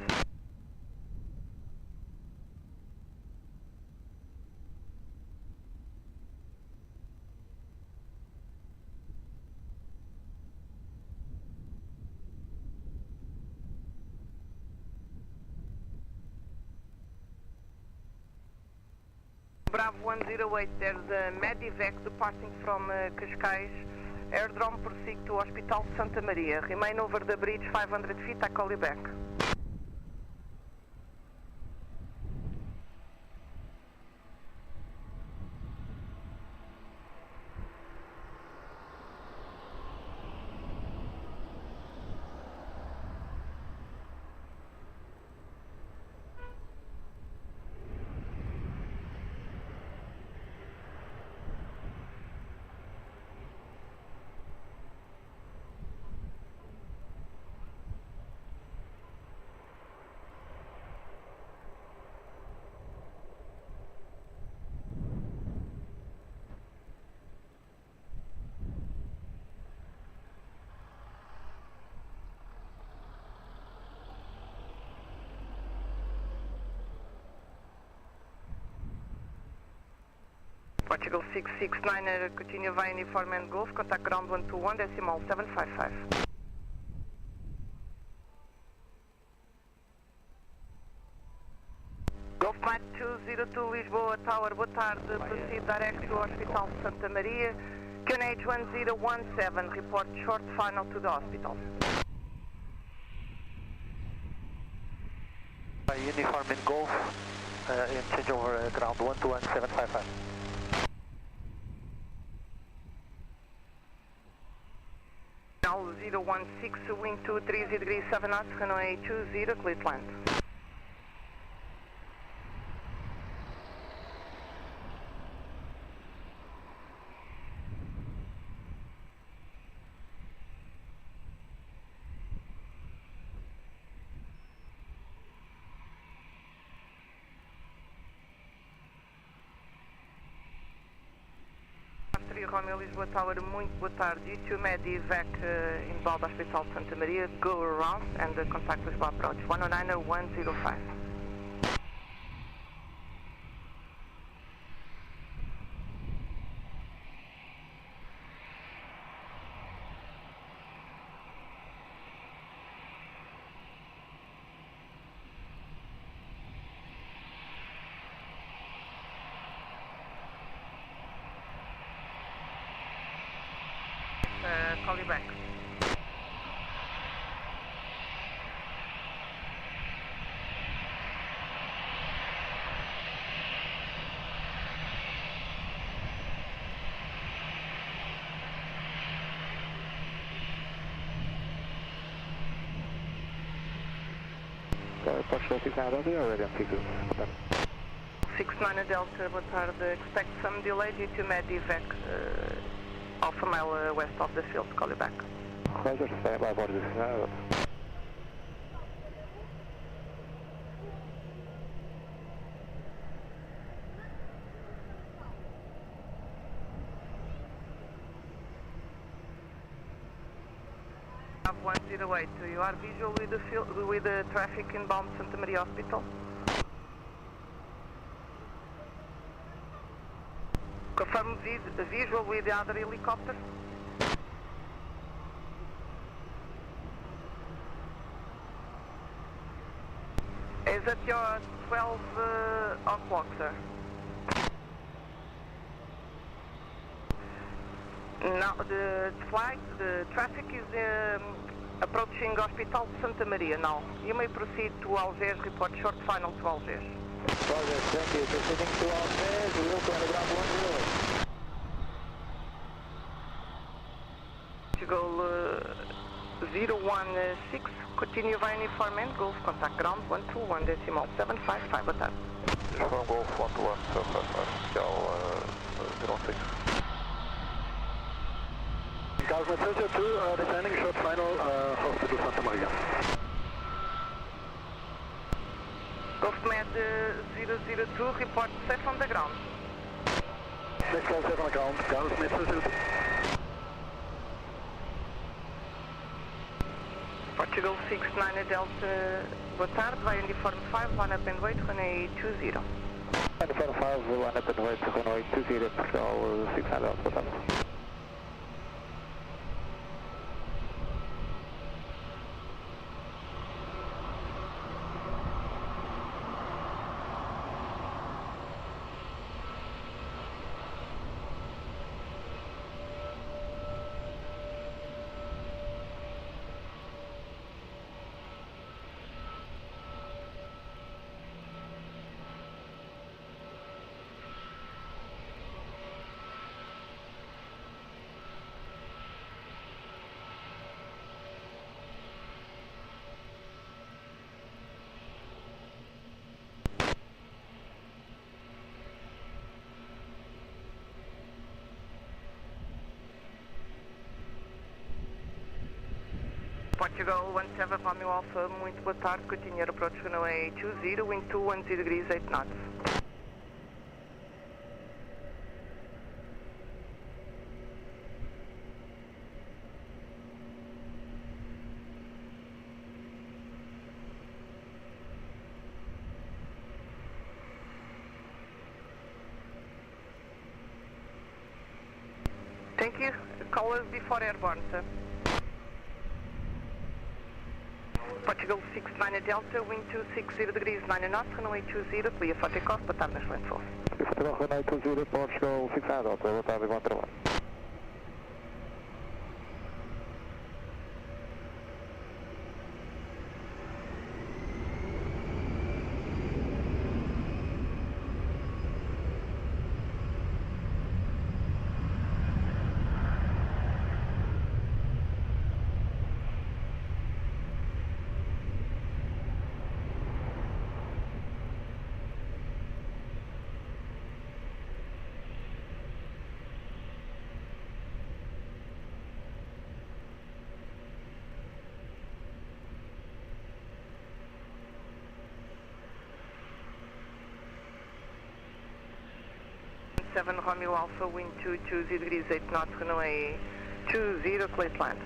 Bravo 108, there's a medevac departing from Cascais, Airdrome proceed to Hospital Santa Maria. Remain over the bridge 500 feet, I call you back. Portugal 669, continue via uniform and Golf, contact ground 121, decimal 755. Golf Mike 202 Lisboa Tower, boa tarde, proceed direct to Hospital Santa Maria, QNH 1017, report short final to the hospital. Uniform and Golf, and change over ground 121 755. Now 016, wind 230 degrees 7 knots, runway 20, clear to land. Romeo Lisboa Tower, muito boa tarde. E2 Medivac inbound Hospital Santa Maria, go around and contact Lisboa approach 109-105. Call you back. Portugal 69 Delta, already on figure. 69 Delta, boa tarde. Expect some delay due to Medivac. Half a mile west of the field, call you back. Roger, stand by board 69. Have 108, you are visual with the traffic inbound Santa Maria Hospital? Confirm visual with the other helicopter? Is it your 12 o'clock, sir? Now, the traffic is approaching Hospital Santa Maria now. You may proceed to Algés, report short final to Algés. Roger, thank you. Proceeding to Algés, we will go on the ground 10. Portugal 016, continue via uniform and Golf, contact ground 121, decimal 755, boa tarde. Uniform Golf 121, 755, 06. Cosmo 202, descending short final, Hospital Santa Maria. Golf Med 002, report safe on the ground. Next call safe on the ground, Golf Med 202. Portugal 69 Delta, boa tarde, vai uniform 5, line up and wait, runway 20. Uniform 5, line up and wait, runway 20, Portugal 69 Delta, boa tarde. Portugal 17 Romeo Alpha, muito boa tarde, continue approach runway 20, wind 210 degrees 8 knots. Thank you. Call us before airborne, sir. Portugal 69 Delta, wind 260 degrees 9 knots, runway 20, clear for takeoff, boa tarde, nas landfalls. Runway 20, Portugal 69 Delta, boa tarde, bom trabalho. Seven Romeo Alpha, wind 220 degrees 8 knots, runway 20, clear to land.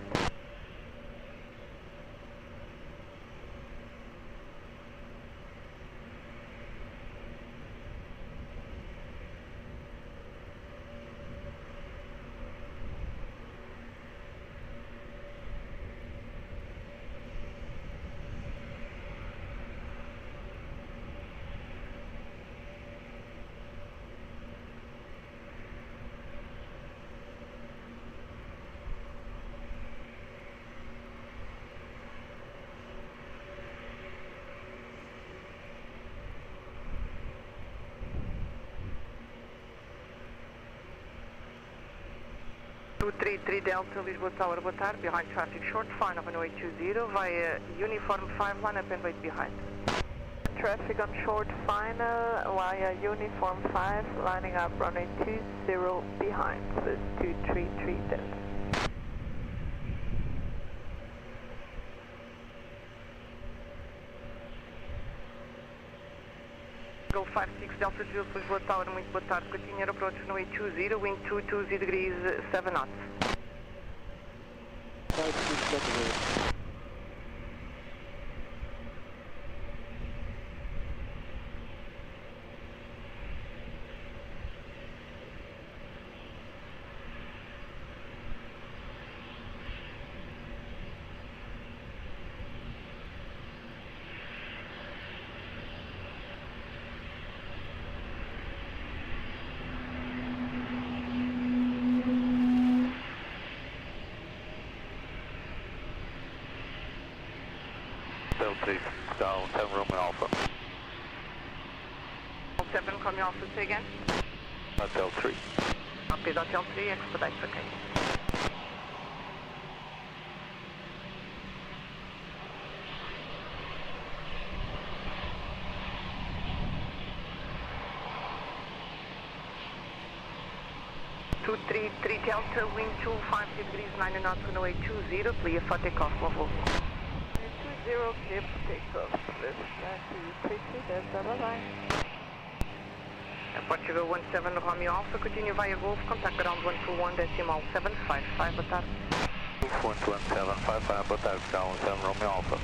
Two 33 Delta, Lisboa Tower, boa tarde, behind traffic short, fine of runway 20 via uniform 5, line up and wait behind. Traffic on short final via uniform 5, lining up runway 20 behind, so 233 Delta. Go 56 Delta Jules, Lisboa Tower, muito boa tarde, continue approach runway 20, wind 220 degrees 7 knots. 56 Delta Jules. Down 7 Romeo Alpha. 7 Romeo Alpha, say again. Hotel 3. Copy, Hotel 3, expedite, okay. Two 33 Delta, wind 250 degrees 9 knots, runway 20, clear for takeoff, level. 20, clear for takeoff, let's Delta, bye-bye. Portugal 17 Romeo Alpha, continue via Golf, contact ground 121.755, boa tarde. 121.755, boa tarde, ground 7 Romeo Alpha.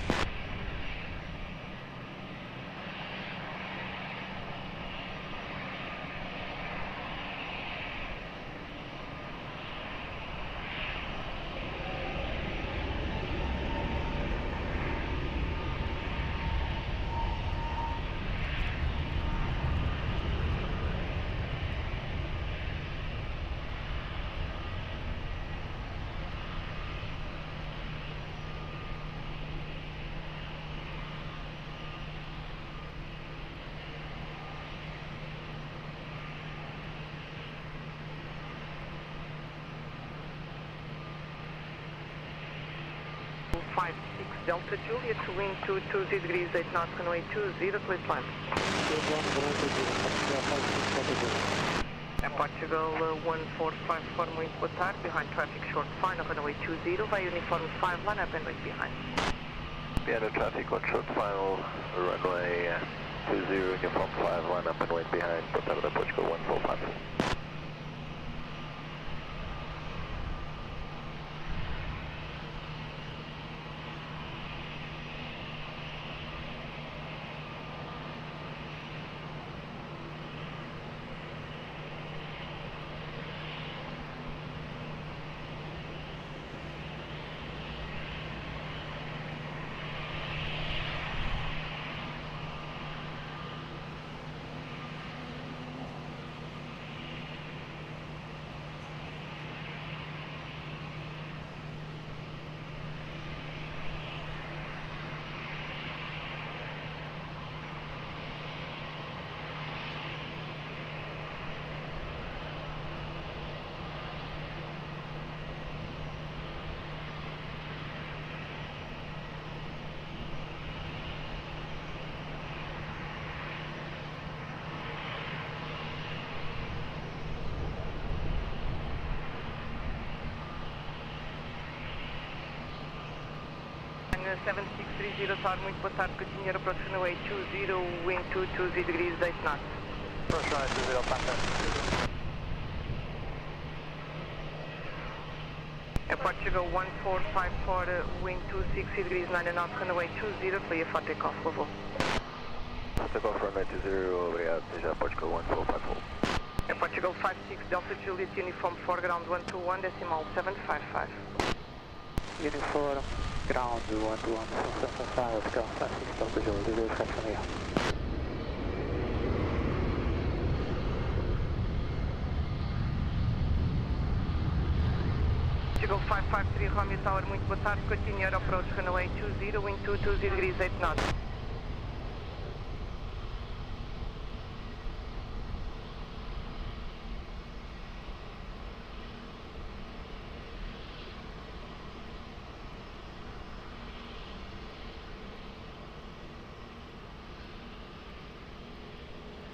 Delta Juliet, wind 220 degrees 8 knots, runway 20, clear to land. Portugal 1454, muito boa tarde, behind traffic short final, runway 20, vai uniform 5, line up and wait behind. Piano traffic, 1 short final, runway 20, uniform 5, line up and wait behind, Portugal 1454. China 7630 Tower, muito boa tarde, continue Aeroporto Runway 20, wind 220 degrees, 8 knots. Approach runway 20, Papa. Portugal 1454, wind 260 degrees, 9 knots, runway 20, clear for takeoff, level. Takeoff runway 20, obrigado, seja Portugal 1454. Portugal 56, Delta Juliet, uniform 4, ground 121, decimal 755. Uniform, ground 121, 755, Oscar 56, Delta Juliet, reception here. Portugal 553, Romeo Tower, muito boa tarde, continue Aeroporto runway 20, wind 220 degrees, 8 knots.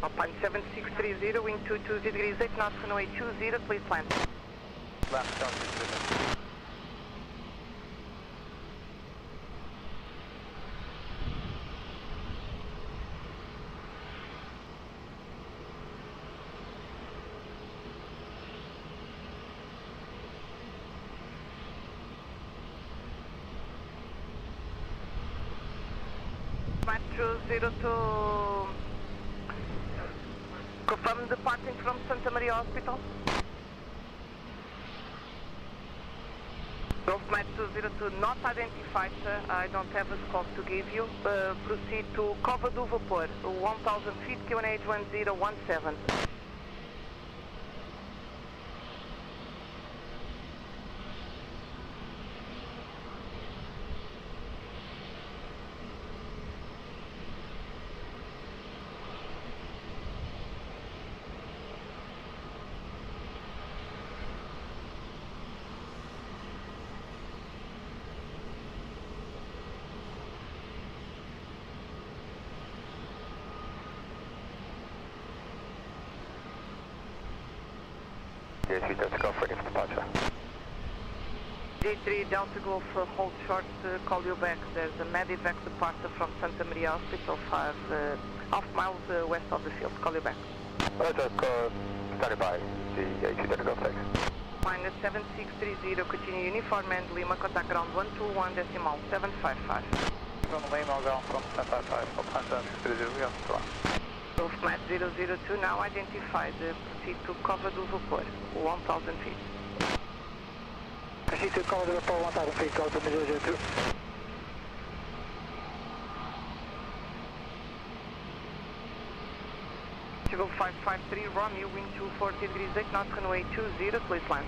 Alpine 7630, wind 220 degrees, 8 knots, runway 20, please land. Left, down 60. Metro 02, confirm departing from Santa Maria Hospital. Golf Metro 02, not identified, sir. I don't have a scope to give you. Proceed to Cova do Vapor, 1000 feet, QNH 1017. J3 Delta Golf ready for departure. J3 Delta Golf, hold short, call you back. There's a medevac departure from Santa Maria Hospital, half miles west of the field. Call you back. Roger, standing by. The J3 Delta Golf takes. Minus 7630, continue uniform and Lima, contact ground 121, decimal 755. From Lima, ground from 755, Alpine 7630, we have to run. Golf Met 002 now identified. Proceed to Cova do Vapor, 1000 feet. Proceed to Cova do Vapor, 1000 feet, go to 002. Portugal 553, Romeo, wind 240 degrees, 8 knots, runway 20, please land.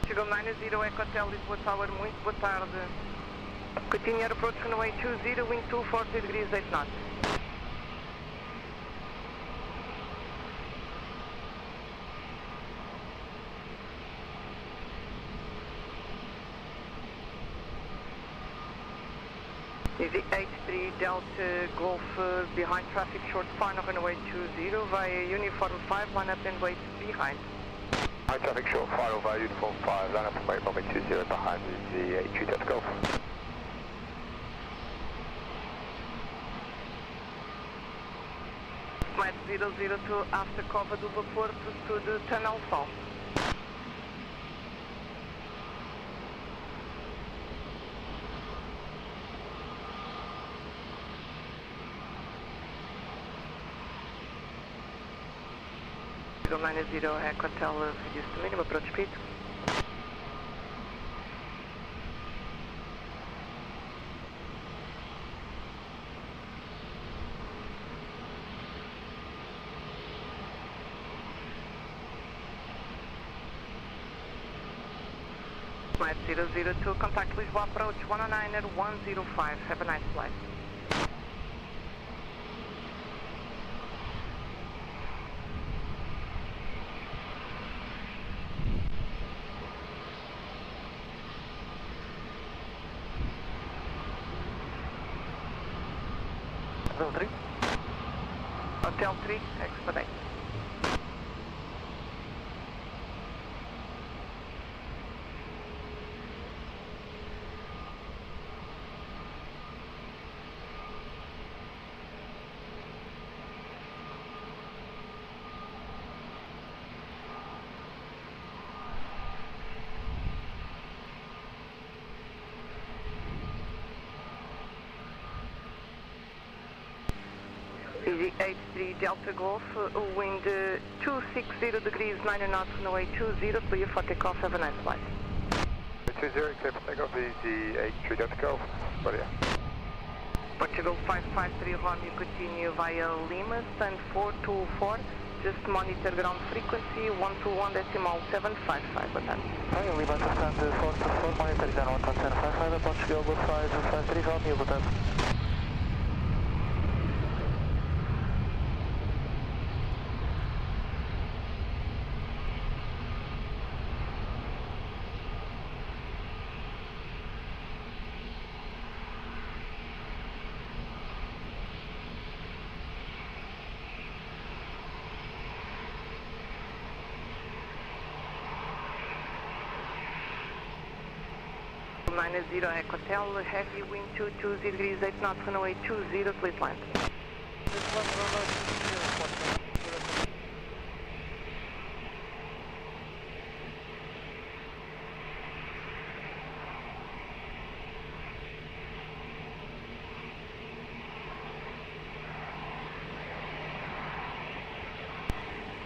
Portugal 90, Echo Hotel, Lisboa Tower, muito boa tarde. Continue Aeroporto runway 20, wind 240 degrees, 8 knots. Easy 83 Delta Golf behind traffic short final runway 20 via uniform 5, line up and wait behind. High traffic short final via uniform 5, line up and wait runway 20 behind the 83 Delta Golf. Flight 002 after cover do Aeroporto to the tunnel south. Eagle 90 Echo Hotel, reduce to minimum approach speed. Flight 002, contact Lisboa approach 109 at 105. Have a nice flight. Hotel 3? Hotel 3, expedite. Easy 83 Delta Golf, wind 260 degrees, 90 knots, runway 20, clear for takeoff, have a nice flight. 20, clear for takeoff, easy 83 Delta Golf, ready. Portugal 553 Romeo, continue via Lima, stand 424, just monitor ground frequency 121.755, boa tarde. Hi, Lima, stand 424, monitor ground 121.755, Portugal 553 Romeo, boa tarde. Minus 0 Echo Hotel, heavy wind 220 degrees, 8 knots, runway 20, please land.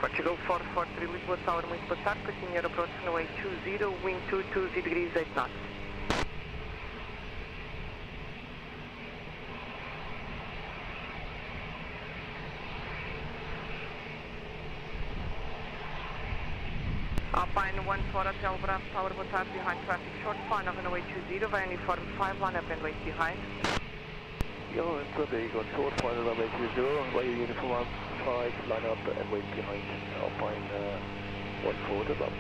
Portugal 443 Lisboa Tower, muito boa tarde, continue Aeroporto, runway 20, wind 220 degrees, 8 knots. Alpine 14 Hotel Bravo Tower, boa tarde, behind traffic short, final runway 20, via uniform 5, line up and wait behind. Yellow and Sunday, you got short final runway 20, via uniform 5, line up and wait behind, Alpine 14 above.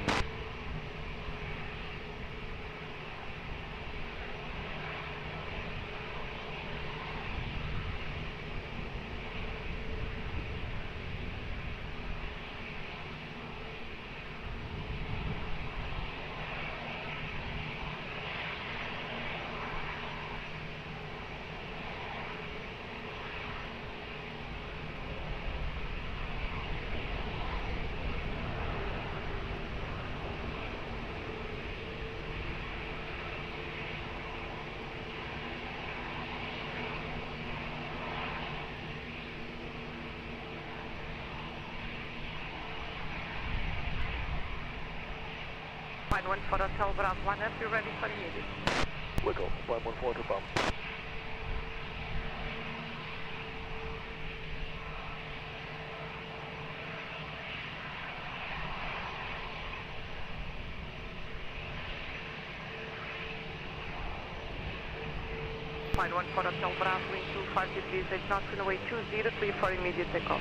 Flight 14 Hotel Bravo, line up, you're ready for immediate. Wiggle, 114 to bump. Flight 14 Hotel Bravo, wind 25 degrees, 8 knots, runway 20, clear for immediate takeoff.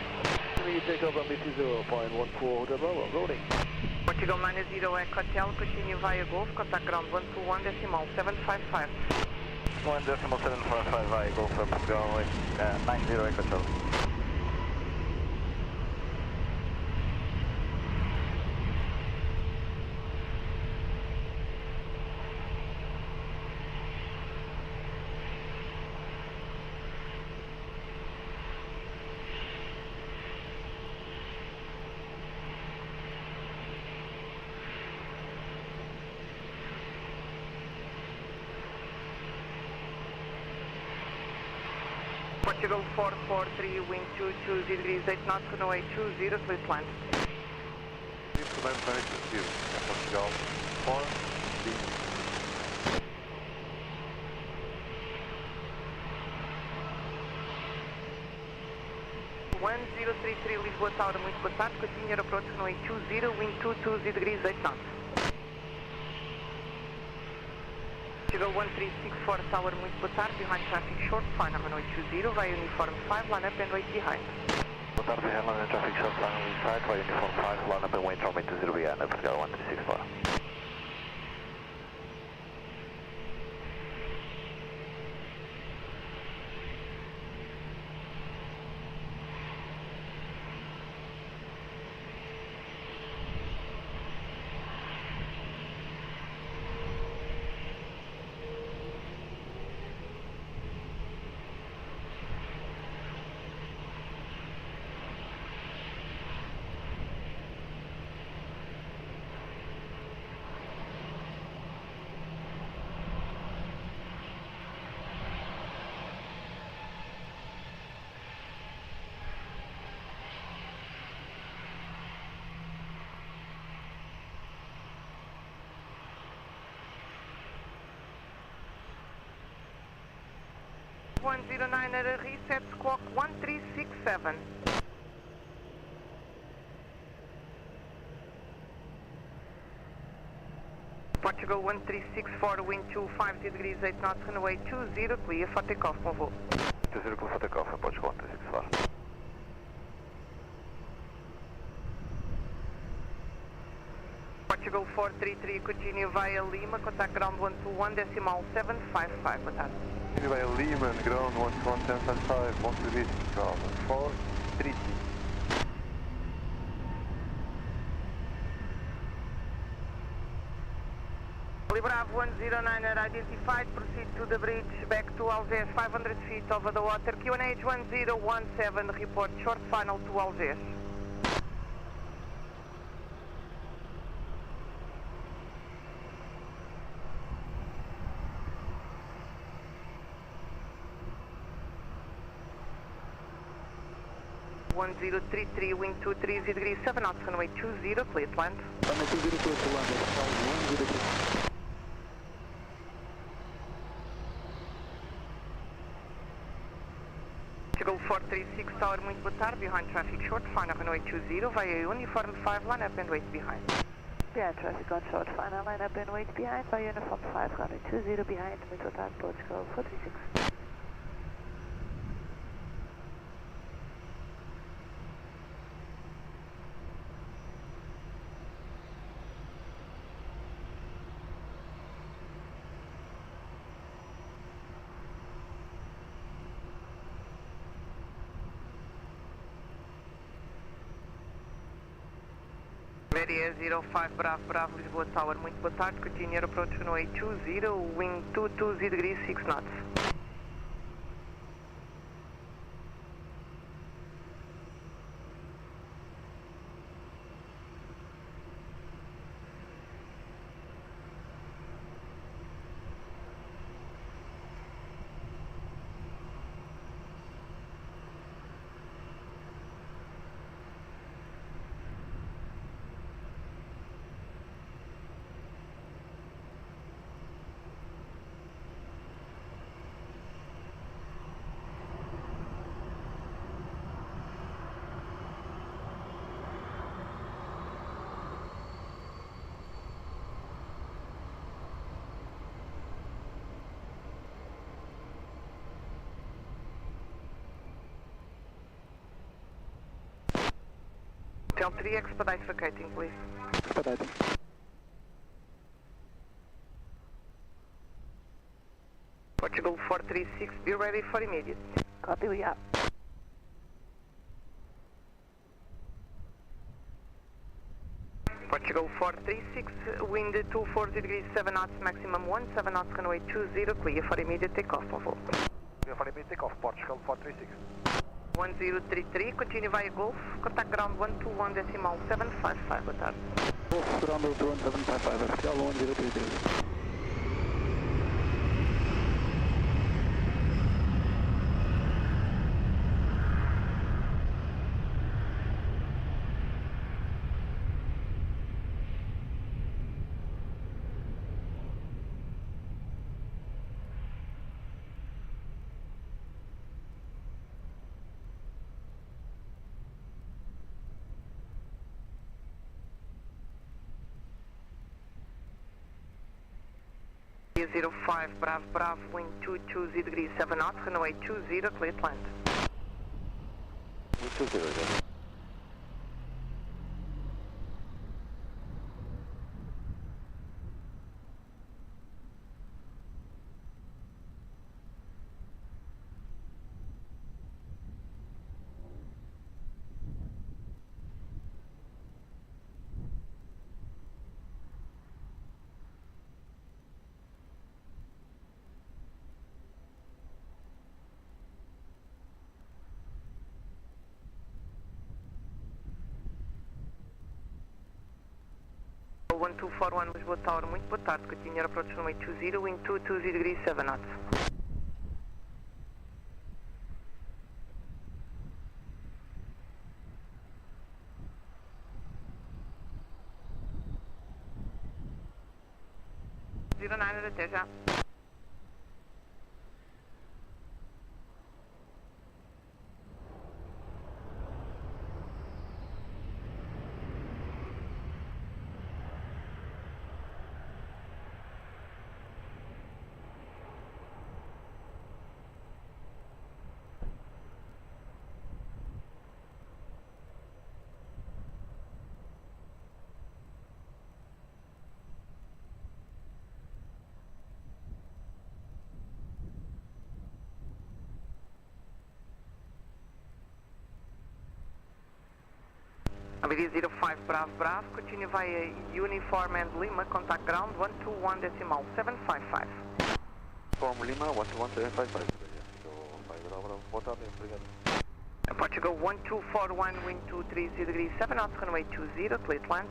Immediate takeoff, runway 20, Alpine 14 Bravo, rolling. Portugal 90 Echo Hotel, continue via Golf, contact ground 121.755. 1.745 Golf Portugal, 90 Echo Charlie. Portugal 443, wind 220 degrees, 8 knots, runway 20, please land. Portugal 1033 Lisboa Tower, muito boa tarde, continue Aeroporto, runway 20, wind 220 degrees, 8 knots. Portugal 1364 Tower, muito boa tarde, behind traffic short, final runway 20, via uniform 5, line up and wait behind. Boa tarde, Airline Traffic Short, final inside, via uniform 5, line up and wait, runway 20 behind, Portugal 1364. One 09 at a reset, squawk 1367. Portugal 1364, wind 250 degrees, 8 knots, runway 20, clear for takeoff, mon vol. 20 clear for takeoff, Portugal 1364. Portugal 433, continue via Lima, contact ground 121, decimal 755, boa tarde. via Lima, ground 11755, Montevideo, Portugal 433. Bravo 109 are identified, proceed to the bridge, back to Algés, 500 feet over the water, QNH 1017, report short final to Algés. One 1033, wind 230 degrees, 7 knots, runway 20, clear to land. Runway 20, clear to land, 103. Portugal 436 Tower, muito boa tarde, behind traffic short, final runway 20, via uniform 5, line up and wait behind. Behind traffic on short, final line up and wait behind, via uniform 5, runway 20 behind, muito boa tarde, Portugal 436. Média 05 Bravo, Lisboa Tower, muito boa tarde, continue approach runway 20, wind 220 degrees, 6 knots. Hotel 3, expedite vacating, please. Portugal 436, be ready for immediate. Copy, we got. Portugal 436, wind 240 degrees 7 knots, maximum 17 knots, runway 20, clear for immediate takeoff, level. Clear for immediate takeoff, Portugal 436. 1033, continue via Golf, contact ground 121.755, boa tarde. Golf, ground 121.755, Portugal 1033. Zero 05, Bravo, wind 220 degrees 7 knots, runway 20, clear to land. Wind 20, yeah. Lisboa 1241, Lisboa Tower, muito boa tarde, continue approach runway 20, wind 220 degrees 7 knots. Zero 9, até já. Aviation 05, Bravo, continue via Uniform and Lima, contact ground 121.755. Form Lima, 121.755. Bravo, boa tarde, obrigado. Portugal 1241, wind 230 degrees 7 knots, runway 20, clear to land.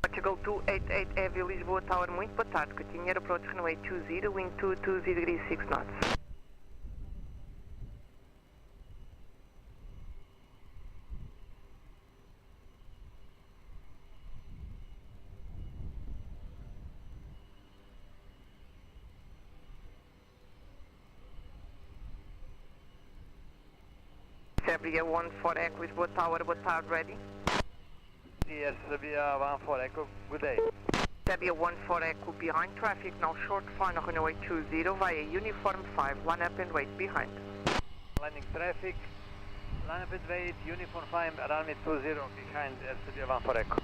Portugal 288 Heavy, Lisboa Tower, muito boa tarde, continue approach runway 20, wind 220 degrees 6 knots. Sabia 14 Echo, Lisboa Tower, boa tarde, ready? Yes, Sabia 14 Echo, good day. Sabia 14 Echo, behind traffic, now short final runway 20 via Uniform 5, line up and wait behind. Landing traffic, line up and wait, Uniform 5, runway 20 behind Sabia 14 Echo.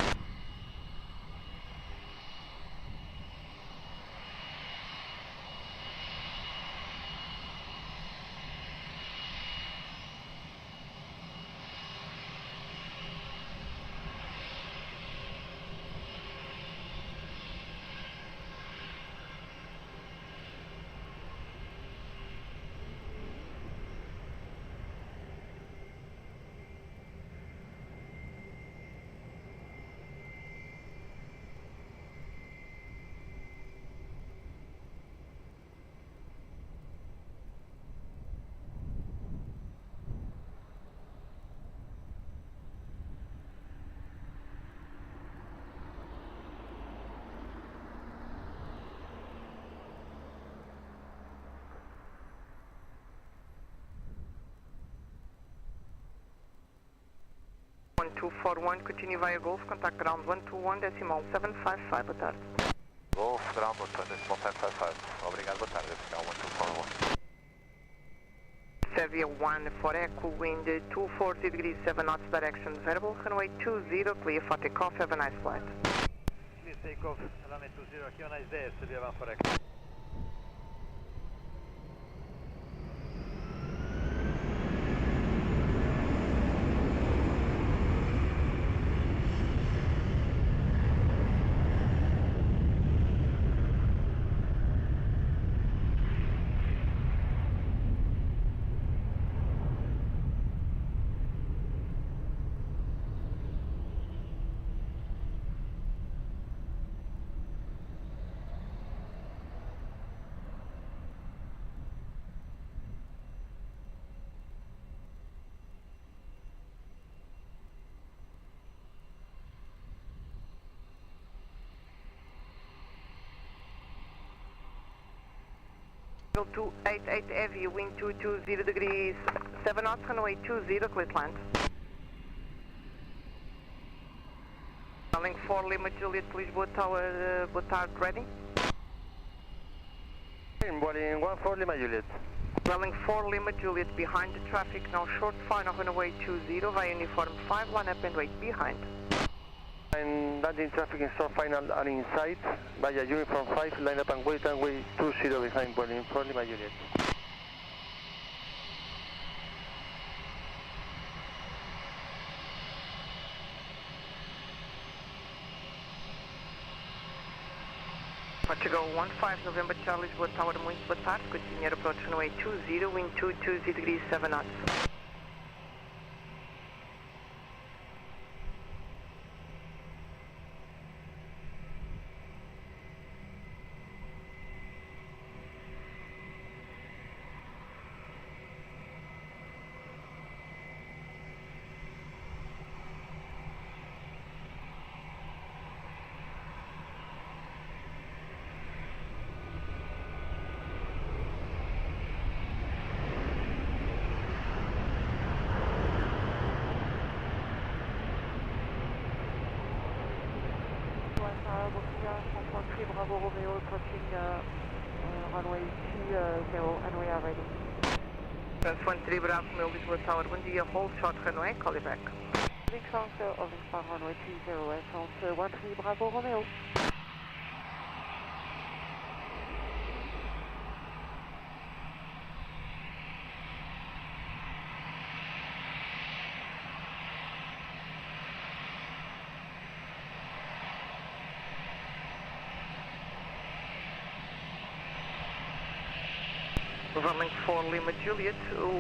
1241, continue via Golf, contact ground 121, decimal 755, boa tarde. Golf, ground 121, decimal 755. Obrigado, boa tarde, decimal 1241. Serbia 1 for Echo, wind 240 degrees 7 knots, direction variable, runway 20, clear for takeoff, have a nice flight. Clear takeoff, runway 20, have a nice day, Serbia 1 for Echo. Eagle 288 heavy, wind 220 degrees 7 knots, runway 20, clear to land. Calling 4 Lima Juliet, Lisboa Tower, boa tarde, ready? Boarding 14 Lima Juliet. Welling 4 Lima Juliet, behind the traffic, now short final, runway 20, via uniform 5, line up and wait behind. And landing traffic in short final are inside, via uniform 5, line up and wait, runway 20 behind, boarding 4 Lima Juliet. Portugal 15 November Charlie, Lisboa Tower, muito boa tarde, continue approach runway 20, wind 220 degrees 7 knots. Bravo Romeo, approaching runway 20 and we are ready. Trans 13 Bravo Romeo, Lisboa Tower, bom dia, hold short runway, call you back. Big transfer of runway 30, Trans 13 Bravo Romeo. Runway 4 Lima Juliet,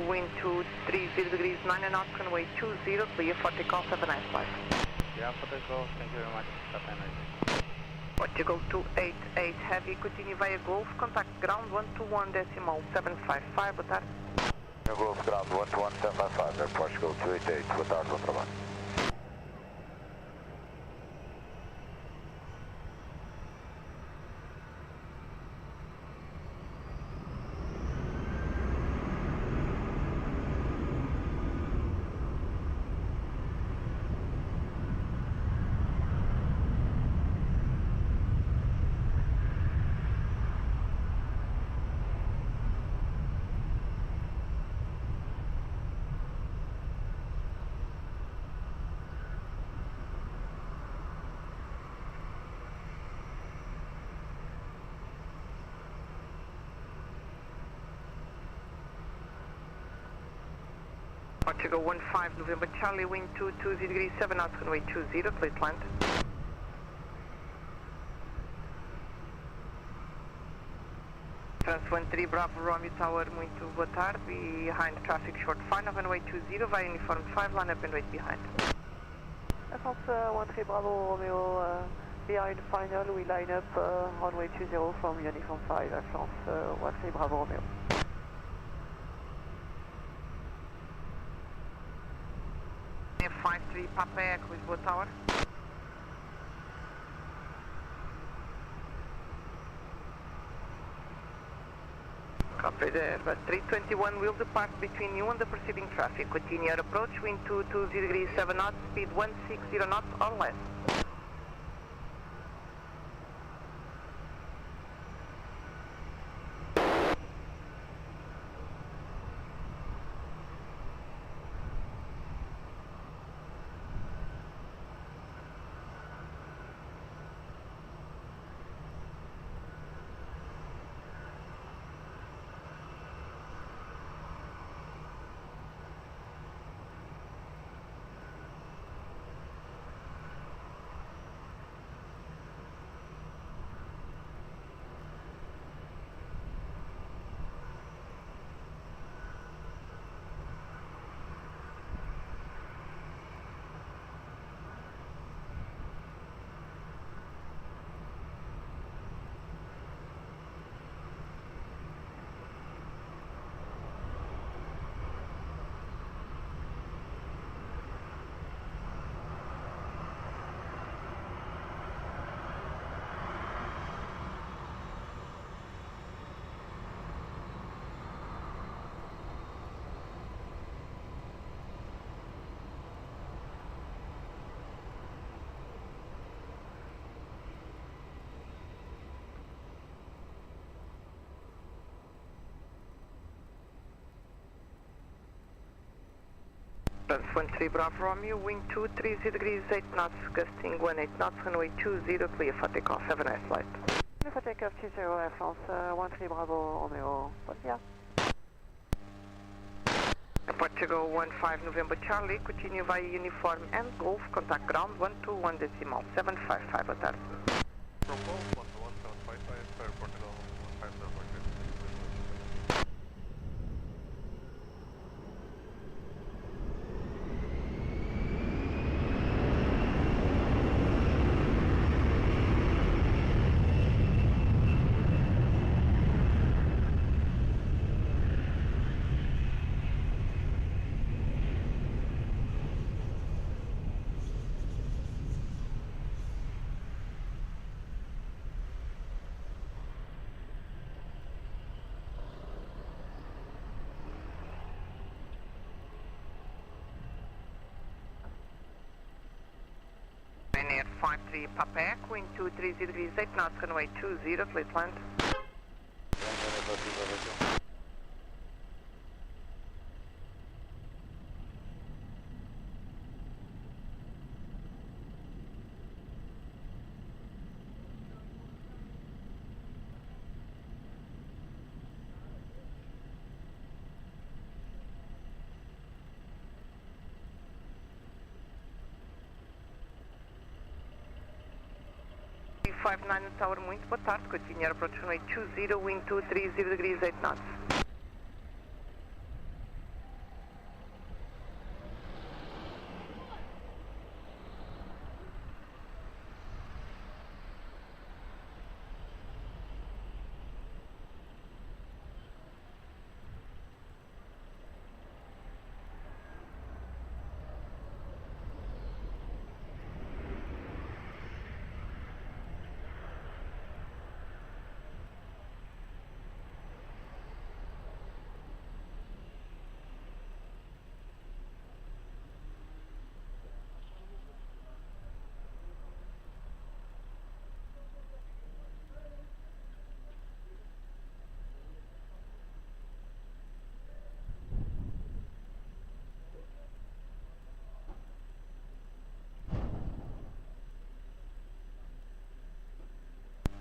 wind 230 degrees 9 knots, runway 20, clear for takeoff, have a nice flight. Yeah, for takeoff, thank you very much. Have a nice day. Portugal 288 heavy, continue via Golf, contact ground 121 decimal 755, boa tarde. Golf ground 121 755, Portugal 288, boa tarde, bom trabalho. Portugal 15 November Charlie, wind 220 degrees 7 knots, runway 20, clear to land. Trans 13 Bravo Romeo Tower, muito boa tarde, behind traffic short final, runway 20, via uniform 5, line up and wait behind. Trans 13 Bravo Romeo, behind final, we line up runway 20 from uniform 5, Trans 13 Bravo Romeo. 53 Papa Echo, Lisboa Tower. Copy Airbus 321 will depart between you and the preceding traffic. Continue your approach, wind 220 degrees 7 knots, speed 160 knots or less. France 13 Bravo Romeo, wind 230 degrees 8 knots, gusting 18 knots, runway 20, clear for takeoff. Have a nice flight. Clear for takeoff, 20 Air France 13 Bravo Romeo, bon dia. Portugal 15 November Charlie, continue via uniform and Golf, contact ground 121 decimal 755, boa tarde. Propos 11755, Aeroporto 1504. Ryanair 53 Papa, wind 230 degrees 8 knots, runway 20, clear to land. Nine Tower, muito boa tarde, continue your approach runway 20, wind 230 degrees 8 knots.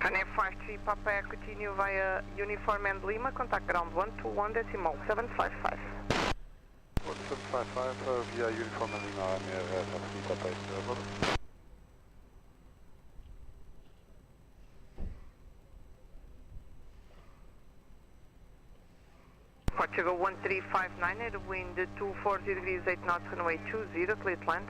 Ryanair 53 Papa, continue via uniform and Lima, contact ground 121 decimal 755. 755 via uniform and Lima, Ryanair 53 Papa, Portugal 1359 at wind 240 degrees 8 knots, runway 20, clear to land.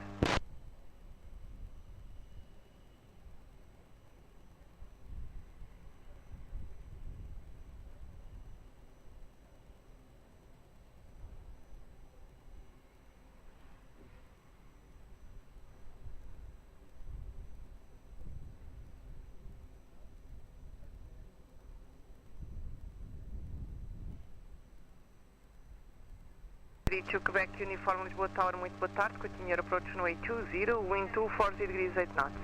32 Quebec Uniforme Lisboa Tower, muito boa tarde. Continue Aeroporto Runway 20, wind 240 degrees 8 knots.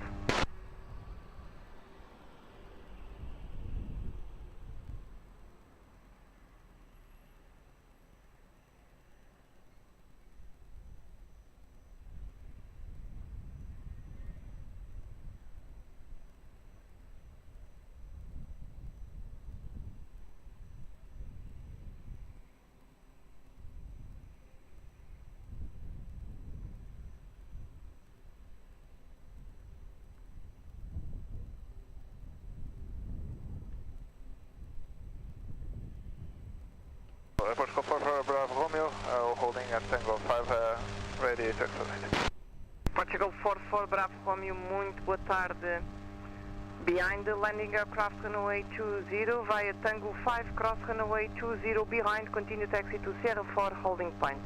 Airport Scope 4 Bravo Romeo, holding at Tango 5, ready to accelerate. Portugal 44 Bravo Romeo, muito boa tarde. Behind the landing aircraft runway 20 via Tango 5 cross runway 20 behind, continue taxi to Sierra 4 holding point.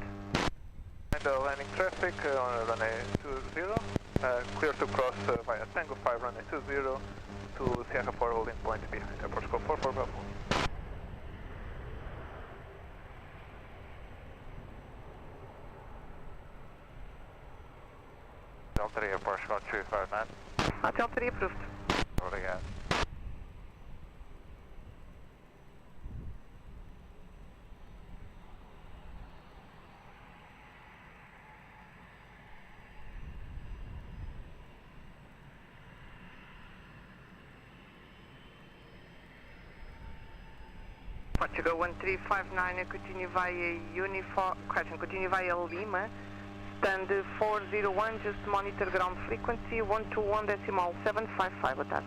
The landing traffic on runway 20, clear to cross via Tango 5 runway 20 to Sierra 4 holding point behind. Airport Scope 44 Bravo. Delta Airport Scope 359. Delta approved. Obrigado. Portugal 1359, continue via Uniform, correction, continue via Lima. Stand 401, just monitor ground frequency 121.755, boa tarde.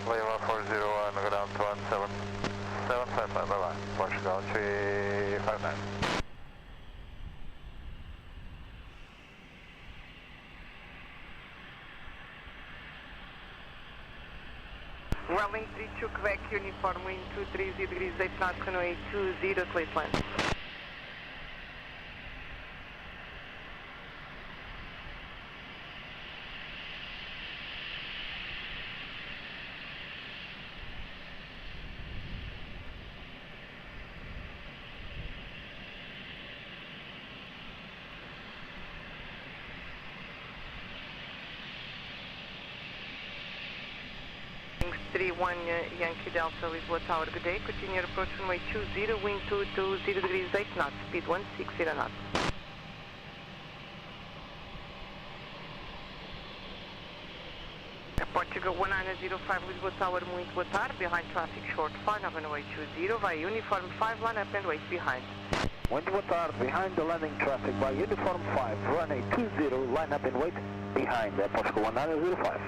Lima 401, ground 17755, bye bye. Portugal 359. Welling 32 Quebec, uniform wind 230 degrees 8 knots, runway 20, Cleveland. Wings 31 Yankee Delta Lisboa Tower, good day. Continue approach runway 20, wind 220 degrees 8 knots, speed 160 knots. Portugal 1905 Lisboa Tower, muito boa tarde. Behind traffic short final runway 20 via uniform 5, line up and wait behind. Muito boa tarde, behind the landing traffic by uniform 5, runway 20, line up and wait behind. Portugal 1905.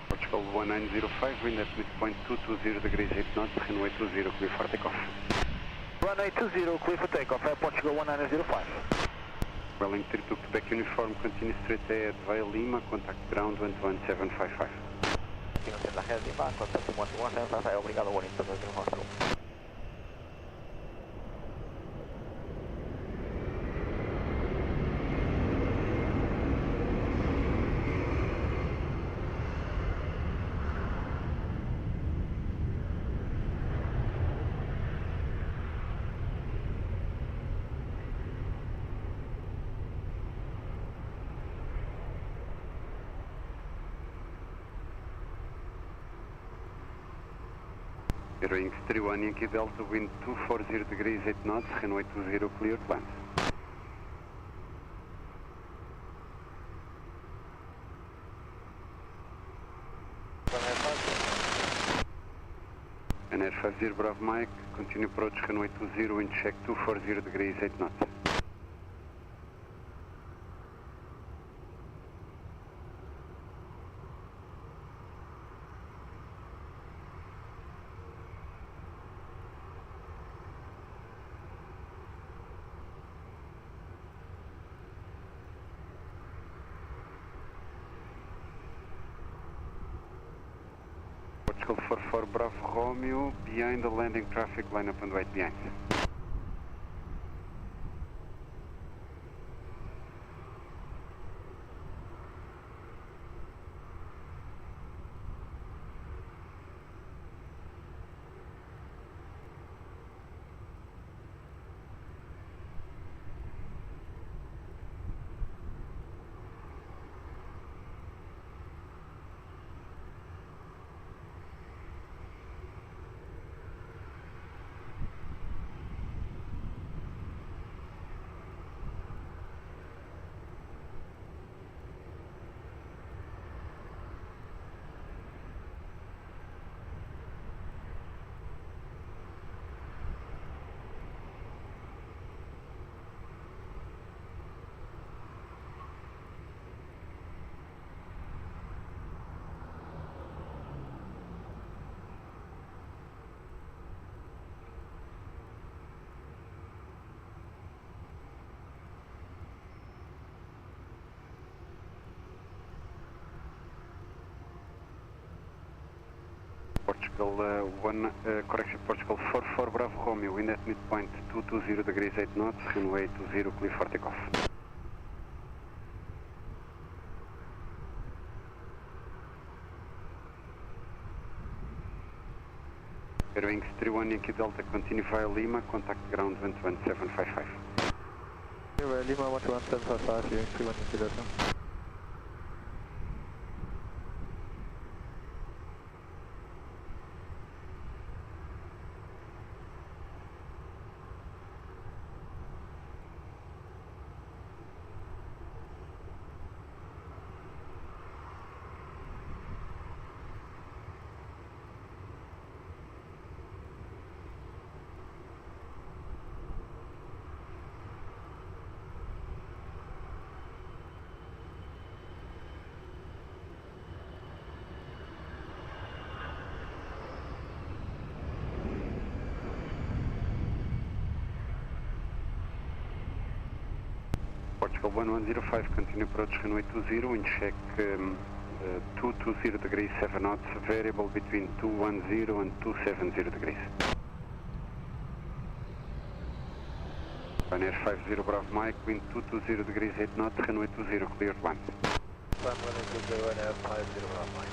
Portugal 1905, wind at midpoint 220 degrees 8 knots, runway 20, clear for takeoff. Runway 20, clear for takeoff, Portugal 1905. Welling 32 Quebec uniform, continue straight ahead via Lima, contact ground 11755. La red Lima, contact 11755, obrigado, Wellington, hospital. Airwing 31 Yankee Delta, wind 240 degrees 8 knots, runway 20 clear, plans. And Air 50 Bravo Mike, continue approach runway 20, wind check 240 degrees 8 knots. Portugal 44 Bravo Romeo, behind the landing traffic, line up and wait behind. Portugal Portugal 44 Bravo Romeo, wind at midpoint 220 degrees 8 knots, runway 20 clear for takeoff. Airwing 31 Yankee Delta, continue via Lima, contact ground 11755. Lima 11755, Airwing 31 Yankee Delta. Portugal 1105, continue approach runway 20, wind check 220 degrees 7 knots, variable between 210 and 270 degrees. Air 50 Bravo Mike, wind 220 degrees 8 knots, runway 20 clear, land. Climb 120 and Air 50 Bravo Mike.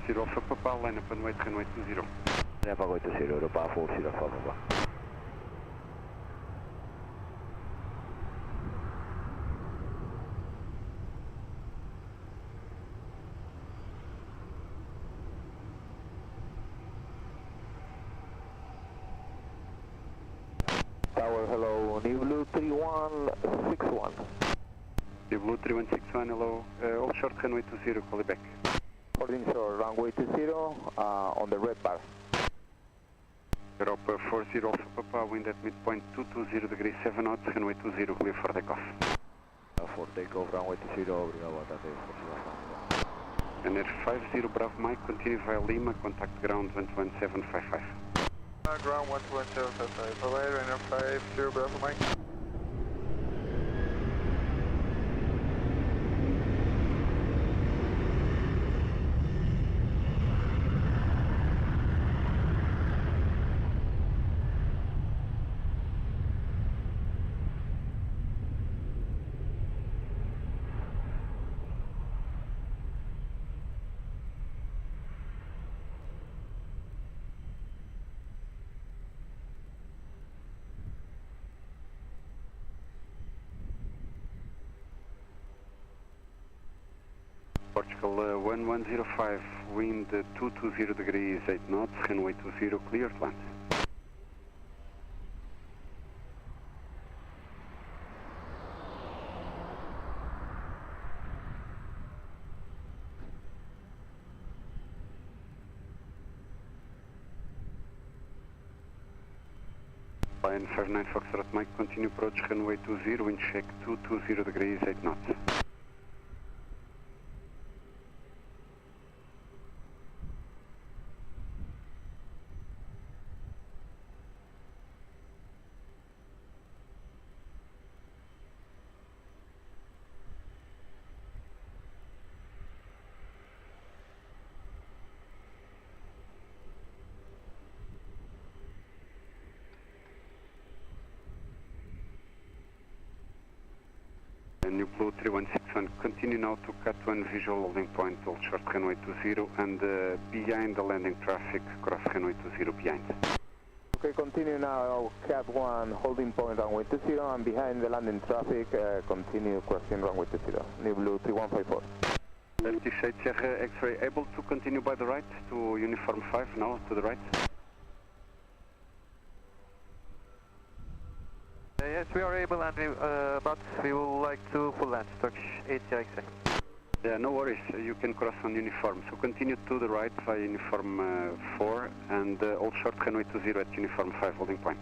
Zero Alpha Papa, line up and wait, runway 20. Alpha 80, Europa 40 Alpha Papa. Tower, hello, New Blue 3161. New Blue 3161, hello, all short runway 20, call it back. Holding short, runway 20, on the red bar. Europa 40 Alpha Papa, wind at midpoint 220 degrees 7 knots, runway 20, clear for takeoff. For takeoff, runway 20, obrigado, atate, And Air 50 Bravo Mike, continue via Lima, contact ground 11755. Ground 11755, provider, and Air 50 Bravo Mike. vehicle 1105, wind 220 degrees 8 knots, runway 20 clear to land. Line 59 Foxtrot Mike, continue approach runway 20, wind check 220 degrees 8 knots. New Blue 3161, continue now to cut 1 visual holding point, hold short runway 20 and behind the landing traffic, cross runway 20 behind. Okay, continue now, cat 1, holding point runway 20 and behind the landing traffic, continue crossing runway 20. New Blue 3154. Left shade Sierra X-ray, able to continue by the right to uniform 5 now, to the right. Yes, we are able, and but we would like to full land, Turkish 80 Yeah, no worries, you can cross on uniform. So continue to the right via uniform 4 and hold short runway 20 at uniform 5 holding point.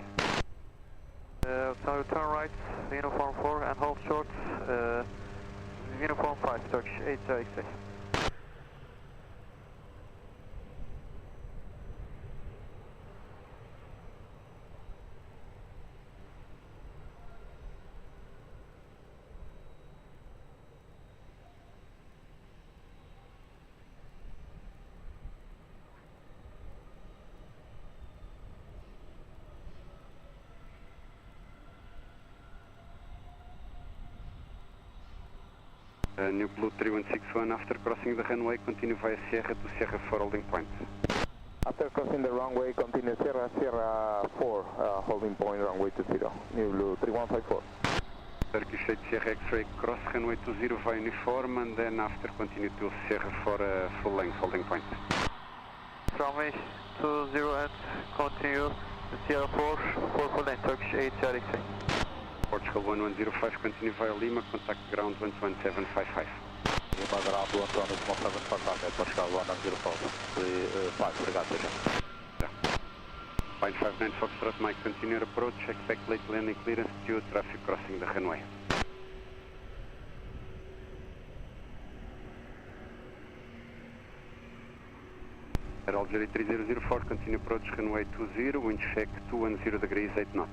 So turn right, uniform 4 and hold short, uniform 5, Turkish 80. New Blue 3161, after crossing the runway, continue via Sierra to Sierra 4 holding point. After crossing the runway, continue Sierra 4 holding point runway 20. New Blue 3154. Turkish 8 Sierra X-ray, cross runway 20 via uniform and then after continue to Sierra 4 full length holding point. Runway 20 and continue to Sierra 4 full length, Turkish 8 Sierra X-ray. Portugal 1105, continue via Lima, contact ground 11755. Lima ground 11755, Portugal 1105, obrigado, seja. Line 59 Foxtrot Mike, continue approach, expect late landing clearance due to traffic crossing the runway. Air Algeria 3004, continue approach runway 20, wind check 210 degrees 8 knots.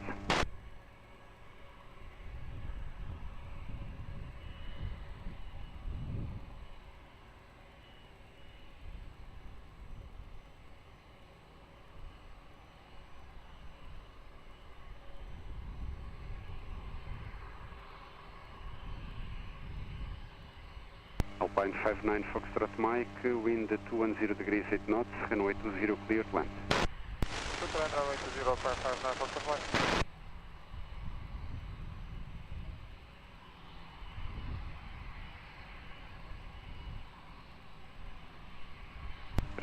Alpine 59 Foxtrot Mike, wind 210 degrees 8 knots, runway 20 clear to land. Runway 20, 559 Foxtrot Mike.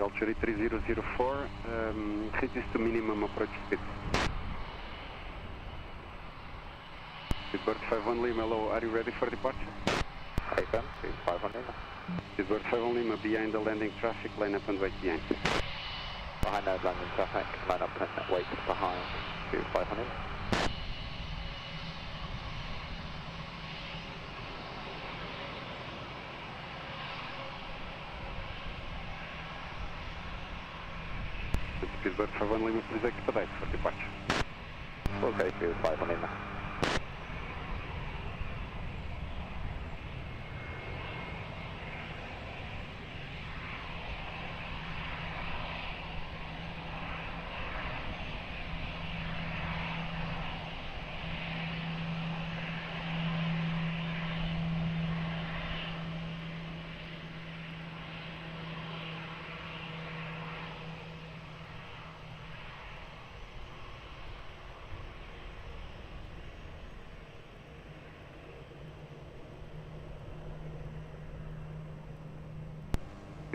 Algeria 3004, reduce to minimum approach speed. Speedbird 51 Lima, hello, are you ready for departure? I can, 5 Lima. Speedbird 51 Lima, behind the landing traffic, line up and wait behind. Behind the landing traffic, line up and wait behind, 5 Lima. Speedbird 51 Lima, please expedite for departure. Okay, 5 Lima.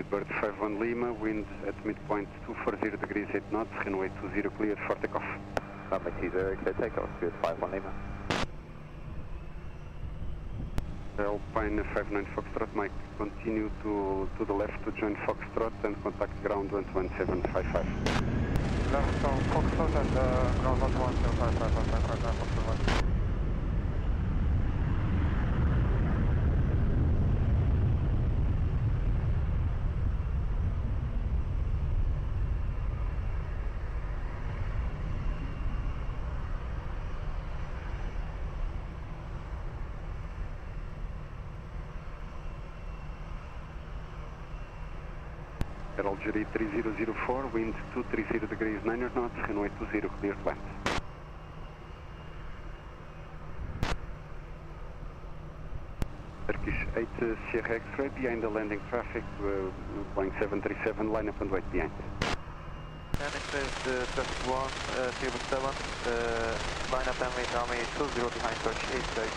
Bird 51 Lima, wind at midpoint 240 degrees 8 knots, runway 20 cleared for takeoff. Runway 20 clear takeoff, Bird 51 Lima. Alpine 59 Foxtrot, Mike, continue to the left to join Foxtrot and contact ground 11755. Left on Foxtrot and ground 11755, Foxtrot 1. Algeria 3004, wind 230 degrees 9 knots, runway 20 clear to land. Turkish 8 Sierra X-ray, behind the landing traffic, Boeing 737, line up and wait behind. Landing phase traffic 1, table 7, line up and wait Army 20 behind Turkish 8 X-ray.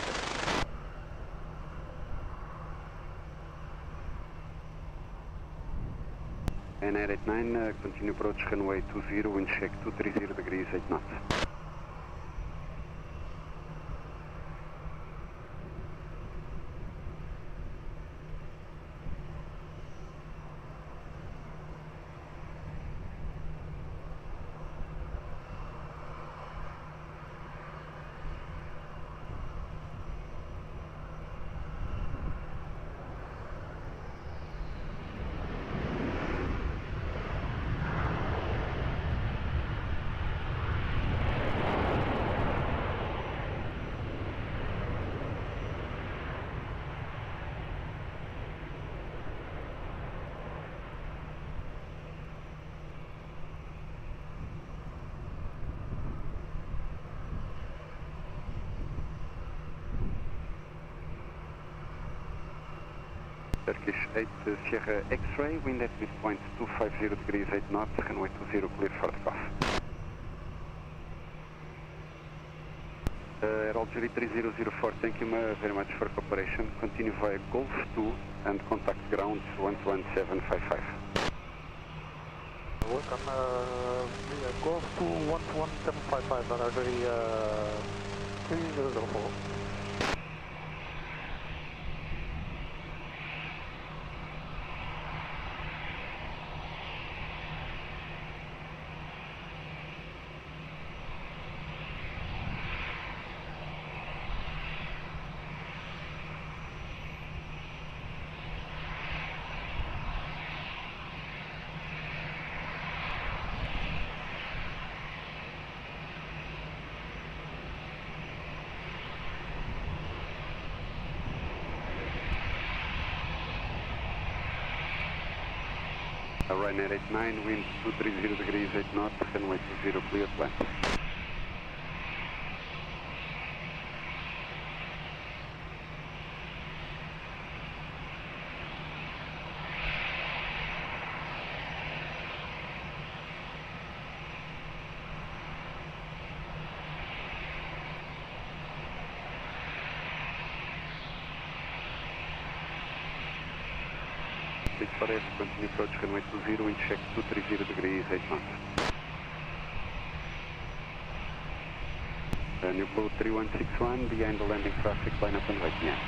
And 889, continue approach runway 20, wind check 230 degrees 8 knots. Turkish 8 Sierra X-ray, wind at midpoint 250 degrees 8 knots, runway 20 clear for takeoff. Air Algeria 3004, thank you very much for cooperation. Continue via Golf 2 and contact ground 11755. Welcome via Golf 2 11755, Algeria 3004. Ryanair 89, wind 230 degrees 8 knots, runway 20 clear to land. Parece, continue approach runway 20, wind check 230 degrees 8 knots. New Blue 3161, behind the landing traffic, line up and wait behind.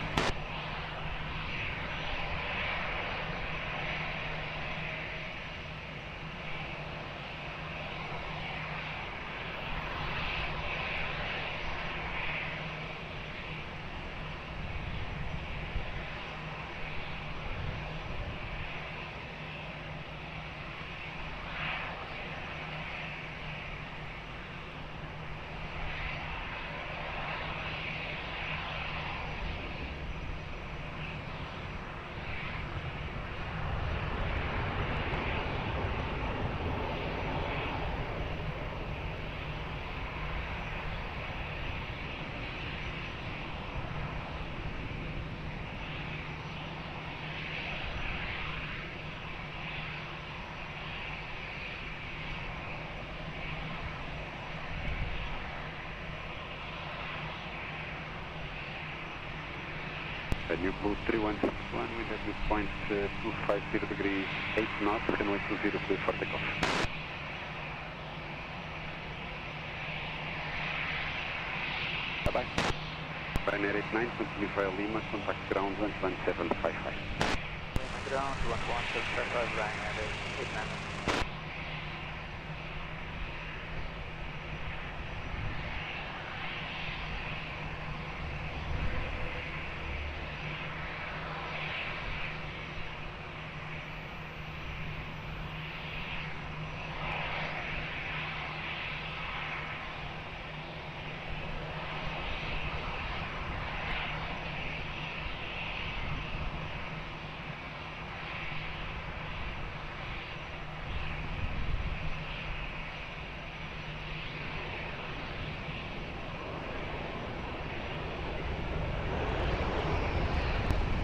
New Blue 3161, wind at midpoint 250 degrees, 8 knots, runway 20, clear for takeoff. Bye-bye. Ryanair 89, continue via Lima, contact ground 11755. Ground 11755, Ryanair 89.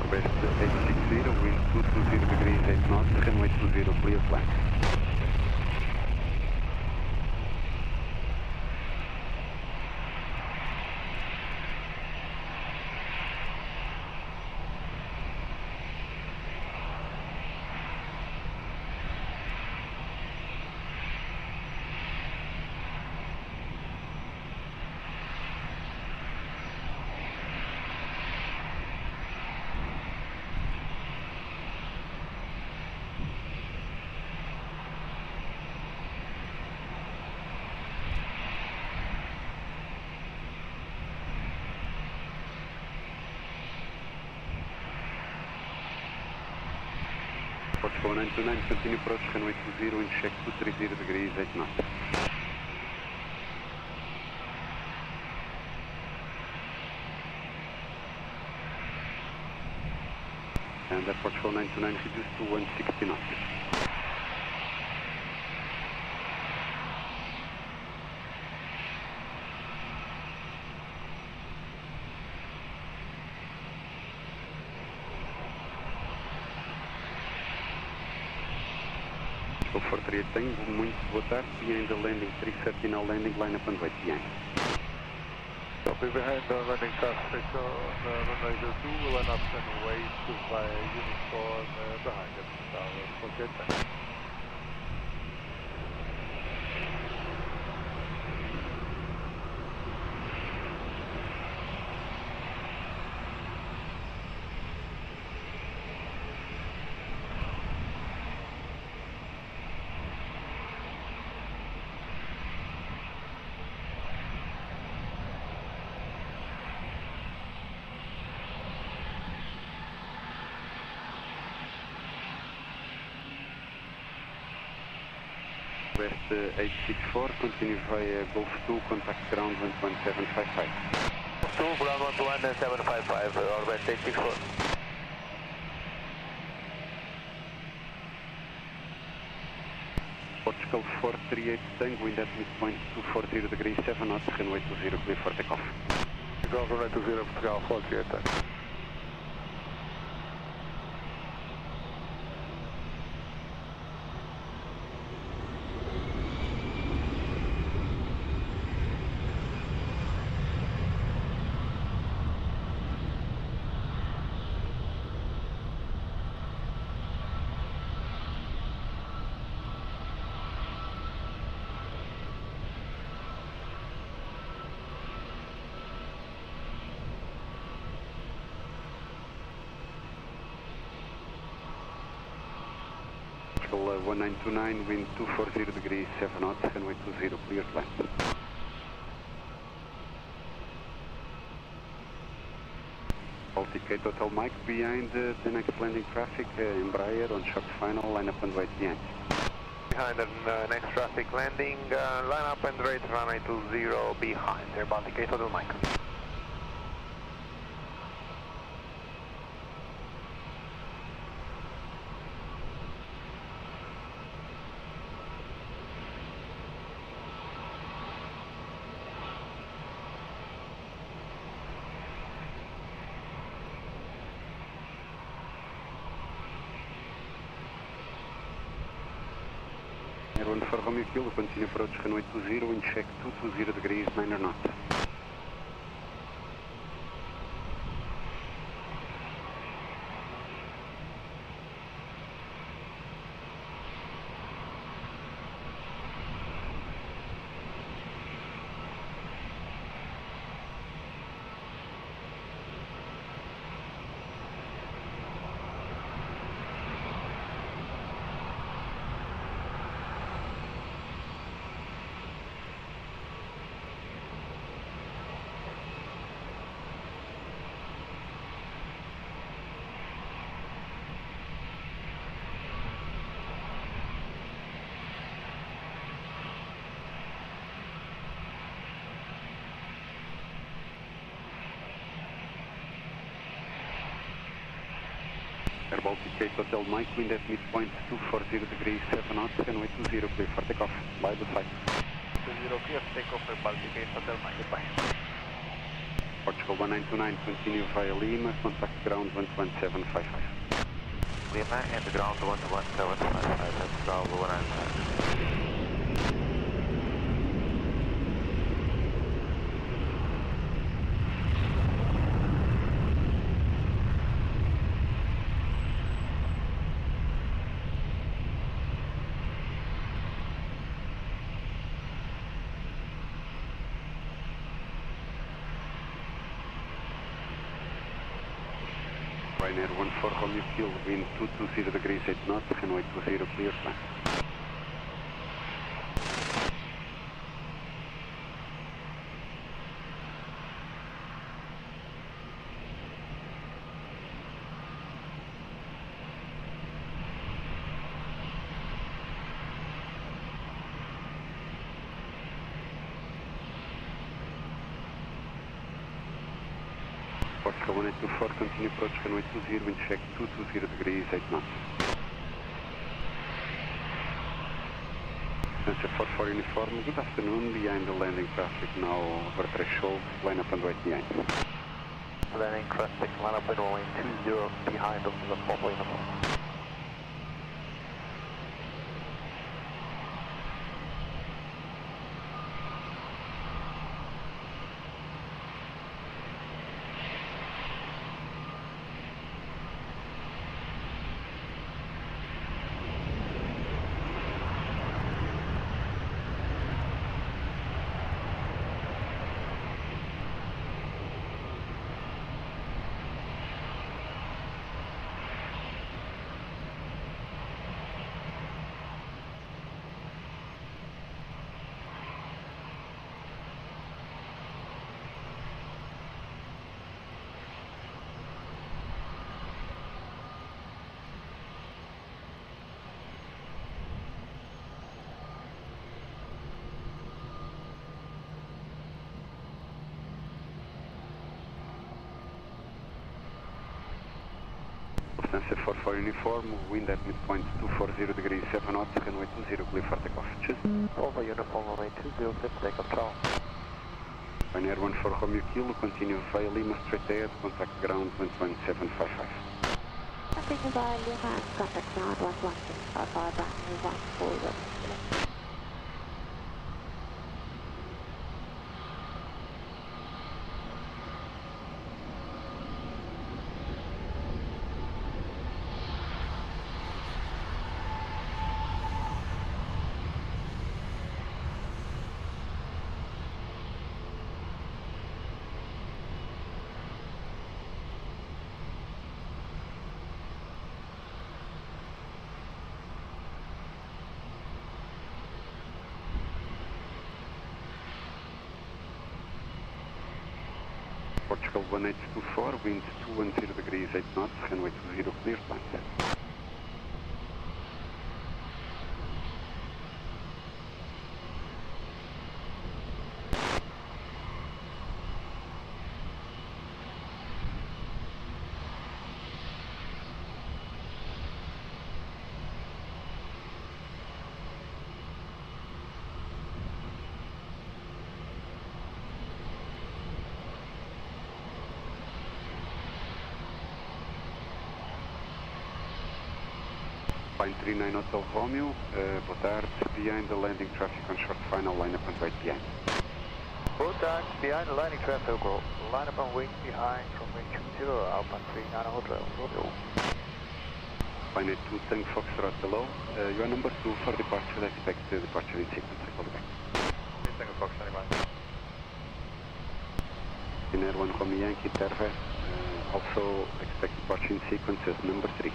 West 860, wind 220 degrees, 8 knots, runway 20, clear flight. Portugal 929, continue approach, runway 20, wind check 230 degrees, 8 knots. And that Portugal 929 reduced to 160 knots. Go for 38 Tango, muito boa tarde, behind the landing, 330 now landing, line up and wait behind. Copy, behind the landing traffic on runway 02, we'll line up and wait via uniform behind it, tower 48 Tango. West 864, continue via Golf 2, contact ground 11755. Golf 2, ground 11755, or West 864. Portugal 438 Tango, wind at midpoint 240 degrees, 7 knots, runway 20, clear for takeoff. Ground runway 20, Portugal 438 Tango. Portugal 1929, wind 240 degrees, 7 knots, runway 20, clear to land. Baltic 8 Hotel Mike, behind the next landing traffic, Embraer on short final, line up and wait behind. Behind the next traffic landing, line up and rate runway 20 behind, there Baltic 8 Hotel Mike. Air 14 Romeo Kilo, continue approach runway 20, wind check 220 degrees, 9 knots. Air Baltic 8 Hotel Mike, wind at midpoint 240 degrees 7 knots, runway 20 clear for takeoff, by the side. 20 clear, takeoff Air Baltic 8 Hotel Mike, goodbye. Portugal 1929, continue via Lima, contact ground 11755. Lima and ground 11755, that's ground 195. Ryanair 14 Romeo Kiel, wind 220 degrees 8 knots, runway 20 clear, fine. Portugal 1824, continue approach runway 20, wind check 220 degrees 8 knots. Sensor 44 uniform, good afternoon, behind the landing traffic now over threshold, line up and wait behind. Landing traffic, line up and rolling 20 behind over the purple uniform. Sensor 44 uniform, wind at midpoint 240 degrees 7 knots, runway 20 clear for takeoff. Cheers. Over uniform, runway 20 clear for takeoff, ciao. Ryanair 14 Romeo Kiel, continue via Lima straight ahead, contact ground 11755. Continue via Lima and contact ground 11755, runway 140. Portugal 1824, wind 210 degrees 8 knots, runway 20 clear, land. Line 39 Hotel Romeo, boa tarde, behind the landing traffic on short final, line up and wait behind. Boa tarde, behind the landing traffic, line up and wait behind from range 20, Alpine 39 Hotel Romeo. Line 2 Tango Foxtrot, hello, you are number 2 for departure, expect departure in sequence, I call you back. Tango Fox 39. Ryanair 1 Romeo Yankee, Terve, also expect departure in sequence as number 3.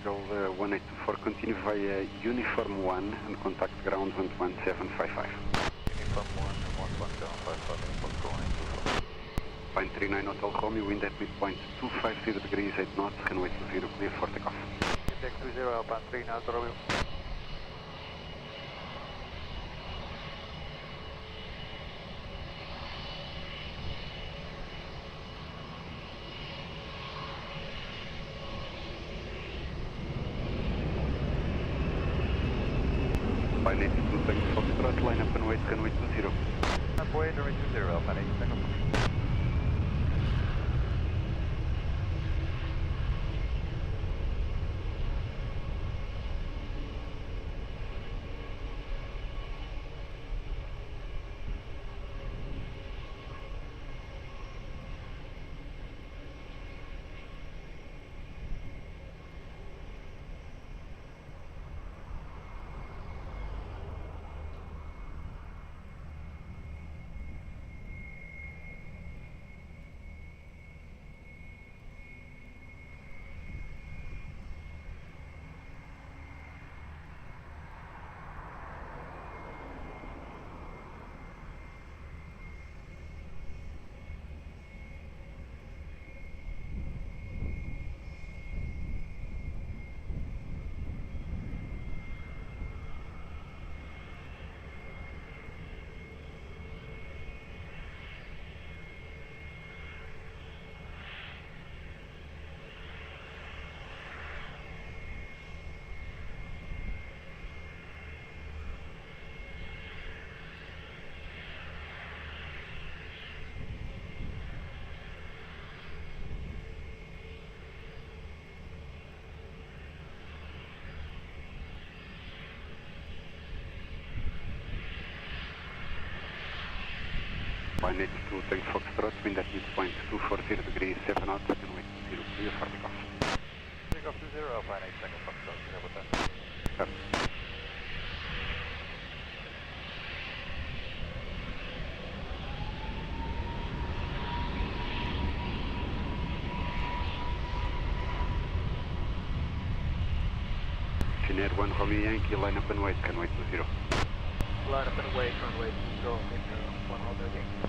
Portugal 1824, continue via Uniform 1 and contact ground 11755. Uniform 1, 11755, Portugal 1824. Fine 39 Hotel Romeo, wind at midpoint 250 degrees, 8 knots, runway 20, clear for takeoff. Index 20, Alpine 39 Hotel Romeo. Fine 82, Tango Foxtrot, line up and wait, runway 20. Runway 20, Alpine 8, Takeoff. Fine 82, Tango Foxtrot, wind at midpoint 240 degrees, 7 knots, runway 20, clear for takeoff. Takeoff 20, Alpine 8, Tango Foxtrot, clear with that. Sir. Engineer 1 Romeo Yankee, line up and wait, runway 20. Line up and wait, runway 20, into 1 Hotel Yankee.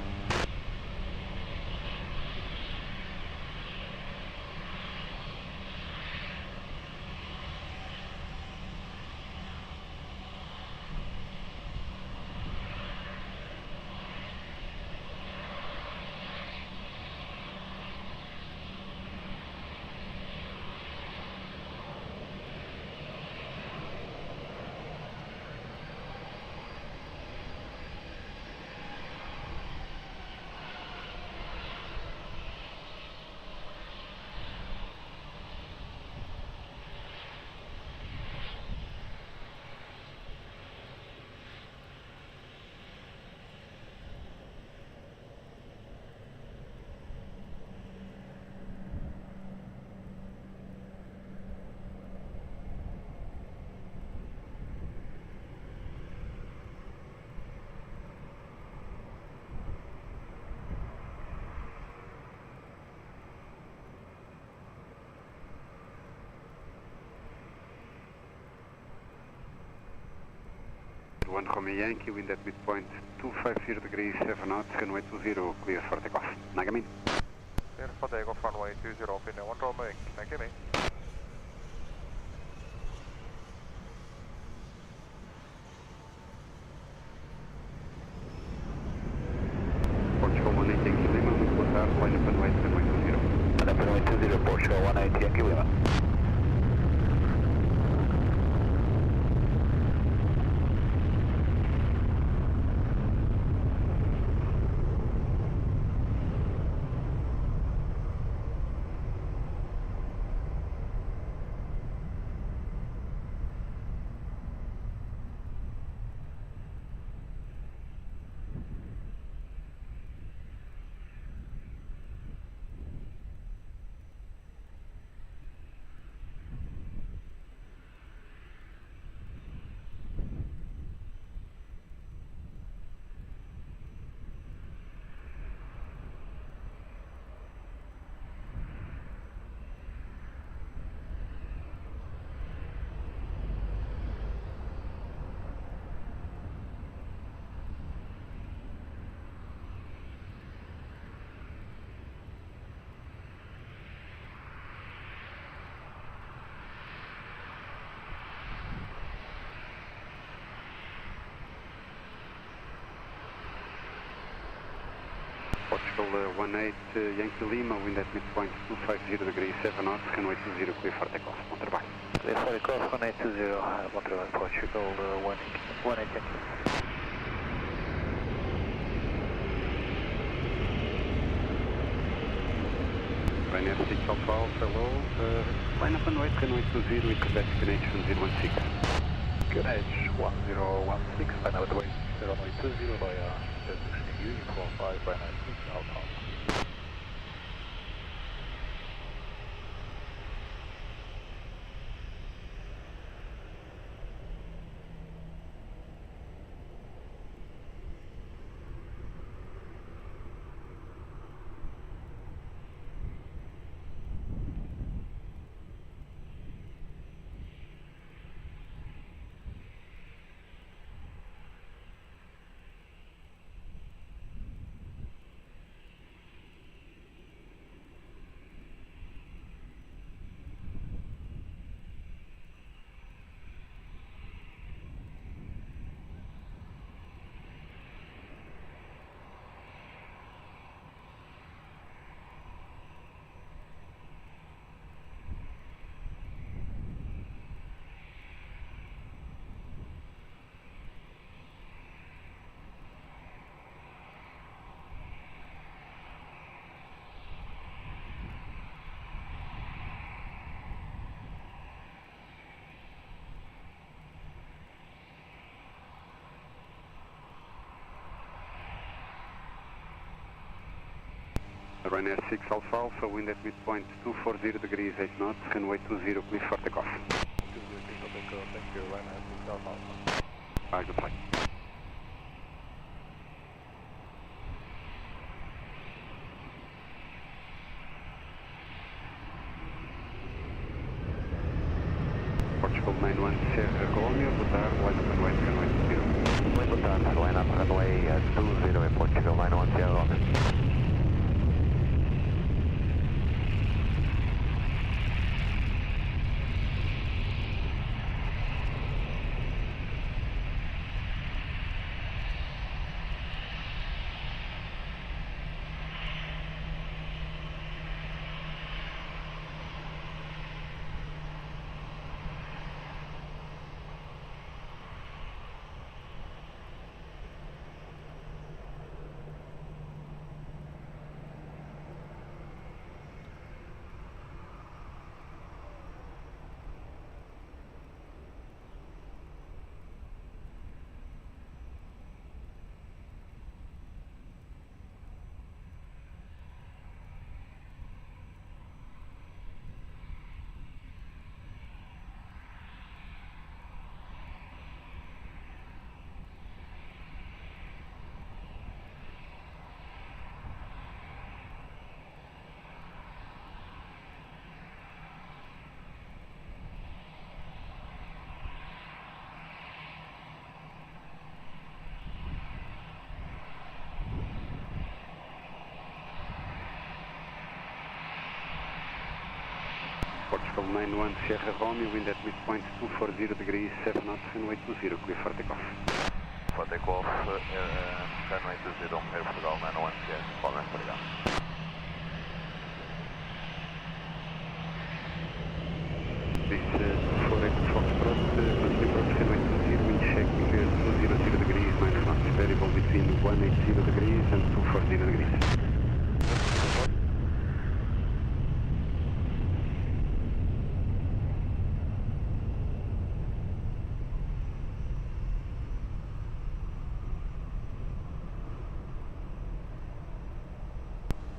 One Romeo Yankee, wind at midpoint 250 degrees, 7 knots, runway 20, clear for takeoff. Nagamin. Clear for takeoff, runway 20, pin 1 Romeo Yankee, Nagamin. Portugal 18 Yankee Lima, muito boa tarde, line up and wait, runway 20. Line up and wait 20, Portugal 18 Yankee Lima. Portugal 18 Yankee Lima, wind at midpoint 250 degrees 7 knots, runway 20 clear for takeoff. Bom trabalho. Clear for takeoff, runway 20, bom trabalho, Portugal 18 Yankee. Ryanair 6 Alpha Alpha, hello. Line up on right, runway 20, expect destination 016. QNH 1016, final way, runway 20 via destination uniform 5, Ryanair 6 Alpha Alpha. Ryanair 6 Alpha Alpha, wind at midpoint 240 degrees 8 knots, runway 20 clear for takeoff. 20 clear for takeoff, thank you, Ryanair 6 Alpha Alpha. Bye, good flight. Portugal 91 Sierra Romeo, boa tarde, line up runway 20. Muito boa tarde, line up runway 20 em Portugal 91 Sierra Romeo. Portugal 91 Sierra Romeo, wind at midpoint 240 degrees 7 knots, runway 20 clear for takeoff. For takeoff, runway 20, Aeroporto 91 Sierra, Romeo, obrigado. This 48 Foxtrot, continue approach runway 20, wind check 200 degrees, minus knots variable between 180 degrees and 240 degrees.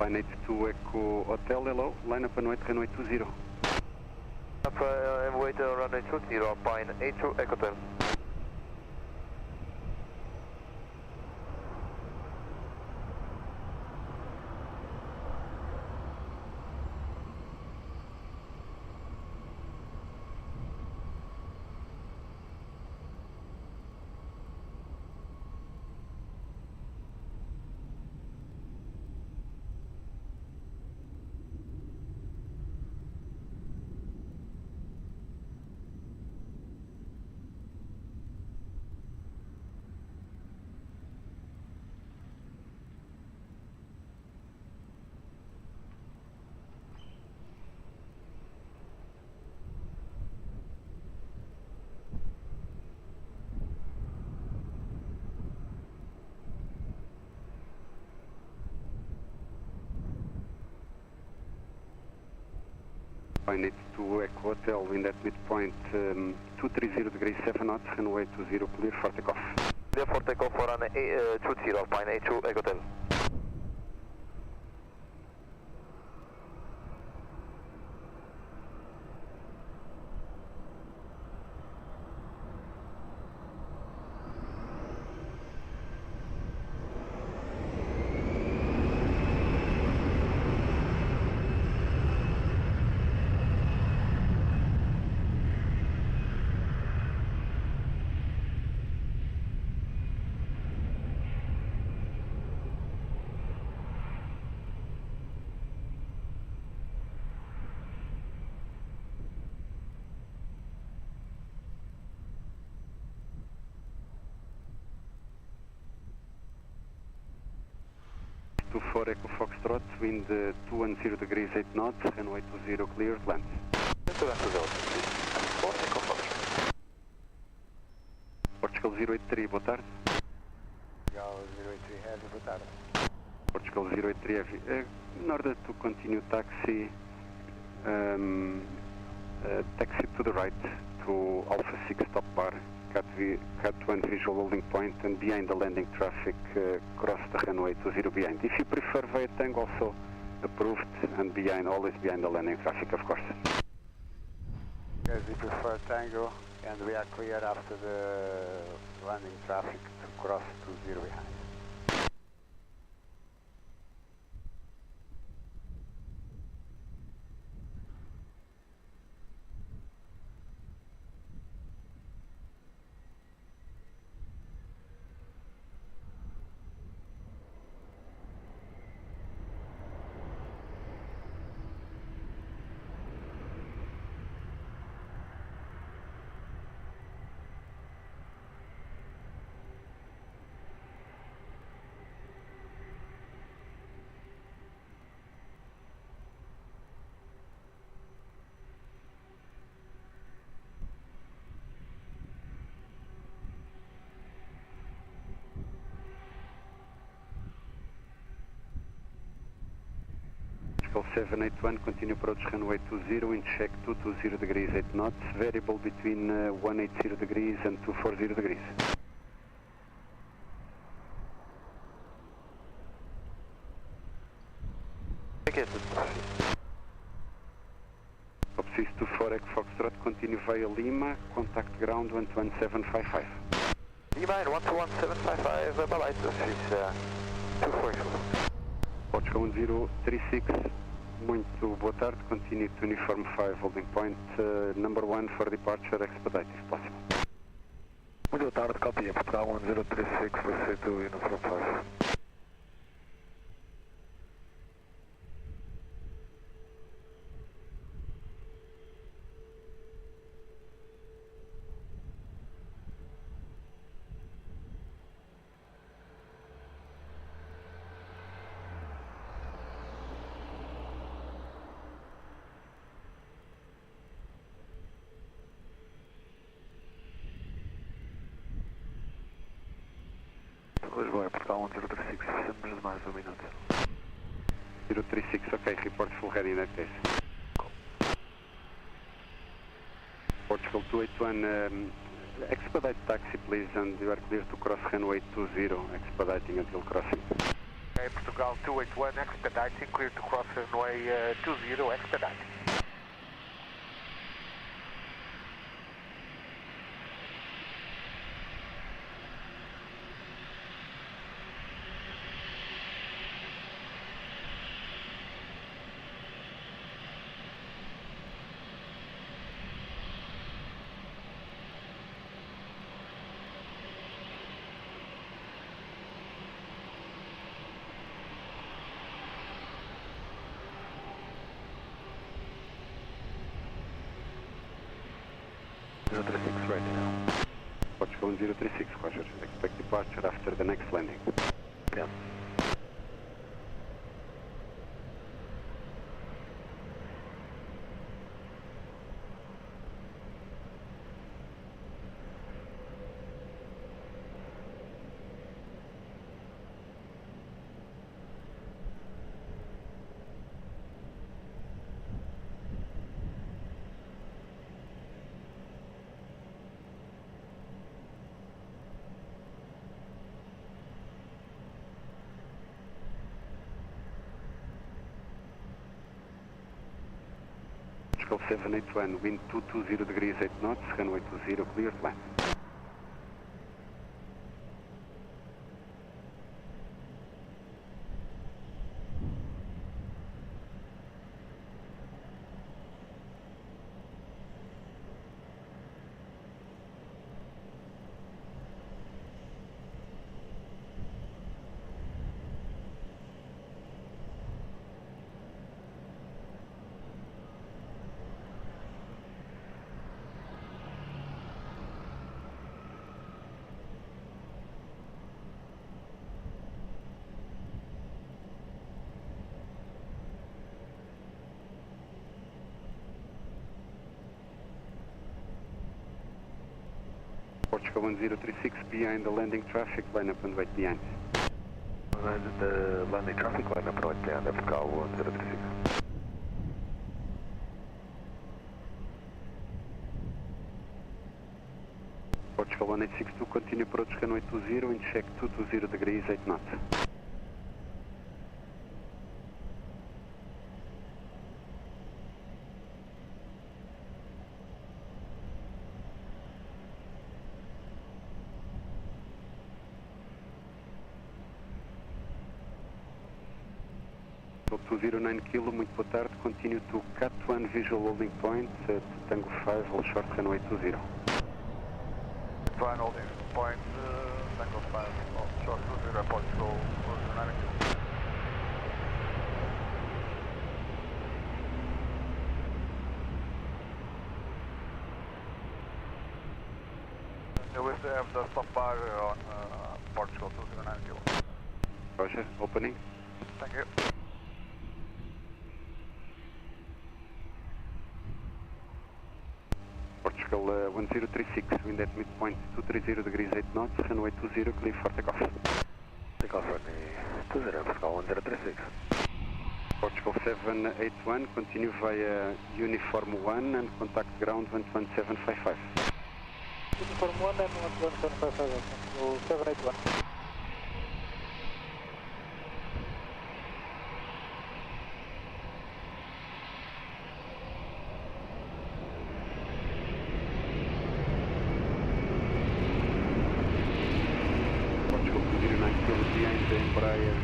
Line 82 Echo Hotel, hello, line up runway 20. Up wait runway 20, Pine 82 Echo Hotel. Line 82 Echo Hotel, wind at midpoint 230 degrees 7 knots, runway 20 clear for takeoff. Clear for takeoff for runway 20, line 82 Echo Hotel. For Echo Foxtrot, wind 210 degrees 8 knots, runway 20 clear, land. Portugal 083, boa tarde. Portugal 083 Heavy, boa tarde. Portugal 083 Heavy. In order to continue taxi, taxi to the right to Alpha 6 top bar, cut 1 visual holding point and behind the landing traffic, cross the runway 20 behind. If you prefer via Tango, also approved, and behind, always behind the landing traffic, of course. Yes, we prefer Tango, and we are clear after the landing traffic to cross 20 behind. Portugal 781, continue approach runway 20, wind check 220 degrees 8 knots, variable between 180 degrees and 240 degrees. Opsis 24 Echo Foxtrot, continue via Lima, contact ground 11755. Lima and 121755, bye bye, this is 240. Portugal 1036, muito boa tarde, continue to uniform 5, holding point number 1 for departure, expedite if possible. Muito boa tarde, copy, Portugal 1036, proceed to uniform 5. Lisboa, Portugal 1036, estamos de mais um minuto. 036, ok, report full readiness. Portugal 281, expedite taxi please, and you are clear to cross runway 20, expediting until crossing. Okay, Portugal 281, expediting, clear to cross runway 20, expediting. Right now. Portugal 1036, Roger. Expect departure after the next landing. Yeah. Portugal 781, wind 220 degrees 8 knots, runway 20 clear to land. Portugal 1036 behind the landing traffic, line up and wait behind. The landing traffic, line up and wait behind, Portugal 1036. Portugal 1862, continue approach runway 20 and check 220 degrees 8 knots. Portugal 209 kilo, muito boa tarde, continue to Cat 1 visual holding point at Tango 5, hold short runway 20. Fine holding point, Tango 5, short 20, Portugal 209 kilo. We still have the stop bar on Portugal 209 kilo. Roger, opening. Thank you. Portugal 1036, wind at midpoint 230 degrees 8 knots, runway 20 clear for takeoff. Takeoff runway 20, Portugal 1036. Portugal 781, continue via Uniform 1 and contact ground 11755. Uniform 1 and 11755, so 781.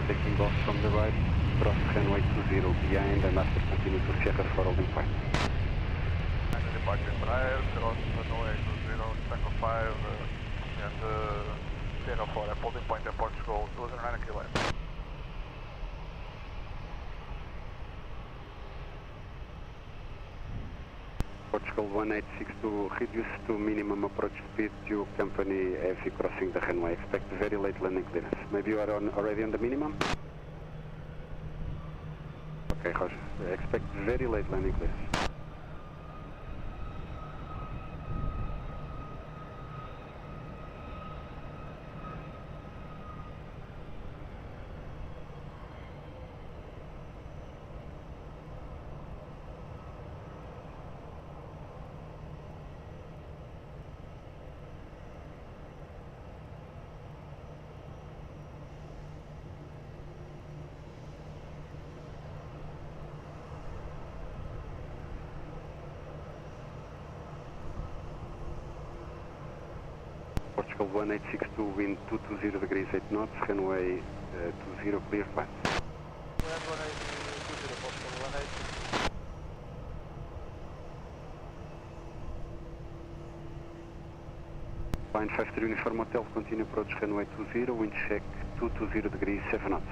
Taking off from the right, cross runway 20 behind and after continue to Sierra for holding point. And the departure prior, cross runway 20, Tango 5 and Sierra 4 at holding point at Portugal 209 kilo. Portugal 1862, reduce to minimum approach speed to company heavy crossing the runway. Expect very late landing clearance. Maybe you are already on the minimum? Okay, Roger. Expect very late landing clearance. Portugal 1862, wind 220 degrees 8 knots, runway 20 clear flat. Wind 1820, Portugal 1862. Line 53 Uniform Hotel, continue approach runway 20, wind check 220 degrees 7 knots.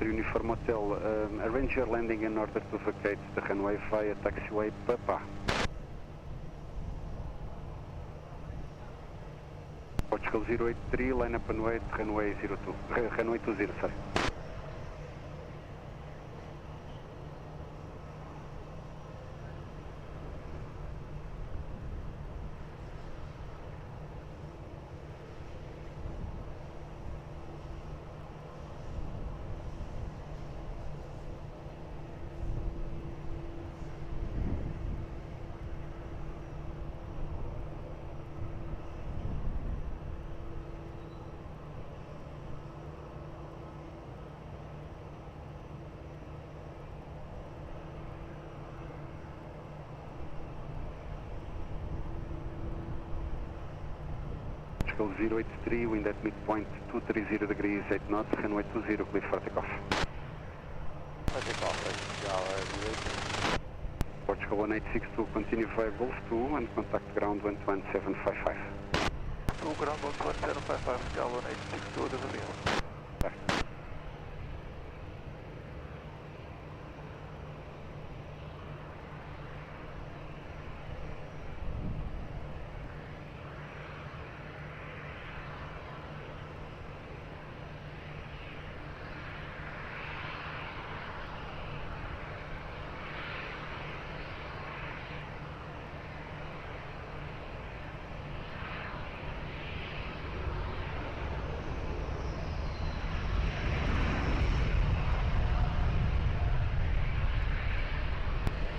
Uniform Hotel, arrange your landing in order to vacate the runway via taxiway Papa. Portugal 083, line up and wait, runway 02, runway 20, sorry. Portugal 083, wind at midpoint 230 degrees, 8 knots, runway 20, clear for takeoff. Takeoff, Portugal Aviation. Portugal 1862, continue via Golf 2 and contact ground 11755. 2 ground 11755, Portugal 1862, this is Leo.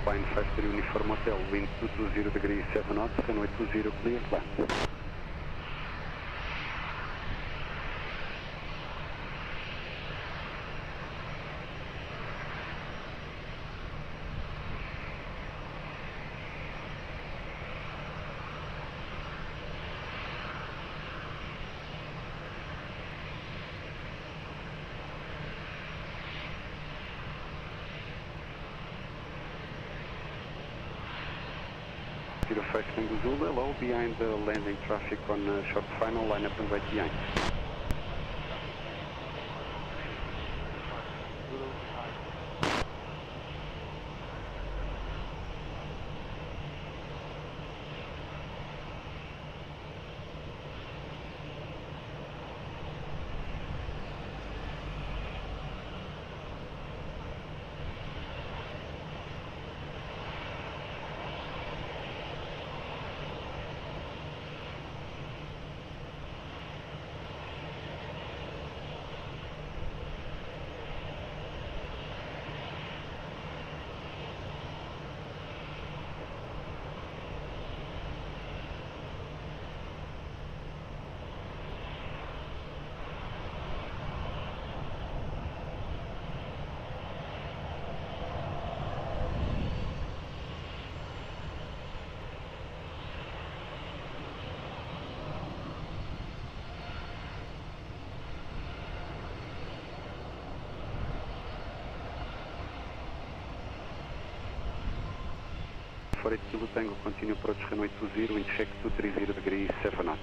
Line 53 Uniform Hotel, wind 220 degrees, 7 knots, runway 20, clear, land. Tango Zulu, low behind the landing traffic on short final, line up and wait behind. For 8 Kilo Tango, continue approach runway 20, wind check 230 degrees, 7 knots.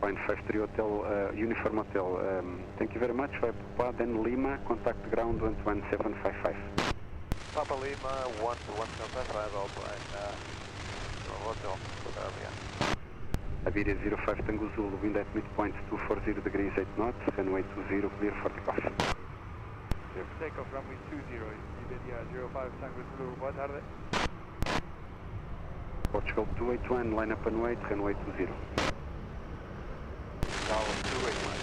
Line 53 Hotel, Uniform Hotel, thank you very much. Papa, then Lima, contact ground 11755. Papa Lima 11755, Alpine, Hotel, Philadelphia. Aviation 05 Tango Zulu, wind at midpoint 240 degrees, 8 knots, runway 20, clear for takeoff. Clear for takeoff, runway 20, Iberia 05 Tango Zulu, boa tarde. Portugal 281, line up and wait, runway 20. Now 281.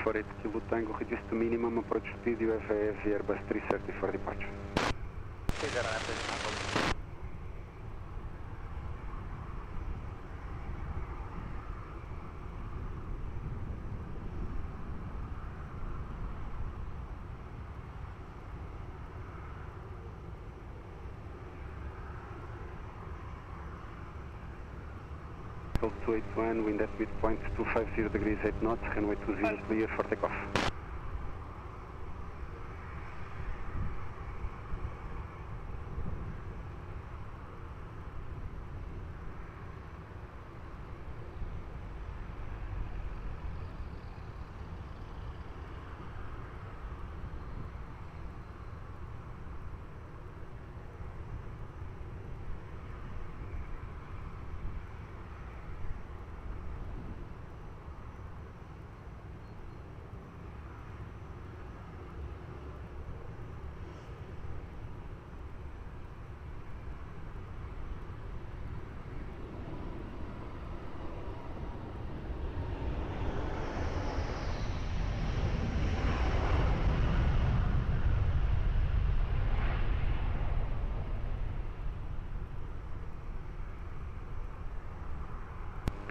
For 8 Kilo Tango, reduce to minimum approach speed, you have Airbus 330 for departure. Hotel 281, wind at midpoint 250 degrees, 8 knots, runway 20, clear for takeoff.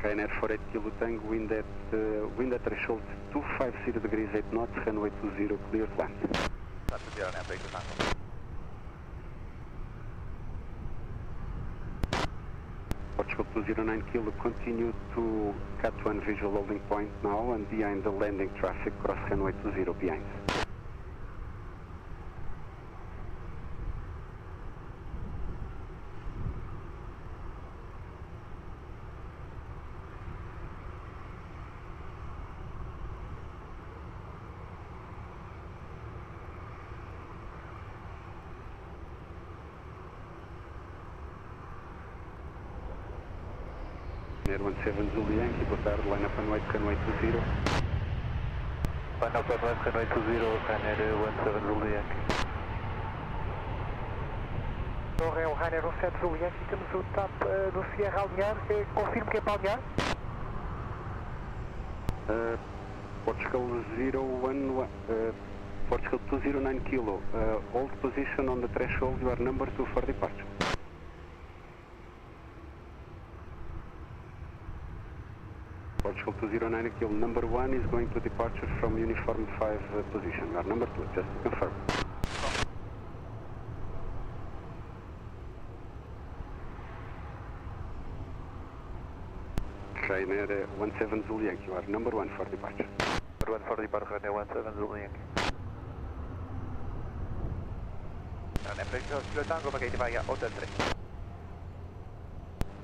Ryanair 48 Kilo Tango, wind at threshold 250 degrees 8 knots, runway 20, clear to land. That's the Ryanair, take the tango. Portugal 209 Kilo, continue to Cat 1 visual holding point now and behind the landing traffic, cross runway 20 behind. Air 17 Zulu Yankee, boa tarde, line up and wait, runway 20. Line up and wait, runway 20, Ryanair 17 Zulu Yankee. Ryanair 17 Zulu Yankee, temos o TAP no Sierra a alinhar, confirmo que é para alinhar? Portugal 209 Kilo, hold position on the threshold, you are number 2 for departure. Portugal 209 Kilo, number 1 is going to departure from uniform 5 position. You are number 2, just to confirm. Ryanair 17 Zulu Yankee, you are number 1 for departure. Number 1 for departure, Ryanair 17 Zulu Yankee. Ryanair Kilo Tango, paquete via Hotel 3.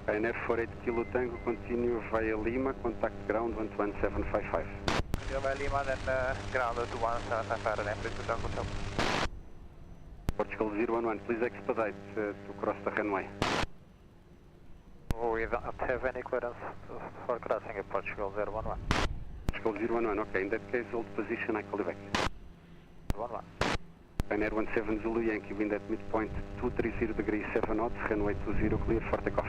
Ryanair 48 Kilo Tango, continue via Lima, contact ground 11755. Continue via Lima, then ground 21755, Ryanair Kilo Tango, ciao. Portugal 011, please expedite to cross the runway. We don't have any clearance for crossing at Portugal 011. Portugal 011, okay, in that case hold position, I call you back. 011. Ryanair 17 Zulu Yankee, wind at midpoint 230 degrees 7 knots, runway 20, clear for takeoff.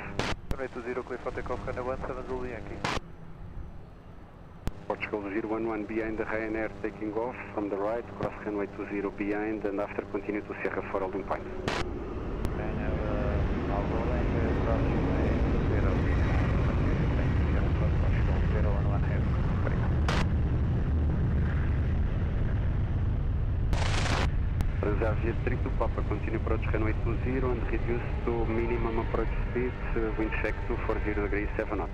Runway 20, clear for takeoff, Ryanair 17 Zulu Yankee. Portugal 011 behind the Ryanair taking off from the right, cross runway 20 behind and after continue to Sierra 4 holding point. Ryanair rolling, cross runway 20, Sierra 4, Portugal 011, have Transavia 32 Papa, continue approach runway 20 and reduce to minimum approach speed, wind check 240 degrees 7 knots.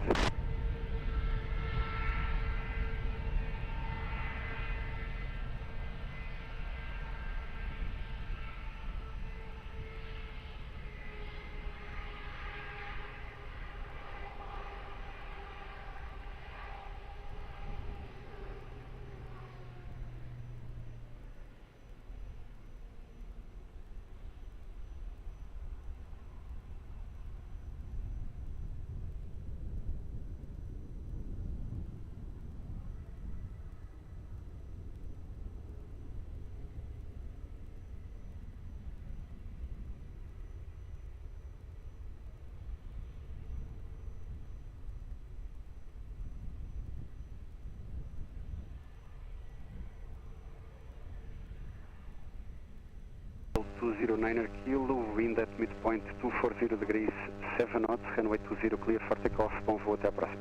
Portugal 209 Kilo, wind at midpoint 240 degrees 7 knots, runway 20 clear for takeoff, bom voo, até a próxima.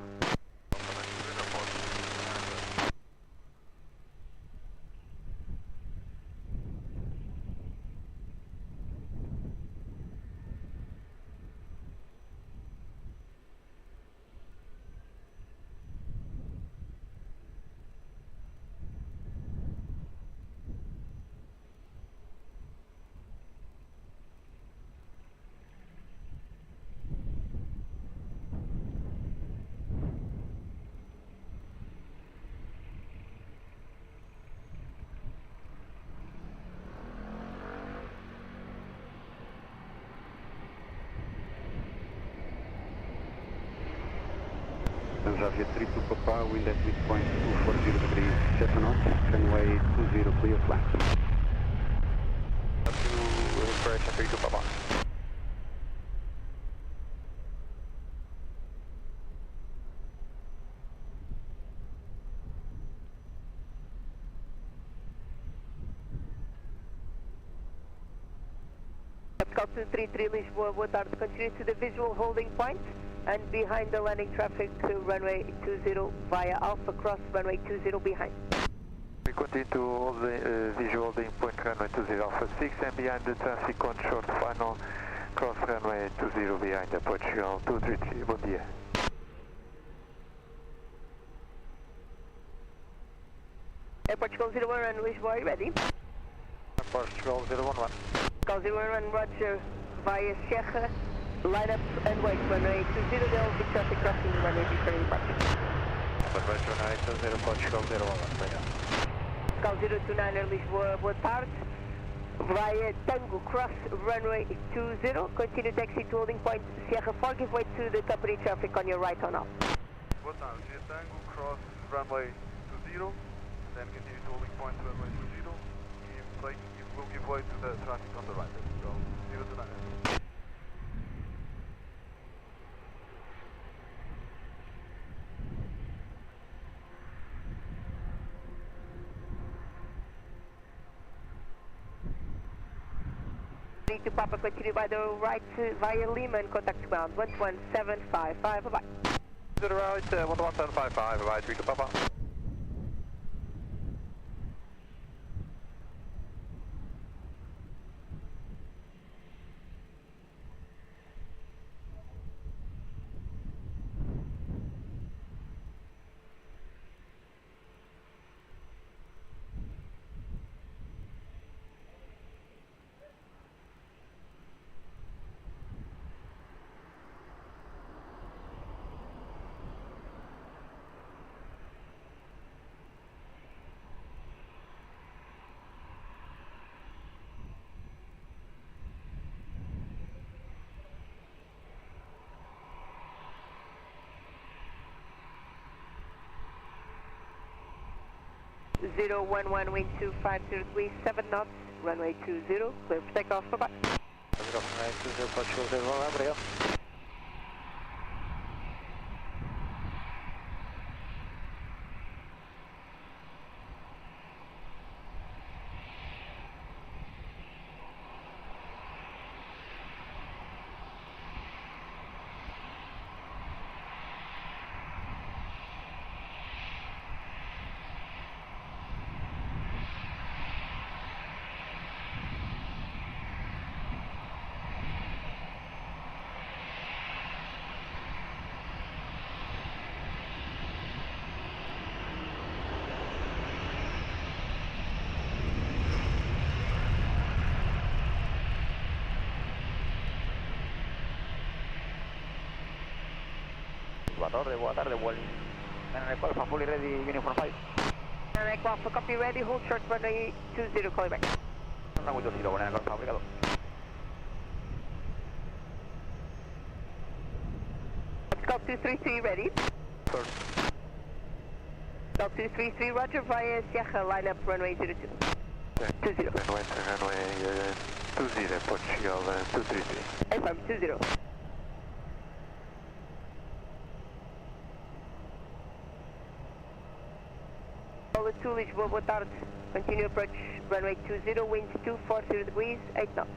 Transavia 32 Papa, wind at midpoint 240 degrees 7 knots, runway 20 clear to land. Up to inspiration 32 Papa. Portugal 233 Lisboa, boa tarde, continue to the visual holding point. and behind the landing traffic to runway 20 via Alpha cross runway 20 behind. We continue to hold the visual holding point runway 20 Alpha 6 and behind the traffic on short final cross runway 20 behind the Portugal 233. Bom dia. Portugal 01 and Lisboa, you ready? Portugal 011. Portugal 01, roger, via Sierra, line up and wait, runway 20, there will be traffic crossing runway before departure. Runway 20, Portugal 01, obrigado. Portugal 029 Lisboa, boa tarde. Via Tango cross runway 20, continue taxi to holding point Sierra 4, give way to the company traffic on your right or now. Boa tarde, via Tango cross runway 20. Then continue to holding point runway 20 and will give way to the traffic on the right. So 029. To Papa, continue by the right via Lima and contact ground 11755. Bye bye. To the right, 11755. Bye bye. 3 to Papa. Zero 11 wind 250 degrees 7 knots, runway 20, clear for takeoff, bye bye. Runway 20, Portugal 01, obrigado. Boa tarde, Wally. Alpha, fully ready, uniform 5. Alpha, copy ready, hold short runway 20, call back. Runway 20, Alpha, obrigado. Scout 233, ready? First. Scout 233, roger, via Sierra, line up runway 02. 20. Runway 20, Portugal 233. Affirm, 20. Apollo 2, Lisboa, boa tarde. Continue approach runway 20, winds 240 degrees, 8 knots.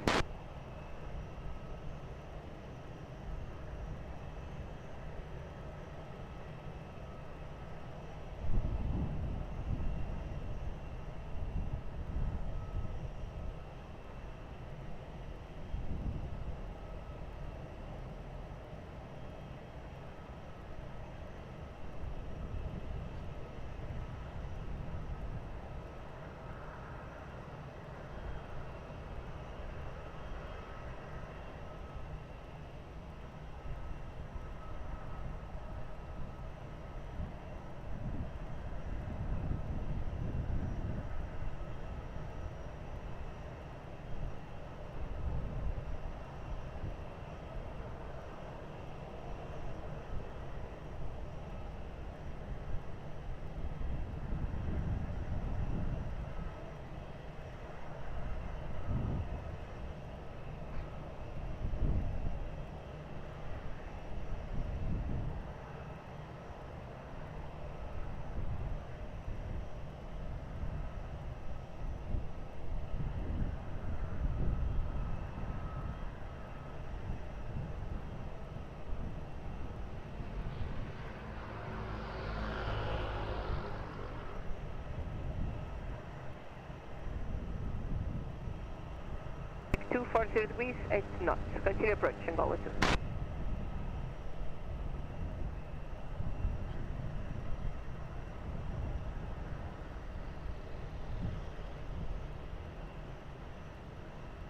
240 degrees, 8 knots. Continue approach, Angola 2.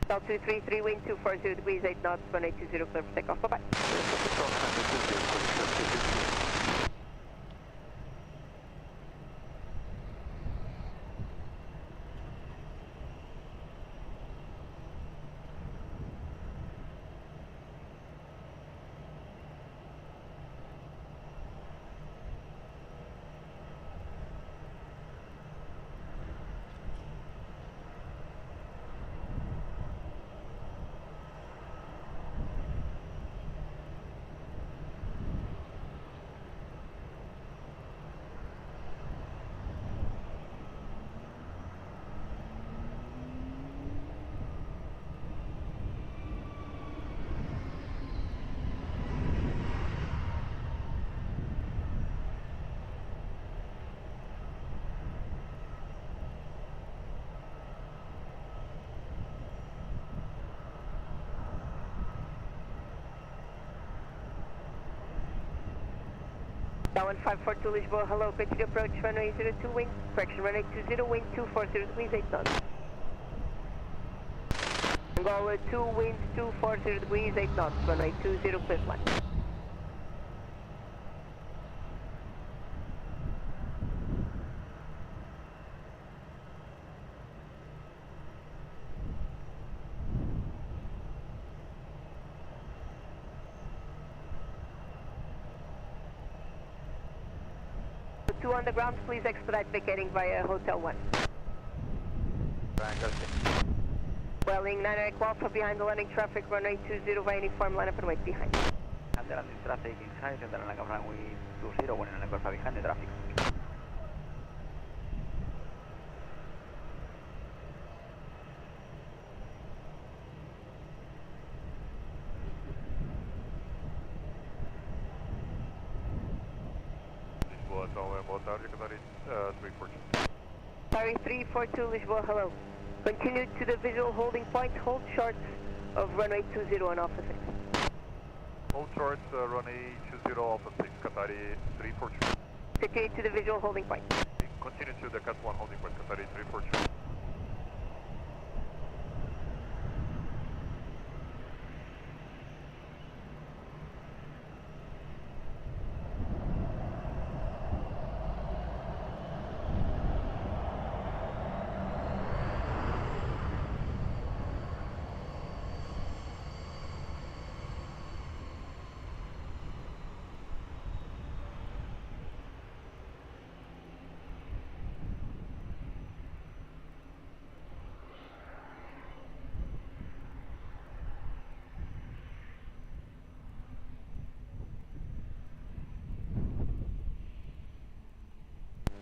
South 233, wind 240 degrees, 8 knots, 1820, clear for takeoff. Bye-bye. Down 1542 Lisboa, hello, continue approach, runway 02, wind, correction, runway 20, wind 240 degrees, 8 knots. Angola 2, wind 240 degrees, 8 knots, runway 20, clear flight. On the ground, please expedite vacating via Hotel 1. Welling 9 Alpha behind the landing traffic, runway 20 via uniform, line up and wait behind. And the landing traffic inside, and the runway 20, when in Alpha behind the traffic. Sorry, 342 Lisboa, hello. Continue to the visual holding point, hold short of runway 20 on Alpha 6. Hold short, runway 20 Alpha 6, Qatari 342. Continue to the visual holding point. Continue to the Cat 1 holding point, Qatari 342.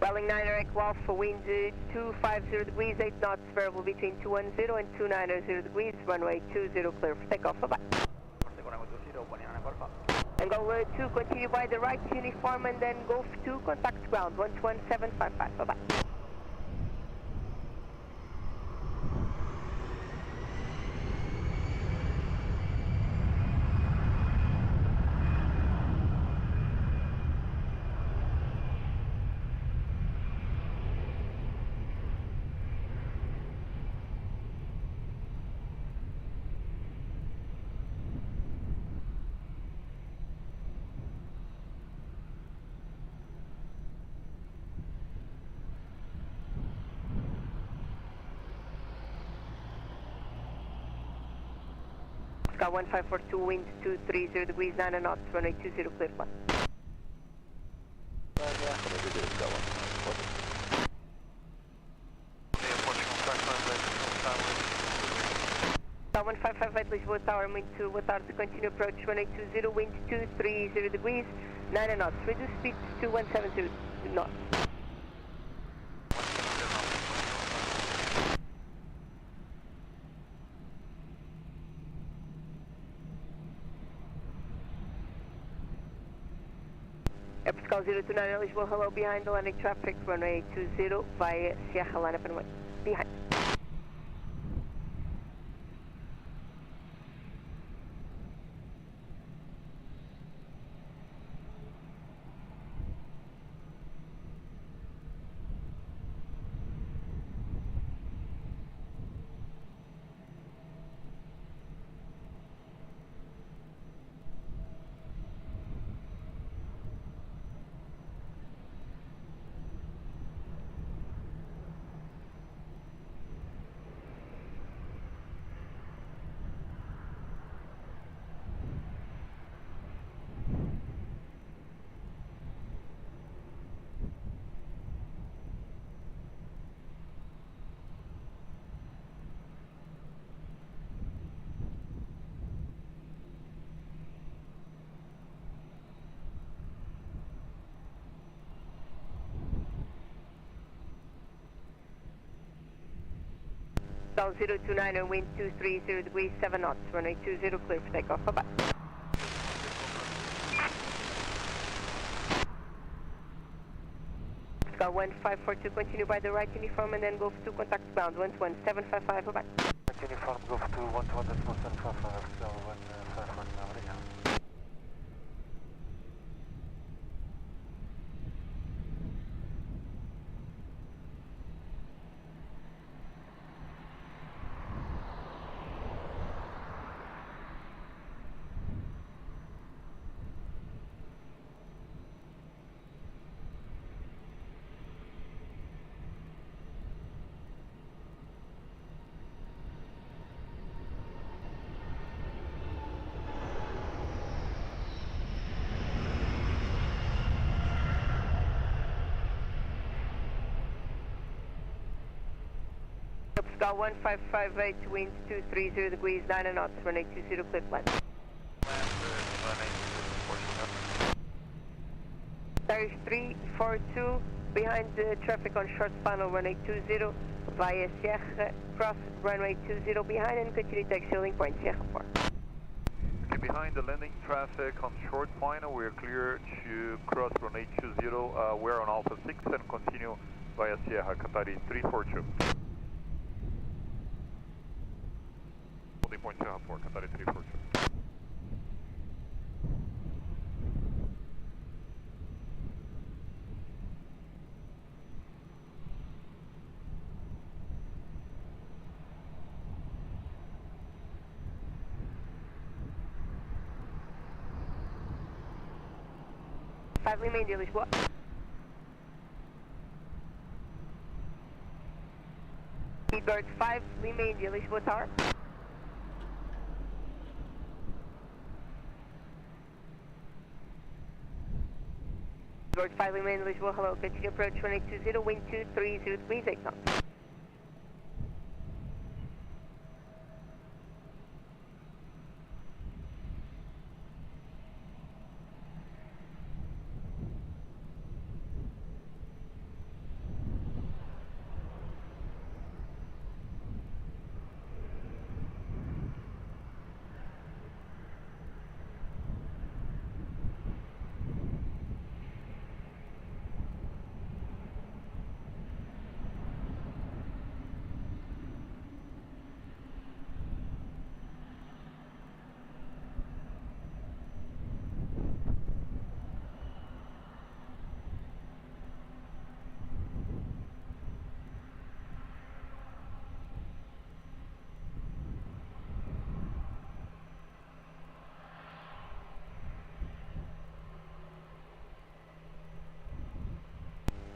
Welling 9 Echo for wind 250 degrees, 8 knots, variable between 210 and 290 degrees, runway 20, clear for takeoff, bye-bye. Angola 2, continue by the right uniform and then Golf 2, contact ground, 11755, bye-bye. Sky 1542, wind 230 degrees, 9 knots, runway 20, clear flight. Sky 1558 Lisboa Tower, wind 2, boa tarde, continue approach, runway 20, wind 230 degrees, 9 knots, reduce speed to 170 knots. Aeroporto 029 Lisboa, hello, behind the landing traffic, runway 20 via Sierra, line up and wait, behind. Down 029 and wind 230 degrees, 7 knots, runway 20, clear for takeoff, bye-bye. Sky 1542, continue by the right uniform and then Golf 2, contact ground, 11755, bye-bye. Right uniform, Golf 2, 11755, Sky 1542, obrigado. Sky 1558, winds 230 degrees, 9 knots, runway 20, clear flight. Tires 342, behind the traffic on short span on runway 20, via Sierra, cross runway 20 behind and continue taxi link point Sierra 4. Okay, behind the landing traffic on short final, we are clear to cross runway 20, we're on Alpha 6 and continue via Sierra, Qatari 342. Holding point Sierra 4, Qatari 342. Lima India, Lisboa. Seabird 5, Lima India, Lisboa Tower. Seabird 5, Lima India, Lisboa, hello, continue approach 1820, wind 230 degrees, 8 knots.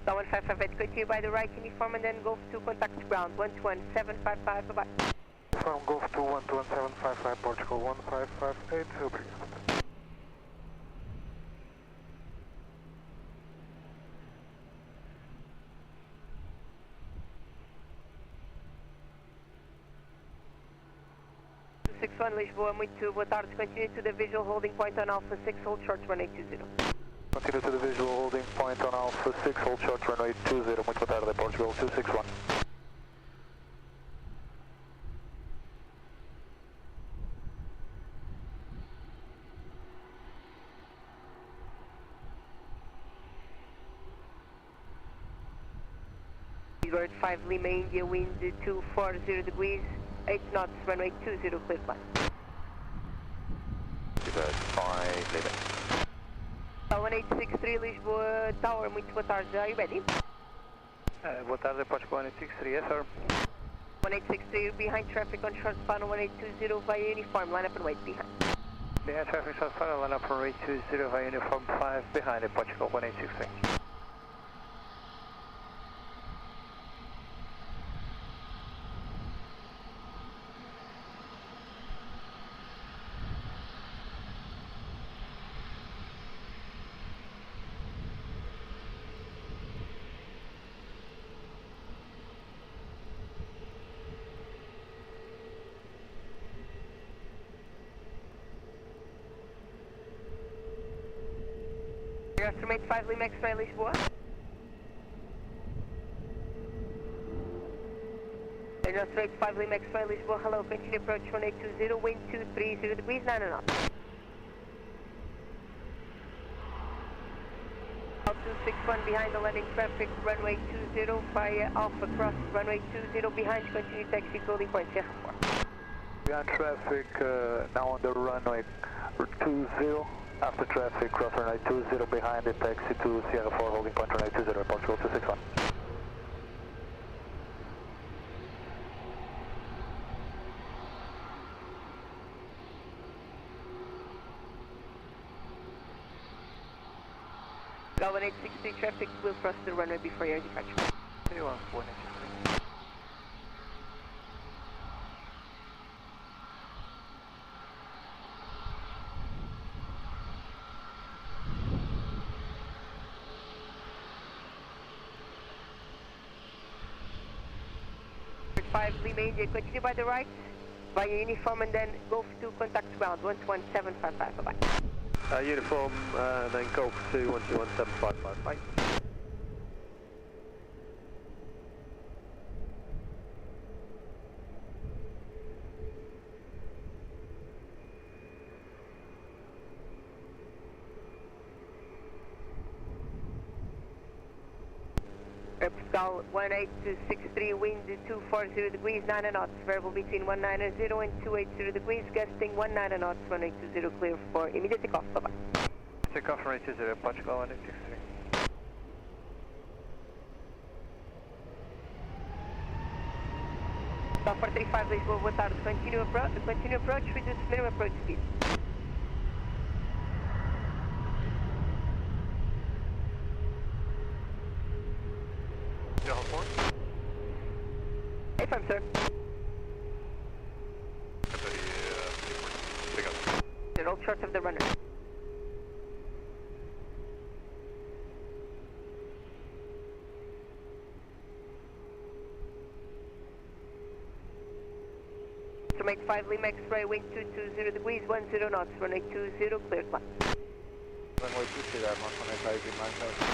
Sky 1558, continue by the right uniform and then Golf 2, contact ground, 11755, bye-bye. From Golf 2, 11755, Portugal 1558, obrigado. Lisboa, muito boa tarde. Continue to the visual holding point on Alpha 6, hold short runway 20. Continue to the visual holding point on Alpha 6, hold short runway 20. Muito boa tarde, Portugal 261. Seabird 5, Lima India, wind 240 degrees, 8 knots, runway 20, clear flight. Seabird 5, Lima. 1863, Lisboa Tower, muito boa tarde. Are you ready? Boa tarde, Portugal 1863, yes sir. 1863, behind traffic on short span 1820 via uniform, line up and wait behind. Behind traffic short span, line up and wait 20 via uniform 5 behind the Portugal 1863. Estimate 5 Lima X-ray, Lisboa. Air straight 5 Lima X-ray, Lisboa, hello, continue approach 1820, wind 230 degrees, 9 knots. Altitude 61 behind the landing traffic, runway 20 via Alpha cross, runway 20 behind, continue taxi to holding point, Sierra 4. Behind traffic, now on the runway 20, after traffic, cross runway 20 behind the taxi to Sierra 4, holding point runway 20, Portugal 261. Galvan 863 traffic will cross the runway before your departure. 314. Lima India, continue by the right, via uniform and then Golf 2 contact ground, 121755, bye-bye. Uniform, then Golf 2, 121755, bye. Airport 18263, wind 240 degrees, 9 knots, variable between 190 and 280 degrees, gusting 19 knots, 1820, clear for immediate takeoff, bye-bye. Takeoff runway 20, Portugal 1863. Stop for 35, Lisboa, boa tarde, continue approach, reduce minimum approach speed. Affirm, sir. They're all short of the runner. Estimate 5 Lima X-ray, wind 220 degrees, 10 knots, runway 20, clear climb. Runway 20, I'm on 25 in my house.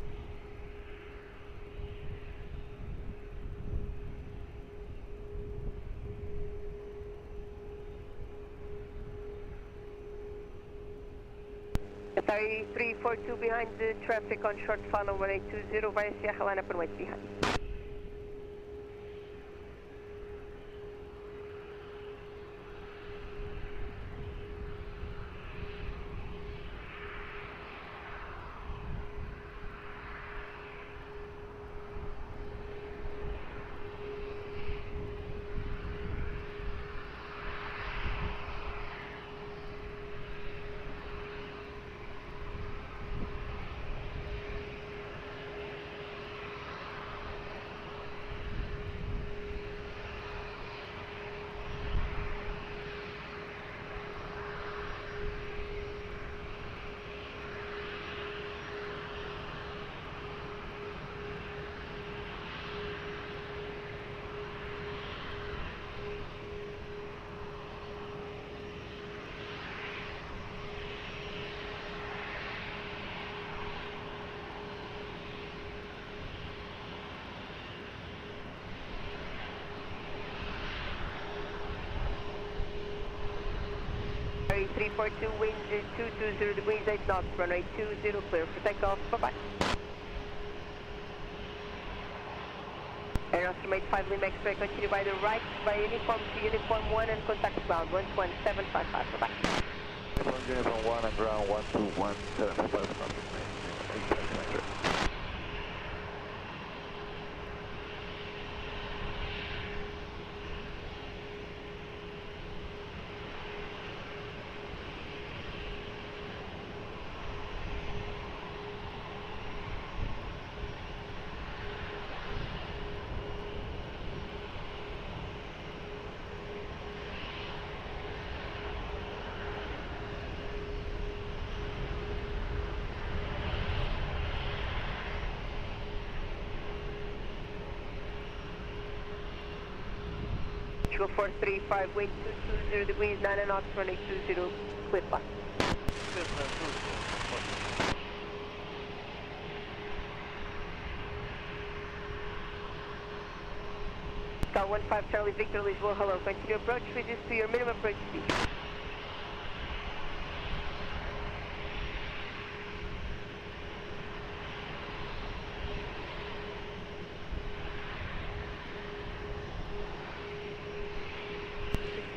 Atari 342 behind the traffic on short funnel 1820 via Sierra line up and wait behind. Atari 342 wind 220 degrees, 8 knots, runway 20 clear for takeoff, bye-bye. Air estimate 5 Lima X-ray, continue by the right, by uniform to uniform 1 and contact ground 11755, bye-bye. Uniform 1 and ground 12175. Portugal 435, wind 220 degrees, 9 knots, runway 20, clear pass. Sky 15 Charlie Victor, Lisboa, hello. Continue approach, reduce to your minimum approach speed.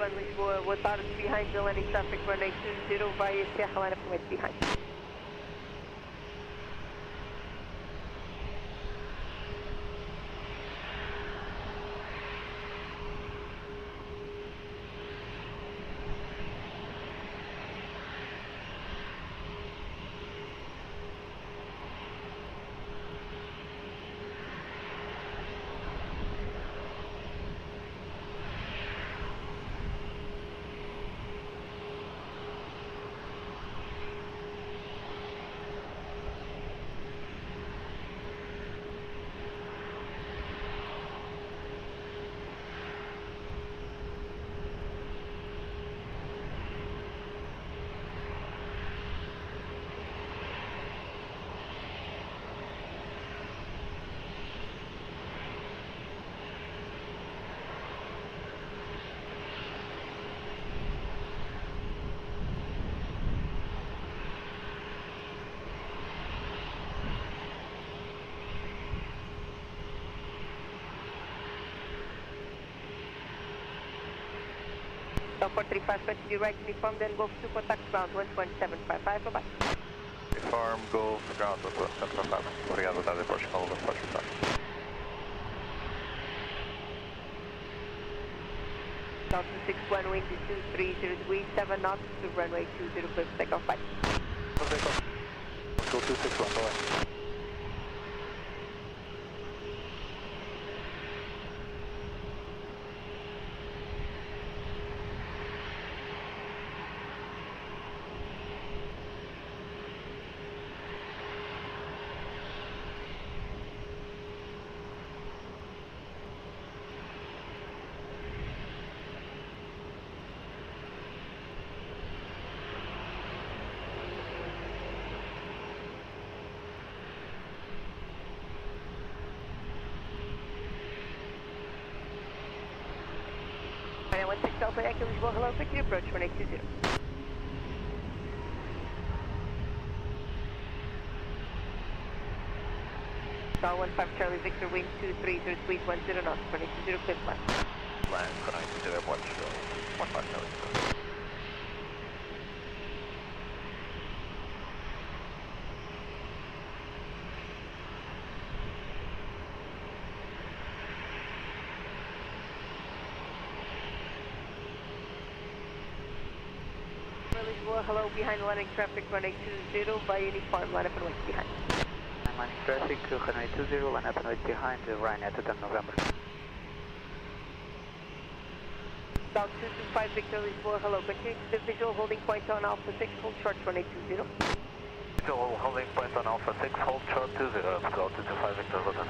Lisboa, boa tarde, behind the landing traffic, runway 20 via Sierra line up and wait behind. Airport 35, continue right uniform, then Golf 2, contact ground 11755, bye-bye. Uniform, Golf, ground 11755. Obrigado, boa tarde, Portugal, 145. Ground 261, wind is 230 degrees, 7 knots, to runway 20, clear for takeoff, bye. Takeoff. Go 261, go ahead. Runway 16 Delta Yankee Lisboa, hello, continue approach 1820. Star 15 Charlie Victor, wind 230 degrees, 10 knots, 1820, clear flight. Land, connected to Airport, 15 Charlie Victor. Hello, behind landing traffic, runway 20, via uniform, line up and wait behind. Landing traffic, runway 20, line up and wait behind, Ryanair to 10 November. South 225 Victor Lisboa, hello, continue to the visual holding point on Alpha 6, hold short, runway 20. Visual holding point on Alpha 6, hold short 20, go 225 Victor, Rotan.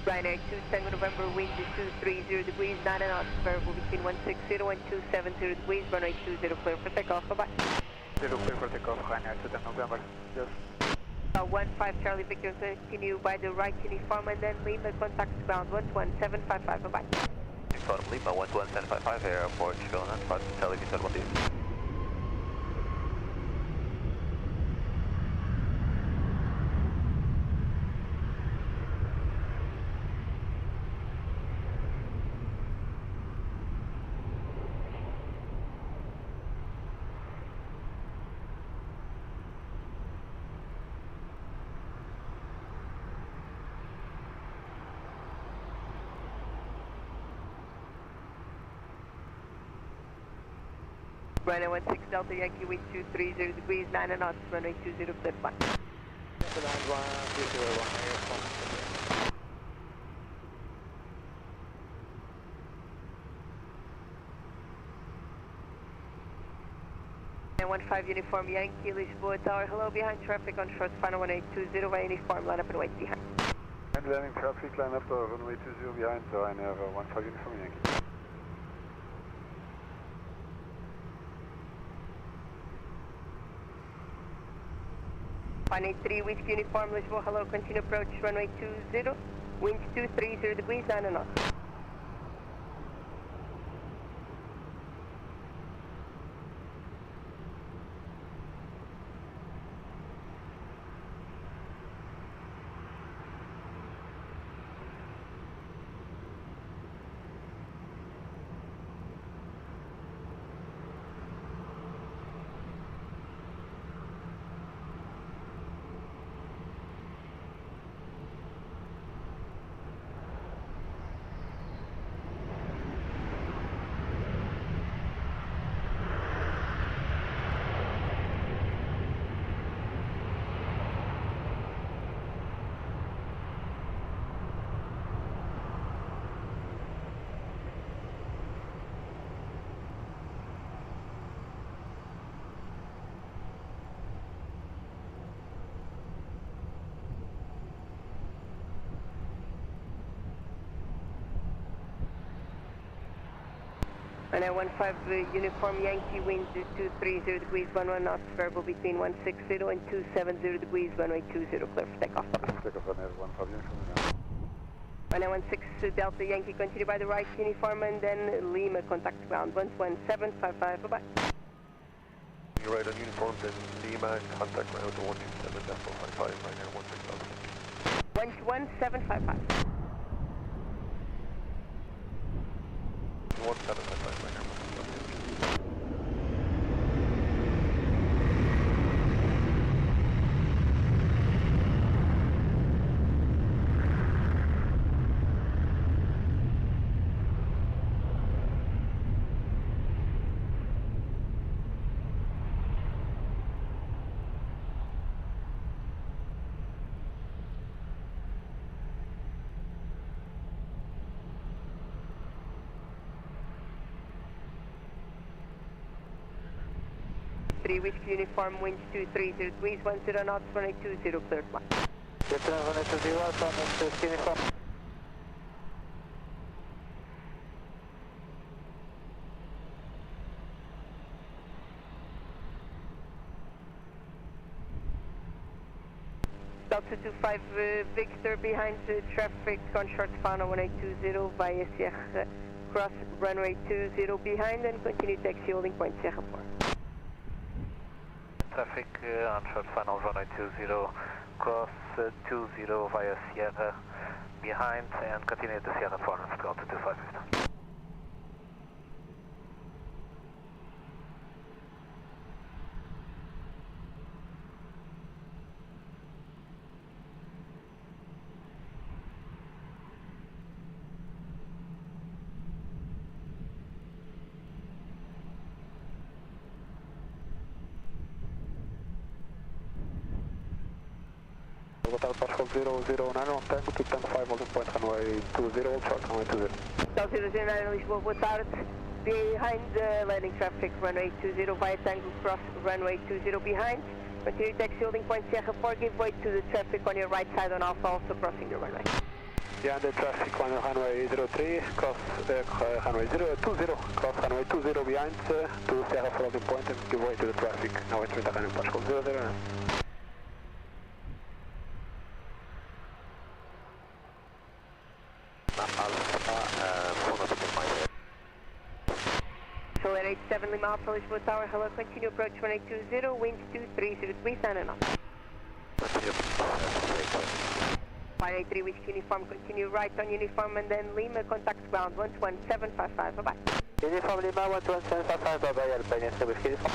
Ryanair 2 Tango November, wind is 230 degrees, 9 knots, variable between 160 and 270 degrees, runway 20, clear for takeoff, bye-bye. 0 clear for takeoff, Ryanair 2 Tango November, yes. 15 Charlie Victor, continue by the right uniform and then Lima, contact ground 11755, bye-bye. Uniform Lima, 11755, Airport, Chicago, 5 Charlie Victor, 1 Runway 16 Delta Yankee, wind 230 degrees, 9 knots, runway 20, cleared flight. And 15 Uniform Yankee, Lisboa Tower, hello, behind traffic on short final 1820 by uniform, line up and wait behind. And landing traffic, line up to runway 20 behind, Ryanair 15 Uniform Yankee. Fine 3 Whiskey Uniform, Lisboa, hello, continue approach, runway 20, wind 230 degrees, 9 knots. And 15 Uniform Yankee, wind 230 degrees, 11 knots, variable between 160 and 270 degrees, runway 20, clear for takeoff. Takeoff Ryanair 15 Uniform Yankee. 16 Delta Yankee, continue by the right uniform and then Lima, contact ground 11755, bye-bye. You right on uniform, then Lima, contact ground to 127.55, Ryanair 16,000. 11755. 1755, Ryanair 16,000. Whiskey Uniform, wind 230 degrees, 10 knots, runway 20, cleared flight. Runway 20, Whiskey Uniform. Delta 25 Victor, behind traffic on short final 1820 via Sierra, cross runway 20 behind and continue taxi holding point Sierra 4. Traffic on short final runway 20, cross 20 via Sierra behind and continue to Sierra 4 and go to 25 Victor. Pascal 009 on tango, keep tango 5 holding point runway 20, hold short runway 20. Delta 09 Lisboa, boa tarde. Behind landing traffic runway 20 via Tango, cross runway 20 behind. Continue taxi holding point Sierra 4, give way to the traffic on your right side on Alpha, also crossing the runway. Behind the traffic on runway 03, cross runway 20, cross runway 20 behind to Sierra 4 holding point and give way to the traffic. Now entering the runway Pascal 009. So at 87 Lima Alpha, Lisboa Tower, hello, continue approach 1820, wind 230 degrees, 9 knots. 583 Whiskey Uniform, continue right on uniform and then Lima, contact ground 11755, bye-bye. Uniform Lima, 11755, bye-bye, Alpine, Whiskey Uniform.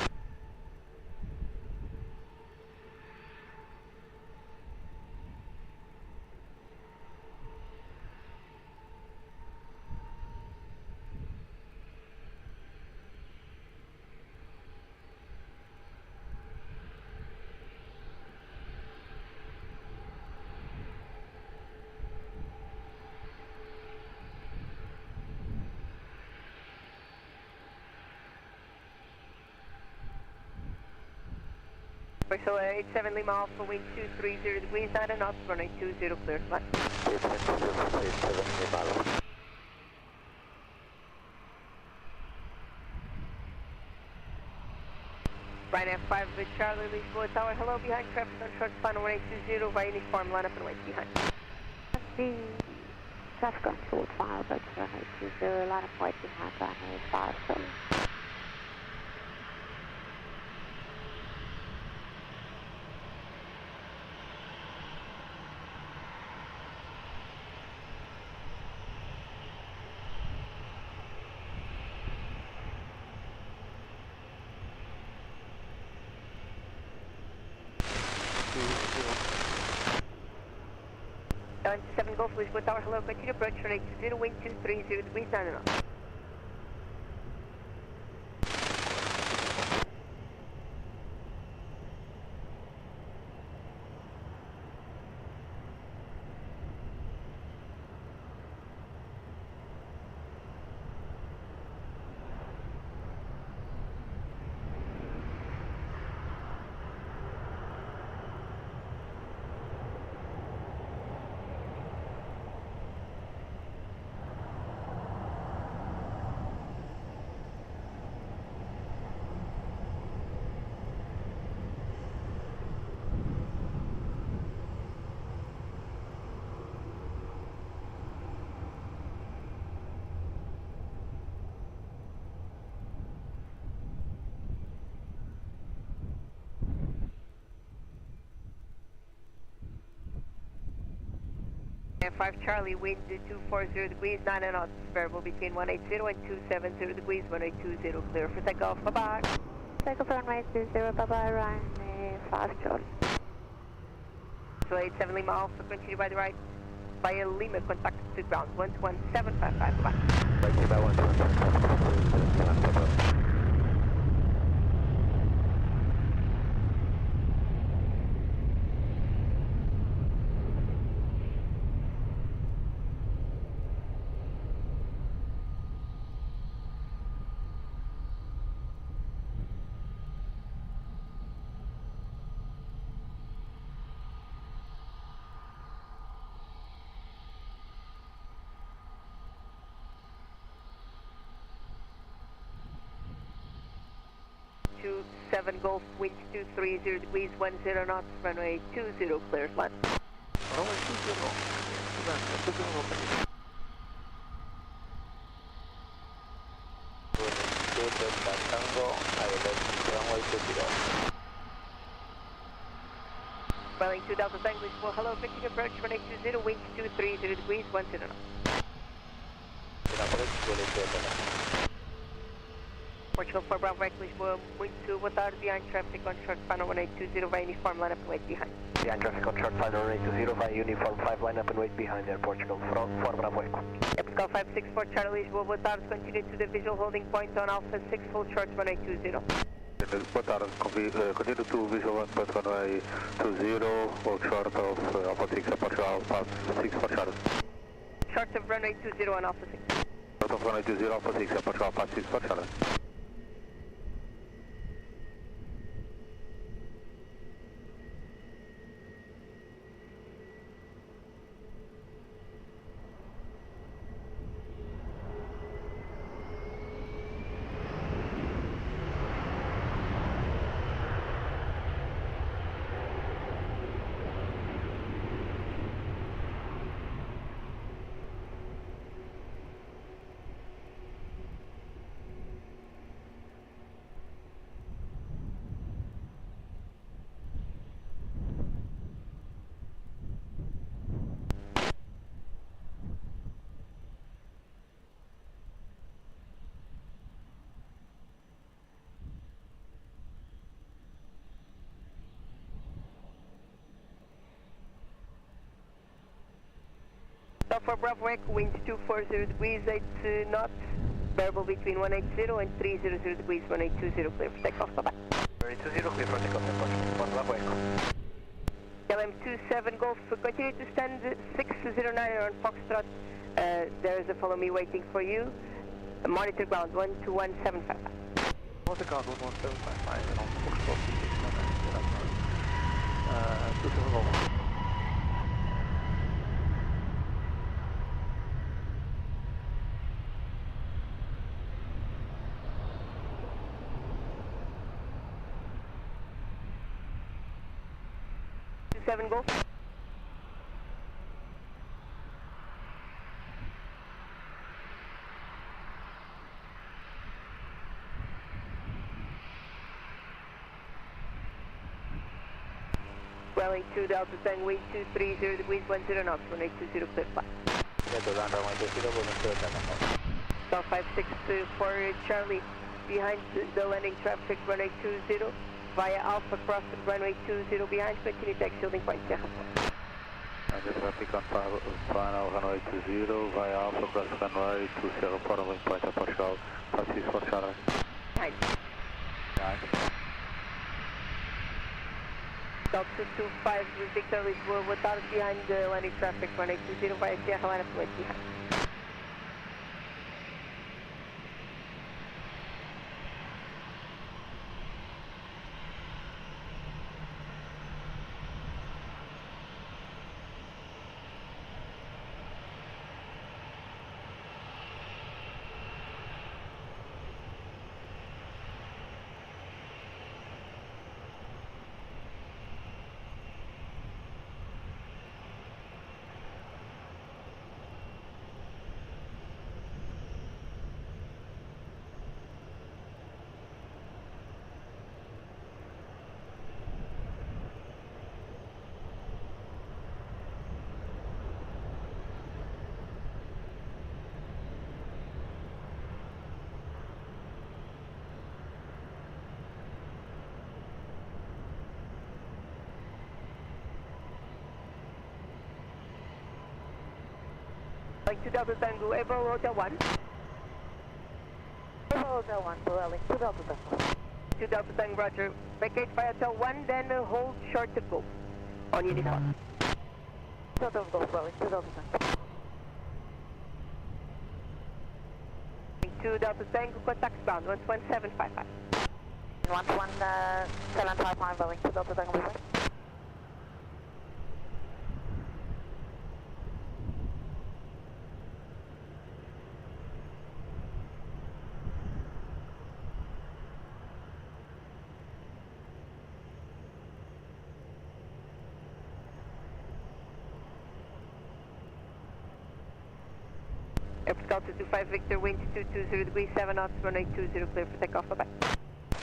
So 87 Lima Alpha, wind 230 degrees, 9 knots, runway 20, clear to land. 87 Lima Alpha. Ryanair 5 with Charlie, Lisboa Tower, hello, behind traffic on short final 1820 via uniform, line up and wait behind. The traffic on short file, but runway 20, line up wait behind runway 5, sorry. On 7 Golf, Lisboa Tower, hello, continue approach, runway 20, wind 230 degrees, 9 knots. And 5 Charlie, wind 240 degrees, 9 knots, variable between 180 and 270 degrees, 1820, clear for takeoff, bye-bye. Takeoff runway 20, bye-bye, runway 5 Charlie. So 87 Lima Alpha, continue by the right, via Lima, contact to ground, 11755, bye-bye. Right, Lima 11755. To 7 Golf, wind 230 degrees, 10 knots, runway 20, clear to land. Runway 20, Welling 2 Delta Tango, Lisboa, hello, continue approach, runway 20, wind 230 degrees, 10 knots. Portugal 4 Bravo Echo, Lisboa, wind 2, boa tarde, behind traffic on short final 1820 via uniform, line up and wait behind. Behind traffic on short final 1820 via uniform 5, line up and wait behind there, Portugal 4 Bravo Echo. Pascal 564 Charlie, Lisboa, boa tarde, continue to the visual holding point on Alpha 6, full short 1820. Boa tarde, continue to visual point runway 20, hold short of Alpha 6, Portugal Alpha 6 for Charlie. Short of runway 20 on Alpha 6. Short of runway 20, Alpha 6, Portugal Alpha 6 for Charlie. For Bravo Echo, wind 240 degrees, 8 knots, variable between 180 and 300 degrees, 1820, clear for takeoff, bye-bye. 1820, clear for takeoff, Portugal 1 Bravo Echo. LM27 Golf, continue to stand 609 on Foxtrot, there is a follow me waiting for you, monitor ground 12175. Monitor ground 12175 and on Foxtrot 609. 27 Golf. Golf. Welling 2 Delta Tango, wind 230 degrees, 10 knots, 1820, clear flight. South 564 Charlie, behind the landing traffic, runway 20, via Alpha, cross runway 20 behind, continue taxi, holding point, Sierra 4. The traffic on final runway 20 via Alpha, cross runway 20, holding point, Portugal, 564 Charlie. Behind. Delta 225 Victor Lisboa, boa tarde, behind the landing traffic, runway 20 via Sierra line up to behind. Like 2 Delta Tango, April Hotel 1. April Hotel 1, Welling 2 Delta Tango. 2 Delta Tango, roger. Vacate via Hotel 1, then hold short to go. On uniform. Short of Golf, Welling 2 Delta Tango. 2 Delta Tango, contact ground, 11755. 11755, Welling 2 Delta Tango, Welling. Delta 25 Victor, wind 220 degrees, 7 knots, runway 20, clear for takeoff, bye-bye.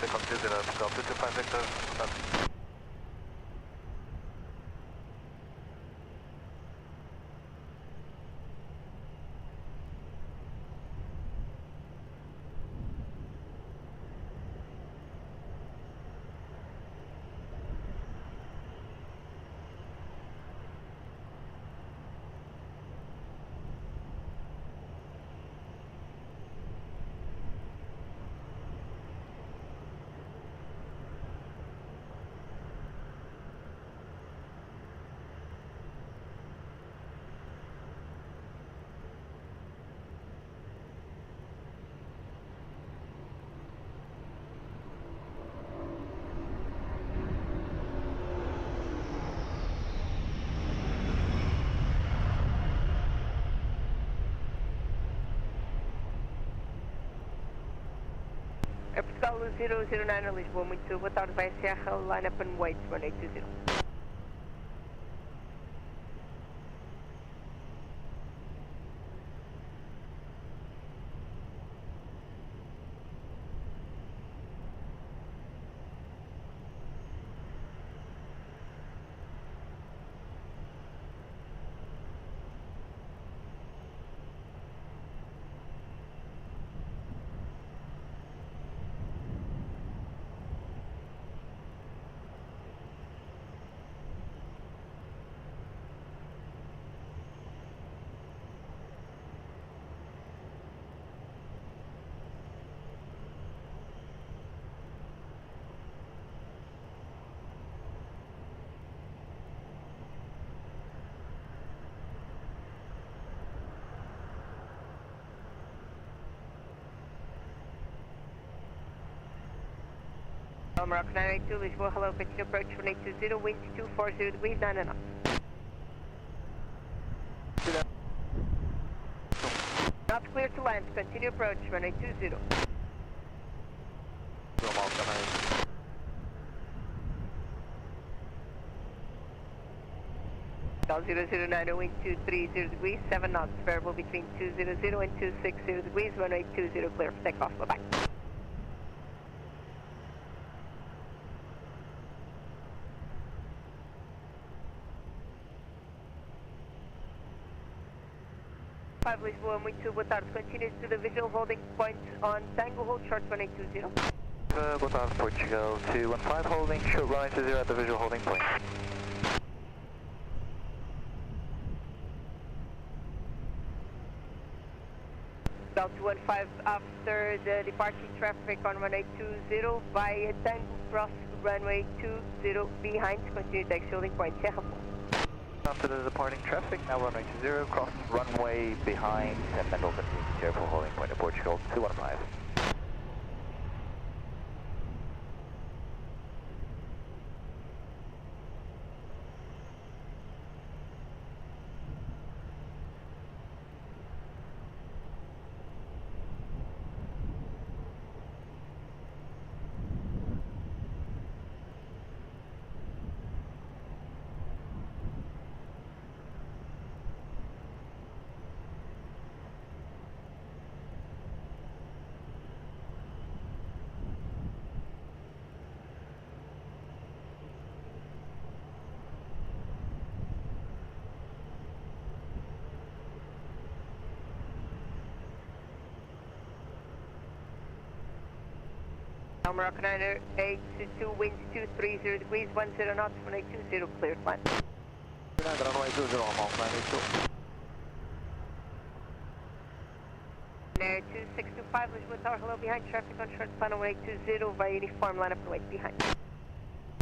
Takeoff 20, Delta 25 Victor, start. Portugal 009 Lisboa, muito boa tarde, vai Sierra, line up and wait, runway 20. Morocco 982, Lisboa, hello, continue approach 1820, wind 240 degrees, 9 knots. Not clear to land, continue approach 1820. Down 0090, wind 230 degrees, 7 knots, variable between 200 and 260 degrees, runway 20, clear for takeoff, bye-bye. Lisboa, muito boa tarde. Continues to the visual holding point on Tango, hold short 1820. Boa tarde, Portugal 215, holding short runway 20 at the visual holding point. Bell 215 after the departing traffic on runway 20 via Tango, cross runway 20 behind, continue to taxi holding point, Sierra 4. After the departing traffic, now runway 20, cross runway behind, and then open to Sierra 4 holding point at Portugal 215. Morocco 982, wind 230 degrees, 10 knots, 1820, clear to land. Runway 20, Morocco 982. Air 2625, Lisboa Tower, hello, behind traffic on short final 1820 via uniform line up and wait behind.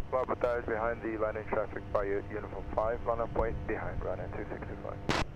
Bob tires behind the landing traffic by uniform 5, line up wait behind, runway 2625.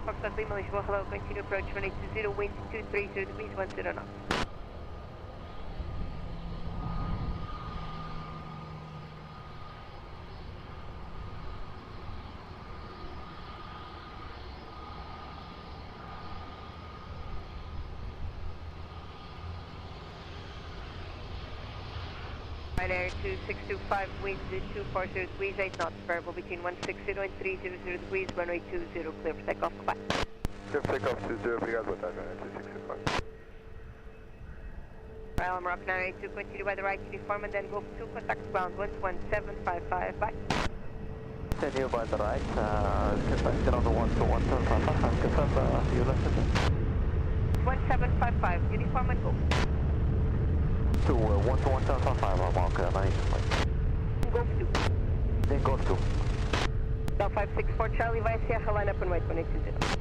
Foxtrot Lima, Lisboa, hello, continue approach 1820, wind 230 degrees, 10 knots. Air 2625, wind 240 degrees, 8 knots, variable between 160 and 300 degrees, runway 20, clear for takeoff, goodbye. Clear for takeoff 20, obrigado, boa tarde, runway 2625. Royal Morocco 982, continue by the right uniform and then go to contact ground 11755, bye. Continue by the right, contact ground 11755, confirm you left 1755, uniform and go. To 11755, I'm on 982. Golf 2. Then Golf 2. Bell 564 Charlie via Sierra, line up and wait 1820.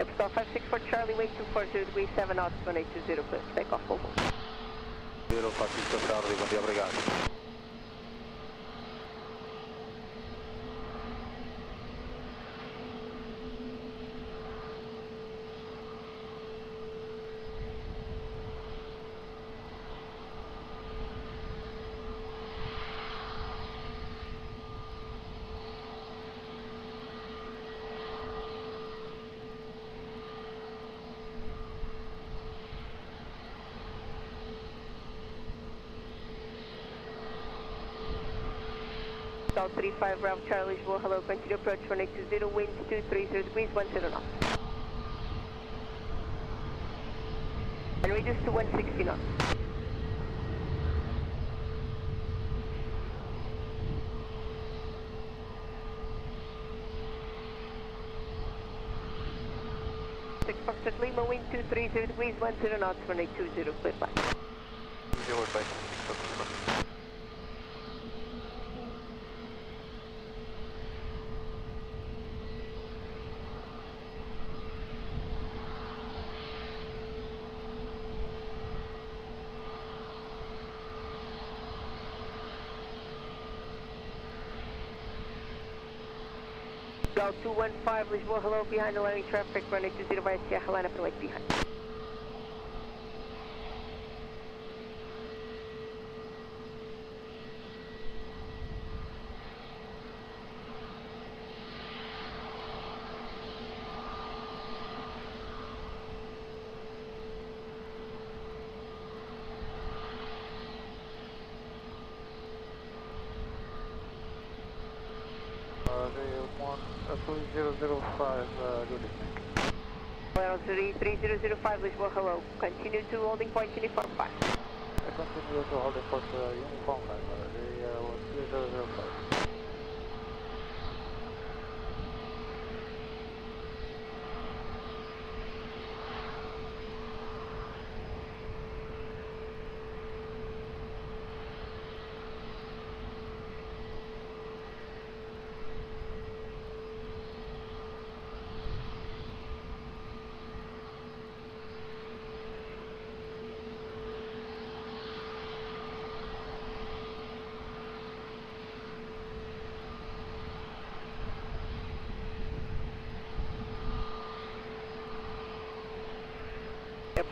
Airport 564 Charlie, wind 240 degrees, 7 knots, 1820, clear for takeoff, full. 056 Charlie, bom dia, obrigado. South 35 Bravo Charlie, Lisboa, hello, continue approach 1820, wind 230 degrees, 10 knots. And reduce to 160 knots. Six Foxtrot Lima, wind 230 degrees, 10 knots, 1820, clear flight. 056 Delgado 215, Lisboa, hello, behind the landing traffic, runway 20 via Sierra line up and wait behind. The 1005, good evening. Well, 3005, Lisboa, hello. Continue to holding point uniform 5. I continue to holding point uniform 5, the 3005.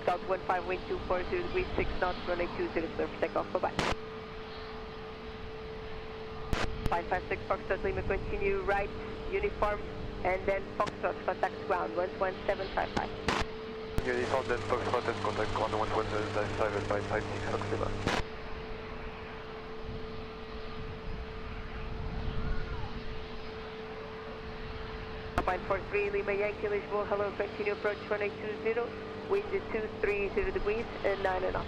South 15, wind 240 degrees, 6 knots, runway 20, clear for takeoff, bye-bye. 556 Foxtrot Lima, continue right, uniform, and then Foxtrot, contact ground, 11755. Uniform, then Foxtrot and contact ground, 11755 by 56 Fox Lima. Flight 43 Lima Yankee, Lisboa, hello, continue approach 1820. Wind 230 degrees and 9 knots.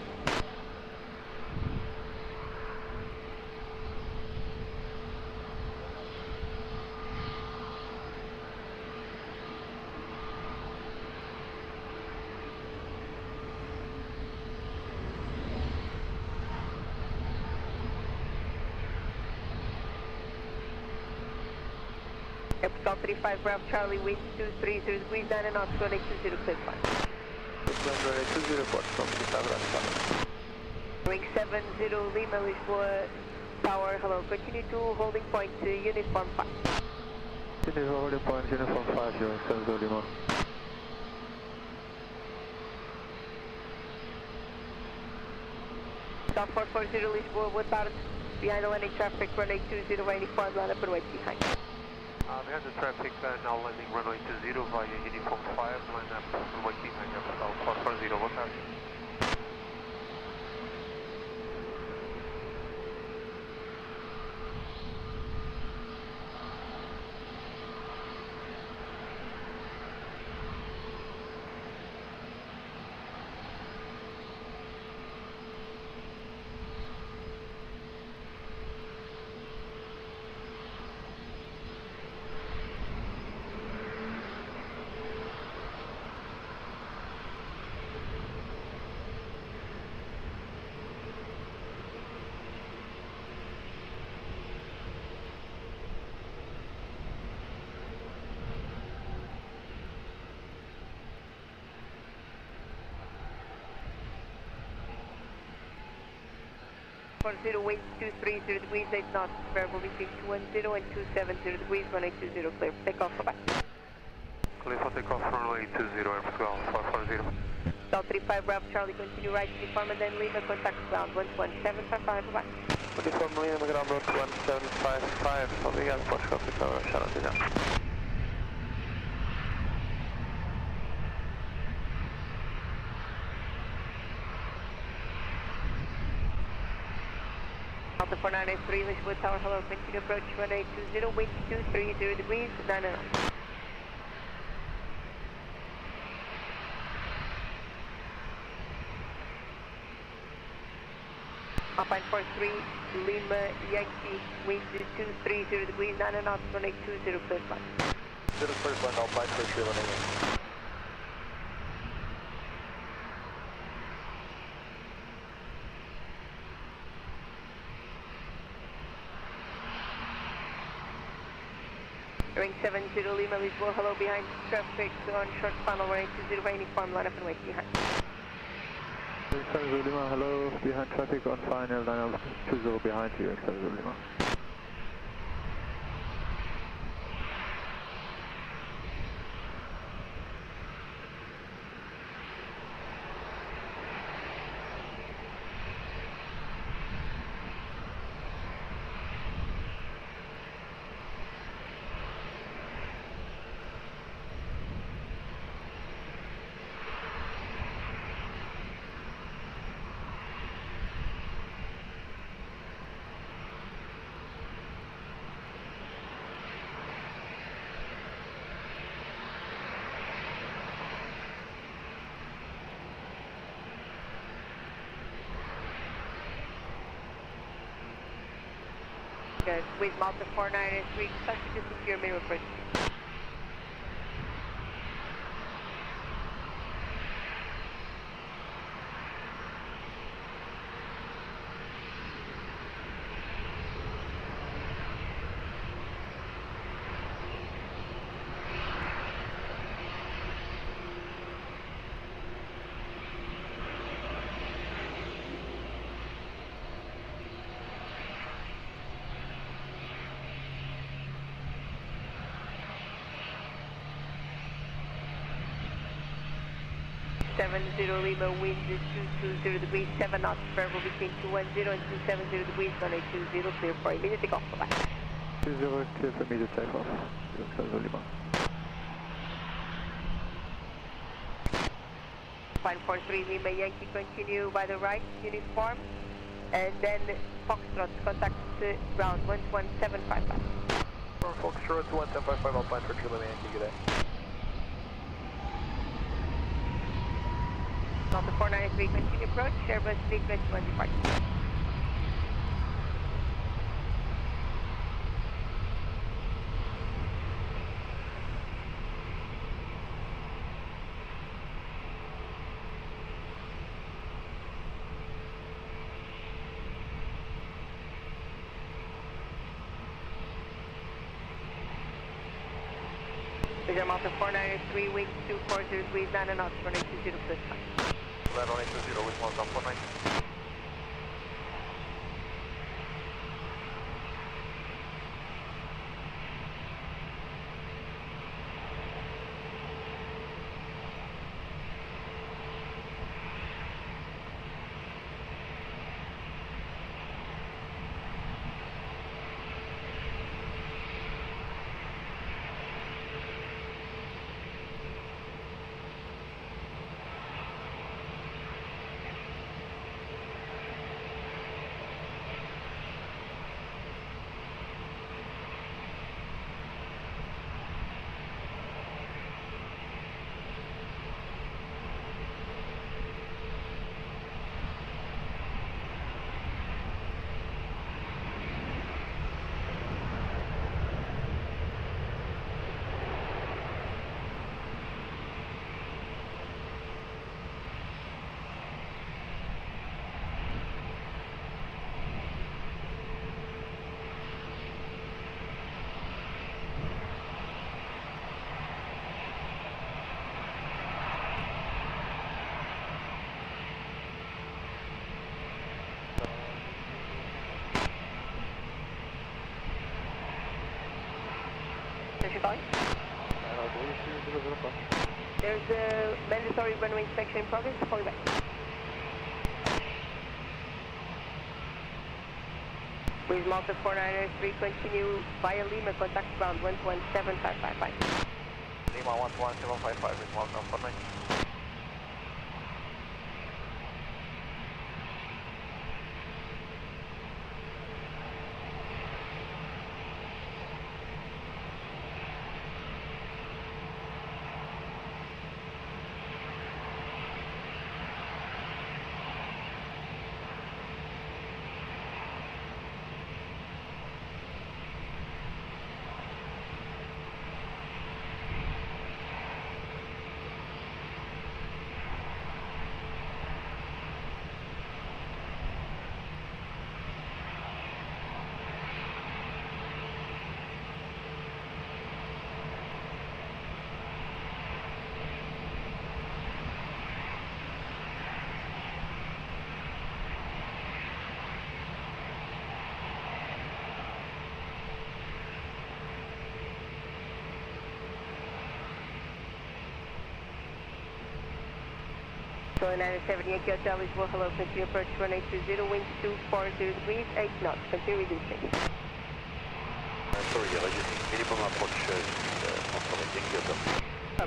Airport 35 Bravo Charlie, wind 230 degrees, 9 knots, 1820, clear flight. Ring 70 Lima, Lisboa Tower, hello, continue to holding point uniform 5. Continue to holding point uniform 5, Ring 70 Lima. South 440 Lisboa, boa tarde, behind the landing traffic, runway 20, uniform, line up and wait behind. Behind the traffic, now landing runway 20 via uniform 5, line up and wait behind South 440, boa tarde. 540, wind 230 degrees, 8 knots, variable between 210 and 270 degrees, 1820, clear for takeoff, bye-bye. Clear for takeoff, runway 20, Air Portugal, 440. South 35 Bravo Charlie, continue right uniform and then Lima, contact ground 11755, bye-bye. Uniform Lima, ground 11755, obrigado, pode ficar para achar a atenção. Delta 4983, Lisboa Tower, hello, continue approach 1820, wind 230 degrees, 9 knots. Alpine 43, Lima, Yankee, wind 230 degrees, 9 knots, 1820, clear flight. 0 clear flight, Alpine 43, landing in. Ring 70 Lima, Lisboa, hello, behind traffic on short funnel, 1820, uniform, line up and wait behind. 70 Lima, hello, behind traffic on final, line up 20 behind you, 70 Lima. Guys, with Malta 4983, expect to secure minimum approach. Lima, wind 220 degrees, 7 knots, variable between 210 and 270 degrees, 1820, clear for immediate takeoff, bye-bye. 20, clear for immediate takeoff, 70 Lima. Fine 43 Lima, Yankee, continue by the right, uniform, and then Foxtrot, contact ground 11755. Foxtrot 11755, Alpine 43 Lima, Yankee, good day. Delta 493, continue approach, Airbus 321 departure. Bigger Malta 493, wind 240 degrees, 9 knots, 1820, clear flight. Land on 820 with 1.49. Station calling. There's a mandatory runway inspection in progress. Call you back. Please Malta 493, continue via Lima, contact ground 117555. Lima 11755, with Malta 493. So 970 Yankee Hotel Lisboa, hello, continue approach 1820, winds 240 degrees, 8 knots, continue reducing. Sorry, reducing minimum approach from Yankee Hotel.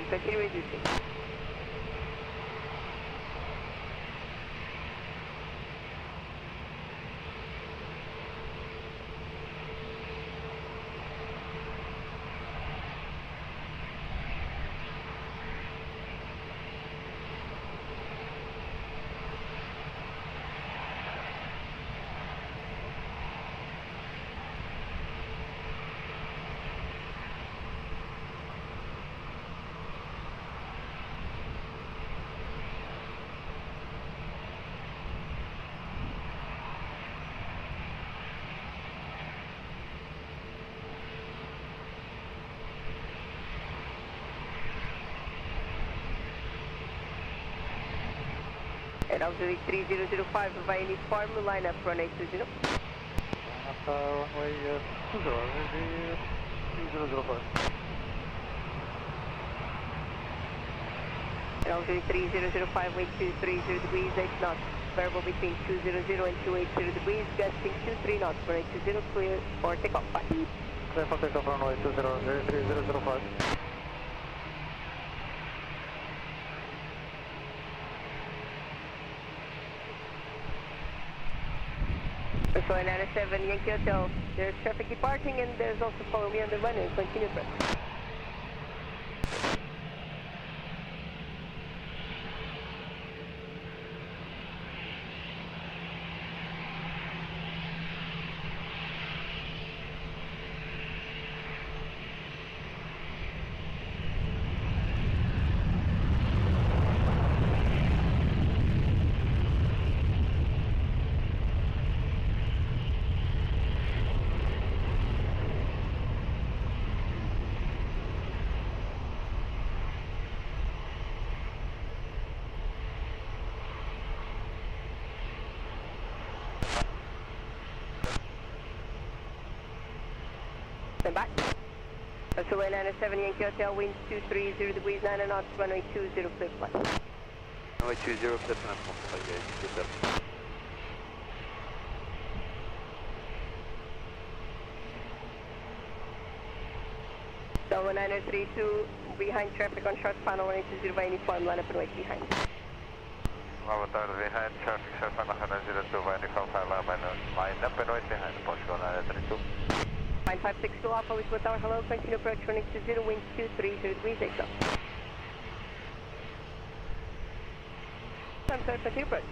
Continue reducing. And altitude 3005 via uniform, line up runway 20. Runway 3005. And altitude 3005, wind 230 degrees, 8 knots. Variable between 200 and 280 degrees, gusting 23 knots, runway 20, clear for takeoff. Bye. Clear for takeoff, runway 20, 3005. So 907 Yankee Hotel, there's traffic departing and there's also follow me on the runway, continue press. Stand back. So 907 Yankee Hotel, winds 230 degrees, 9 knots, runway 20, clear flight. Runway 20, clear for Yankee. Delta 9032, behind traffic on short final, runway 20 by uniform, line up and wait behind. Boa tarde, behind traffic, short final, 102 by uniform, line up and wait behind, Portugal 932. 9562 Alpha, Lisboa Tower, hello, continue approach runway 20, winds 230 degrees, 8 knots. I'm sorry, continue approach.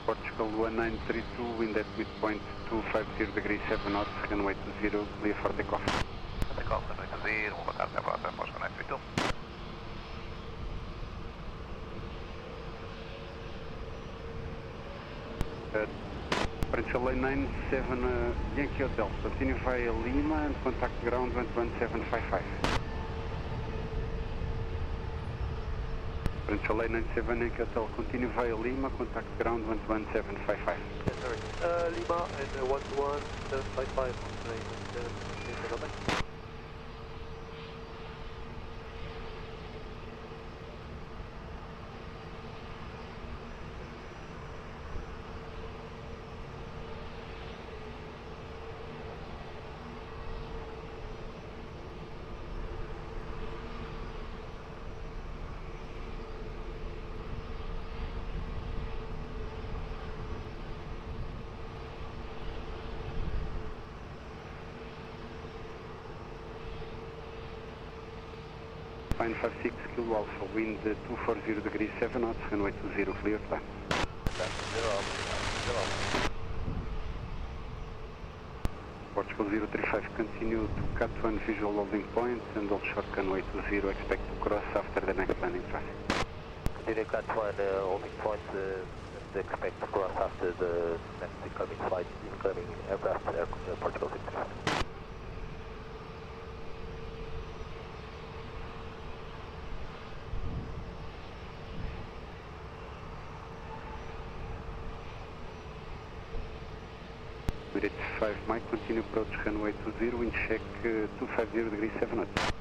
Portugal 1932, wind at midpoint 250 degrees 7 knots, runway 20, clear for takeoff. Takeoff, runway 20, boa tarde, até a próxima, Portugal 1932. Provincial Lane 97 Yankee Hotel, continue via Lima and contact ground 11755. Provincial Lane 97 Yankee Hotel, continue via Lima, contact ground 11755. Yes, sorry. Lima and 11755 on plane 97. Fine 56 Kilo Alpha, wind 240 degrees 7 knots, runway 20, clear plan. Portugal 035, continue to cut 1 visual holding point and hold short runway 20, expect to cross after the next landing traffic. Continue cut 1 holding point and expect to cross after the next incoming flight, incoming aircraft, Portugal 035. Direto 5 Mike, continue approach runway 20, wind check 250 degrees 7 knots.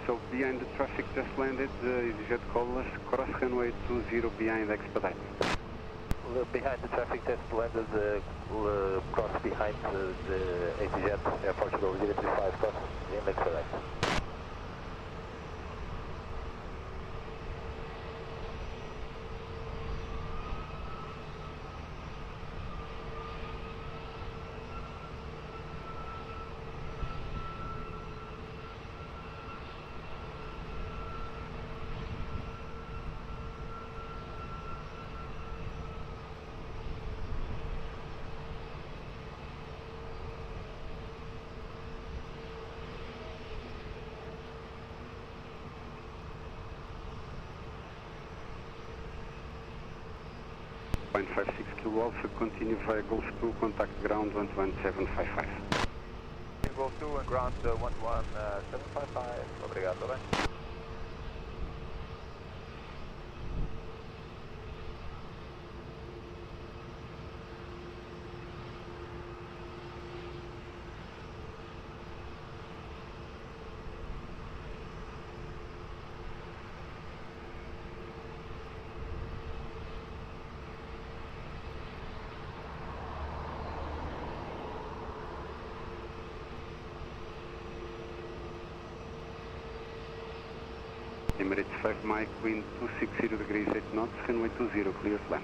So behind the traffic just landed, EasyJet callers, cross runway 20 behind expedite. Behind the traffic just landed, cross behind the EasyJet, Air Portugal 035, cross in expedite. Fine 56 Kilo Alpha, continue via Golf 2, contact ground 11755. Golf 2 and ground 11755, obrigado, bem. Emirates 5 Mike, wind 260 degrees 8 knots, runway 20, clear plan.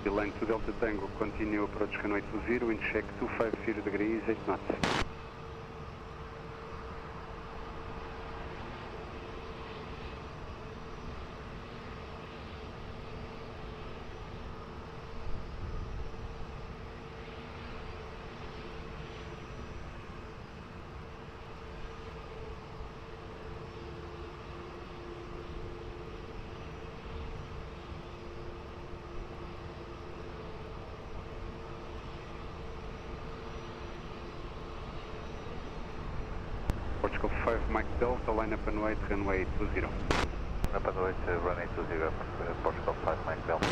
Line to Delta Tango, continue approach runway 20, wind check 250 degrees 8 knots. Portugal 5 Mike Delta, line up and wait, runway 20. Up and wait, runway 20, Portugal 5 Mike Delta.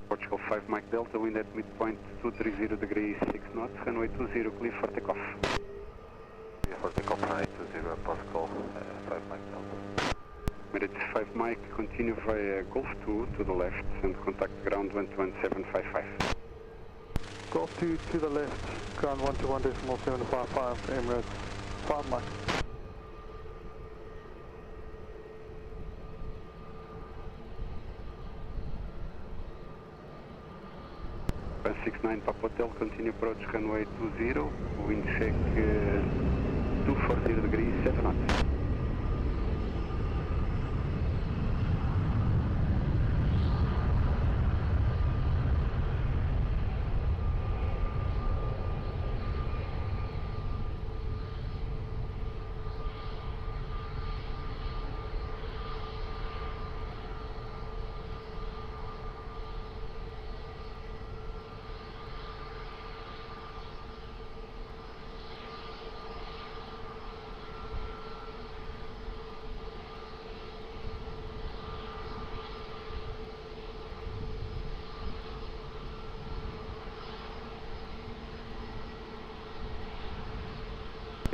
Portugal 5 Mike Delta, wind at midpoint 230 degrees 6 knots, runway 20, clear for takeoff. Clear for takeoff, runway 20, Portugal 5 Mike Delta. Minute 5 Mike, continue via Golf 2 to the left and contact ground 121.755. Golf 2 to the left, ground 121.755, Emirates 5 Mike. 69 Papa Hotel, continue approach runway 20, wind check 240 degrees 7 knots.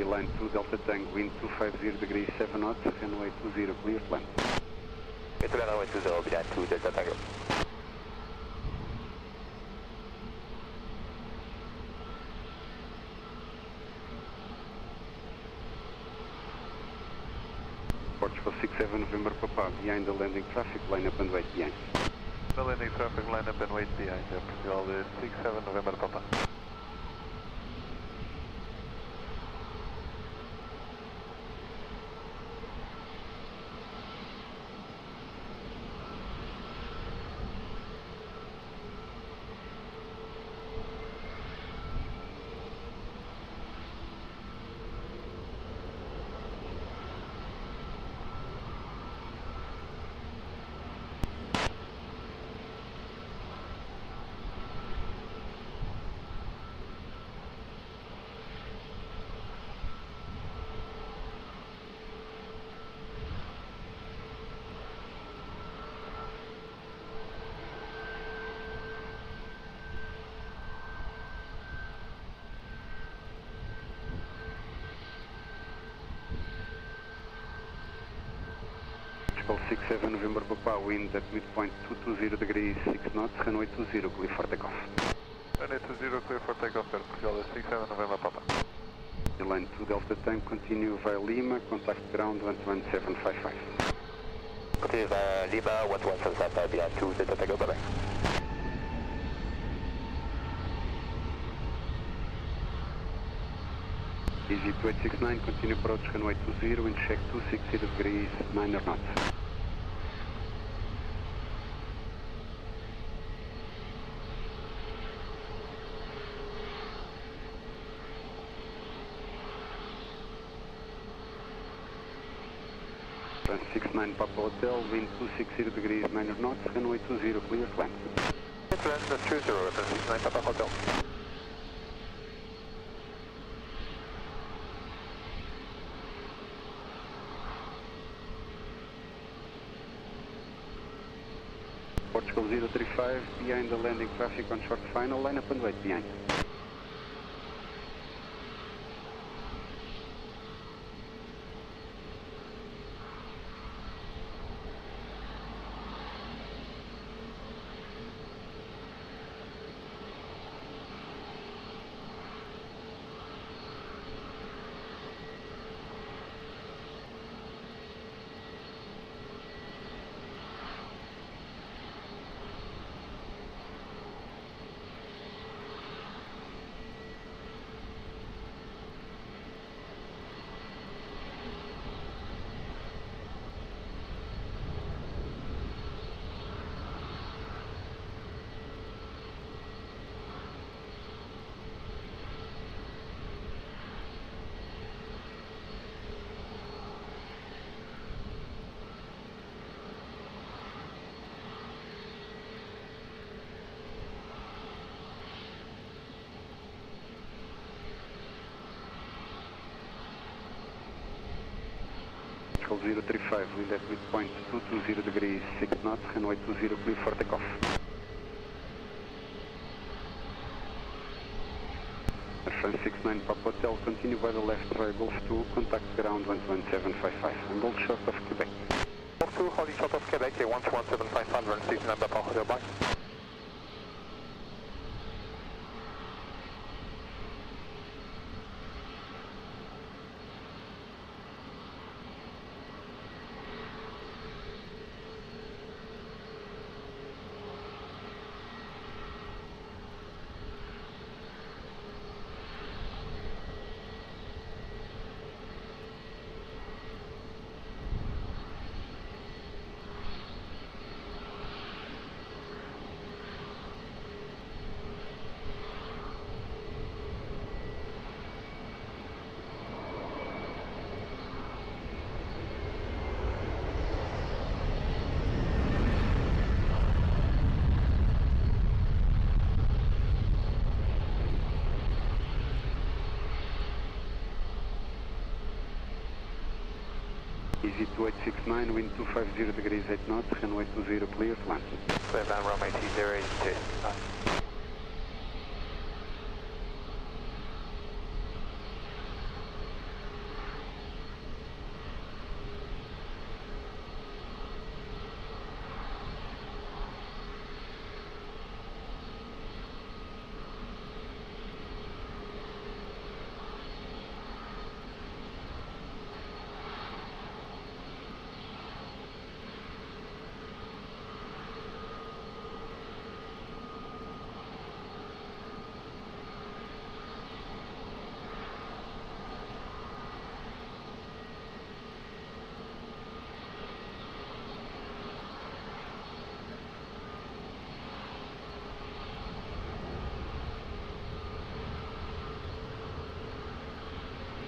Line 2 Delta Tango, wind 250 degrees 7 knots, runway 20, clear to land. Okay, to land runway 20, behind 2 Delta Tango. Portugal 67 November Papa, behind the landing traffic, line up and wait behind. The landing traffic, line up and wait behind, Portugal 67 November Papa. Portugal 67 November Papa, wind at midpoint 220 degrees 6 knots, runway 20, clear for takeoff. Runway 20, clear for takeoff, Portugal 67 November Papa. Line 2 Delta Tank, continue via Lima, contact ground 11755. Continue via Lima, 11755, behind 2 Delta Tango, bye bye. Easy 2869, continue approach runway 20, wind check 260 degrees 9 knots. Trans 69 Papa Hotel, wind 260 degrees 9 knots, runway 20, clear to land. Trans 20, Trans 69 Papa Hotel. Portugal 035, behind the landing traffic on short final, line up and wait behind. Portugal 035, wind at midpoint 220 degrees 6 knots, runway 20 clear for takeoff. Air France 69 Papa Hotel, continue by the left try Golf 2, contact ground 11755, and hold short of Quebec. Golf 2, holding short of Quebec, 11755, run 69 Papa Hotel, bye. Easy 2869, wind 250 degrees 8 knots, runway 20 clear to land. Clear down runway 20, 82.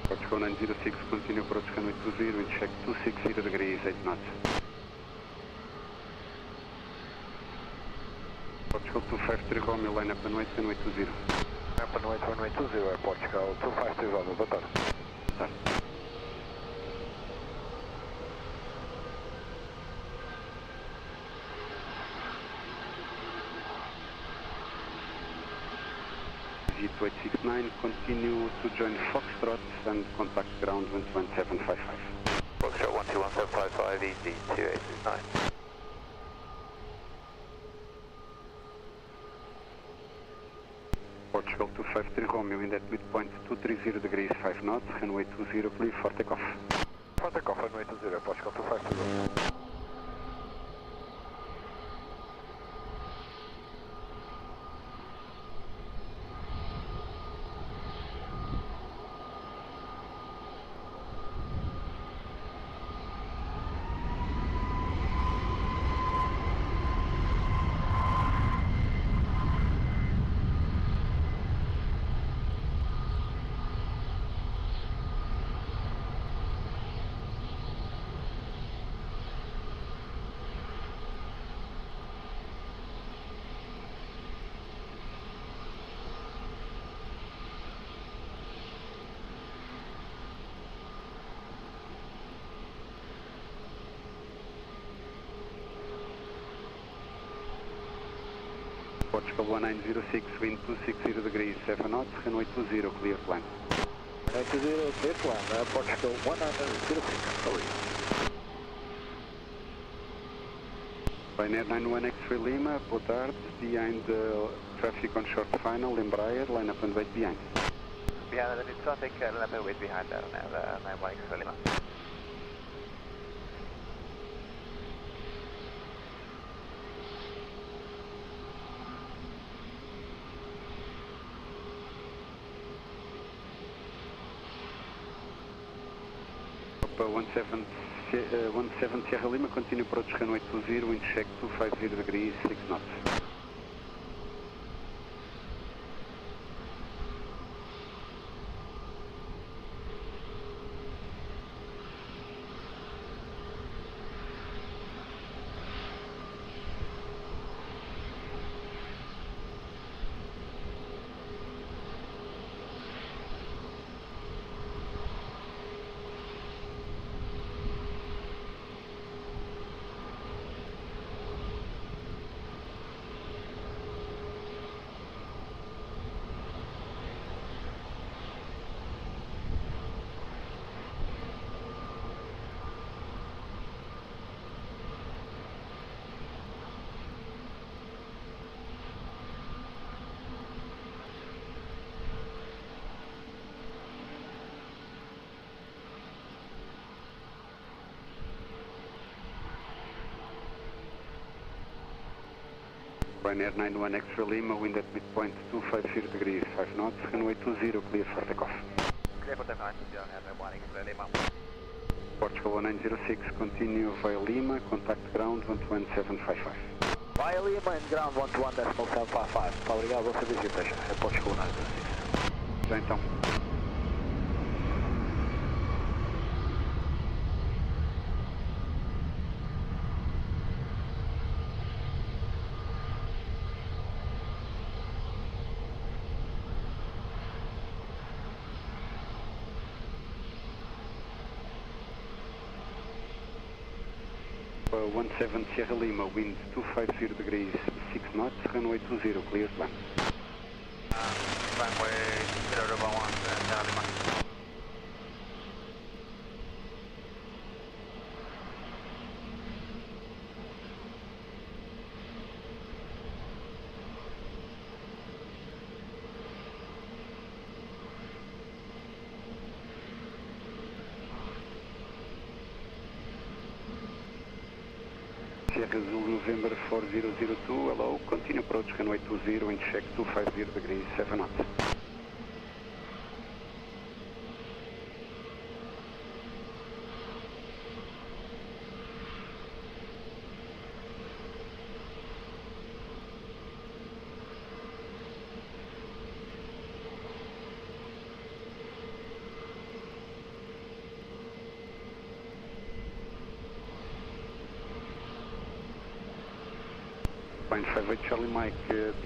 Portugal 906, continue approach runway 20, wind check 260 degrees 8 knots. Portugal 253 Romeo, line up and wait, runway 20. Up and wait, runway 20, Portugal 253 Romeo, boa tarde. Boa tarde. G2869, continue to join Foxtrot and contact ground 11755. Foxtrot 121755, easy 2869. Portugal 253 Romeo, wind at midpoint 230 degrees 5 knots, runway 20 clear for takeoff. For takeoff, runway 20, Portugal 253 Romeo. Portugal 1906, wind 260 degrees 7 knots, runway 20 clear to land. Runway 20 clear to land, Portugal 1906, how are you? Ryanair 91 X-ray Lima, boa tarde, behind traffic on short final, Embraer, line up and wait behind. Behind the new traffic, line up and wait behind there, 91 X-ray Lima. Papa 17 Sierra Lima, continue approach runway 20, wind check 250 degrees 6 knots. Ryanair 91 Extra Lima, wind at midpoint 250 degrees, 5 knots, runway 20, clear for takeoff. Clear for takeoff, Ryanair 91 Extra Lima. Portugal 1906, continue via Lima, contact ground 11755. Via Lima and ground 121.755. Obrigado, bom serviço, é Portugal 1906. Já então. Uh, 17 Sierra Lima, wind 250 degrees, 6 knots, runway 20, clear to land. Runway 0 1, Sierra Lima. Sierra Zulu November 4002, hello, continue approach runway 20, wind check 250 degrees, 7 knots. Line 58 Charlie Mike,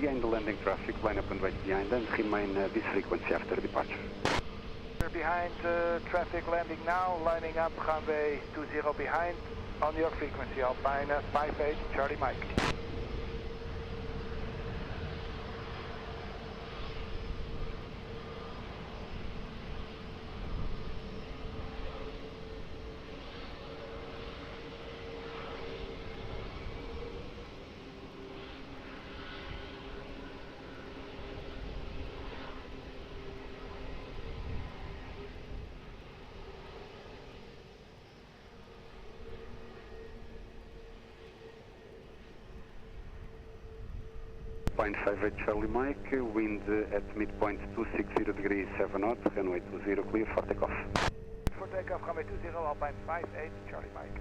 behind the landing traffic, line up and wait behind and remain this frequency after departure. We're behind traffic landing now, lining up runway 20 behind on your frequency, Alpine 58 Charlie Mike. Line 58 Charlie Mike, wind at midpoint 260 degrees, 7 knots, runway 20, clear for takeoff. For takeoff, runway 20, Alpine 58 Charlie Mike.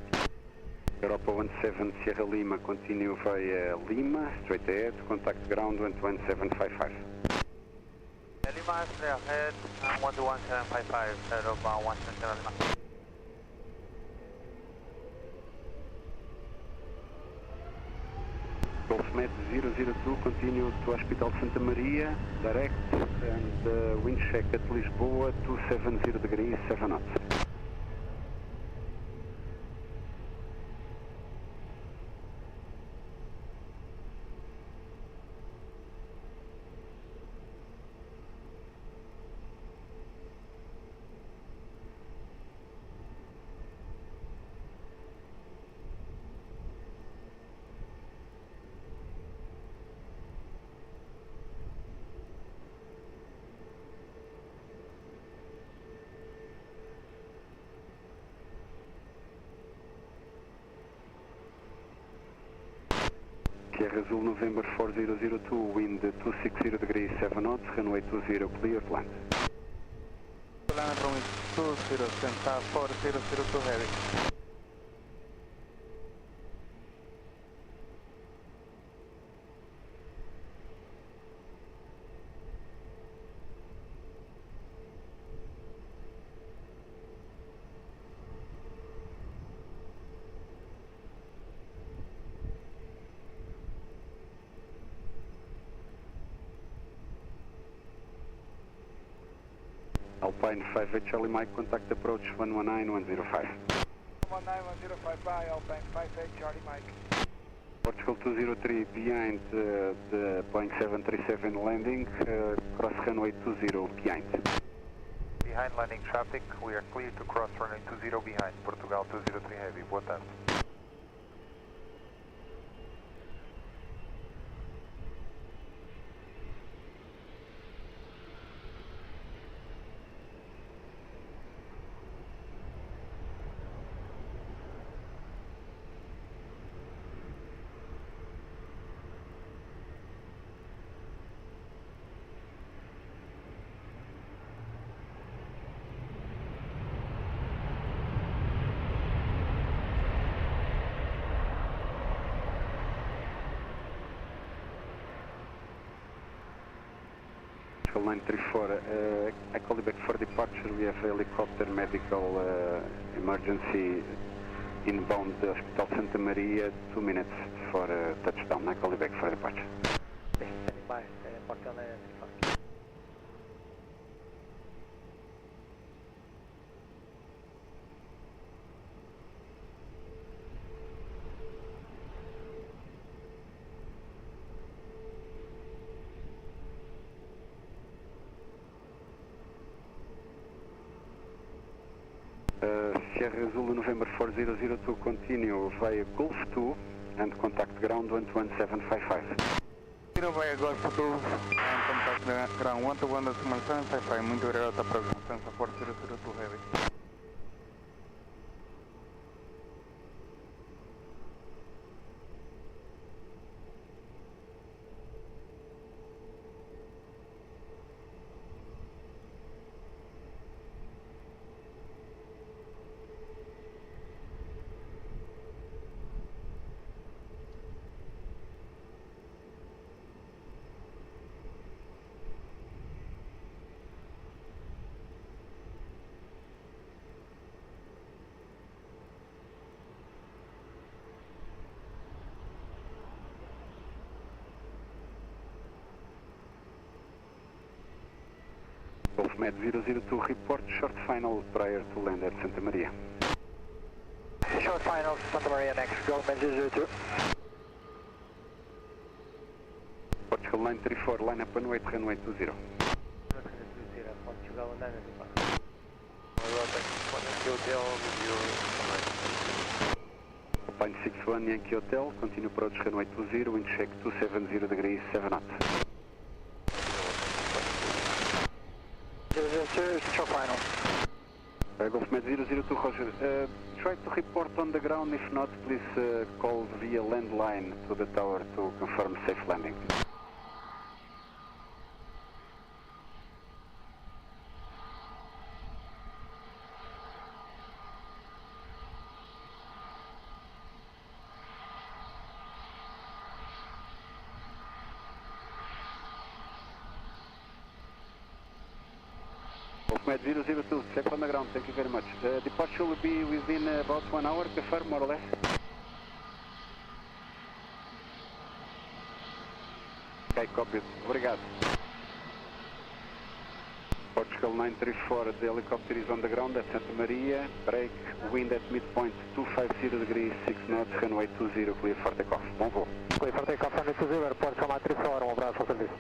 Europa 17 Sierra Lima, continue via Lima, straight ahead, contact ground 11755. Lima, straight ahead, 11755, Europa 17 Sierra Lima. Golfmet 002, continue to Hospital Santa Maria, direct, and wind check at Lisboa, 270 degrees, 7 knots. Sierra Azul November 4002, wind 260 degrees, 7 knots, runway 20, clear to land. Land runway 20, center 4002 heavy. Alpine 58 Charlie Mike, contact approach 119105. 19105 by Alpine 58 Charlie Mike. Portugal 203 behind the Boeing 737 landing, cross runway 20 behind. Behind landing traffic, we are clear to cross runway 20 behind, Portugal 203 heavy, boa tarde. 934, I call you back for departure. We have helicopter medical emergency inbound the Hospital Santa Maria, 2 minutes for touchdown. I call you back for departure. Standing by, Aeroporto 934. Sierra Zulu November 4002 continue via Golf 2 and contact ground 11755. Via Golf 2 and contact ground 121.755. Muito obrigado pela presença, support 002 Heavy. Golf Med 002 report short final prior to land at Santa Maria. Short final, Santa Maria next, Golf Med 002. Portugal 934, line up and wait, runway 20. Portugal 934. Alpine 61 Yankee Hotel, continue approach runway 20, wind check 270 degrees, 7 knots. 002, short final. Golf Med 002, Roger. Try to report on the ground, if not, please call via landline to the tower to confirm safe landing. Med 002, check on the ground, thank you very much. Departure will be within about 1 hour, confirm more or less? Ok, copy. Obrigado. Portugal 934, the helicopter is on the ground at Santa Maria, break, wind at midpoint 250 degrees, 6 knots, runway 20, clear for takeoff. Bom voo. Clear for takeoff, runway 20, Aeroporto 934, abraço ao serviço.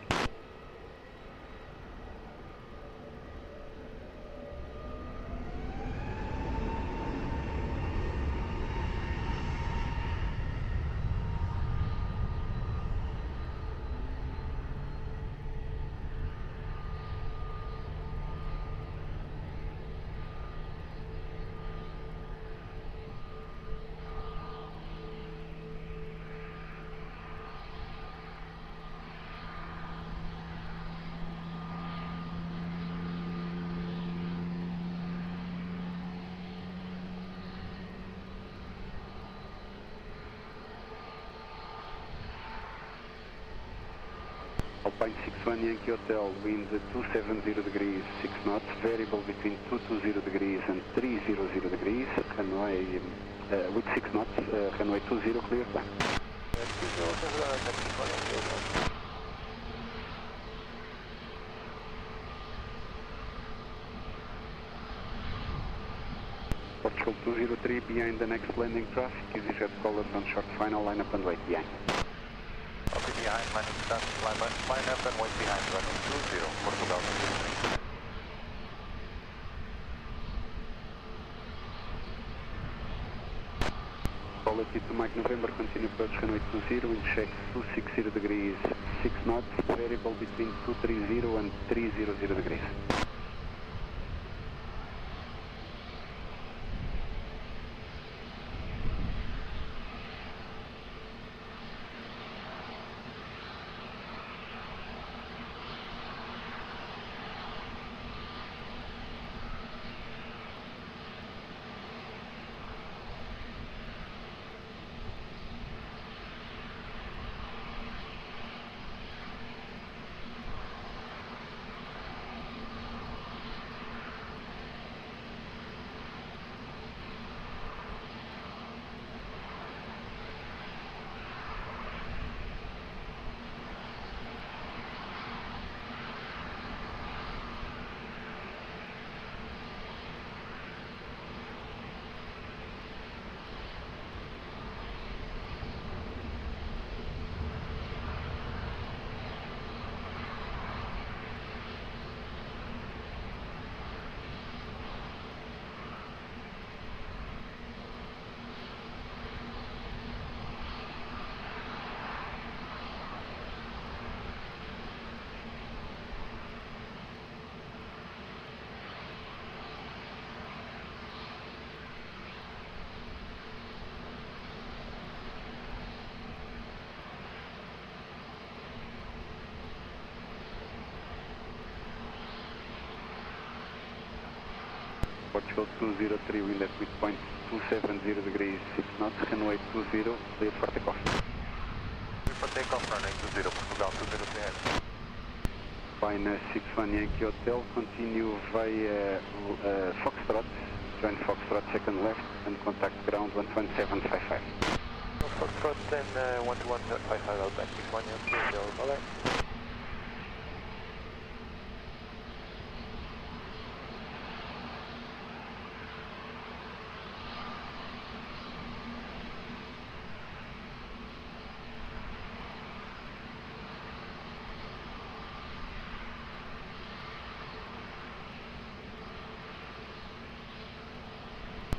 Alpine 61 Yankee Hotel, wind 270 degrees, 6 knots, variable between 220 degrees and 300 degrees, runway with 6 knots, runway 20, clear plan. Portugal 203, behind the next landing traffic, EasyJet callers on short final, line up and wait behind. Okay, behind, landing traffic, line up and wait behind, runway 20, Portugal 203. Quality to Mike November, continue approach runway 20, wind check 260 degrees, 6 knots, variable between 230 and 300 degrees. Portugal 203, wind at midpoint 270 degrees, 6 knots, runway 20, clear for takeoff. Clear for takeoff, runway 20, Portugal 203. Fine 61 Yankee Hotel, continue via Foxtrot, join Foxtrot second left and contact ground 11755. Foxtrot and 11755, I'll back 61 Yankee Hotel, alright.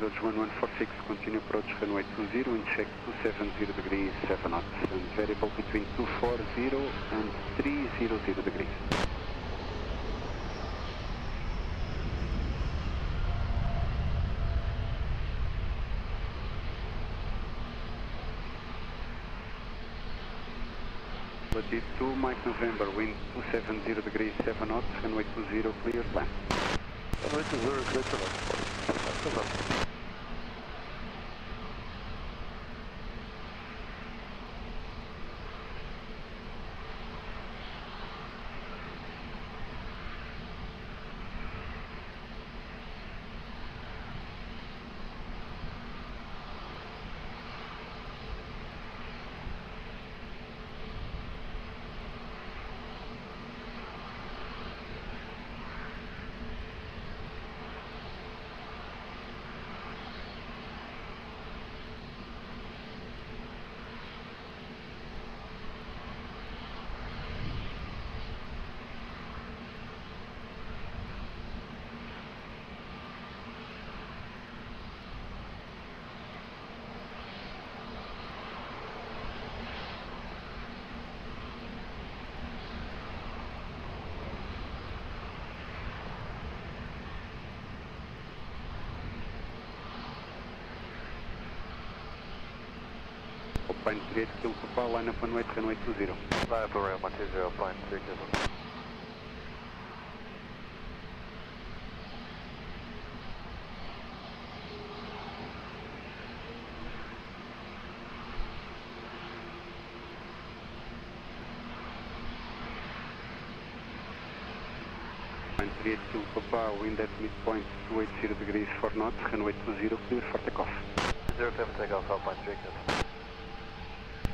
Dodge 1146, continue approach runway 20, wind check 270 degrees, 7 knots, and variable between 240 and 300 degrees. Latitude 2, Mike November, wind 270 degrees, 7 knots, runway 20, clear, plan. Runway 20, clear to land. Pine 38, kill Papa, line up runway 20. Line up runway 120, Pine 38. Pine 38, kill Papa, wind at midpoint 280 degrees, 4 knots, runway 20, clear for takeoff. 0 clear for takeoff, Pine 38.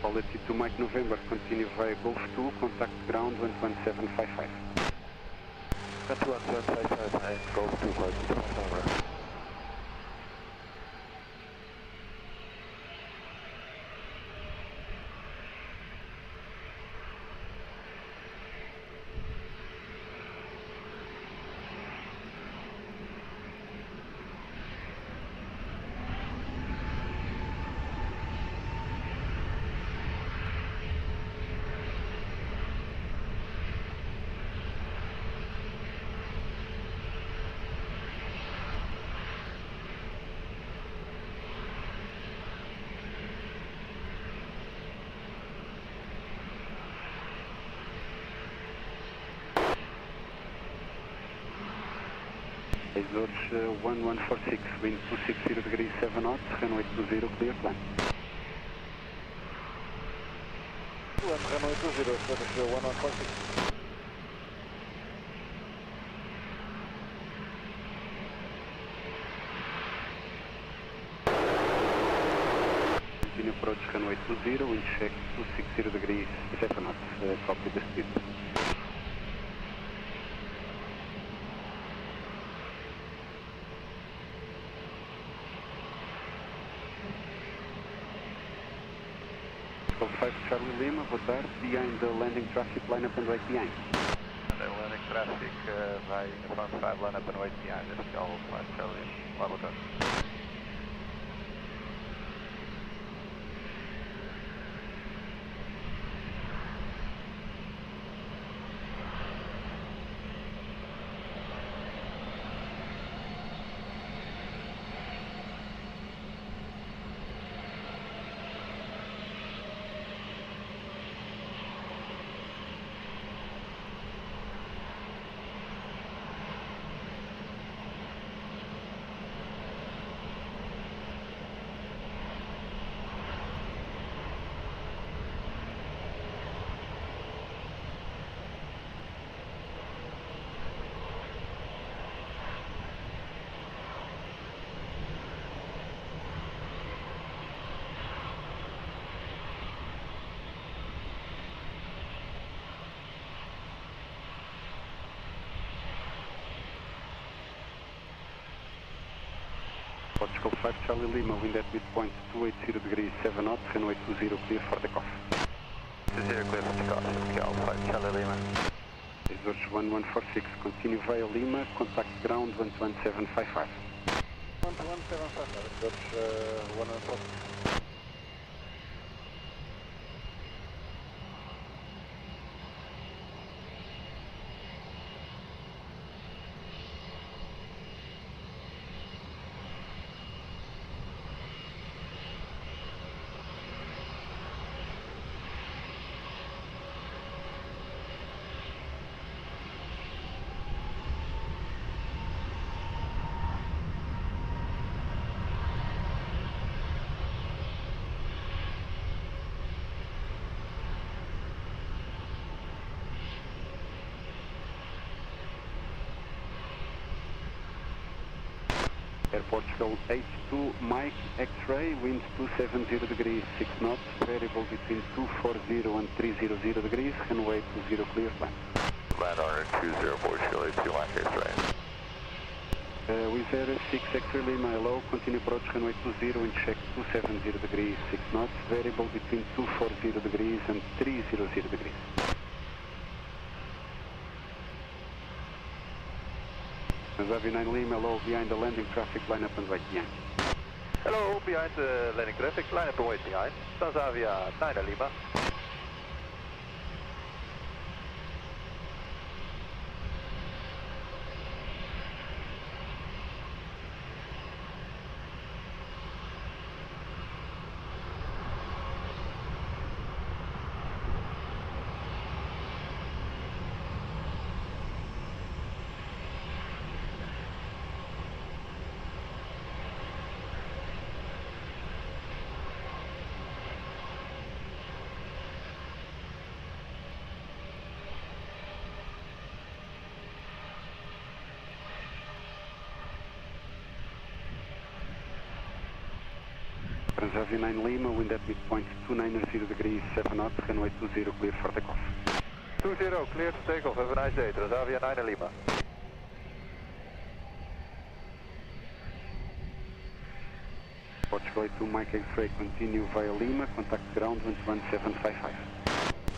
Latitude 2 Mike November, continue via Golf 2, contact ground 11755. 11755 and Golf 2, Latitude 2 November. Dodge 1146, wind 260 degrees, 7 knots, runway 20, clear, plan. Runway 20, Dodge 1146. Continue approach runway 20, wind check 260 degrees, 7 knots, copy the speed. Golf 5 Charlie Lima, boa tarde, behind the landing traffic, line up and right behind. The landing traffic vai front 5, line up and right behind, this is Golf 5 Charlie, boa tarde. Portugal 5 Charlie Lima, wind at midpoint 280 degrees 7 knots, runway 20 clear for takeoff. 20 clear for takeoff, Portugal 5 Charlie Lima. George 1146, continue via Lima, contact ground 11755. 11755, George 1146. Portugal 82 Mike X-ray, wind 270 degrees 6 knots, variable between 240 and 300 degrees, runway 20 clear plan. Land on 20 Portugal 82 Mike X-ray. With Air 6 X-ray Lima, hello, continue approach runway 20 and check 270 degrees 6 knots, variable between 240 degrees and 300 degrees. Aviation Lima, hello, behind the landing traffic, line up and wait behind. Hello, behind the landing traffic, line up and wait behind. Transavia 9 Lima. Aviation Lima, wind at midpoint 290 degrees 7 knots, runway 20 clear for takeoff. 20 clear to takeoff, have a nice day, Transavia 9 Lima. Portugal 82 Mike X-ray, continue via Lima, contact ground 11755.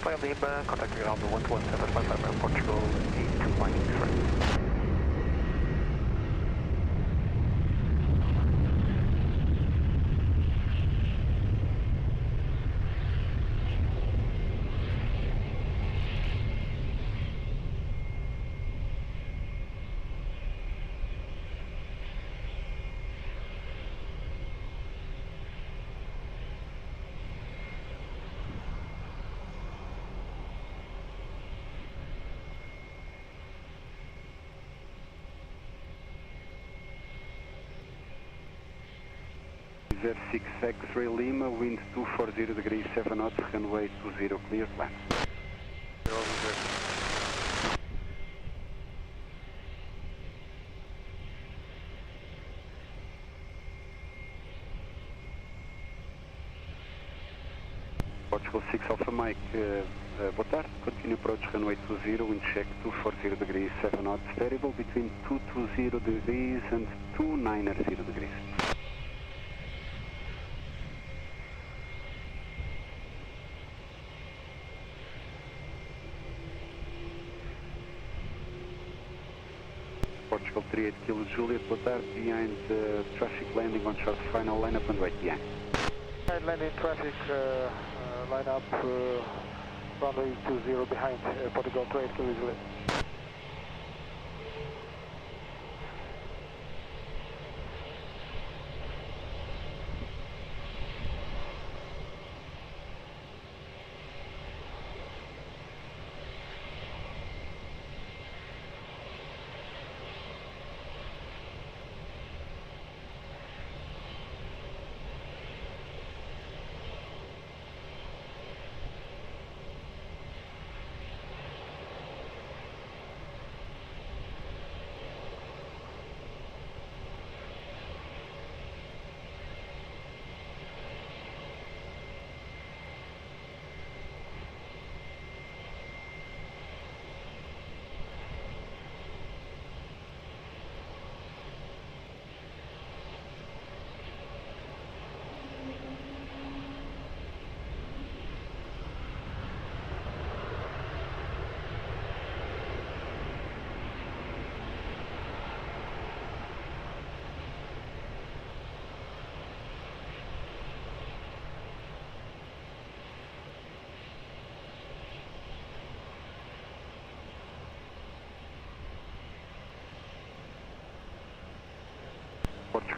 Via Lima, contact ground 11755, Portugal 82 Mike X-ray. Air 6 X-ray Lima, wind 240 degrees 7 knots, runway 20 clear plan. Portugal 6 Alpha Mike, boa tarde, continue approach runway 20, wind check 240 degrees 7 knots, variable between 220 degrees and 290 degrees. Portugal 38 Kilo Juliet, boa tarde, behind traffic landing on short final, line up and wait behind. Behind landing traffic, line up, runway 20 behind, Portugal 38 Kilo Juliet.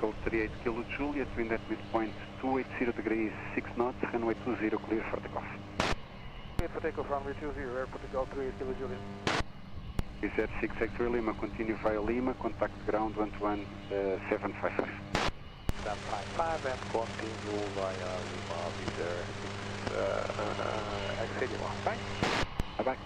Portugal 38 Kilo Juliet, wind at midpoint 280 degrees, 6 knots, runway 20 clear for takeoff. Clear for takeoff, runway 20, Aeroporto Portugal 38 Kilo Juliet. Z6 Hector Lima, continue via Lima, contact ground 121-755. 755 and continue via Lima, Victor 6, exit Lima. Bye. Bye-bye.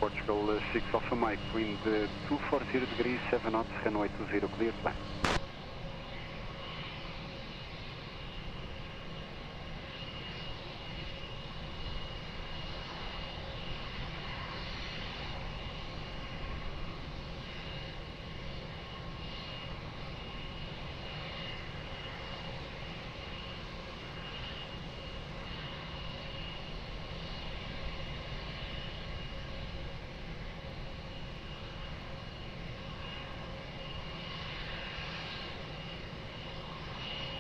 Portugal 6 Alpha Mike, wind 240 degrees, 7 knots, runway 20 clear, plan.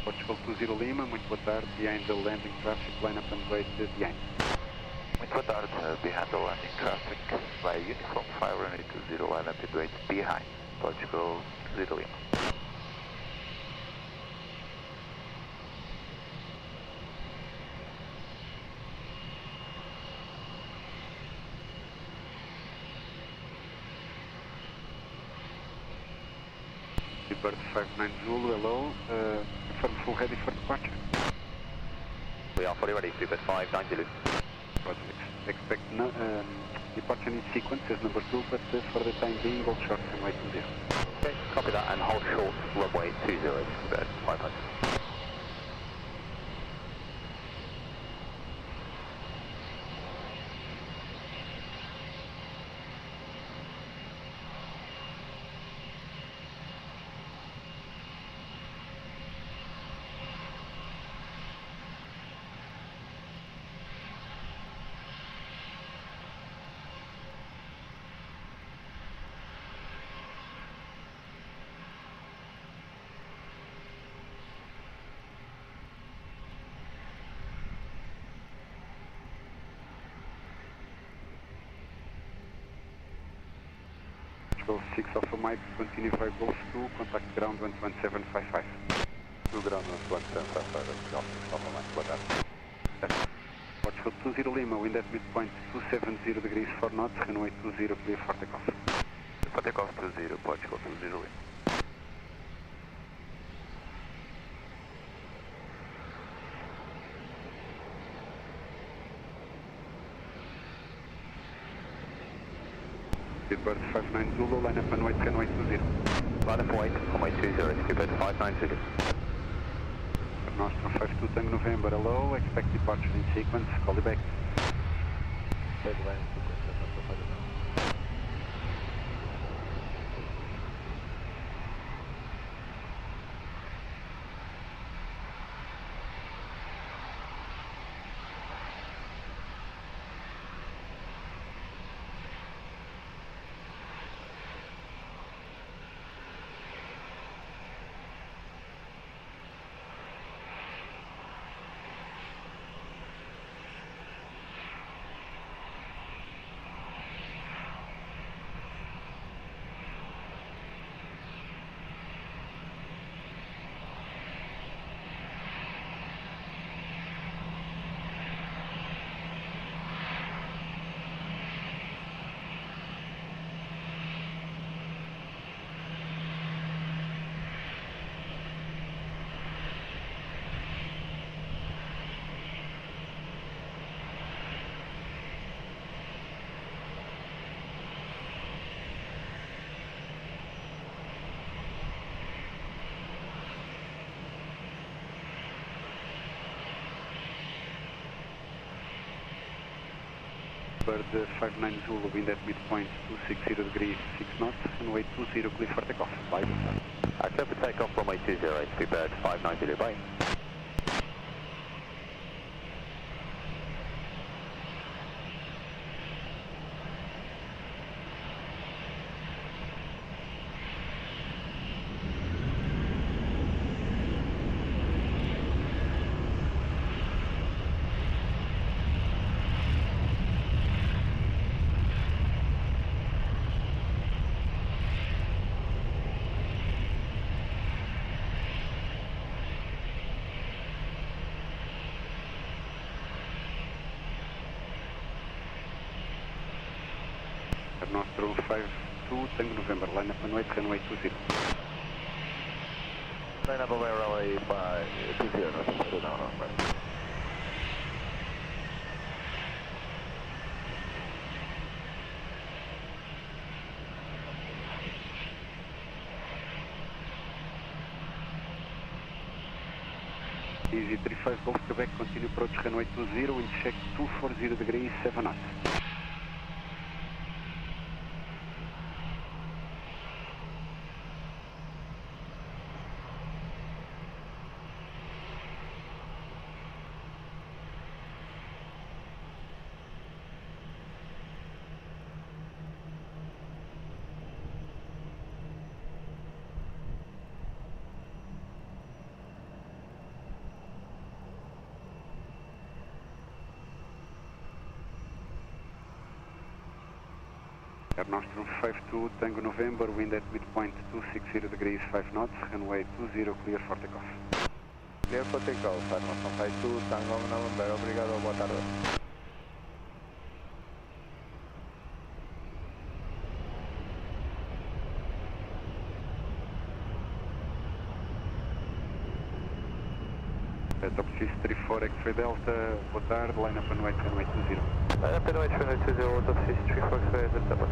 Portugal 20 Lima, muito boa tarde, behind the landing traffic, line up and wait behind. Muito boa tarde, behind the landing traffic, by uniform 5 runway 20, line up and wait behind, Portugal 20 Lima. Bird 59 Zulu, hello, confirm full ready for departure. We are fully ready, Bird 59 Zulu. Expect departure in sequence as number 2, but for the time being, hold short runway 20. Okay, copy that, and hold short runway 20, Bird 500. Portugal 6 Alpha Mike, continue via Gosto, contact ground 11755. To ground 11755, Portugal 6 Alpha Mike, boa tarde. Portugal 20 Lima, wind at midpoint 270 degrees, 4 knots, runway 20 clear for takeoff. For takeoff 20, Portugal 20 Lima. Bird 59 Zulu, line up and wait, runway 20. Line up and wait, runway 20, Bird 59 Zulu. Nostrum 52 Tango November, hello, expect departure in sequence, call you back. November, the 59 Zulu, wind at midpoint 260 degrees, 6 knots, runway 20, clear for takeoff. Bye. Clear for takeoff, runway 20, prepared 590, bye. Nostro 52, Tango November, line up and wait, runway 20. Line up away, runway 20, nothing down on right. Easy 35 Golf Quebec, continue approach runway 20, wind check 240 degrees, 7 knots. Air Nostrum 52, Tango November, wind at midpoint 260 degrees, 5 knots, runway 20, clear for takeoff. Clear for takeoff, Air Nostrum 52, Tango November, obrigado, boa tarde. Top 34 X-ray Delta, boa tarde, line up and wait, runway 20. Line up and wait, runway 20, top 34 X-ray Delta.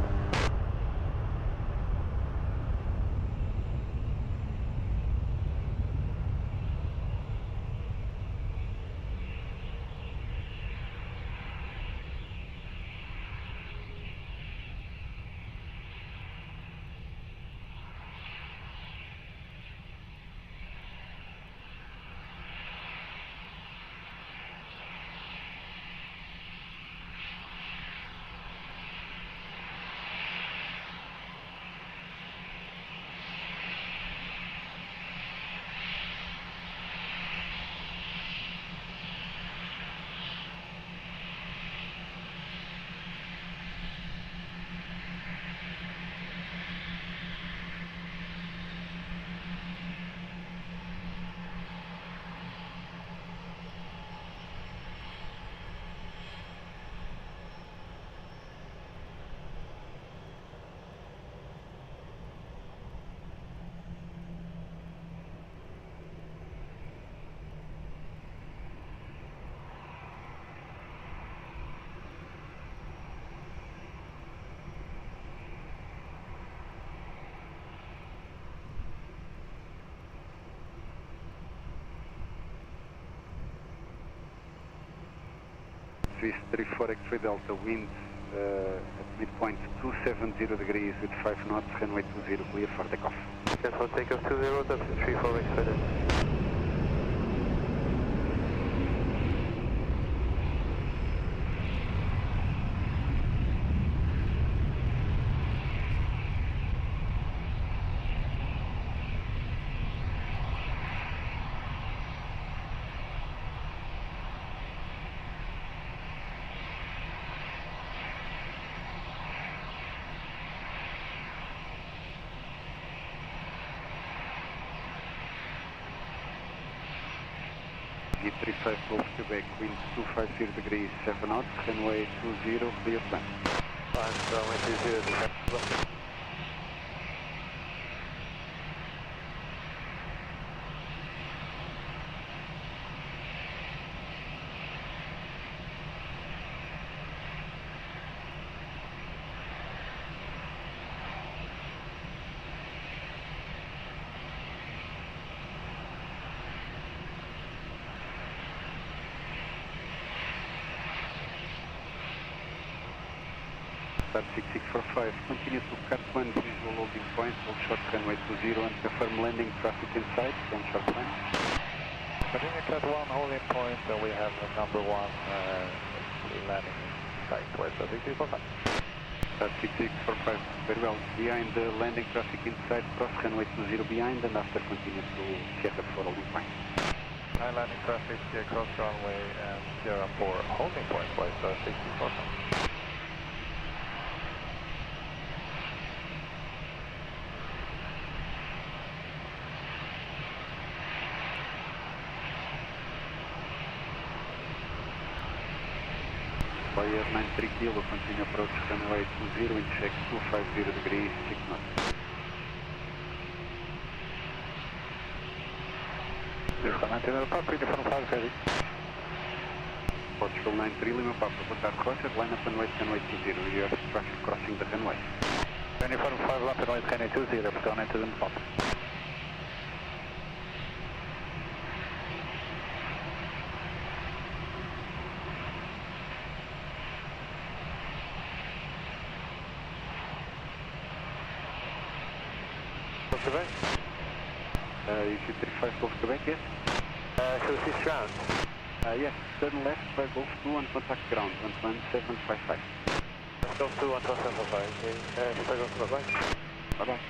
Swiss 34 X-ray Delta, wind at midpoint 270 degrees with 5 knots, runway 20, clear for takeoff. Clear for takeoff 20, top 34 X-ray Delta. G35 Golf Quebec, wind 250 degrees, 7 knots, runway 20, clear plan. Runway 20, start 6645, continue to cut 1 visual holding point, hold short runway 20 and confirm landing traffic inside, on short line. Continue cut 1 holding point, and we have number 1 landing inside towards 6645. Start 6645, very well. Behind the landing traffic inside, cross runway 20 behind, and after continue to Sierra 4 holding point. High landing traffic, cross runway and Sierra 4 holding point, towards 6645. Player 93 kilo, continue approach runway 20 in check 250 degrees, 6 knots. Portugal 93 Lima Papa, boa tarde, Roger, line up runway 20, you have traffic crossing the runway. 24-5 left runway 20, Portugal 93 Lima Papa. Quebec? Issue 35 Golf Quebec, yes? So 6 round? Yes, turn left by Golf 2 on contact ground, 11755. Golf 2, 11755, okay. Golf, bye-bye. Bye-bye.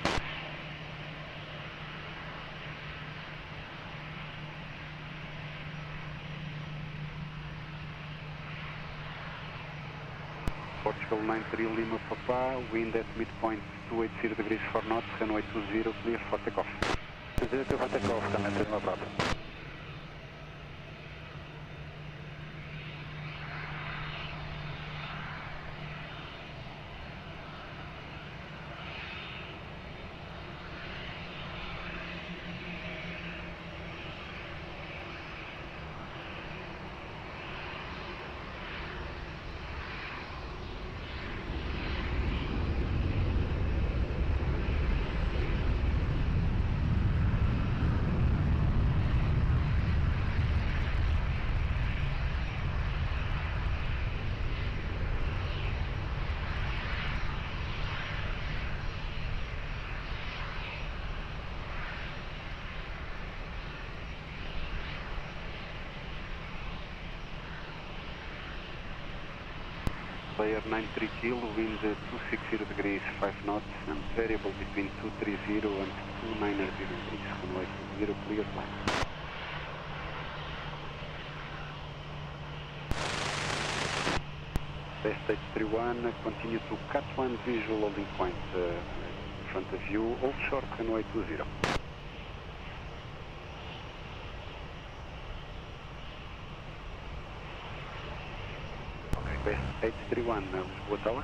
Portugal 93 Lima Papa, wind at midpoint 280 degrees 4 knots, runway 20, clear for takeoff. 20 for takeoff, Lima Papa. Player 93 kilo, wind 260 degrees 5 knots and variable between 230 and 290 degrees, runway 20, clear line. Best H31, continue to cut 1 visual holding point in front of you, hold short runway 20. Best H31, Lisboa Tower.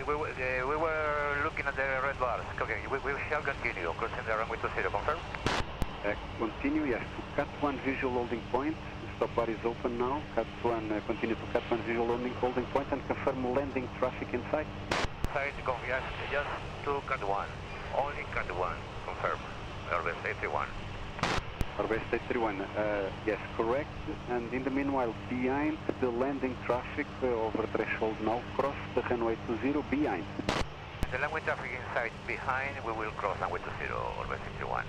We were looking at the red bars. Okay, we shall continue crossing the runway 20, confirm? Continue, yes, to cut 1 visual holding point. Stop bar is open now. Continue to cut 1 visual holding point and confirm landing traffic inside. Side, yes, just to cut 1. Only cut 1, confirm. Airbus A31. Airbus A31, yes, correct. And in the meanwhile, behind the landing traffic over threshold now, cross the runway 20 behind. The landing traffic inside behind, we will cross runway 20, Airbus A31.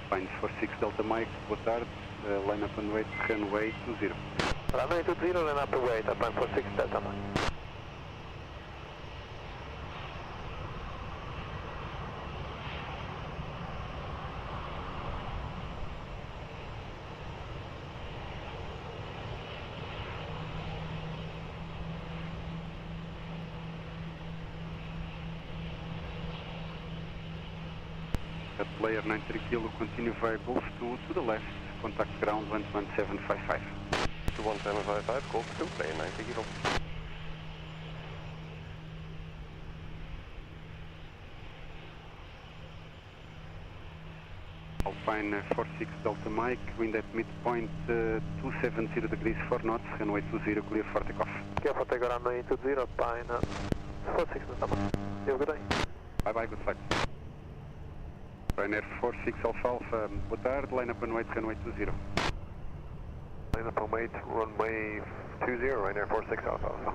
Fine, 46 Delta Mike, boa tarde, line up and wait, runway 20. Runway 20, line up and wait, up 46 Delta Mike. Player 93 kilo, continue via Golf 2 to the left, contact ground 11755. 21755, Golf 2, player 90 kilo. Alpine 46 Delta Mike, wind at midpoint 270 degrees 4 knots, runway 20, clear for takeoff. Clear for takeoff, runway 20, Alpine 46 Delta Mike. You have a good day. Bye bye, good flight. Ryanair 46 Alpha Alpha, boa tarde, line up and wait, runway 20. Line up and wait, runway 20, Ryanair 46 Alpha Alpha.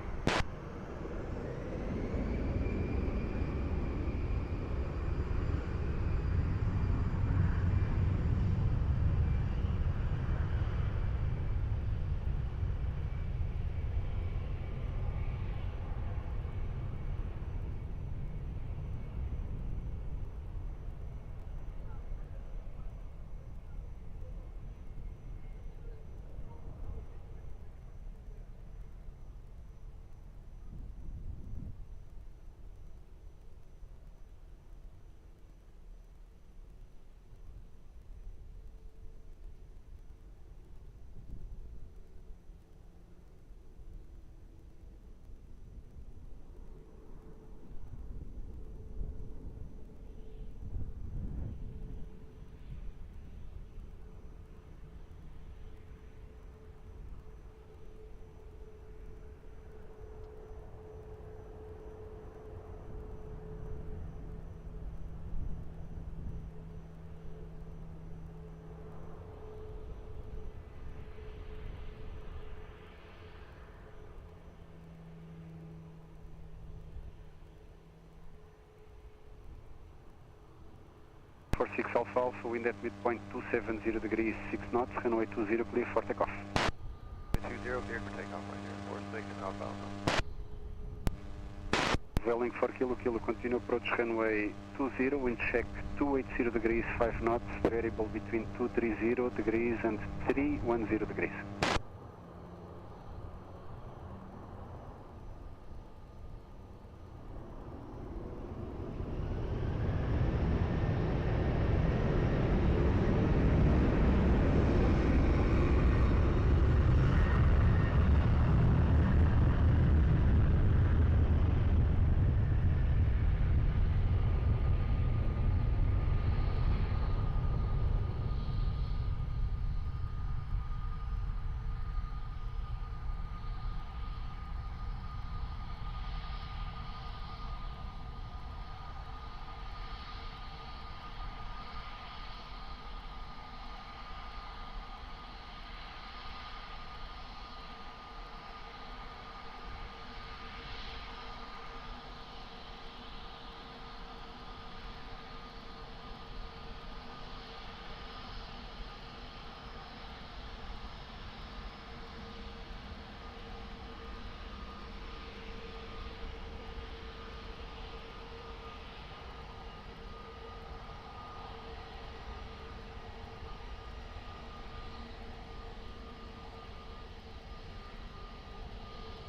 Six Alpha Alpha, wind at midpoint 270 degrees 6 knots, runway 20, clear for takeoff. 20, clear for takeoff right here, 46 Alpha Alpha. Vueling 4 kilo, continue approach runway 20, wind check 280 degrees 5 knots, variable between 230 degrees and 310 degrees.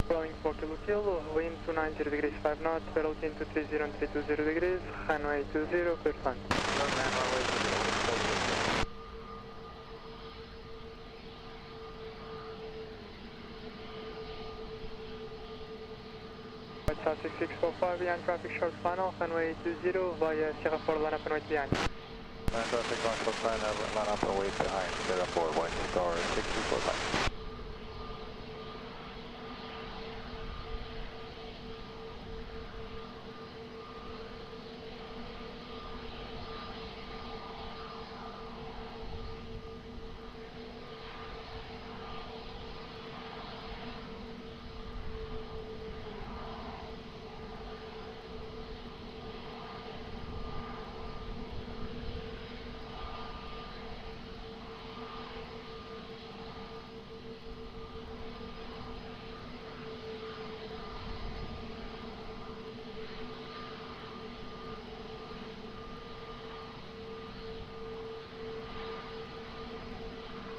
Flying 4 kilo, wind 290 degrees 5 knots, velocity 230 and 320 degrees, runway 20, clear flight. White South 6645, behind traffic short final, runway 20 via Sierra 4, line up and wait behind. Line traffic on short final, line up and wait behind, Sierra 4, White Star 6645.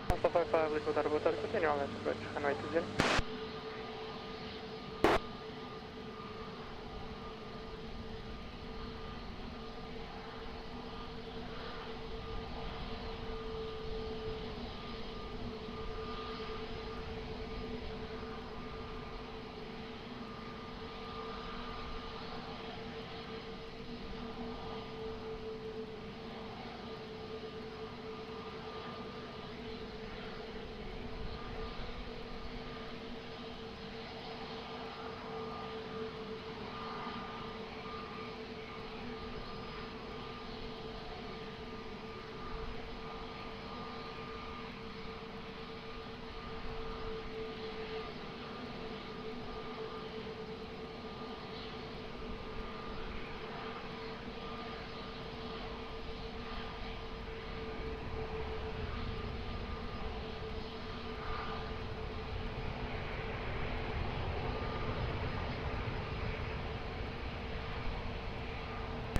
Alpha 55, Lisboa, Aeroporto, continue on that approach, runway 20.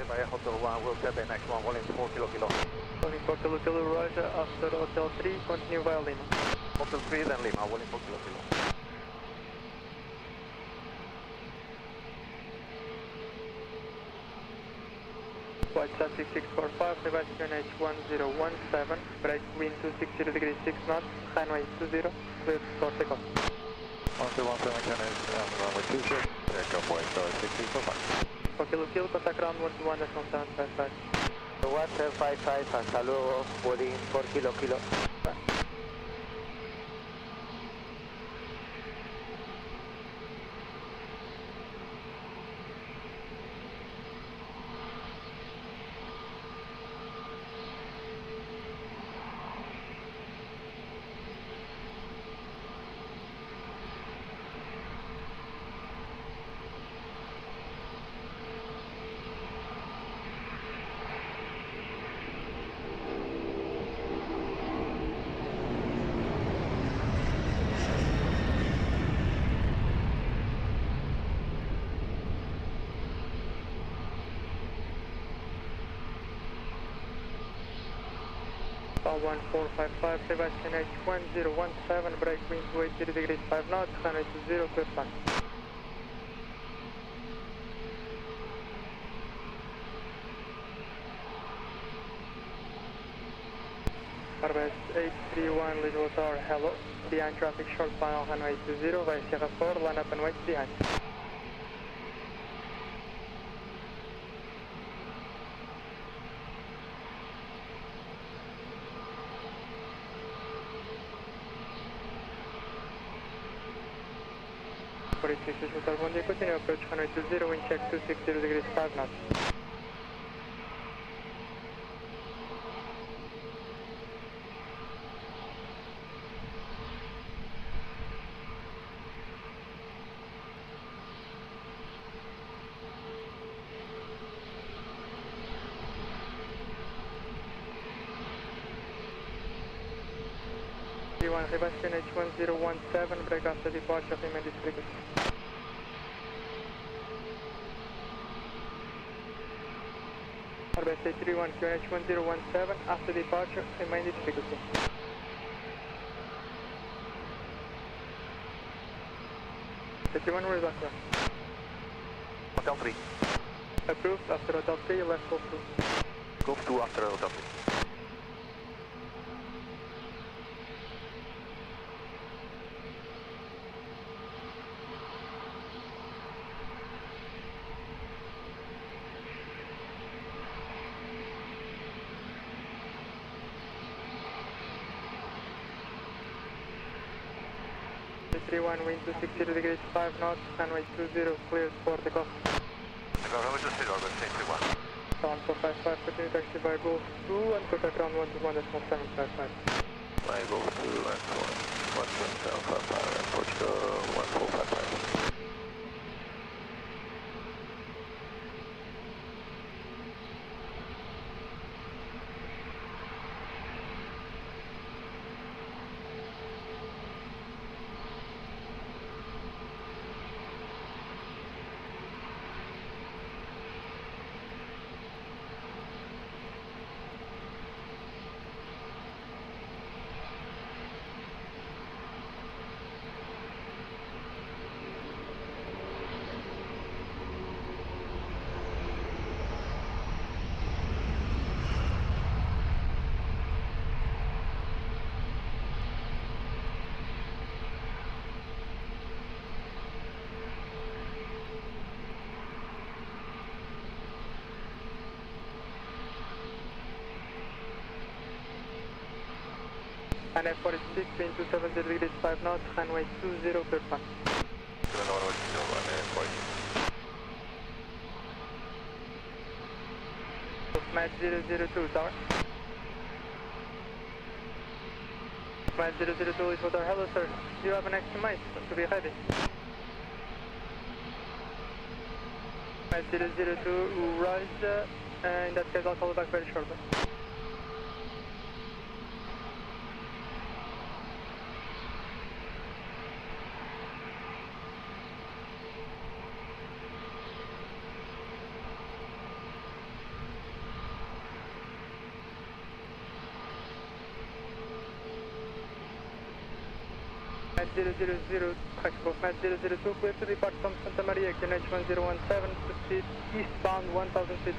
by Hotel 1, we'll get the next one, volume 4 kilo kilo. Volume 4 kilo kilo, roger, after Hotel 3, continue via Lima. Hotel 3, then Lima, volume 4 kilo kilo. Flight traffic 645, Sebastian H1017, break wind 260 degrees 6 knots, runway 20, clear for takeoff. 1217 runway 26, takeoff way, so 6345. 4 kilo kilo, contact ground 121.755. 1755, hasta luego, boarding 4 kilo kilo. Call 1455, Sebastian H1017, break wind 280 degrees 5 knots, runway 20, clear flight. Airbus 831, Lisboa Tower, hello. Behind traffic short final, runway 20, via Sierra 4, line up and wait behind. Hotel, bom dia, continue approach runway 20, wind check 260 degrees 5 knots. Sebastian H1017, break after departure, remain this frequency. Airbus 831, QNH1017, after departure, remain this frequency. Where is that? Hotel 3. Approved, after Hotel 3, left Golf 2. Golf 2 after Hotel 3. Wind 260 degrees 5 knots, runway 20, cleared for takeoff. Runway 20, Airbus 831. 1455, continue taxi by Golf 2 and contact ground 121.755. By Golf 2 and 11755, approach to 1455. And F46, wind 270 degrees 5 knots, runway 20, clear flight. Match 002, tower. Match 002 is water. Hello, sir. You have an extra mic to be ready. Match 002, rise. In that case, I'll call back very shortly. Med 000, Takeoff, Med 002, clear to depart from Santa Maria, QNH 1017, proceed eastbound 1000 feet.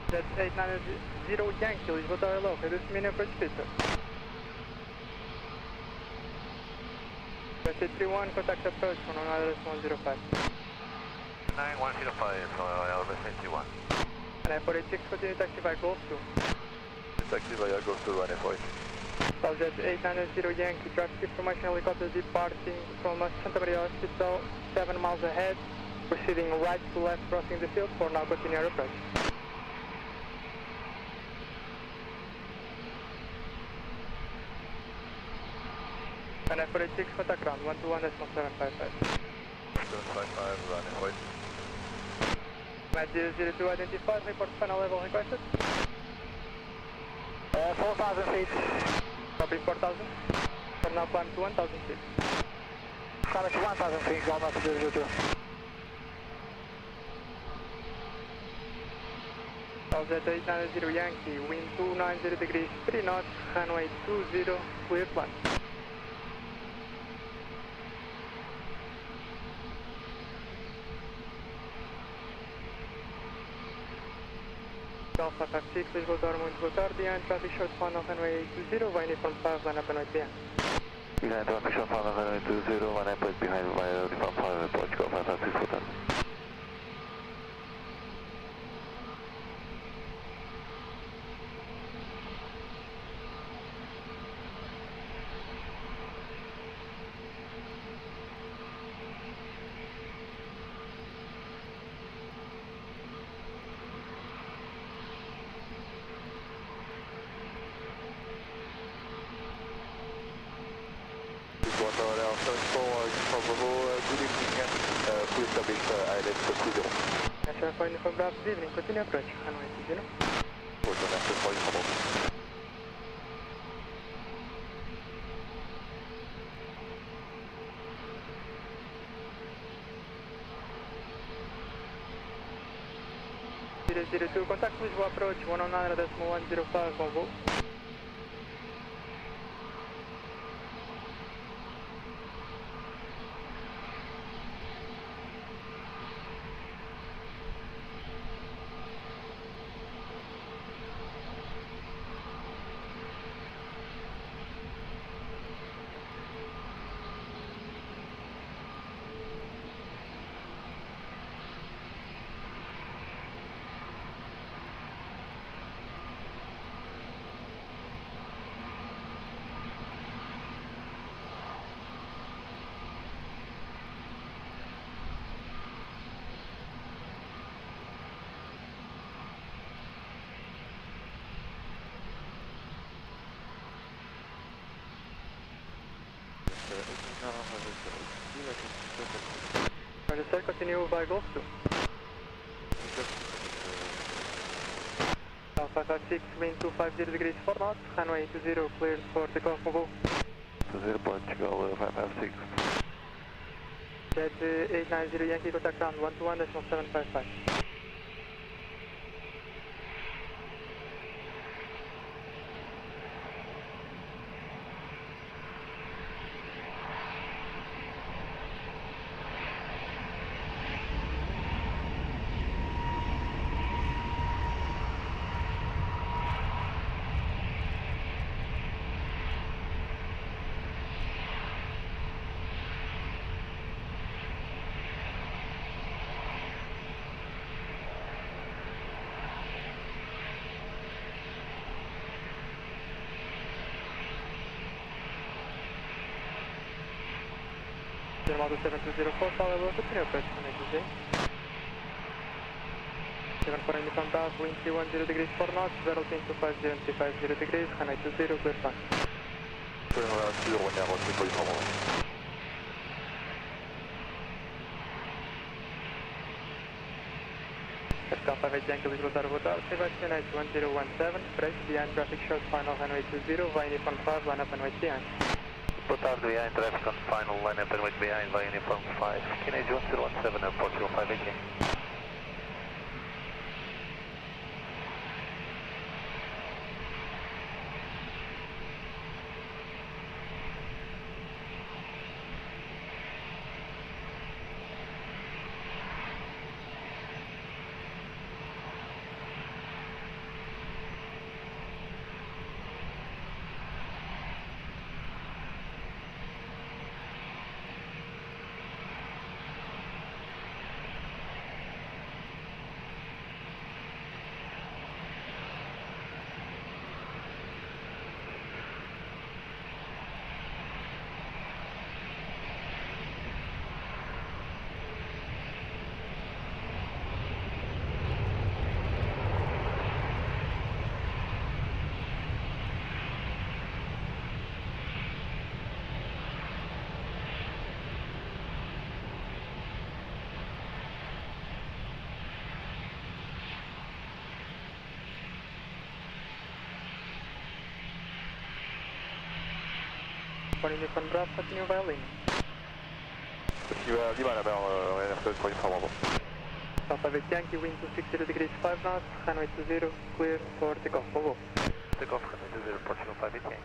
That's 890 Yankee, Lisboa Tower Low, reduce mean approach speed, sir. West 31, contact approach, 105. 9105 for Elvis 81. And Airport 86, continue taxi by Gosto. Taxi via Gosto, runway 46. Southjet 890 Yankee, traffic information helicopter departing from Santa Maria Hospital, 7 miles ahead, proceeding right to left crossing the field, for now continue your approach. And Airport 86, contact ground, 121.755. 755, runway 46. Med 002 identified, report final level requested. 4,000 feet. Copy 4,000. From now climb to 1,000 feet. Climb to 1,000 feet, go back to 002. Southjet 890 Yankee, wind 290 degrees, 3 knots, runway 20, clear plan. Alpha 56, Lisboa Tower, muito boa tarde, behind traffic short final runway 20, vai uniform 5, line up and wait behind. Behind traffic short final runway 20, line up and behind via uniform 5, Portugal 556, boa tarde. For uniform Bravo, good evening, continue approach, runway 20. Direto, contact Lisboa approach, 109.105 on voo. Roger, sir, continue by Gosto. Alpha 56, wind 250 degrees 4 knots, runway 20, cleared for takeoff on voo. 20, Portugal 556. Jet 890 Yankee, contact ground, 121.755. Model 7204, follow over, continue approach from ATJ. 74 uniform Bravo, wind 310 degrees 4 knots, Vertical 250 and 350 degrees, runway 20, clear plan. Pascal 58 Yankee, Lisboa Tower, boa tarde, Sebastian 1017, fresh, behind traffic short final runway 20, via uniform 5, line up and wait behind. Boa tarde, behind traffic on final line up and wait behind via uniform 5, QNH 1017, Portugal 588. Uniform Bravo, continue via Lima. Lima, Bell, for informal. Alpha Vic Yankee, wind 260 degrees 5 knots, runway 20, clear for takeoff. Over. Takeoff, runway 20, Portugal 5 Yankee.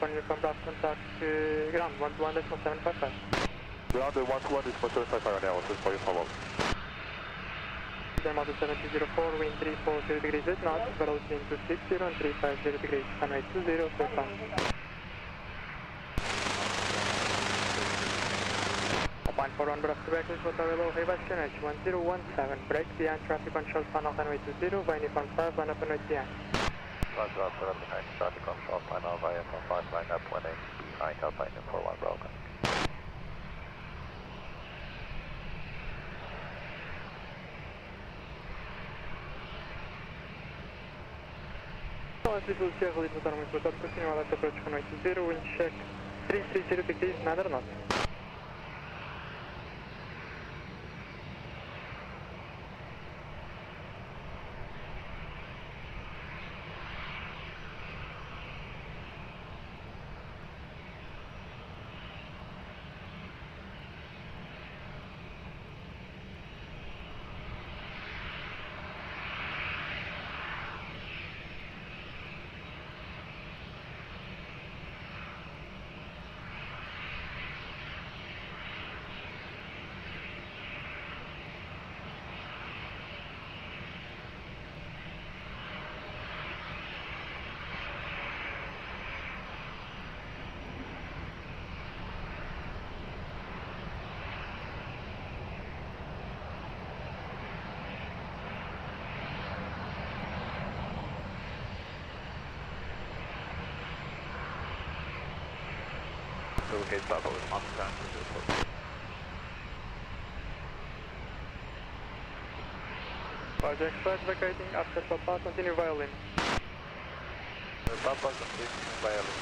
Uniform Bravo, contact ground 121.755. Ground 121.755 on analysis for informal. Delgado 7204, wind 340 degrees 8 knots, velocity 260 and 350 degrees, runway 20, clear fast. Upon 41 Bravo Quebec, Lisboa Tower low, Aviation H1017, brake behind traffic on short final runway 20, via uniform 5, line up and right behind. Roger, Alpha, behind traffic on short final via from 5 line up 18 behind Alpine and 41 Bravo. Lisboa Sierra, Lisboa Tower, Lisboa Tower, continue left approach runway 20, wind check 330 degrees, neither knots. Gate Bravo with Mountain Ground to the airport. Project flight vacating after Papa, continue via Lima. Papa, continue via Lima.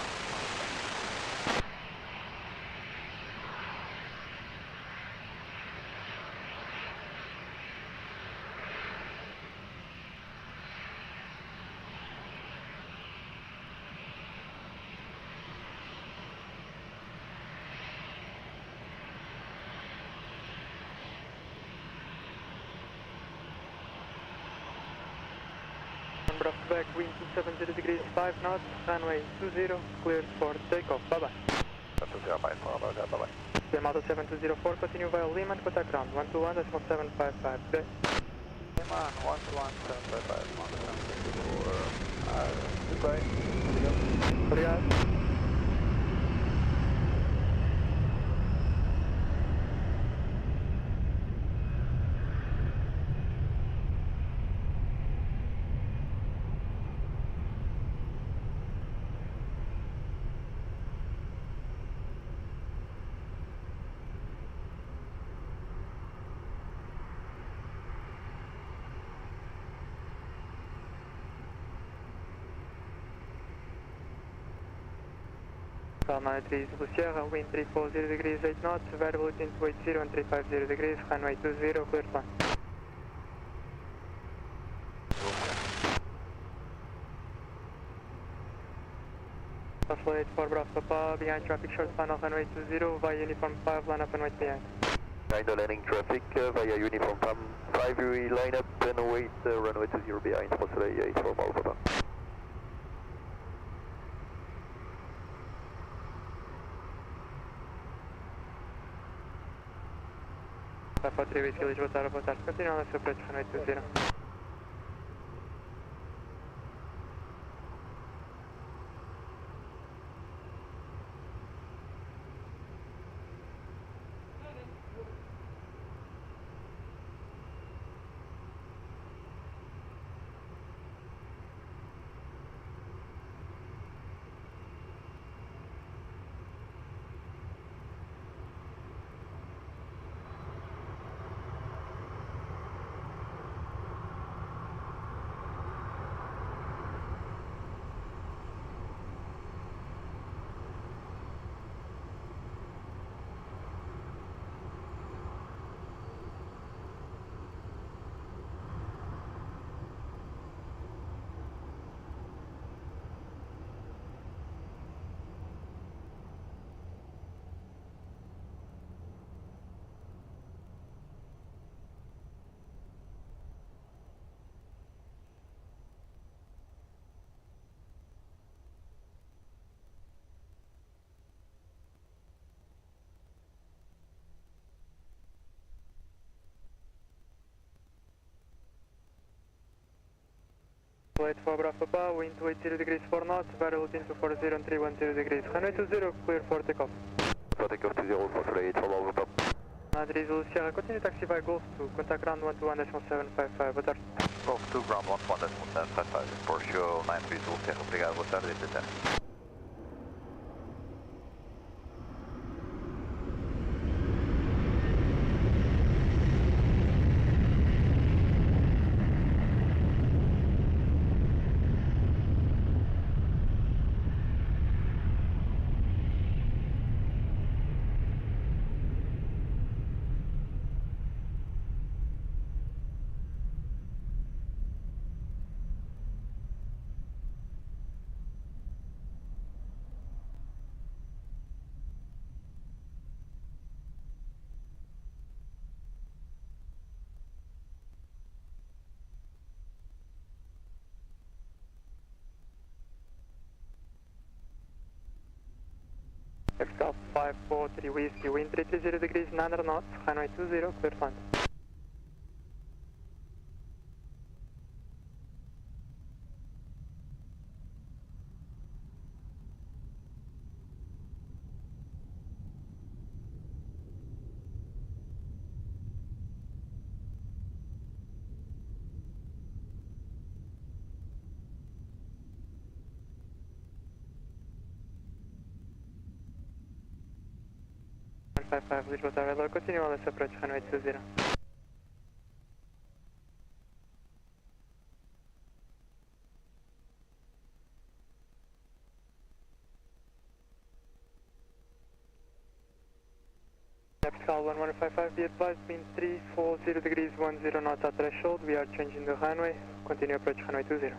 Bravo Quebec, wind 270 degrees 5 knots, runway 20, cleared for takeoff. Bye-bye. 720, bye-bye. Delgado 7204, continue via Lima and contact ground 121.755. Good. Lima 121.755, Mountain Ground goodbye. Obrigado. Palma 3 Sierra, wind 340 degrees 8 knots, variable between 280 and 350 degrees, runway 20, clear flight. Flight 4 Bravo Papa, behind traffic short final runway 20, via uniform 5, line up and wait behind. Behind the landing traffic, via uniform 5, we line up and wait, runway 20 behind, Soleil 8 for Bravo Papa. Alpha 3 Whiskey Lisboa, boa tarde, continua na sua approach runway 20. 8 for Bravo Papa, wind 280 degrees 4 knots, variable 240 and 310 degrees. Runway 20, clear for takeoff. For takeoff 20, 48 for Bravo Papa. Madrid Sierra, continue taxi by Gosto, contact ground 121.755, boa tarde. Golf 2, ground 121.755, Porsche 930 Sierra, obrigado, boa tarde, LPPT. Takeoff 543 Whiskey, wind 330 degrees 9 knots, runway 20, clear front. Lisboa Tower, continue this approach, runway 20. Capital 1155, be advised, wind 340 degrees 10 knots at threshold, we are changing the runway, continue approach, runway 20.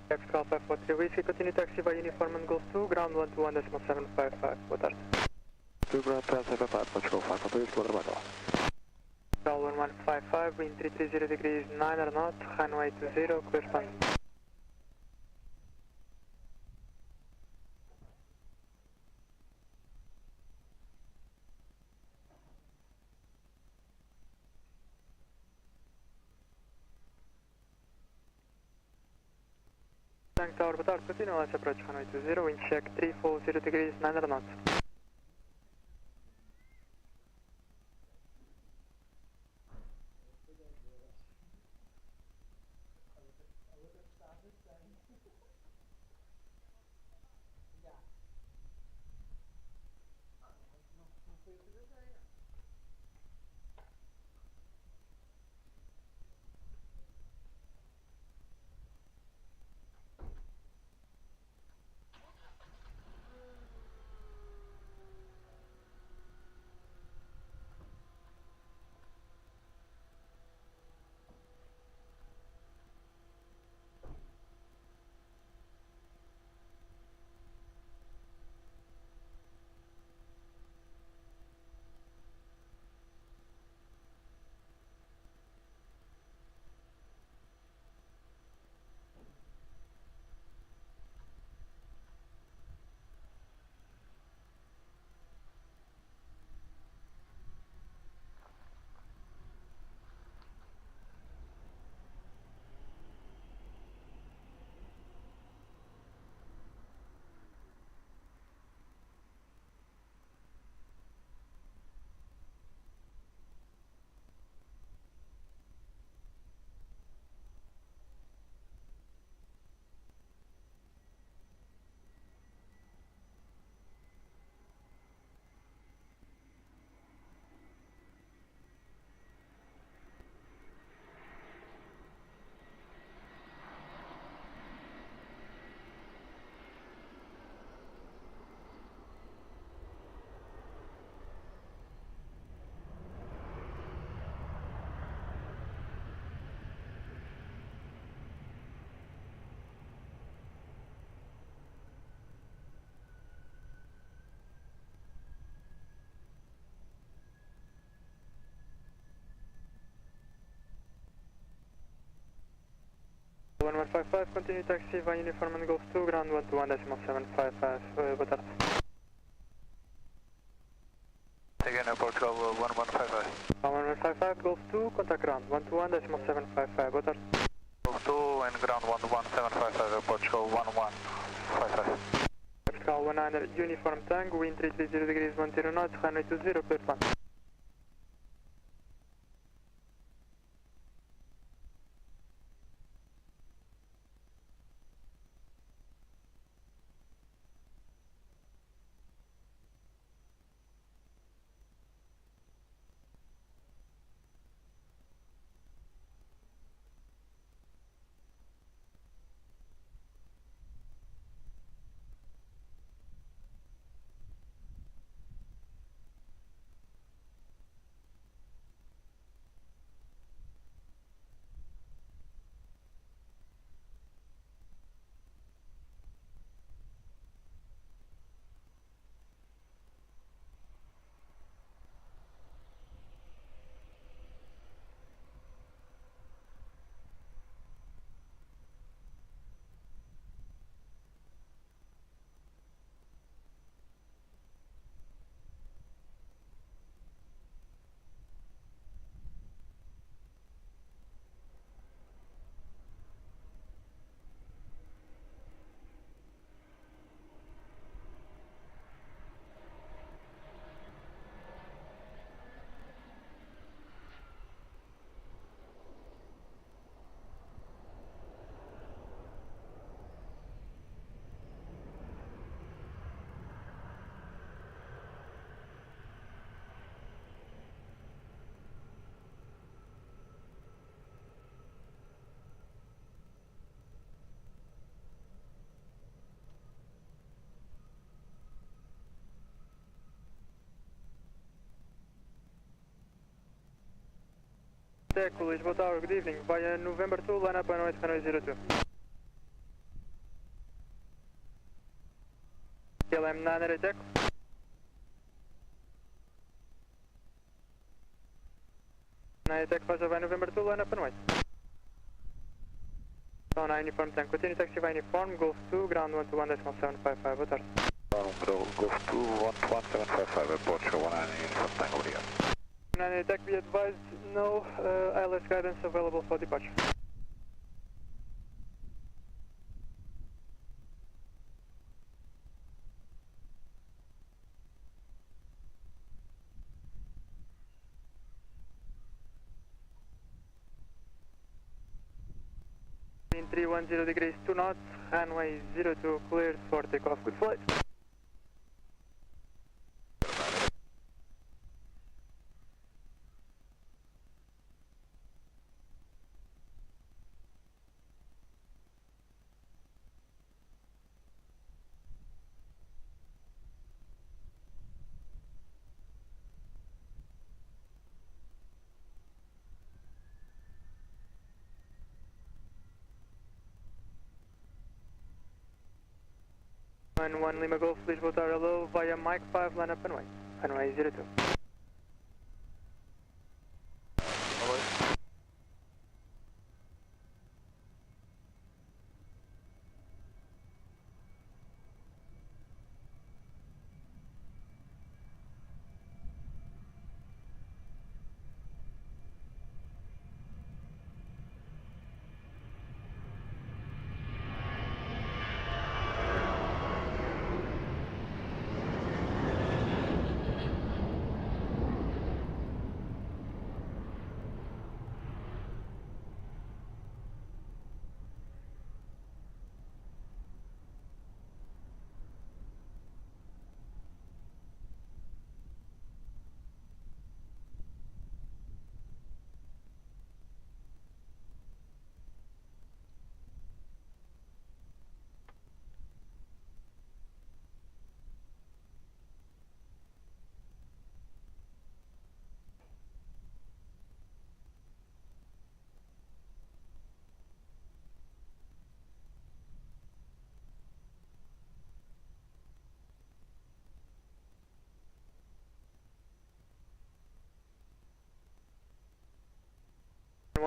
Capital 543 Whiskey, continue taxi by uniform and Golf 2, ground 121.755, boa tarde. 2 ground 755, Portugal 543, clear Bravo. Capital 1155, wind 330 degrees 9 knots, runway 20, clear front. Tank Tower, boa tarde, continue this approach, runway 20, wind check 340 degrees 9 knots. 5, continue taxi by uniform and Golf 2, ground 121.755, boa tarde. Again, Airport Golf 1155. 1155, Golf 2, contact ground 121.755, boa tarde. Golf 2 and ground 11755, Airport Golf 1155. Vertical 100, uniform tango, wind 330 degrees 10 knots, runway 20, clear to land. Deco, Lisboa Tower, good evening. Via November 2, line up on runway 02. KLM 900 Deco. Deco, Pasha via November 2, line up on white. On uniform tank, continue taxi via uniform, Golf 2, ground 121.755, boa tarde. Golf 2, 11755, Airport Show 19, uniform tank, obrigado. 900 Deco, be advised, no ILS guidance available for departure. In 310 degrees 2 knots, runway 02 cleared for takeoff, good flight. One Lima Golf, Lisboa Tower, hello, via Mike 5, line up and way, runway 02.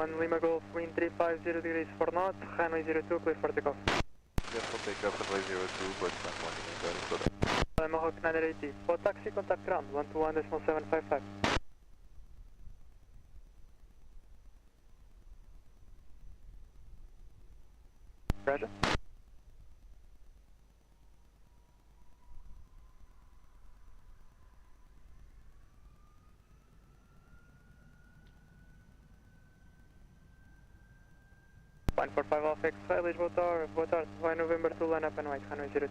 1 Lima Golf, wind 350 degrees 4 knots, runway 02, clear for takeoff. Careful takeoff, runway 02, but not landing in Minnesota. Lima 980, for taxi, contact ground, 121.755. Roger. Fine for 5 Alpha X-Ray, Lisboa Tower, boa tarde, vai November to line up and wait, runway 02.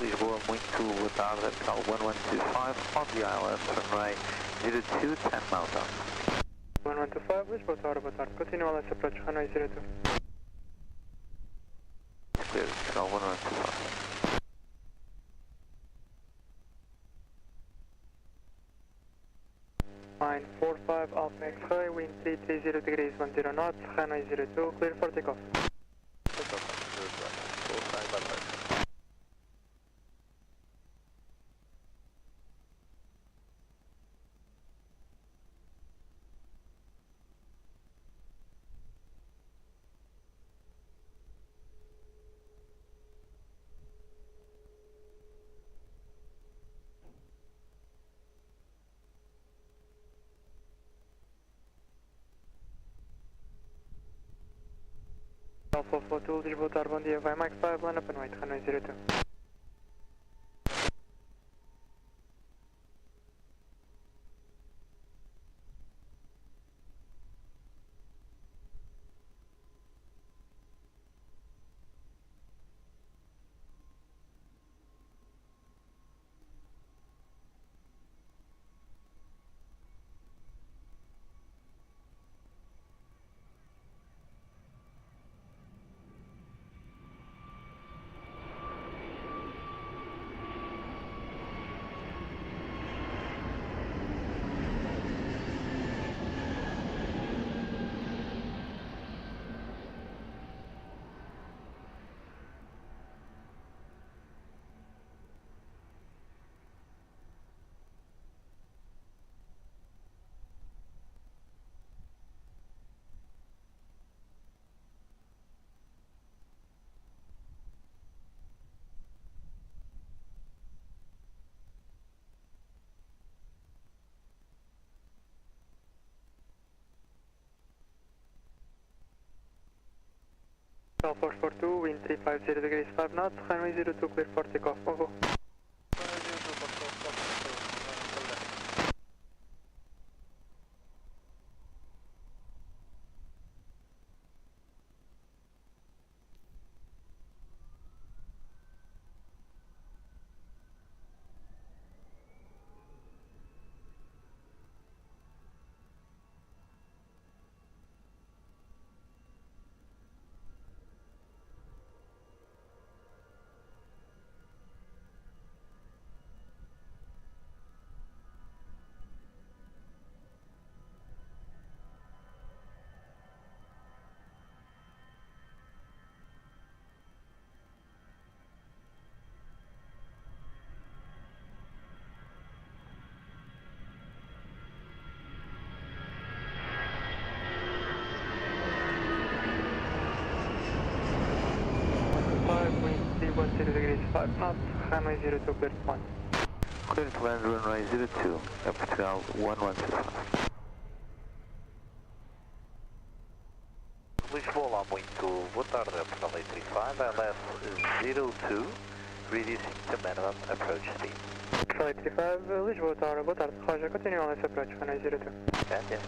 Lisboa, muito boa tarde, Atenção 1125, on the island, runway 02, 10 miles out. 1125, Lisboa Tower, boa tarde, continua less approach, runway 02. Clear, Atenção 1125. Line 45 Alpha X-Ray, wind 330 degrees 10 knots, runway 02, clear for takeoff. Alpha Flotul, Lisboa Tower, bom dia, vai Mike 5, line up and wait, runway 02. Alpha 442, wind 350 degrees 5 knots, runway 02, clear for takeoff, bon go. Wind 310 degrees 5 knots, runway 02, clear to land. Clear to land, runway 02, Airport 1125. Lisboa, olá, muito boa tarde, Portugal 835, LS02, reducing to minimum approach speed. Portugal 835, Lisboa Tower, boa tarde, Roger, continue on this approach, runway 02. Yes.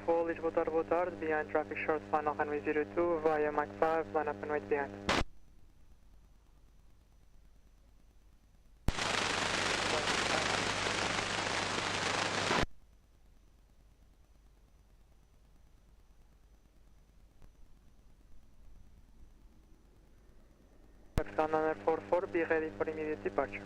For Lisboa Tower, boa tarde, behind traffic short, final runway 02, via Mach 5, line up and wait behind. Foxtrot 944, be ready for immediate departure.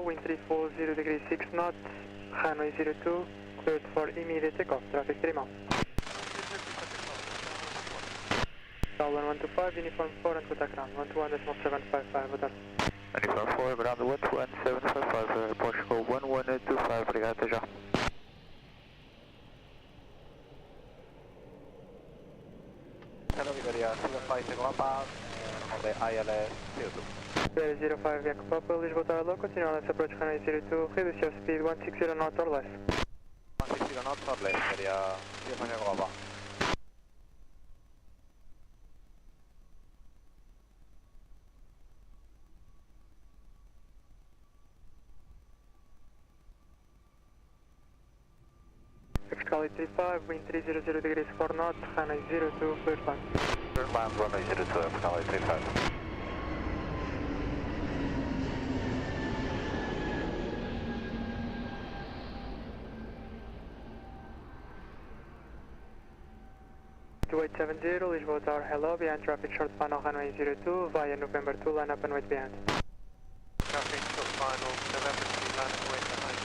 Wind 340 degrees 6 knots, runway 02, cleared for immediate takeoff, traffic 3 miles. Tower 1125, uniform 4 and contact ground, 121.755, boa tarde. Uniform 4, ground 121.755, Portugal 1125, obrigado, até já. Hello, Vitória, 05 to Lapa, on the ILS 02. 05 Yankee Papa, Lisboa Tower low, continue on this approach runway 02, reduce your speed 160 knots or less. 160 knots or less, area 05 to Lapa. Foxtrot 835, wind 300 degrees 4 knots, runway 02, cleared line. Cleared line, runway 02, Portugal 835. Lisboa Tower, hello, behind traffic short final runway 02, via November 2, line up and wait behind. Traffic short final, November 2, line up and wait behind.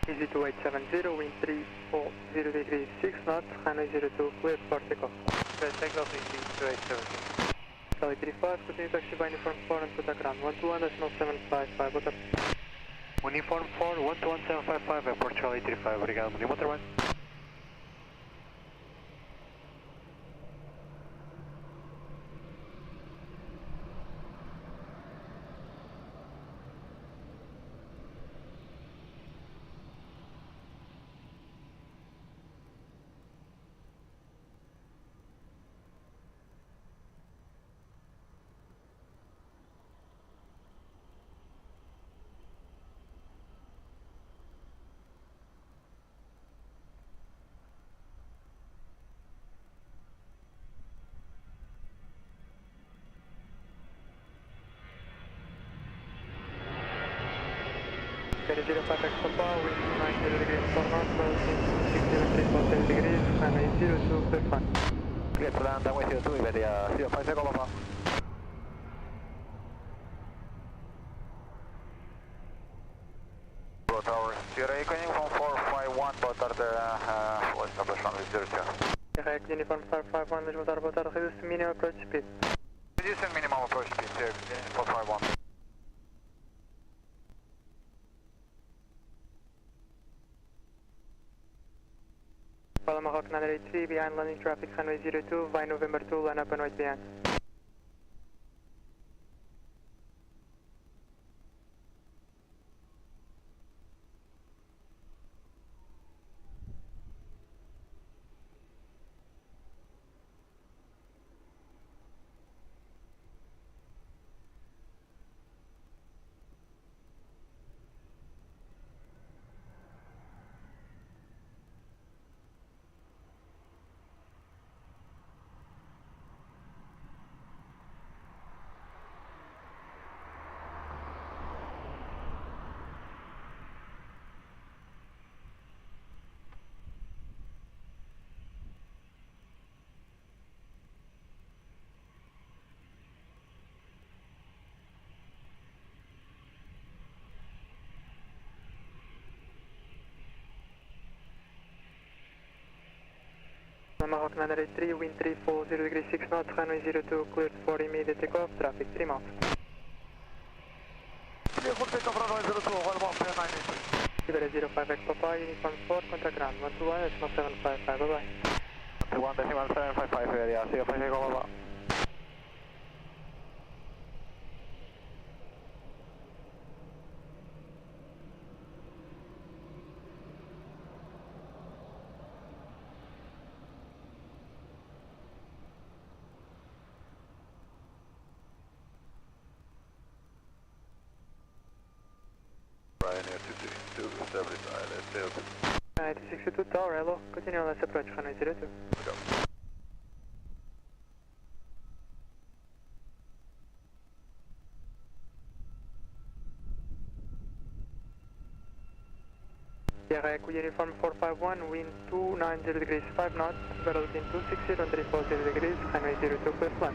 Easy to 870, wind 340 degrees 6 knots, runway 02, cleared for takeoff. Okay, takeoff easy to 870. Charlie 35, continue taxi by uniform 4 and contact ground, 121.755, boa tarde. Uniform 4, 121.755, airport Charlie 35, obrigado, bom dia, motor 1. Ferry 05 X Papa, wind 90 degrees 4 knots, 603.8 degrees, runway 02, clear flight. Clear to land, runway 02, Iberia 05, take over. Boa Tower, Sierra Eco Uniform 451, boa tarde, establish runway 02. Sierra Eco Uniform 451, Lisboa, boa tarde, reduce minimum approach speed. Reducing minimum approach speed, Sierra Eco Uniform 451. Follow Maroc 983, behind landing traffic, runway 02, via November 2, line up and wait behind. Maroc 983, wind 340 degrees 6 knots, runway 02, cleared for immediate takeoff, traffic 3 miles. Clear for takeoff, runway 02, hold on, 983. Iberia 05, Papa, uniform 4, contact ground, 121.755, bye-bye. 121.755, Iberia 05, take over. Ryanair 262, establish ILS, tail. 262 Tower, hello, continue let's approach, runway 02. Go. Sierra Eco Uniform 451, wind 290 degrees 5 knots, velocity 260 and 340 degrees, runway 02, clear flight.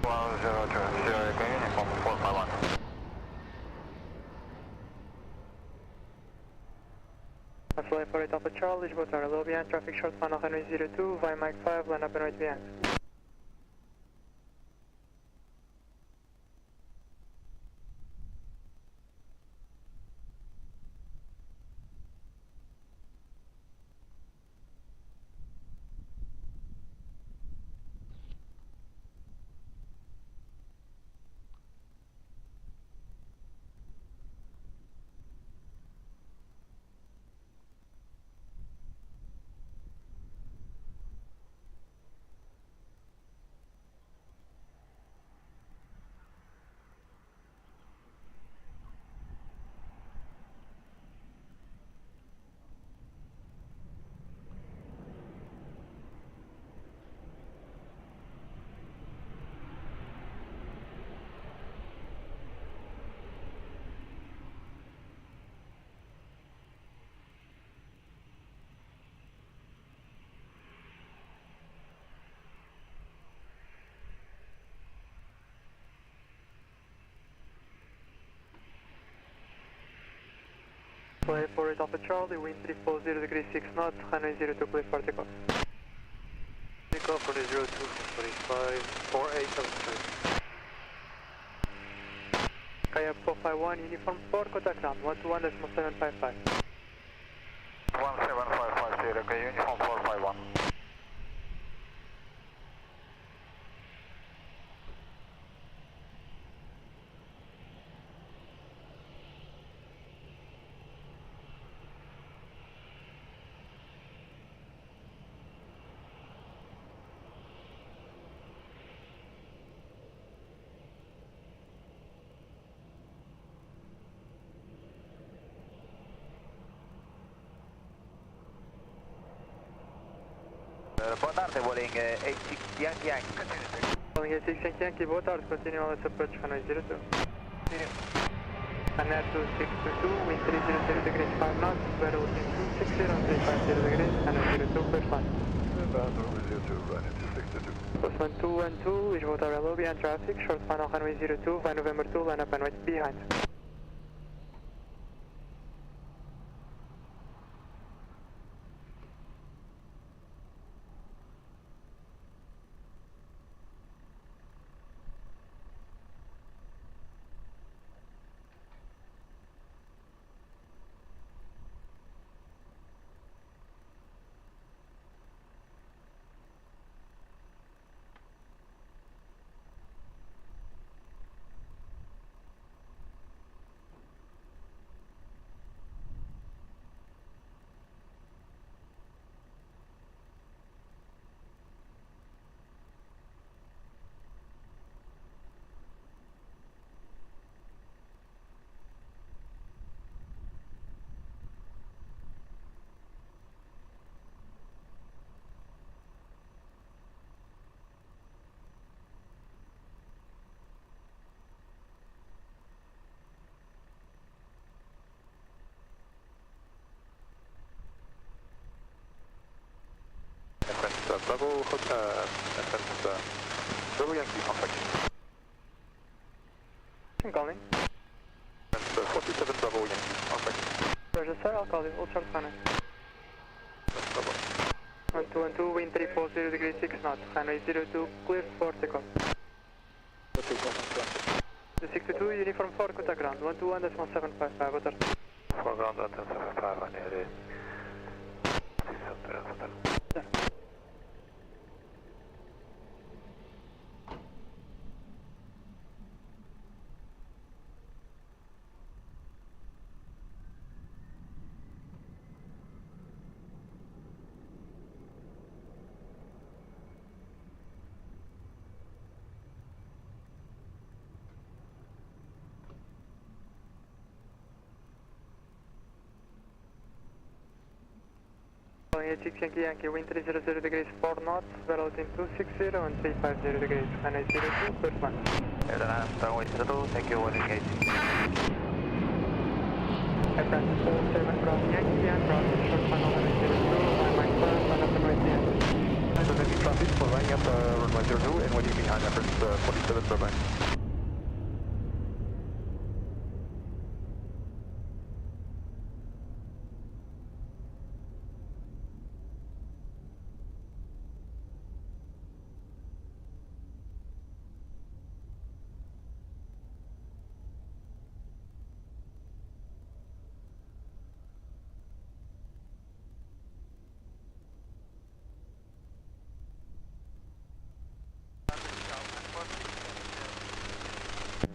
102, Sierra Eco Uniform 451. Flight 48 Alpha Charlie, Lisboa Tower, low behind, traffic short final runway 02, via Mike 5, line up and wait behind. Flight 48 Alpha Charlie, wind 340 degrees 6 knots, runway 02, clear for takeoff. Takeoff for the 02, 45, 48 altitude. Kayak 451, uniform 4, contact ground, 121.755. 1755, Sierra Eco Uniform 451. Boa tarde, Boeing 86 Yankee Yankee. Boeing 86 Yankee, boa tarde, continue let's approach, runway 02. Ryanair 2622, wind 300 degrees 5 knots, velocity 260 and 350 degrees, runway 02, clear flight. runway 02, running 262. Postman 212, Lisboa Tower Hello, behind traffic, short final runway 02, by November 2, line up and wait behind. Bravo, Bravo Yankee, contact. I'm calling. 47 Bravo Yankee, contact. Roger, sir, I'll call you. We'll start final. Bravo. 1212, wind 340 degrees 6 knots, runway 02, clear for takeoff. The 62, uniform 4, contact ground, 121.755, boa tarde. Foreground 175, on your day. 600, Calling 86 Yankee, wind 300 degrees 4 knots, velocity 260 and 350 degrees, runway 02, clear for one. runway 02, thank you, 1 engage. Aircraft 47 Bravo Yankee and Bravo, short final runway 02, and my first line up and right behind. Presenting traffic for lining up runway 02 and waiting behind efforts 47 Bravo.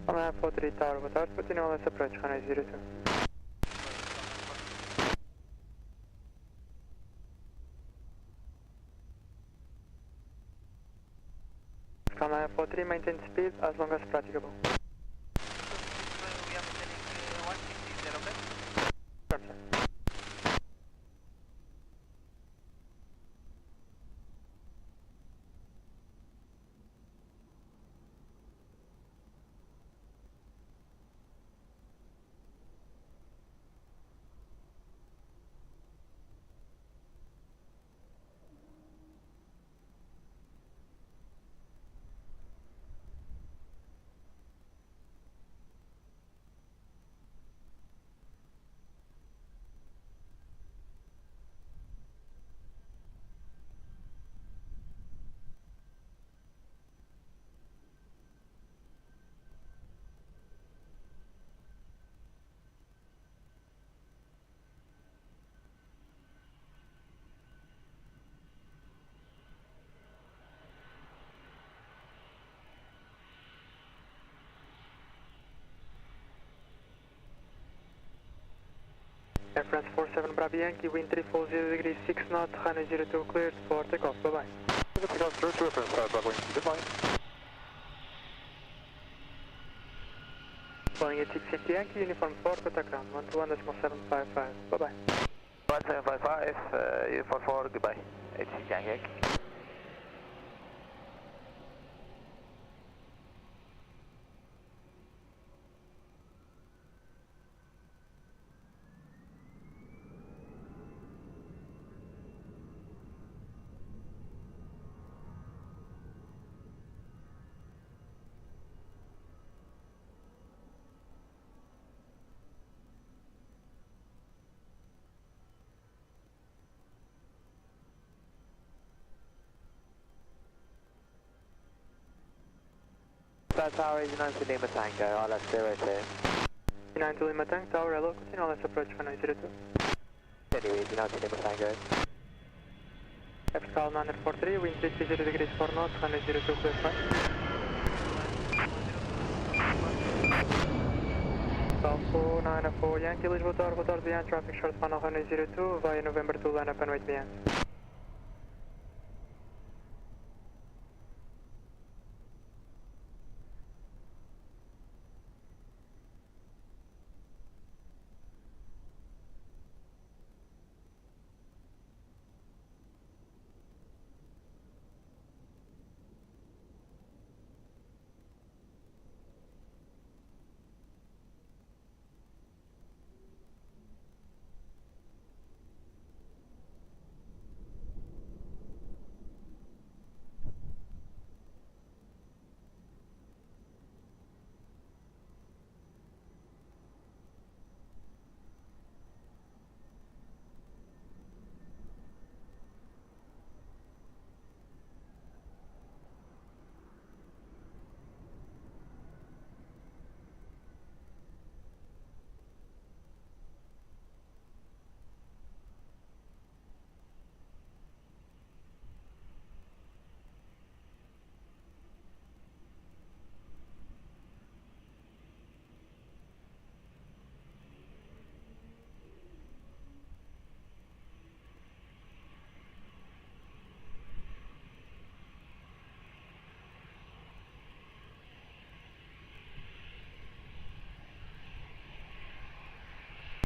Olá, 43 Tower, boa tarde, continua essa approach, runway 02. Skyline 43, maintain speed as long as practicable. We are maintaining 160, is that okay? Sure, sir. Air France 47 Bravo Yankee, wind 340 degrees 6 knots, runway 02 cleared for takeoff, bye bye. Takeoff, through to reference Bravo Yankee, goodbye. Calling 86 Yankee, uniform 4, contact ground, 121.755, bye bye. 1755, uniform 4, goodbye. 86 Yankee. Flat Tower is 90 Lima Tango, RLS 02. 90 Lima Tango, Tower, hello, continue RLS approach for 902. Anyway, 90 Lima Tango. Africa 943, wind 330 degrees 4 knots, 102 clear flight. Alpha 904 Yankee, Lisboa Tower behind, traffic short final 102, via November 2, line up and wait behind.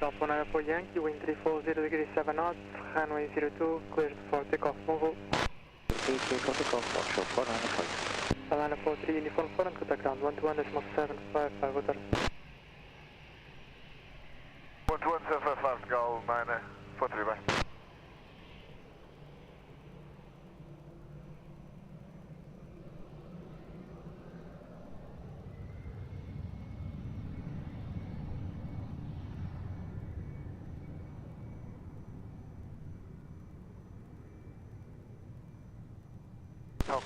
Alpha 904 Yankee, wind 340 degrees 7 knots, runway 02, cleared for takeoff, move up. For takeoff, offshore 495. Atlanta 43, uniform 4 and contact ground 121.755, water. 121.755, Gal 943, bye.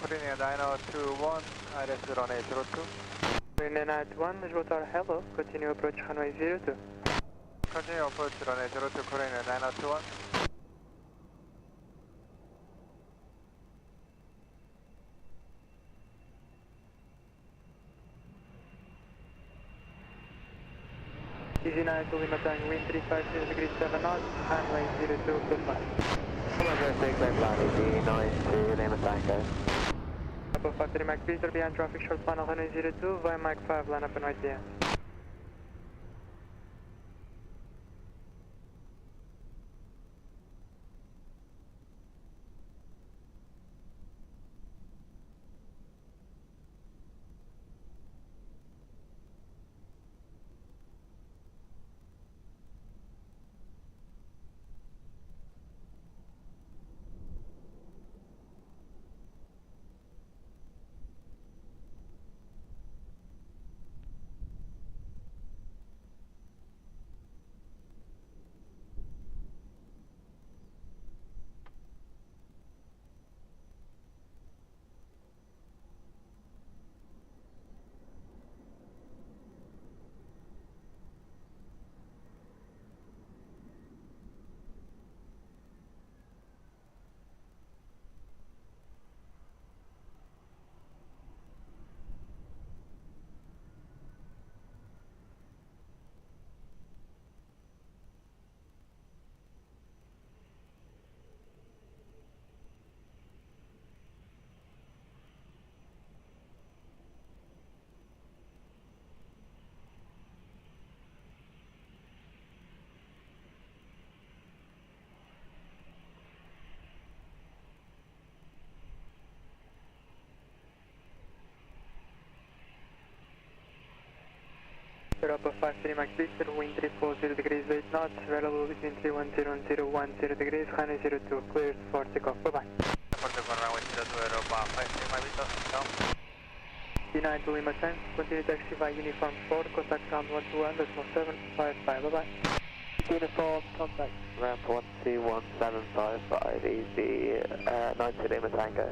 Korean 921, IRS 0802. Korean 921, Lisboa Tower, hello, continue approach runway 02. Continue approach runway 02, Korean 921. Easy 9 to Lima Tango, wind 350 degrees 7 knots, runway 02, clear flight. Take back line, easy 9 to Lima Tango. Apple 53 Mike Peter behind traffic short final 102 via Mike 5 line up and right behind. Europa 53 Mike Victor, wind 340 degrees 8 knots, available between 310 and 010 degrees, runway 02, cleared for takeoff, bye-bye. Aeroporto con runway 02, Europa 53 Mike Victor, down. D9 to Lima 10, continue taxi via uniform 4, contact ground 121.755, bye-bye. Uniform, contact ramp 121.755, easy 90 Lima Tango.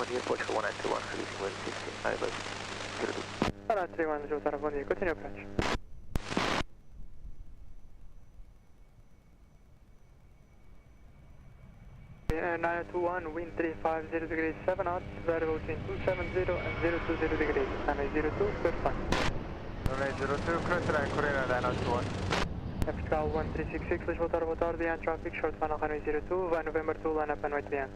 dia, Portugal 1921, releasing wind 16, Airbus 02. 1931, Lisboa, bom dia, continue approach. 921, wind 350 degrees 7 knots, variable between 270 and 020 degrees, runway 02, clear flight. Runway 02, clear to land, Korea 921. Portugal 1366, Lisboa, boa tarde, behind traffic, short final runway 02, via November 2, line up and wait behind.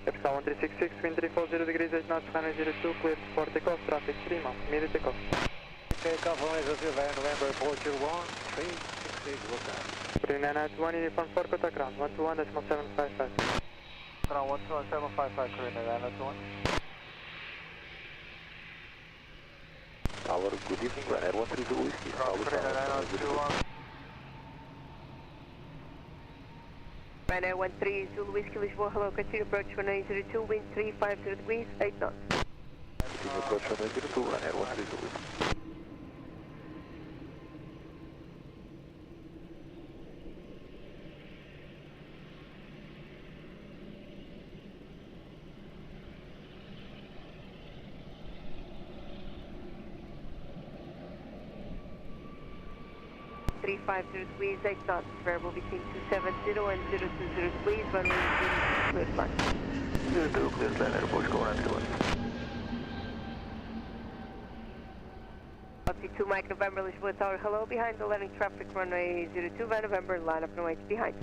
Capital 1366, wind 340 degrees 8 knots, runway 02, cleared for takeoff, traffic 3 miles, immediate takeoff. Takeoff runway 02, via November, Portugal 1366, look out. Bring 991, uniform 4, contact ground, 121.755. Ground 121.755, Korea 921. Tower, good evening, Ryanair 130 Whiskey. Korea 921. Ryanair 13 Zulu Whiskey, Lisboa, hello, continue approach runway 02, wind 350 degrees, 8 knots. Continue approach runway 02, Ryanair 13 Zulu Whiskey. degrees, 8 knots, variable between 270 and 020 degrees, runway 02, clear flight. 02, clear flight, Aeroporto, 191. Altitude Mike November, Lisboa Tower, hello, behind the landing traffic, runway 02, via November, line up and wait behind.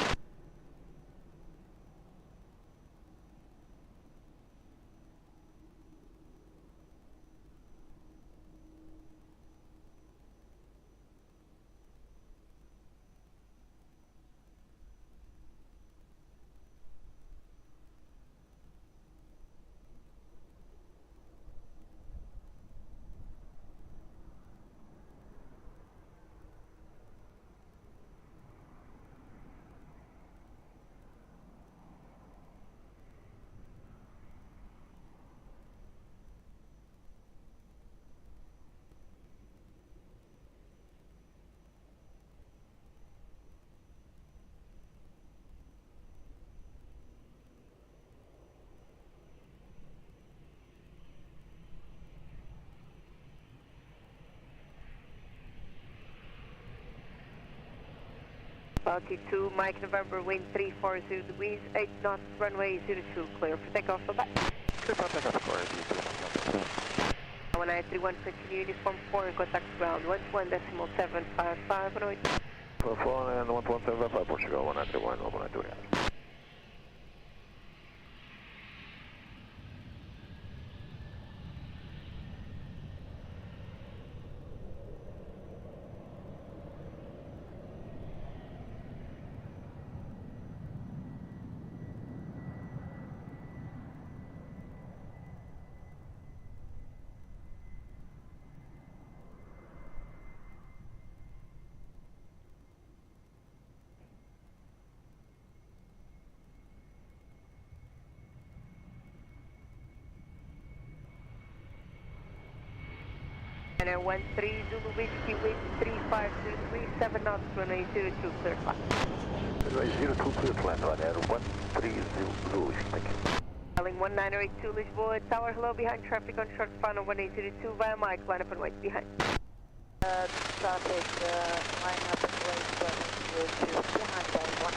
Altitude Mike November, wind 340 degrees, 8 knots, runway 02, clear for takeoff, bye bye. Clear for takeoff, Korea 1931, continue uniform 4 and contact ground 121.755, 108. 4 and 11755, Portugal 1931, 192. Ryanair 13 Zulu Whiskey, wind 3503, 7 knots, runway 02, clear to land. Runway 02, clear to land, Ryanair 13 Zulu Whiskey, thank you. Calling 1982 Lisboa, tower, hello, behind traffic on short final 1802 via Mike, line up and wait behind. Traffic, line up and wait, 1802, behind that 1.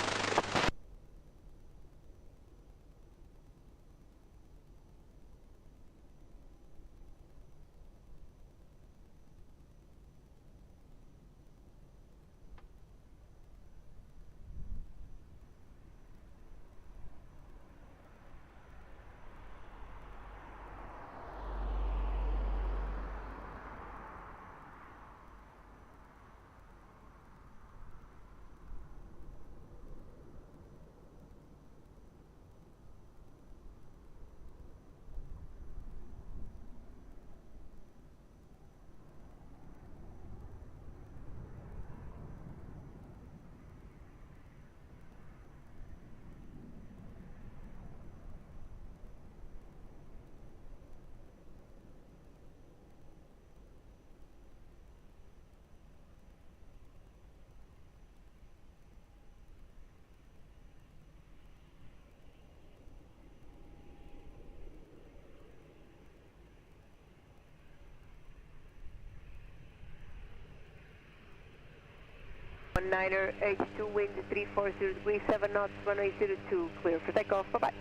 Niner H2, wind 340 degrees, 7 knots, runway 02, clear for takeoff, bye-bye.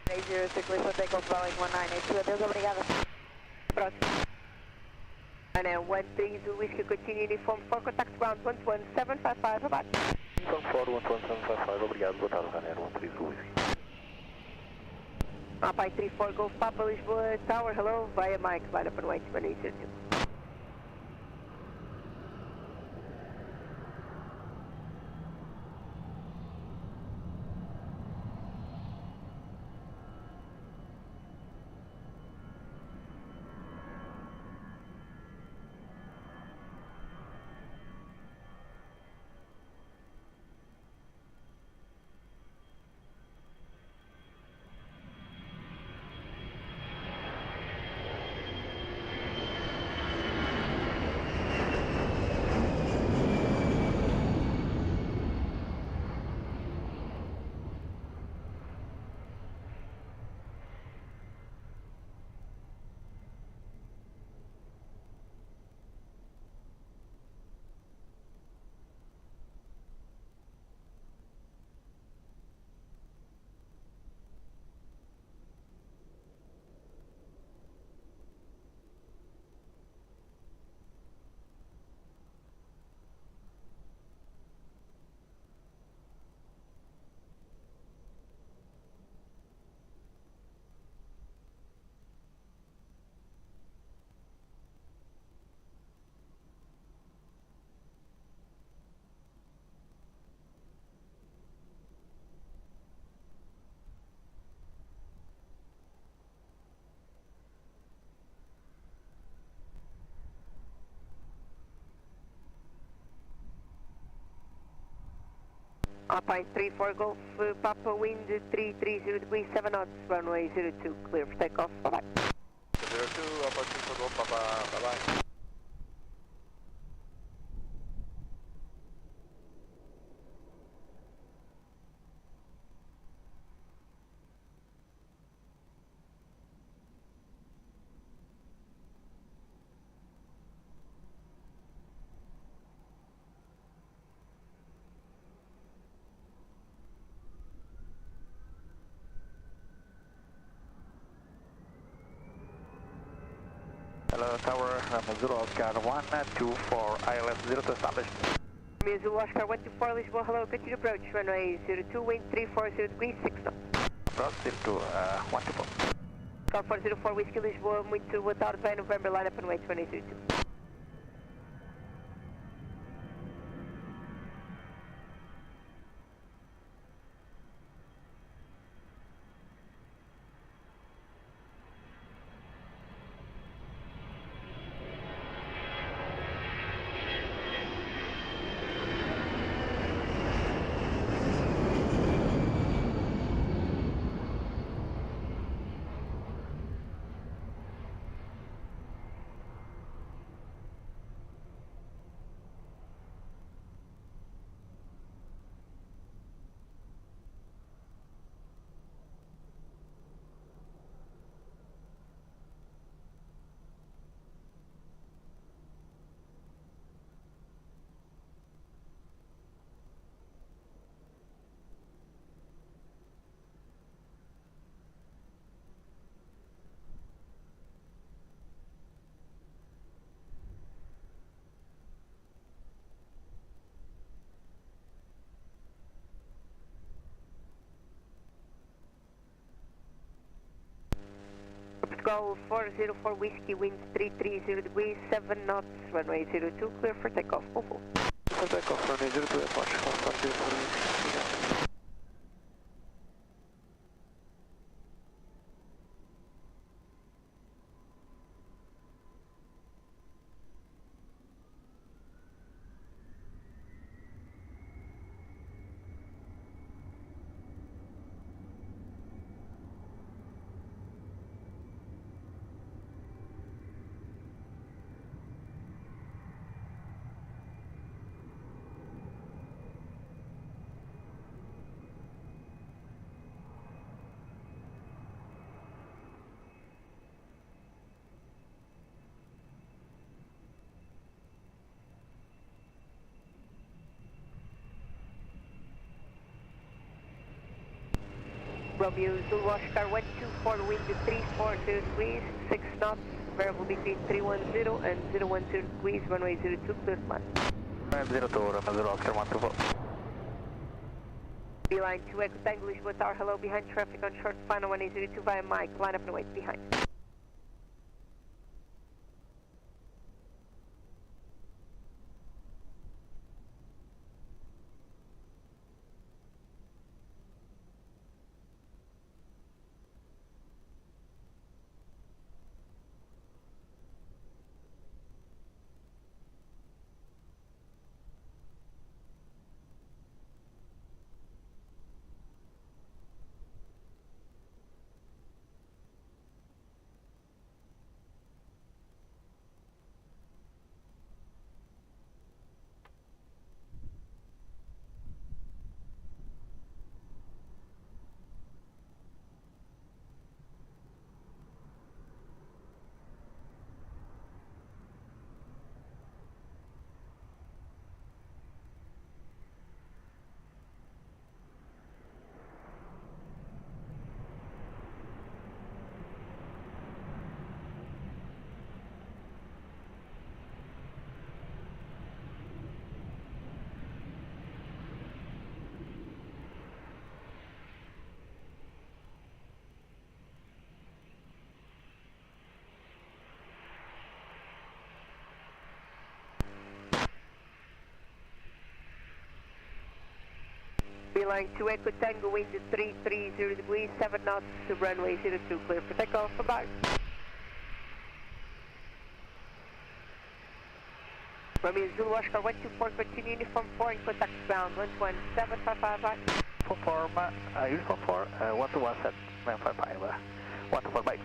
306, clear for takeoff, Boeing 198, adeus, obrigada. Próximo. Ryanair 13 Zulu Whiskey, continue uniform 4, contact ground 11755, bye-bye. Uniform 4, 11755, obrigado, boa tarde, Ryanair 13 Zulu Whiskey. Papa 34 Golf Papa Lisboa, tower, hello, via Mike, line up and wait, runway 02. Alpine 34 Golf Papa, wind 330 degrees, 7 knots, runway 02, clear for takeoff, bye-bye. 02, Alpine 34 Golf Papa, bye-bye. Hello, tower, Zulu Oscar 124, ILS 0 to establish. Zulu Oscar 124 Lisboa, hello, continue approach, runway 02, wind 340 degrees, 6 knots. Approach 02, 124. Call 404 Whiskey Lisboa, muito boa tarde, vai November, line up and wait, runway 02. Golf 404 Whiskey, wind 330 degrees, 7 knots, runway 02, clear for takeoff. Full. For takeoff, runway 02, approach, 140. Romeo Zulu Oscar 124, wind 340 degrees, 6 knots, variable between 310 and 010 degrees, runway 02, clear to land. 02, Romeo Zulu Oscar 124. Beeline 2 Echo Tango Lisboa Tower, hello, behind traffic on short final 1802 via Mike, line up and wait behind. Beeline 2 Echo Tango, wind 330 degrees, 7 knots, runway 02, clear for takeoff, bye. Romeo Zulu Oscar 124, continue uniform 4 in contact ground, 11755, bye. Uniform 4, 121, 124, bye.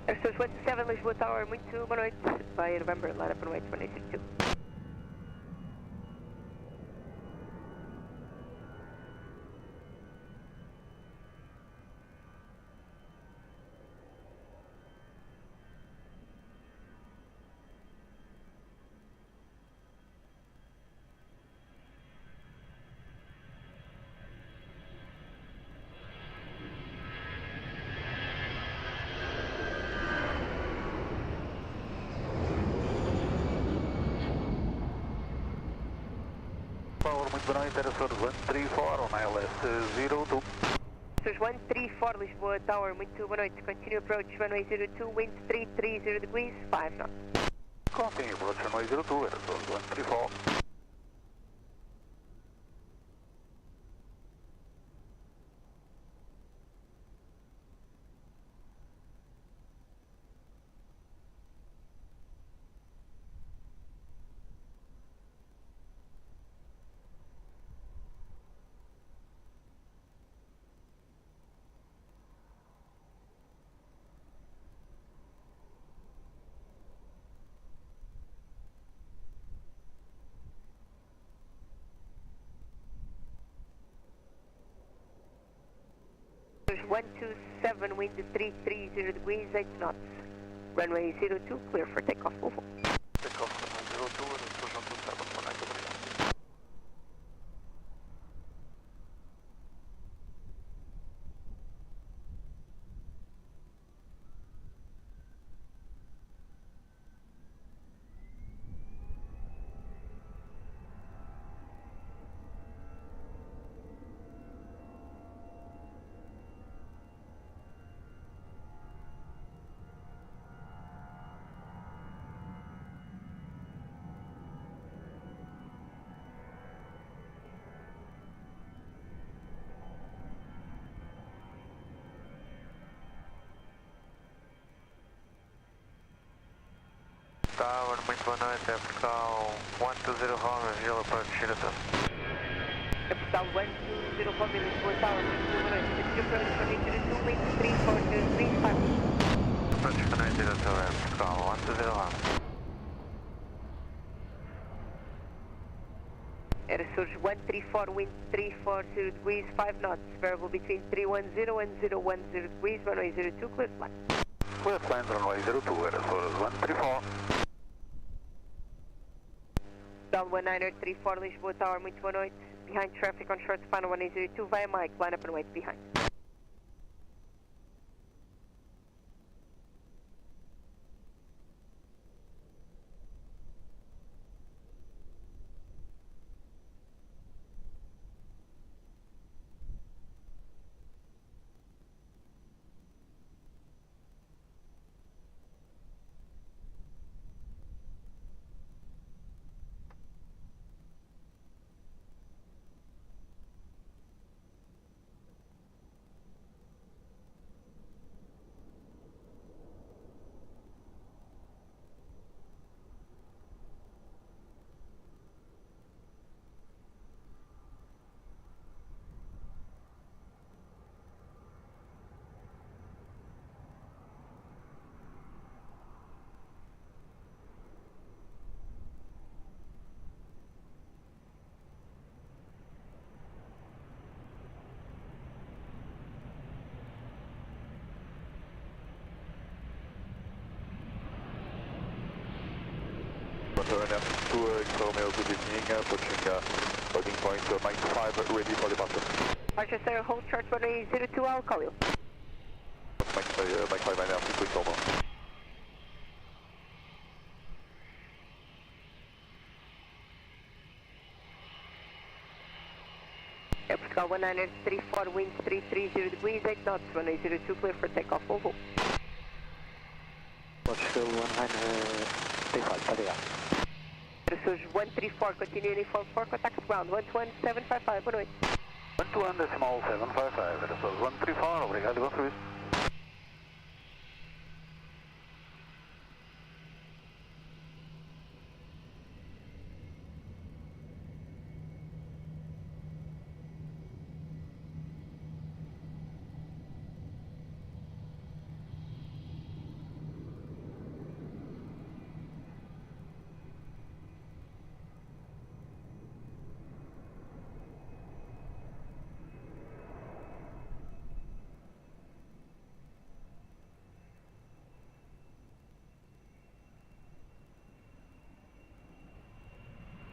Air 27 Lisboa Tower, muito boa noite, by November, line up and wait 182. Muito boa noite, Aeroporto 134 on ILS 02. 134 Lisboa Tower, muito boa noite, continue approach runway 02, wind 330 degrees, 5 knots. Continue approach runway 02, Aeroporto 134. There's 127, wind 330 degrees, 8 knots. Runway 02, clear for takeoff. Full. Takeoff runway 02, Aeroporto 127, obrigado. Muito boa noite, é Portugal 120 Home, visual approach, Direto. É Portugal 120 Home, Lisboa, Tower, muito boa noite. Continue approach for me, Direto, wind 3435. Approach for me, Direto, é Portugal 120 Home. Air Surge 134, wind 340 degrees, 5 knots, variable between 310 and 010 degrees, runway 02, clear to land. Clear to land, runway 02, Air Surge 134. Down 1934, Lisboa Tower, muito boa noite. Behind traffic on short span 1802 via Mike, line up and wait behind. Romeo, good evening, approaching loading point, Mike 5, ready for departure. Roger, sir, hold short runway 02, I'll call you. Mike 5, I have quick over. Air Portugal 1934, wind 330 degrees, 8 knots, runway 02, clear for takeoff, Volvo. Portugal 1935, starting up. Surge 134, continue uniform 4, contact ground, 121.755, boa noite. 121.755, Surge 134, obrigado, bom serviço.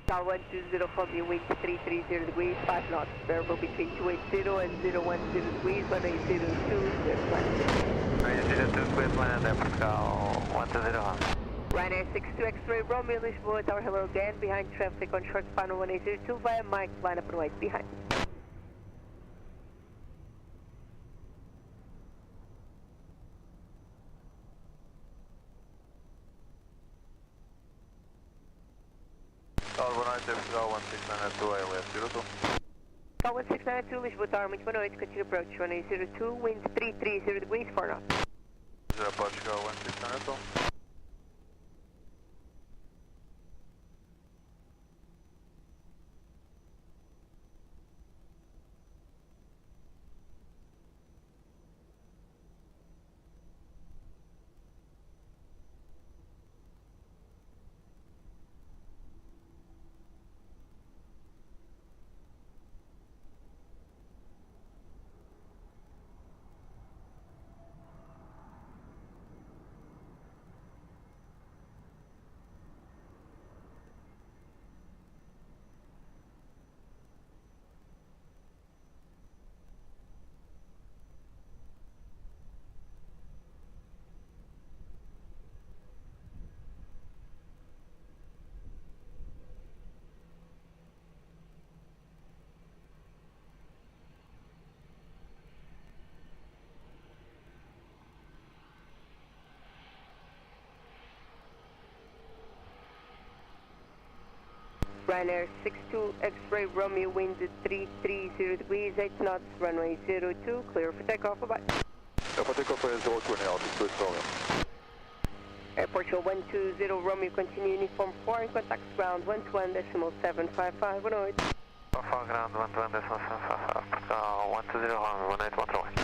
Tower 120 from you, wind 330 degrees, 5 knots, variable between 280 and 010 degrees, runway 02, clear to land. Runway 02, clear to land, Portugal 120 Home. Ryanair 62 X-ray, Romeo, Lisboa Tower, hello again, behind traffic on short span 1802 via Mike, line up and wait behind. Boa noite, Portugal 1692, AOS 02. Call 1692, Lisboa Tower, muito boa noite, continue approach, runway 02, wind 330 degrees, 4 knots. Portugal 1692. Ryanair 62 X-ray, Romeo, wind 330 degrees, 8 knots, runway 02, clear for takeoff, bye-bye. For takeoff, 02 and out, it's Victoria. Airport show 120 Romeo, continue uniform 4 and contact ground 121.755, 108. Alpha ground 121.755, 120 Romeo, 181.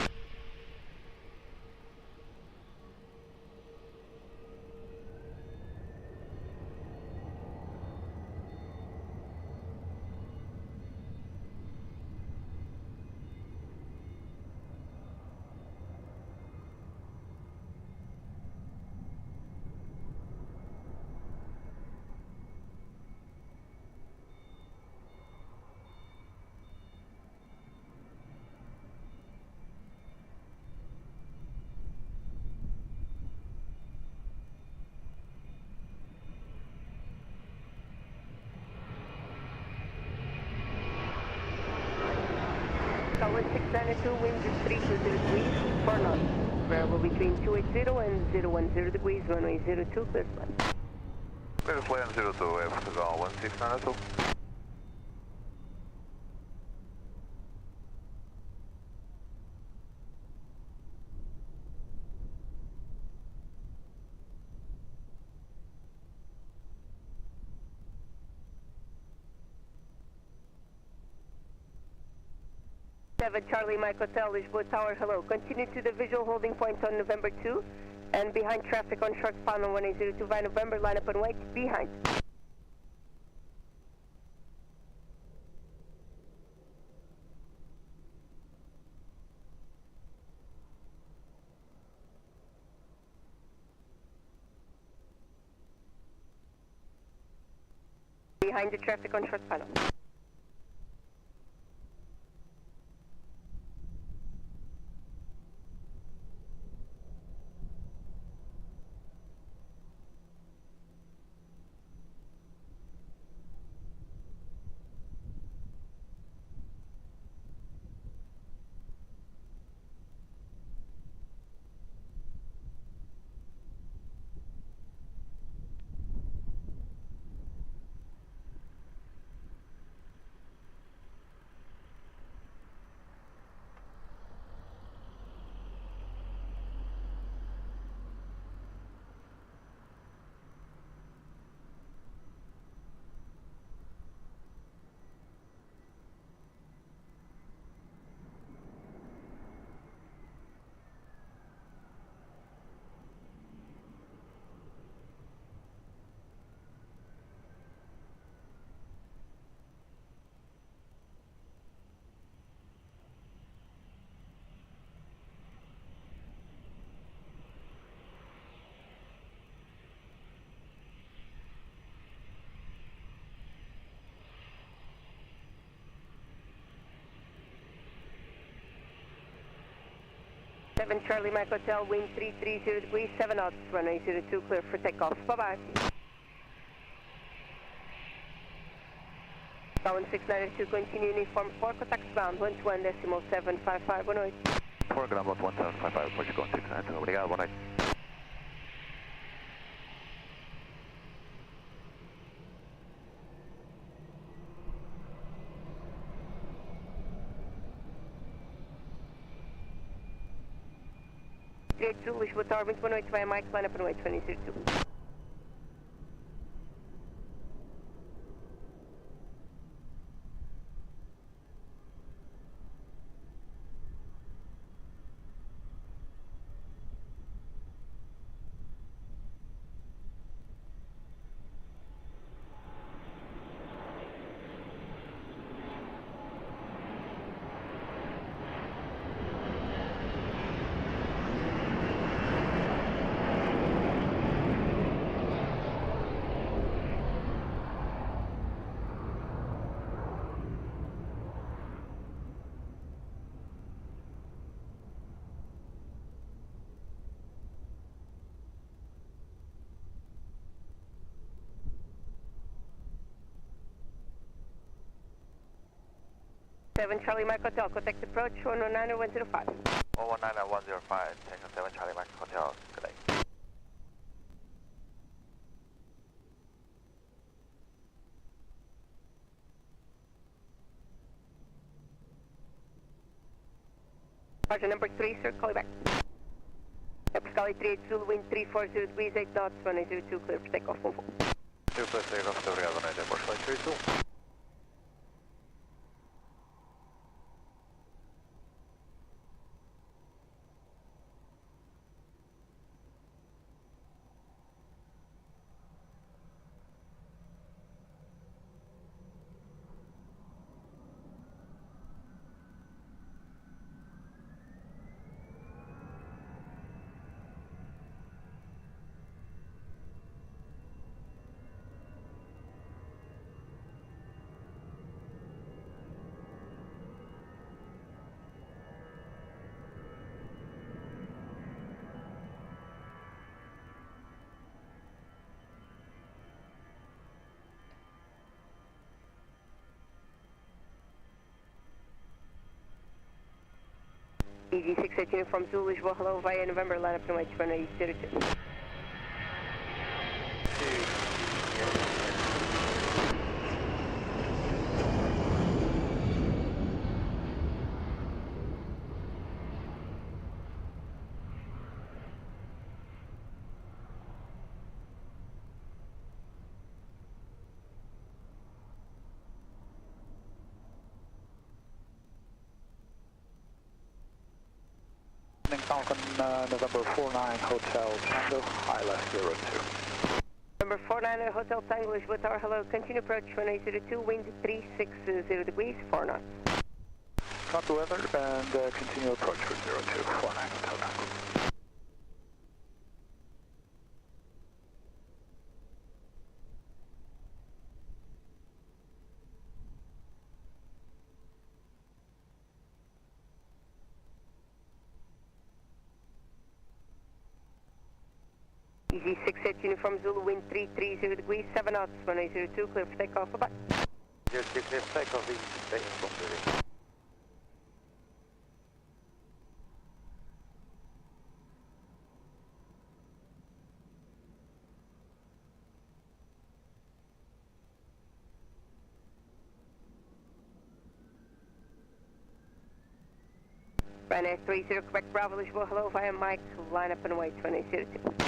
Tower 692, wind is 320 degrees, 4 knots. Variable between 280 and 010 degrees, runway 02, clear to land. Clear to land 02, Portugal 1692. Charlie Mike Hotel, Lisboa Tower, hello. Continue to the visual holding point on November 2 and behind traffic on short span on 1802 via November, line up and wait, behind. Behind the traffic on short span. Charlie Mike Hotel, wind 330 degrees, 7 knots, runway 02, clear for takeoff. Bye-bye. Tower 692, continue uniform 4, contact ground 121.755, 108. 4 ground 11755, Portugal 692, obrigado, boa noite. Lisboa Tower, 118 via Mike, line up and wait, 2032. Charlie Mike Hotel, contact approach 119 or 105. 119 and 105, Tango 7 Charlie Mike Hotel, good day. Roger, number 3, sir, call you back. Yep. Scully 38 Zulu, wind 340 degrees, 8 knots, 102, clear for takeoff, 14. Clear for takeoff, muito obrigado, boa noite, Aeroporto Flight 32. EG68 uniform Zulu, Lisboa, hello, via November, line up and wait, runway 02. Falcon November 49 Hotel Tango, ILS 02. November 49 Hotel Tango, Lisboa Tower, hello, continue approach 1802, wind 360 degrees, 4 knots. Copy weather and continue approach for 0249 Hotel Tango. EG68 uniform Zulu, wind 330 degrees, 7 knots, 1802, clear for takeoff, bye-bye. 02, clear for takeoff, EG68 uniform Zulu. Ryanair 30 Quebec Bravo, Lisboa, hello, via Mike, line up and wait, 1802.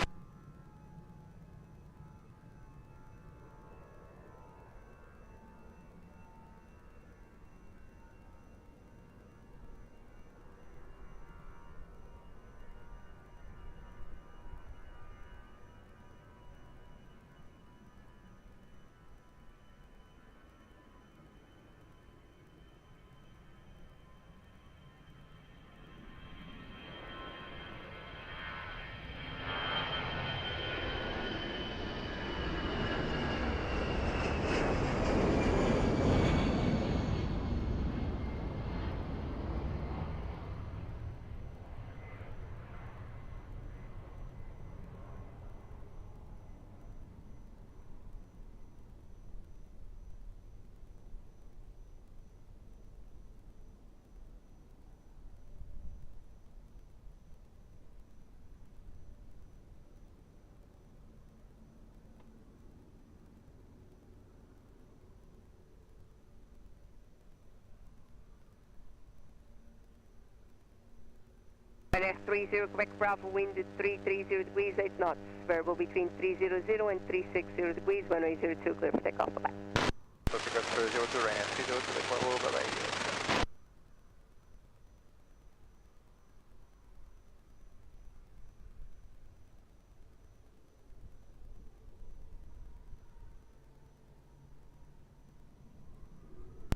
Ryanair 30 Quebec Bravo, wind 330 degrees, 8 knots, variable between 300 and 360 degrees, runway 02, clear for takeoff, bye-bye. So pick up 02, Ryanair 30 to the Corvo, bye-bye.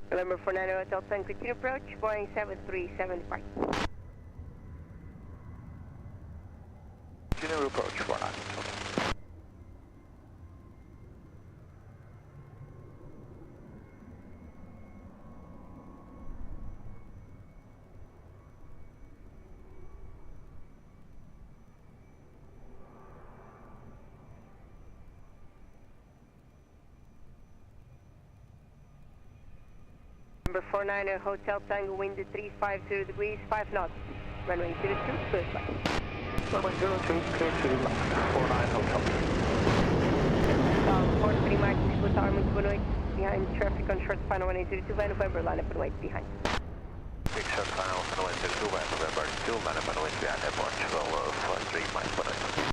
November 49 Hotel Tango, continue approach, Boeing 737 depart. Continue approach 49. Number 49 Hotel Tango, wind 350 degrees, 5 knots, runway 02, clear flight. Runway 02, clear to 49 Hotel. Port 3 Mike, Lisboa Tower, muito boa noite. Behind traffic on short final 1802, via November, line up and wait behind. 6 short final, runway 02 by November 2, runway behind airport, roll for 3 miles per hour.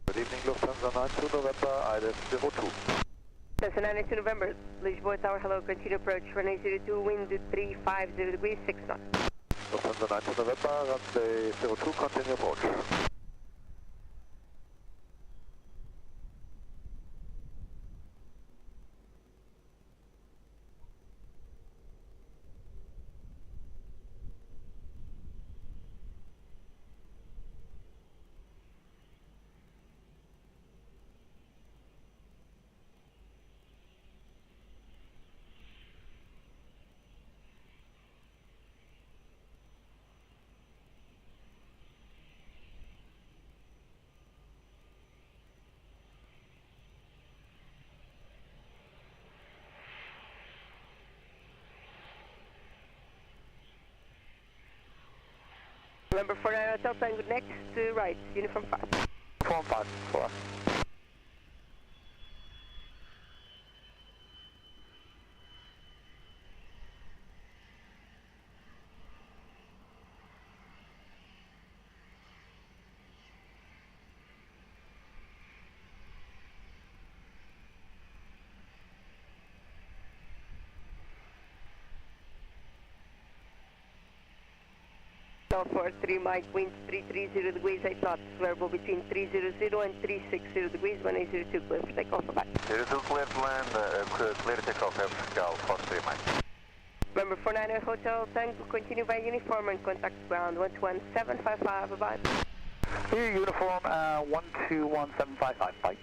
Good evening, Lufthansa 92 November, ILS 02. Lufthansa 92 November, Lisboa Tower, hello, continue approach, runway 02, wind 350 degrees, 6 knots. Lufthansa 92 November, runway 02, continue approach. November 49 Hotel Tango, next right, uniform 5. Form 5, for us. Now for 3 Mike, wind 330 degrees, 8 knots, variable between 300 and 360 degrees, 1802, clear for takeoff, bye. 02 clear to land, clear to takeoff, vertical for 3 Mike. Remember 49 Hotel Tango, continue by uniform and contact ground 121755, bye. Here, uniform 121755, bye.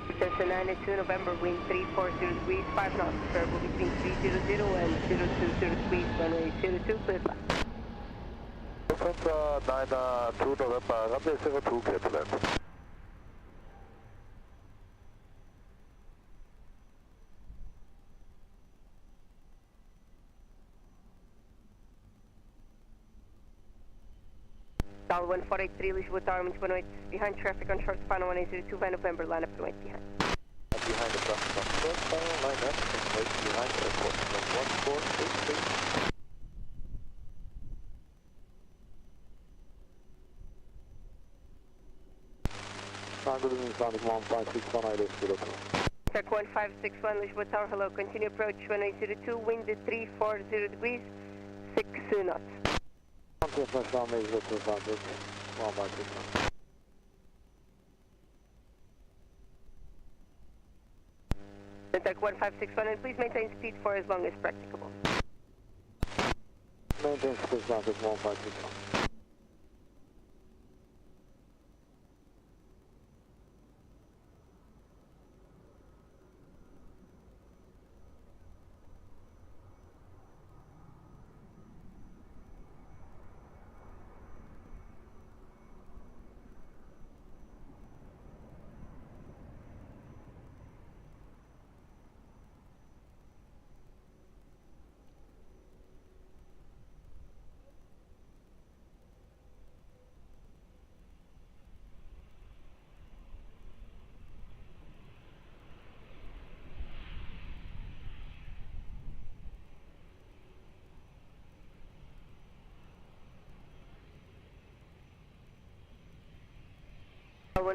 Lufthansa 92 November, wind 340 degrees, 5 knots, variable between 300 and 020 degrees, runway 02, clear flight. Lufthansa 92 November, runway 02, clear to land. Tower 1483, Lisboa Tower, wind 108, behind traffic on short final 1802 by November, line up and wait behind. Behind the traffic on short final, line up and wait behind airport, 1483. Good evening, Islamic 1561, ILS 02. Check 1561, Lisboa Tower, hello, continue approach, 1802, wind 340 degrees, 6 knots. International Major to Atlantic, 1561. Contact 1561 and please maintain speed for as long as practicable. Maintain speed Atlantic 1561.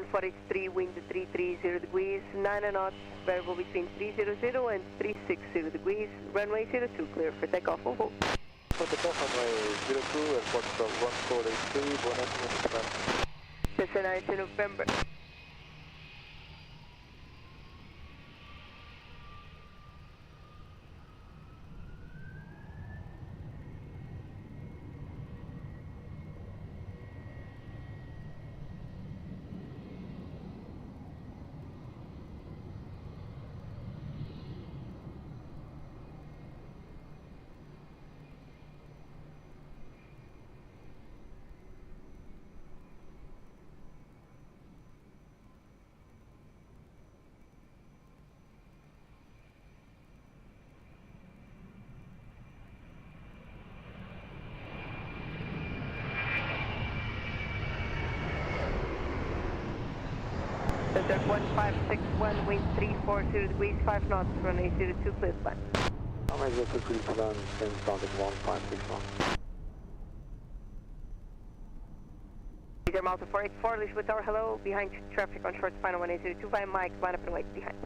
143, wind 330 degrees, 9 knots, variable between 300 and 360 degrees, runway 02, clear for takeoff or hold. For takeoff, runway 02, airport 1483, boa noite, Lisbon. Cessna to November. Center 1561, wind 340 degrees, 5 knots, runway 02, clear to land. Runway 02, clear to land, same sounding 1561. Peter Malta 484, Lisboa Tower, hello, behind traffic on short final 1802 by Mike, line up and wait behind.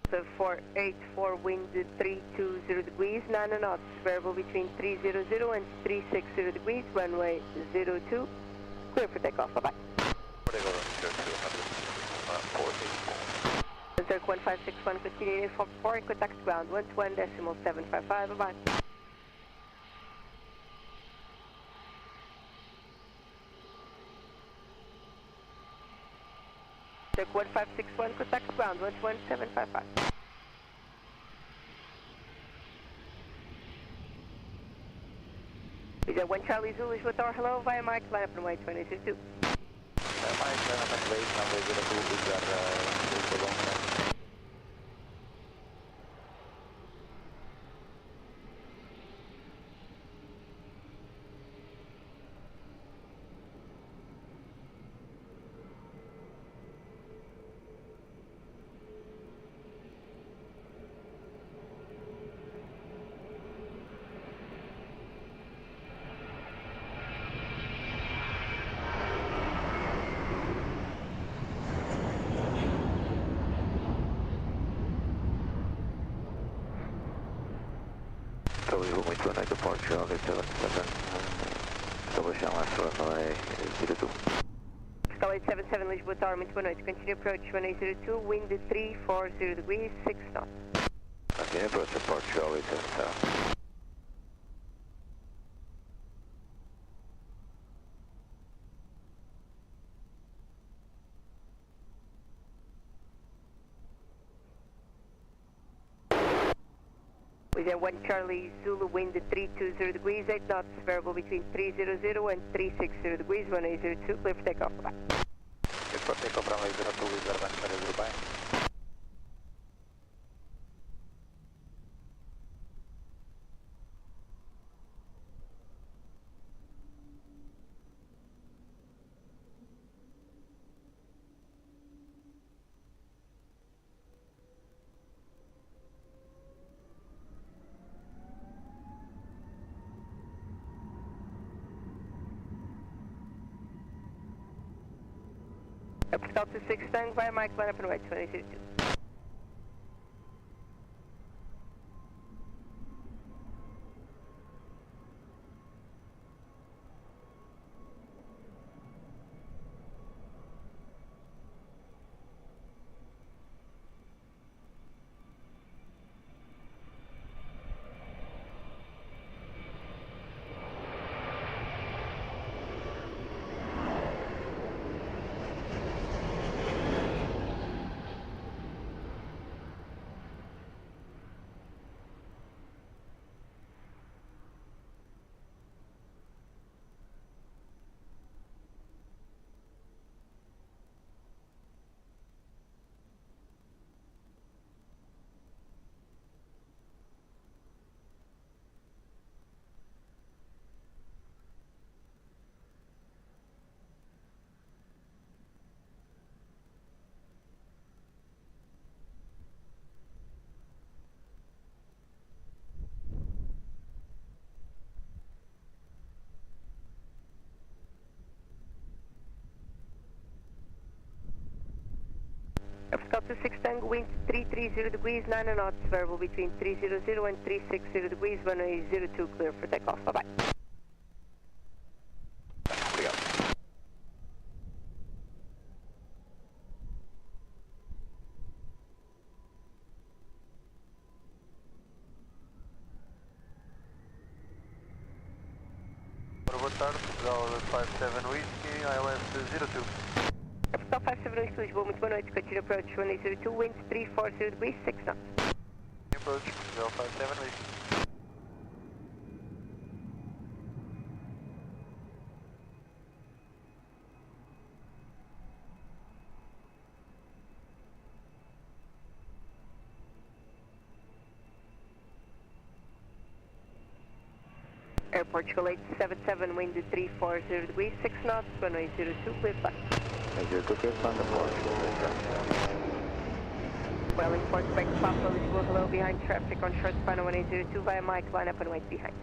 The 484, wind 320 degrees, 9 knots, variable between 300 and 360 degrees, runway 02, clear for takeoff, bye-bye. Zerk 1561, continuing for 4, contact ground 121.755, bye-bye. Zerk 1561, contact ground 121.755. Is 1 Charlie Zulu, Lisboa Tower, hello, via Mike, line up and wait 2022. Mike, line up and wait, number 02, we got Lisbon. Muito boa noite, Aeroporto, Charlie 77, establishing last runway 02. Sky 877, Lisboa Tower, muito boa noite, continue approach runway 02, wind 340 degrees, 6 knots. Continue approach, Aeroporto, Charlie 77. India 1 Charlie Zulu, wind 320 degrees, 8 knots, variable between 300 and 360 degrees, runway 02, clear for takeoff, bye. Clear for takeoff, runway 02, Lisbon, bye. Aeroporto 26 Tango via Mike, line up and wait, 2002. Aeroporto 26 Tango, wind 330 degrees, 9 knots, variable between 300 and 360 degrees, runway 02, clear for takeoff, bye-bye. Boa tarde, Delgado 57 Whiskey, ILS 02. Aeroporto 57 Whiskey, Lisboa, muito boa noite, continue approach, runway 02, wind 340 degrees, 6 knots. Approach, Delgado 57 Whiskey. Airport 877, wind 340 degrees, 6 knots, runway 02, clear flight. 02, clear flight, Wellington, Quebec, Papa, Lisboa, hello, behind traffic on short span 1802 via Mike, line up and wait behind.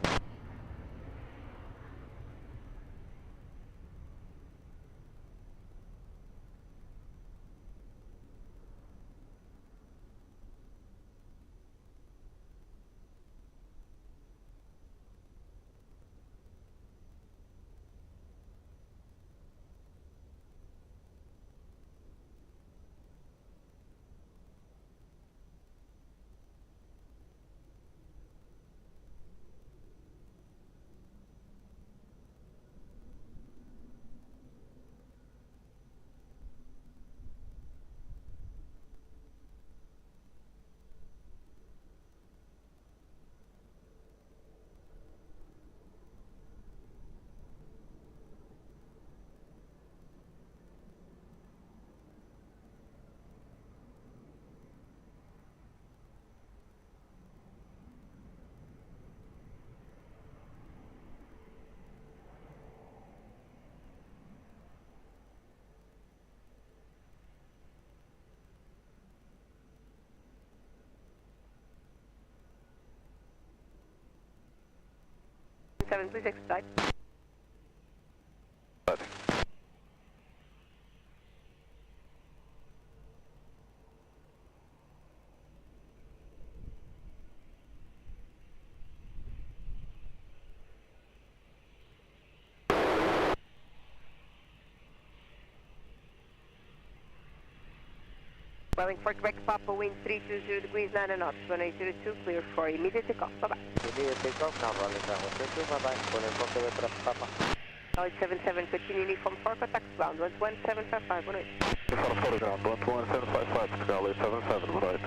Please expedite. Wellington, Quebec, Papa, wind 320 degrees, 9 knots, runway 02, clear for immediate takeoff, bye-bye. Immediate takeoff, now running down 122, bye-bye, Wellington, Quebec, Papa. 877, continue uniform 4, contact ground, 11755, 1 Uniform 4 ground, 11755, Portugal 877, right.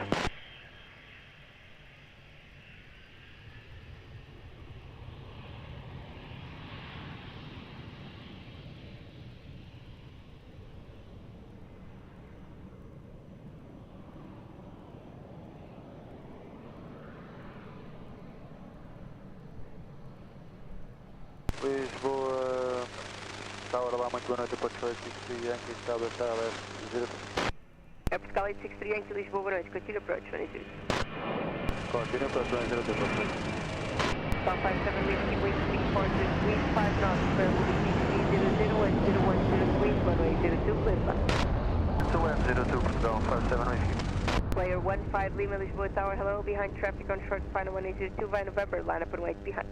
Lisboa, Tower, olá, muito boa noite, Aeroporto 63 Yankee, Tower, Tower, 0. É Portugal 863 Yankee, Lisboa, boa noite, continue approach, runway 02. Continue approach, runway 02, approach. Star 57 Whiskey, wind 340 degrees, 5 knots, square will be 300 and 010 degrees, runway 02, clear flight. 2M02, Portugal, 57 Whiskey. Player 15 Lima, Lisboa Tower, hello, behind traffic on short, final 1802 via November, line up and wait behind.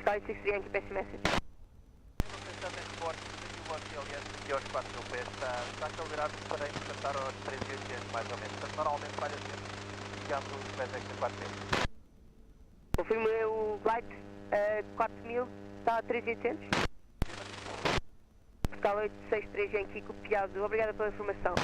Sky 63 Yankee, best message. Aqui aos 4 mil pés, está calibrado para interceptar aos 3.800 mais ou menos, portanto normalmente falha sempre, digamos os pés é que 4 mil. Confirmo o flight 4000, está a 3800. Portugal 863 Yankee, copiado, obrigada pela informação.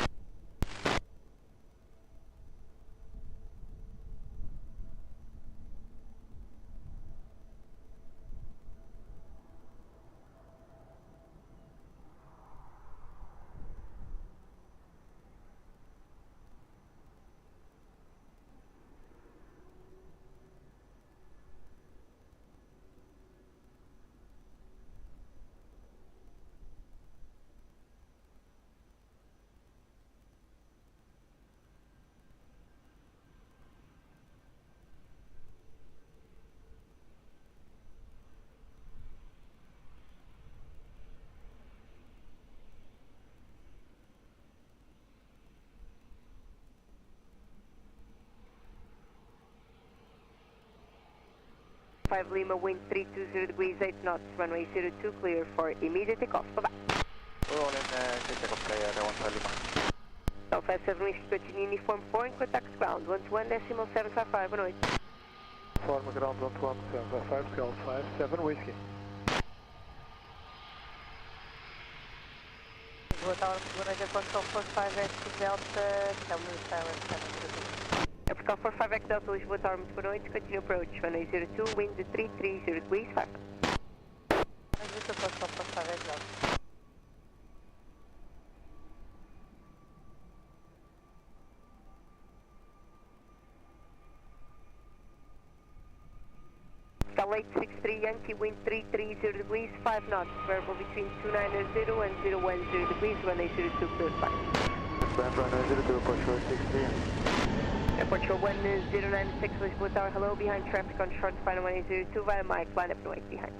Lima, wind 320 degrees, 8 knots, runway 02, clear for immediate takeoff. Bye-bye. All in, takeoff, Air 15 Lima. Star 57 Whiskey, continue uniform 4 and contact ground, 121.755, boa noite. Forma ground 121.755, Golf 57 Whiskey. Lisboa Tower, boa noite, Aeroporto 45 Delta, Tower Silent 702. É Portugal 45X Delta, Lisboa Tower, muito boa noite, continue approach, runway 02, wind 330 degrees, 5. Lisboa Tower 45X Delta. Portugal 863 Yankee, wind 330 degrees, 5 knots, variable between 290 and 010 degrees, runway 02, clear 5. Runway 02, Aeroporto 63. Airport 1096, Lisboa Tower, hello, behind traffic on short, final 1802 via Mike, line up and wait behind.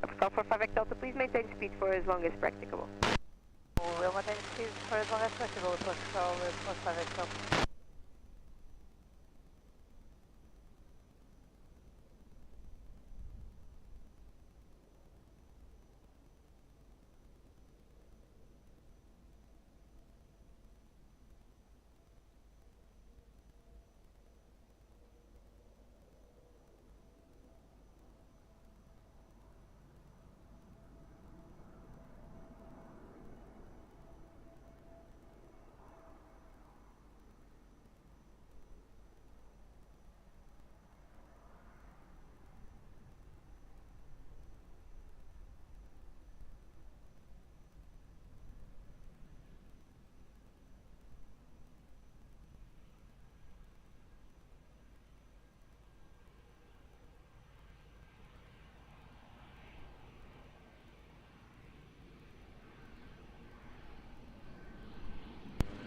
Portugal 45X Delta, please maintain speed for as long as practicable. We'll maintain speed for as long as practicable, Portugal 45X Delta.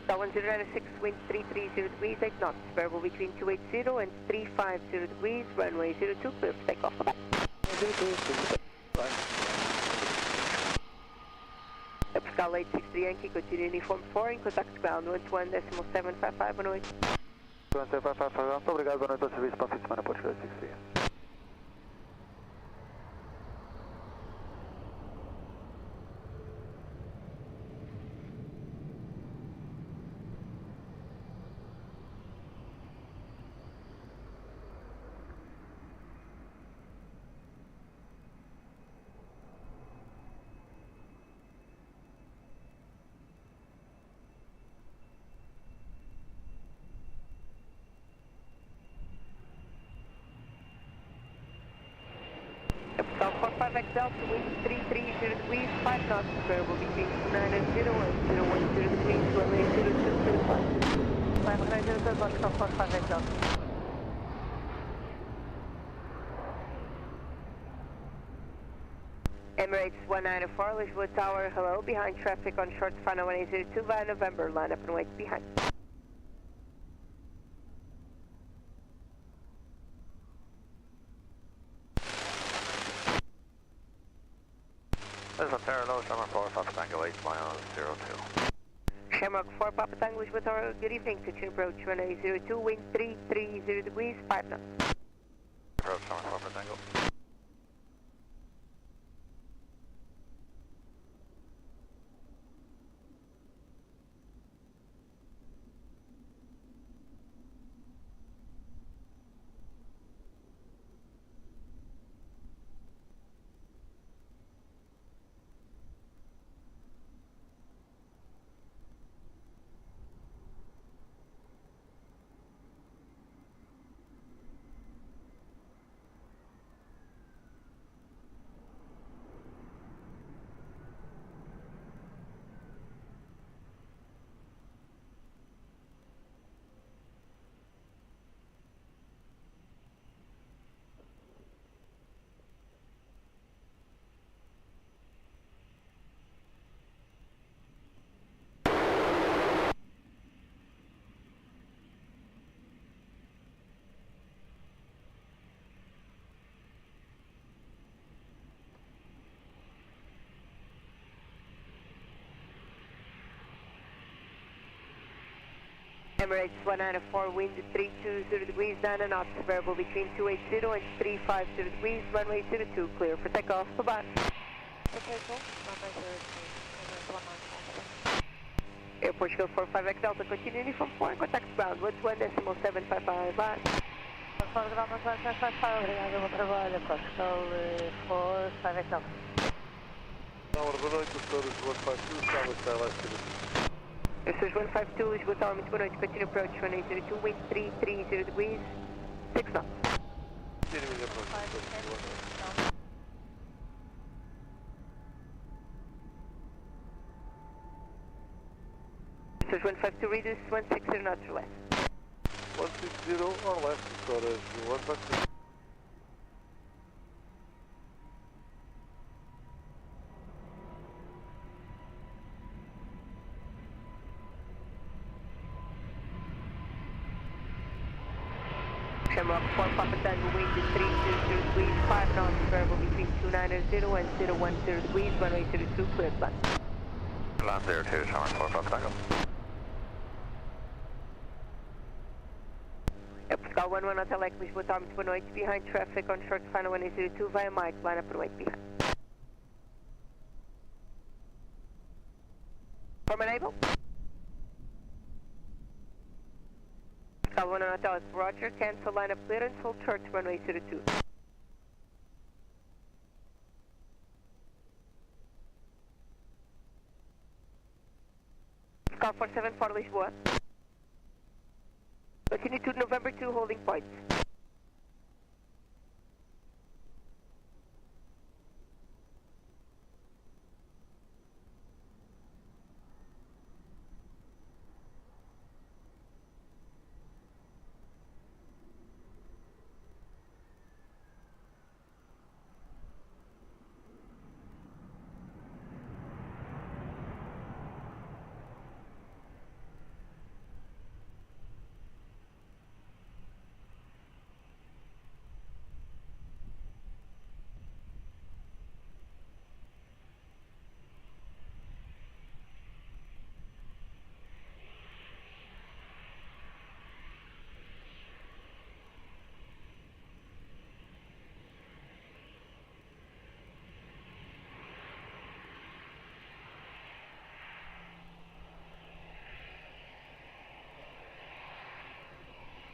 Star 1096, wind 330 degrees, 8 knots, variable between 280 and 350 degrees, runway 02, clear for takeoff. Bye-bye. Portugal 863 Yankee, continue uniform 4 in contact ground, 121.755, boa noite. 121.755, muito obrigado, boa noite pelo serviço para a fim de semana, Portugal 863. 45X Delta, wind 330 degrees, 5 knots, variable between 290 and 010 degrees, runway 02, clear to fly. Runway 02, Gosto, 45X Delta. Emirates 194, Lisboa Tower, hello, behind traffic on short final 1802 via November, line up and wait behind. Lisbon Tower, low, Shamrock 4, Papa Tango 8 miles 02. Shamrock 4, Papa Tango, Lisboa Tower, good evening, pitch approach runway 02, wind 330 degrees, 5 knots. Approach Shamrock 4, Papa Tango. Emirates 194, wind 320 degrees, 9 knots, variable between 280 and 350 degrees, runway 02, clear for takeoff, bye-bye. Airport Chicago 45X Delta, continue uniform 4 and contact ground, 121.755, bye. Conforme ground 121.755, obrigado, bom trabalho, Airport Chicago 45X Delta. Tower, boa noite, Lisboa 152, Tower, está lá esquerda. This is 152, Lisboa Tower, muito boa noite, continue approach, runway 02, wind 330 degrees, 6 knots. Enemy approach. This is 152, reduce 160 knots or less. 160 or less, agora 152. Shamrock 4, Papa Tango, wind 320 degrees, 5 knots, variable between 290 and 010 degrees, runway 02, clear to land. Land 02, Shamrock 4, Papa Tango. Airport 11 Hotel Echo, Lisboa Tower, muito boa noite, behind traffic on short final 1802 via Mike, line up and wait behind. Form enable. One Hotel Echo, Roger, cancel line up clearance, hold short runway 02. Call 474 Lisboa. Continue to November 2 holding point.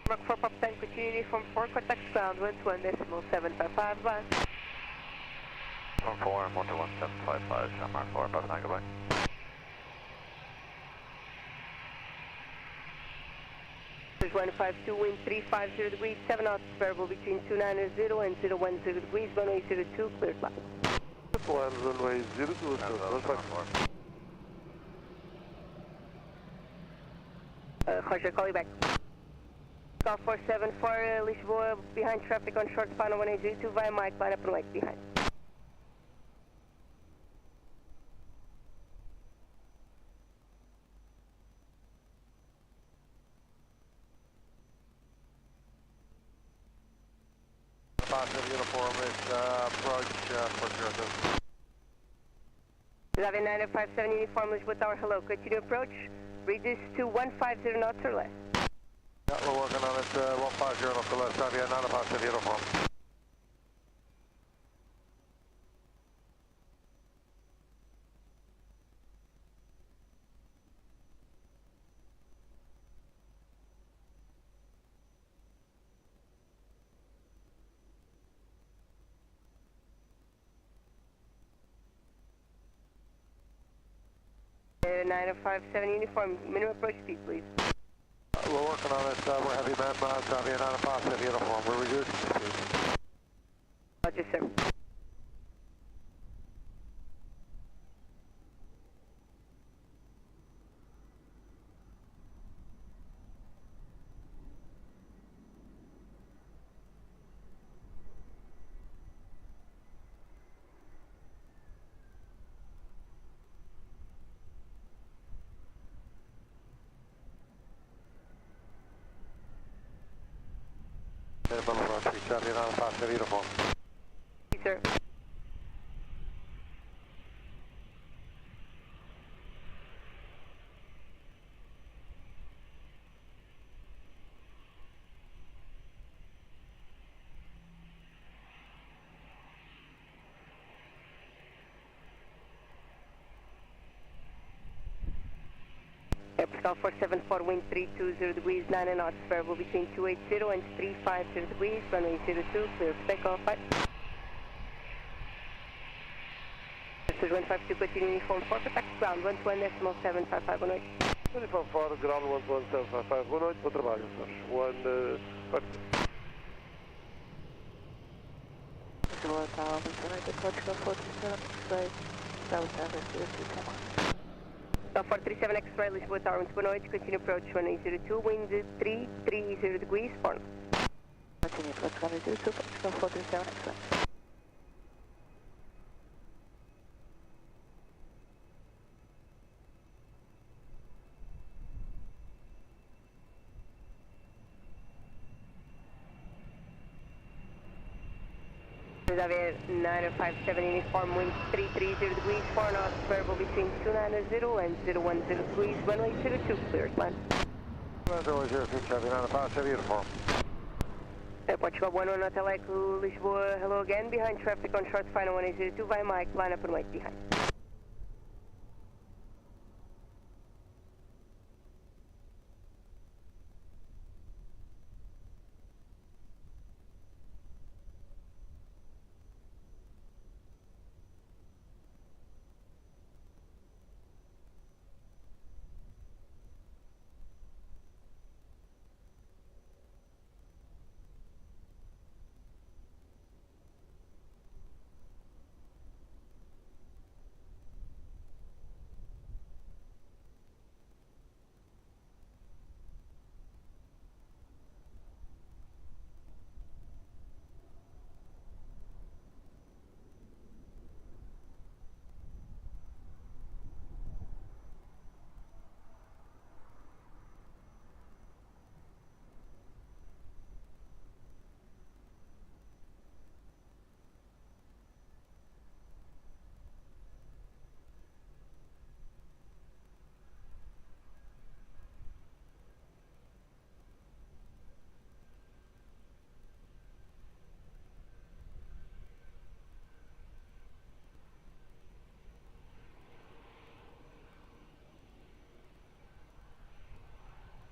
Mark 4 Papa Tango, continue uniform 4, contact ground 121.755, bye. 14, 121.755, Shamrock 4, Papa Tango, bye. There's 152, wind 350 degrees, 7 knots, variable between 290 and 010 degrees, runway 02, cleared, bye. One runway 02, so Roger, call you back. Call 474 Lisboa, behind traffic on short final 102 via Mike, line up and wait behind. Positive uniform is approach 402. Aviation 957 uniform Lisboa Tower, hello, continue approach, reduce to 150 knots or less. Yeah, we're working on it, 150 knots or less, Aviation 957 uniform. Aviation 957 uniform, minimum approach speed, please. We're working on it, we're heavy man mounts, Aviation 957 uniform, we're reducing speed. Roger, sir. Aviation 957 uniform. Yes, sir. Call 474, wind 320 degrees, 9 knots, variable between 280 and 350 degrees, runway 02, clear for takeoff, bye. This is 152, continue uniform 4, contact ground, 11.75518. Uniform 4, ground 11.75518, bom trabalho, senhores. 1, Lisboa Tower, Portugal 437, Delta, Aviation. 437 X-ray, Lisboa Tower, muito boa noite, continue approach 102, wind 330 degrees, 4. Continue approach 102, Portugal 437 X-ray. Aviation 957 uniform, wind 330 degrees, 4 knots, variable between 290 and 010 degrees, runway 02, clear, land. Runway 06, Aviation 957 uniform. Portugal 11 Hotel Echo, Lisboa, hello again, behind traffic on short final 102 via Mike, line up and wait behind.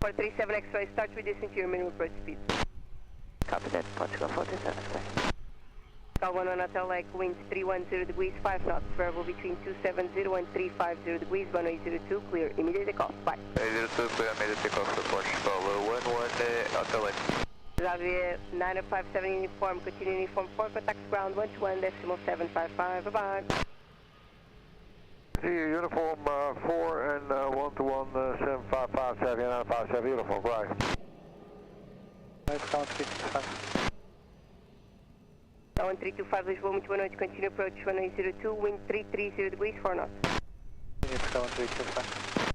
For 37 X-ray, start reducing to your minimum approach speed. Copy that, Portugal 437 X-ray. Call 11 Hotel Lake, winds 310 degrees, 5 knots, variable between 270 and 350 degrees, runway 02, clear, immediate takeoff, bye. 02, clear, immediate takeoff for Portugal 11 Hotel Lake. Avia 9057 uniform, continue uniform 4, contacts ground 121.755, bye-bye. See you, uniform 4 and 121.755, 7957, uniform, right. Nice count, 55. 1325 Lisboa, muito boa noite, continue approach 1802, wind 330 degrees, 4 knots. Units 1325.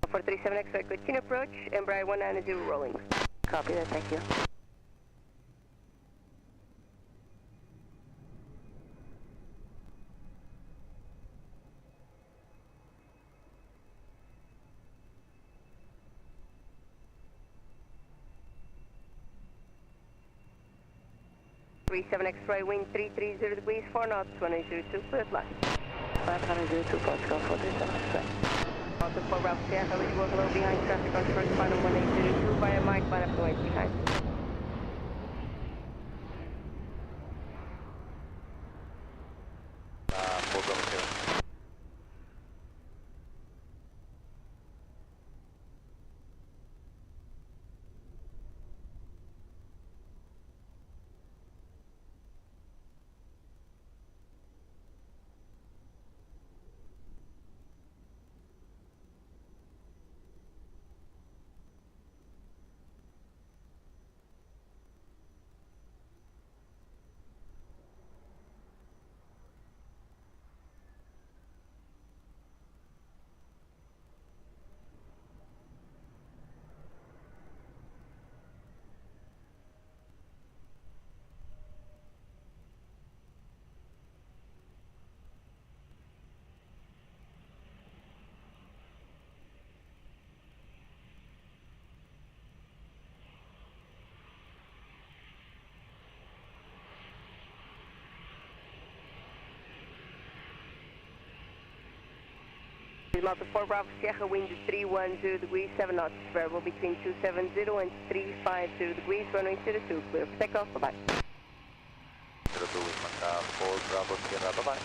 437 X-ray, continue approach, Embraer 190 rolling. Copy that, thank you. X-ray, wind 330 degrees, 4 knots, 1802, clear flight. 502, Portugal 437 X-ray. Alto 4 Bravo Sierra, Lisboa, hello, behind traffic on first final 1802, via Mike, line up noise behind. Full Bravo Sierra. Delta 4 Bravo Sierra, wind 310 degrees, 7 knots, variable between 270 and 350 degrees, runway 02, clear for takeoff, bye-bye. 02 with 4 Bravo Sierra, bye-bye.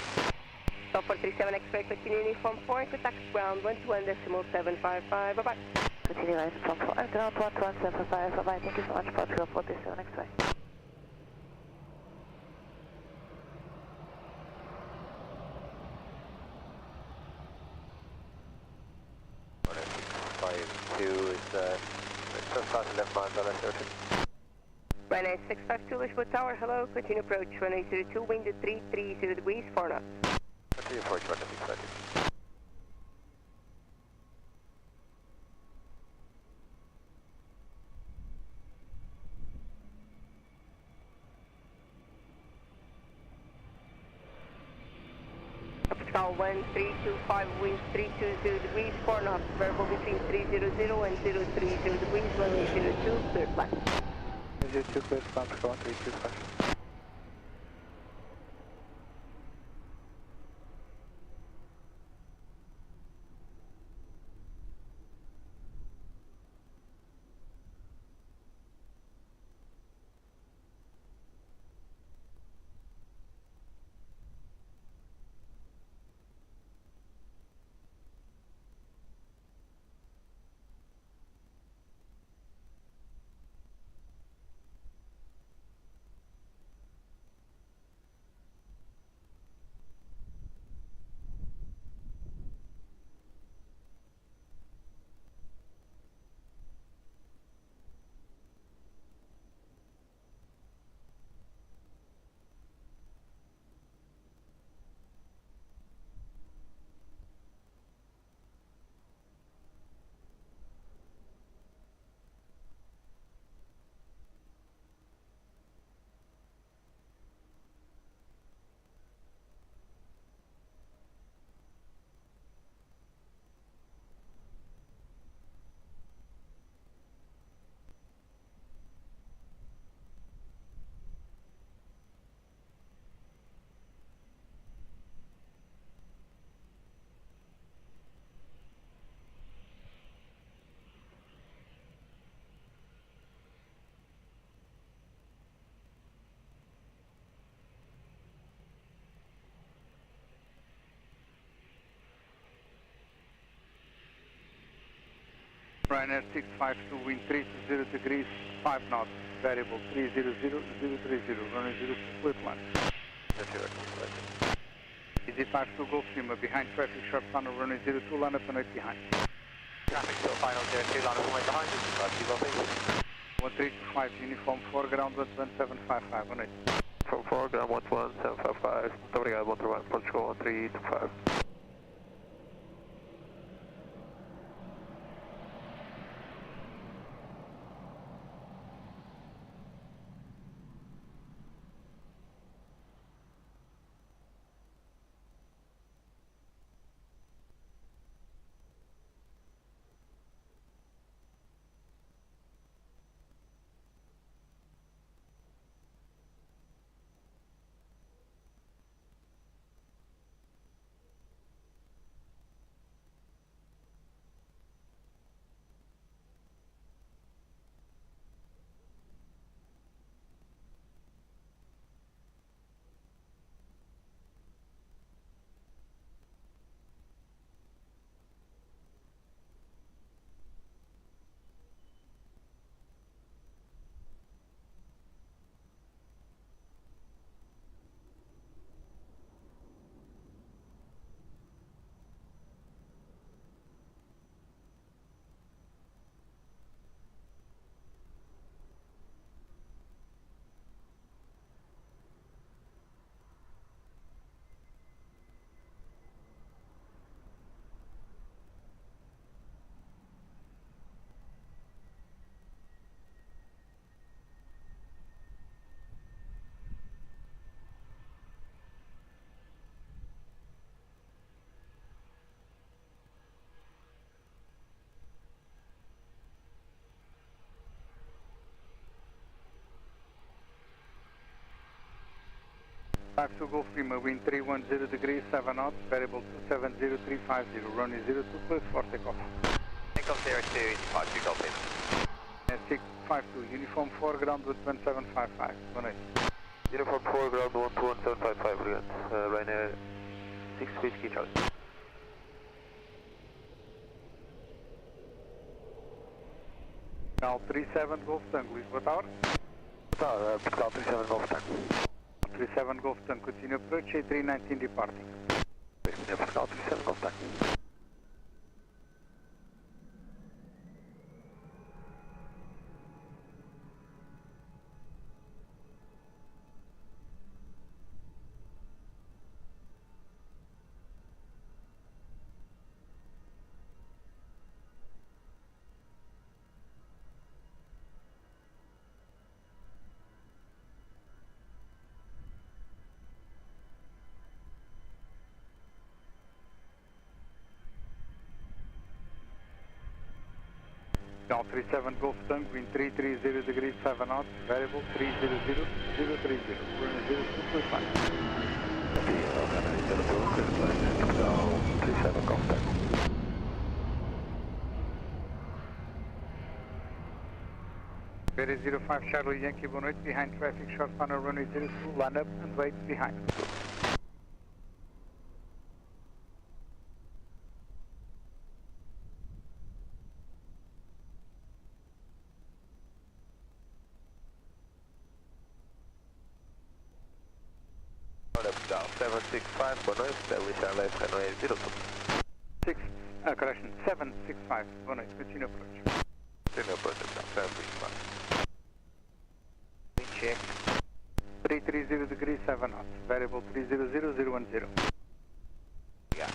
437 X-ray, continue uniform 4, contacts ground 121.755, bye-bye. Continue line from 4, ground 121.755, bye-bye, thank you so much, Portugal 437 X-ray. Left mind, left ocean. Runway 652 Lisboa Tower, hello, continue approach, runway 02, wind 330 degrees, 4 knots. Continue approach, runway 652. Call 1325, wind 320 degrees, 4 knots, variable between 300 and 030 degrees, runway 02, clear flight. 02 clear, Portugal 1325. Ryanair 652, wind 320 degrees, 5 knots, variable 300, runway 02, clear to land. Easy 52 Golf Lima, behind traffic, sharp tunnel, runway 02, line up and wait behind. Traffic, still final 02, line up and wait behind, this is 5 Golf Lima. 1325, uniform 4, ground 11755, on it. From 4, ground 11755, obrigado, 131, Portugal 1325. Five to Golf Lima, wind 310 degrees, 7 knots, variable 270350, runway 02, clear for takeoff. Takeoff 02, 52 Golf Lima. 652, uniform 4, ground 11755, on it. Uniform 4, ground 11755, obrigado. Ryanair 6 Whiskey Charlie. Portugal 37 Golf Tango, Lisboa Tower. Portugal 37 Golf Tango. 37 Golf Tango, continue approach, A319 departing. Portugal 37 Golf Tango. Down 37 Golf Tango, wind 330 degrees, 7 knots, variable 300, 030, runway 02, clear flight. 37 Golf Tango. Very 05 Charlie Yankee, boa noite, behind traffic, short funnel, runway 02, line up and wait behind. Down 765, boa noite, Delgado left runway 02. Correction, 765, boa noite, continue approach. Continue approach, down 765. Wind check. 330 degrees, 7 knots, variable 300, 010. Yeah.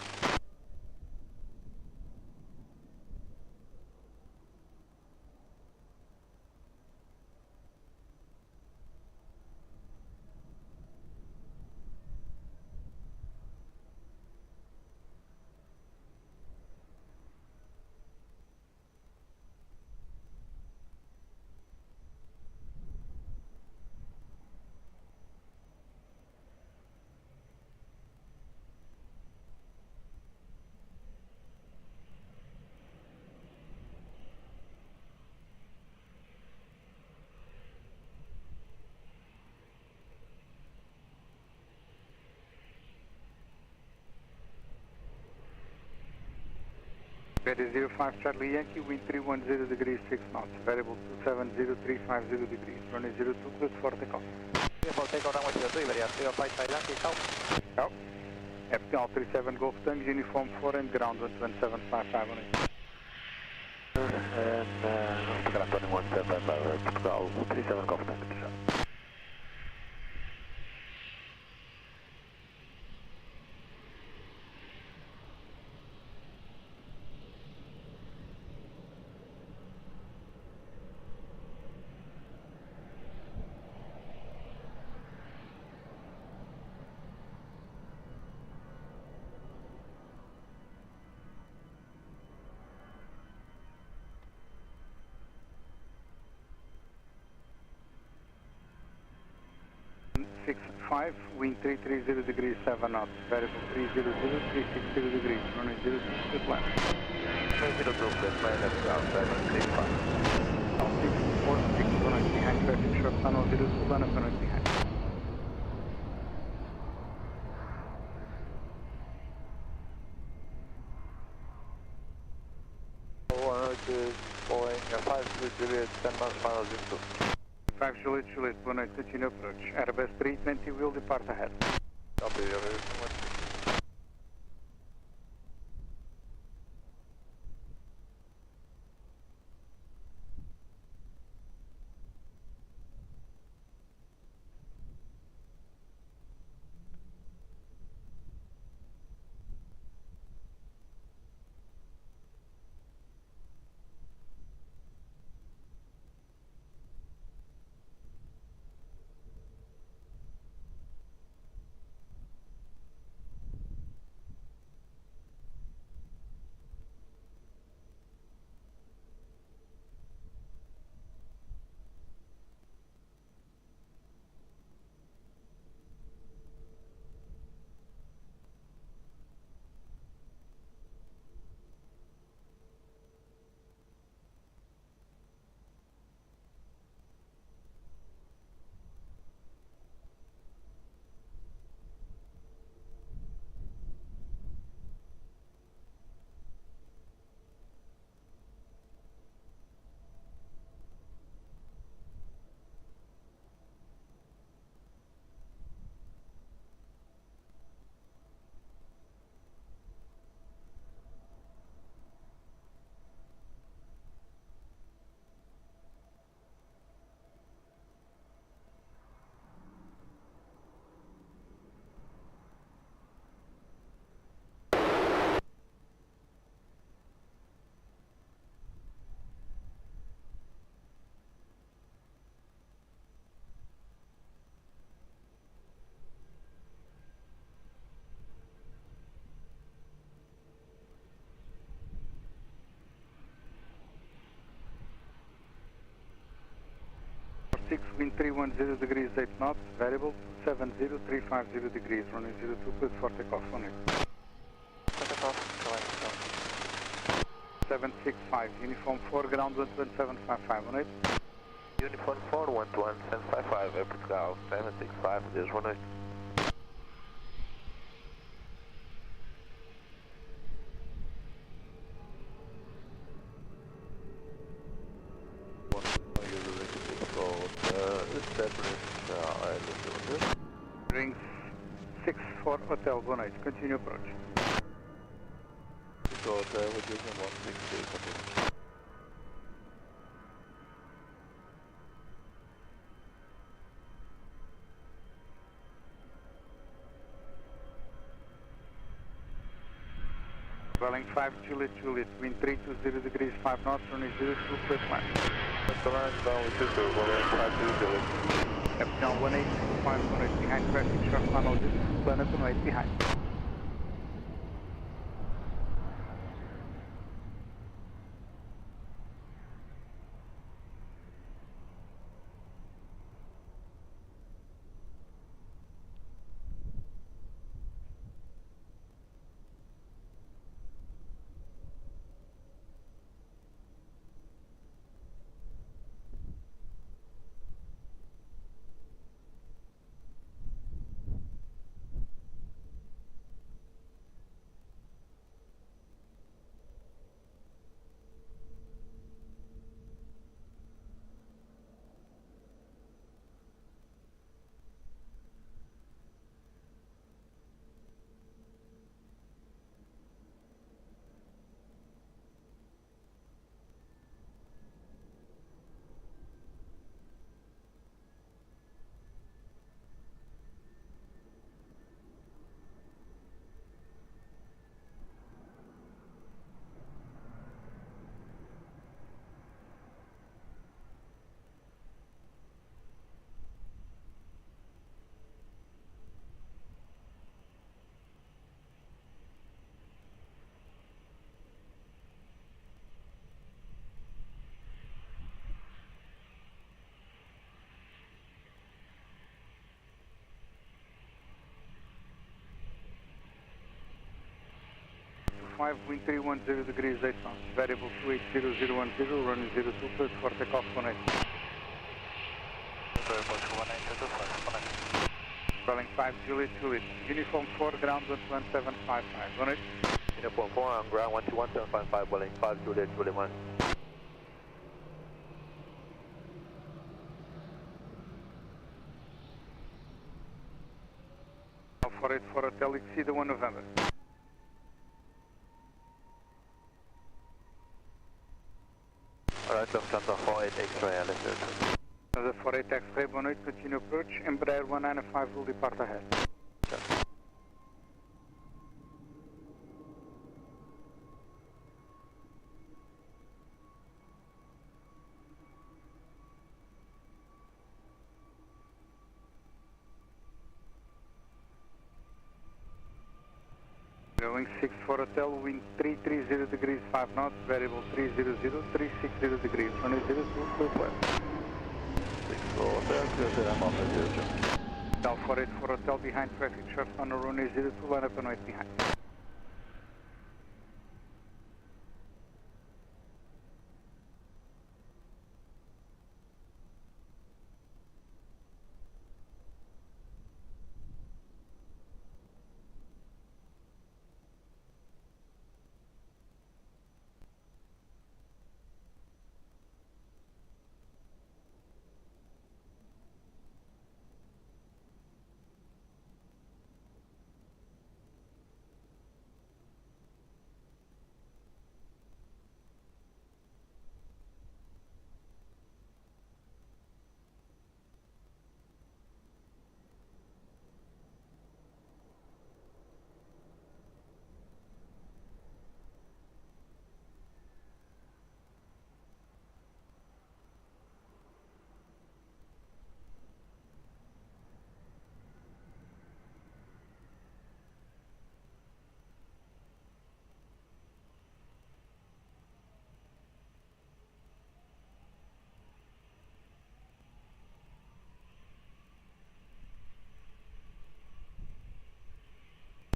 Better 05 Charlie Yankee, wind 310 degrees 6 knots, variable 270350 degrees, runway 02, cleared for takeoff. For takeoff runway 02, Iberia 05 Charlie Yankee, south. Out. FPL 37 Golf Tango, uniform 4 and ground 12755 on it. And Grand 11755, Portugal 37 Golf Tango. Wind 330 degrees 7 knots, variable 300, 360 degrees, runway 02, cleared land. 02, cleared land at ground 765. Altitude 46, runway behind traffic, short tunnel 02, line up runway behind. Boeing 5 Juliet, 10 miles final 02. 5 Juliet, 1 continue approach. Airbus 320 will depart ahead. Copy, Wind 310 degrees 8 knots, variable 70350 degrees, runway 02, cleared for takeoff on it. Takeoff, 765, uniform 4, ground 12755 on it. Uniform 4, 12755, Air Portugal 765, there's 18. Rings 6 for Hotel, 18, continue approach. Hotel, we're using 160, continue. Dwelling 5 Juliet, wind 320 degrees 5 knots, runway 02, cleared land. Command, down with 22, Dwelling 5 Juliet. Captain 1825, runway behind traffic, short tunnel 02, planet runway behind. 105, wind 310 degrees 8 knots, variable 28010, running 02, cleared for takeoff 18. Rolling 5, Juliet, Juliet, uniform 4, ground 11755, 18. Uniform 4 on ground 121755, Welling 5, Juliet, Juliet 1. Alpha 484 Hotel, exceed 1 November. Alright, Lufthansa 48 X-ray, LS02. The 48 X-ray, 18, continue approach, Embraer 195 will depart ahead. Sure. Going 64 Hotel, wind 330 degrees 5 knots, variable 300, 360 degrees, runway 02, clear flight. 64 Hotel, clear to them off at 02. Hotel 484 Hotel, behind traffic, short on the runway 02, line up and wait behind.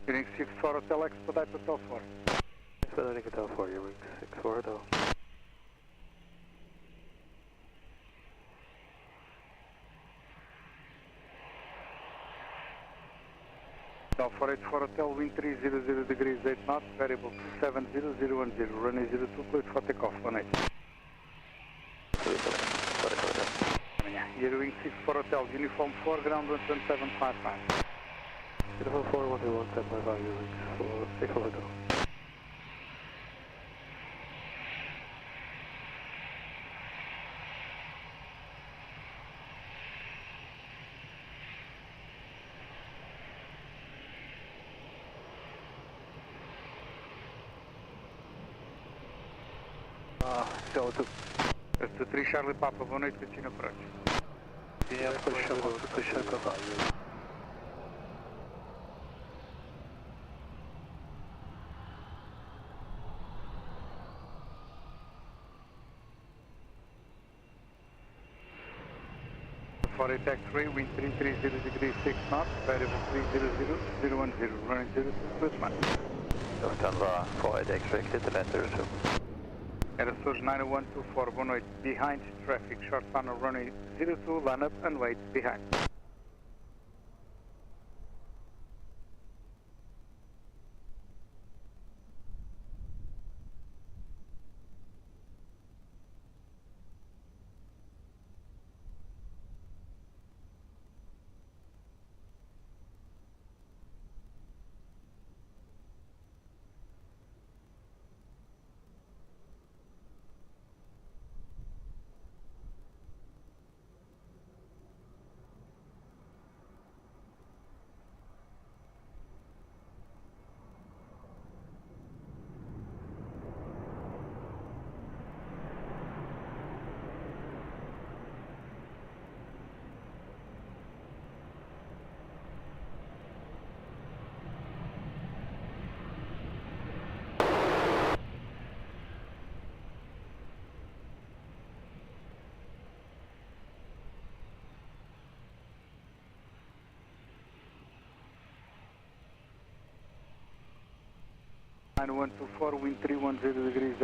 Getting 64 Hotel, expedite Hotel 4. Expediting Hotel 4, you're wing 64 Hotel. Hotel 484 Hotel, wind 300 degrees 8 knots, variable 270010, runway 02, cleared for takeoff 18. You're wing 64 Hotel, uniform 4, ground 11755. Uniform 4, 121, 755, you're wing 64 Hotel. Delta 3 Charlie Papa, 18, continue approach. Yeah, push Papa. For attack 3, wind 330 degrees 6 knots, variable 300 010, running 02, clear man. Lufthansa 48 X-ray, clear to land 02. Aeroporto 9124, 18, behind traffic, short funnel runway 02, line up and wait behind. 9124, wind 310 degrees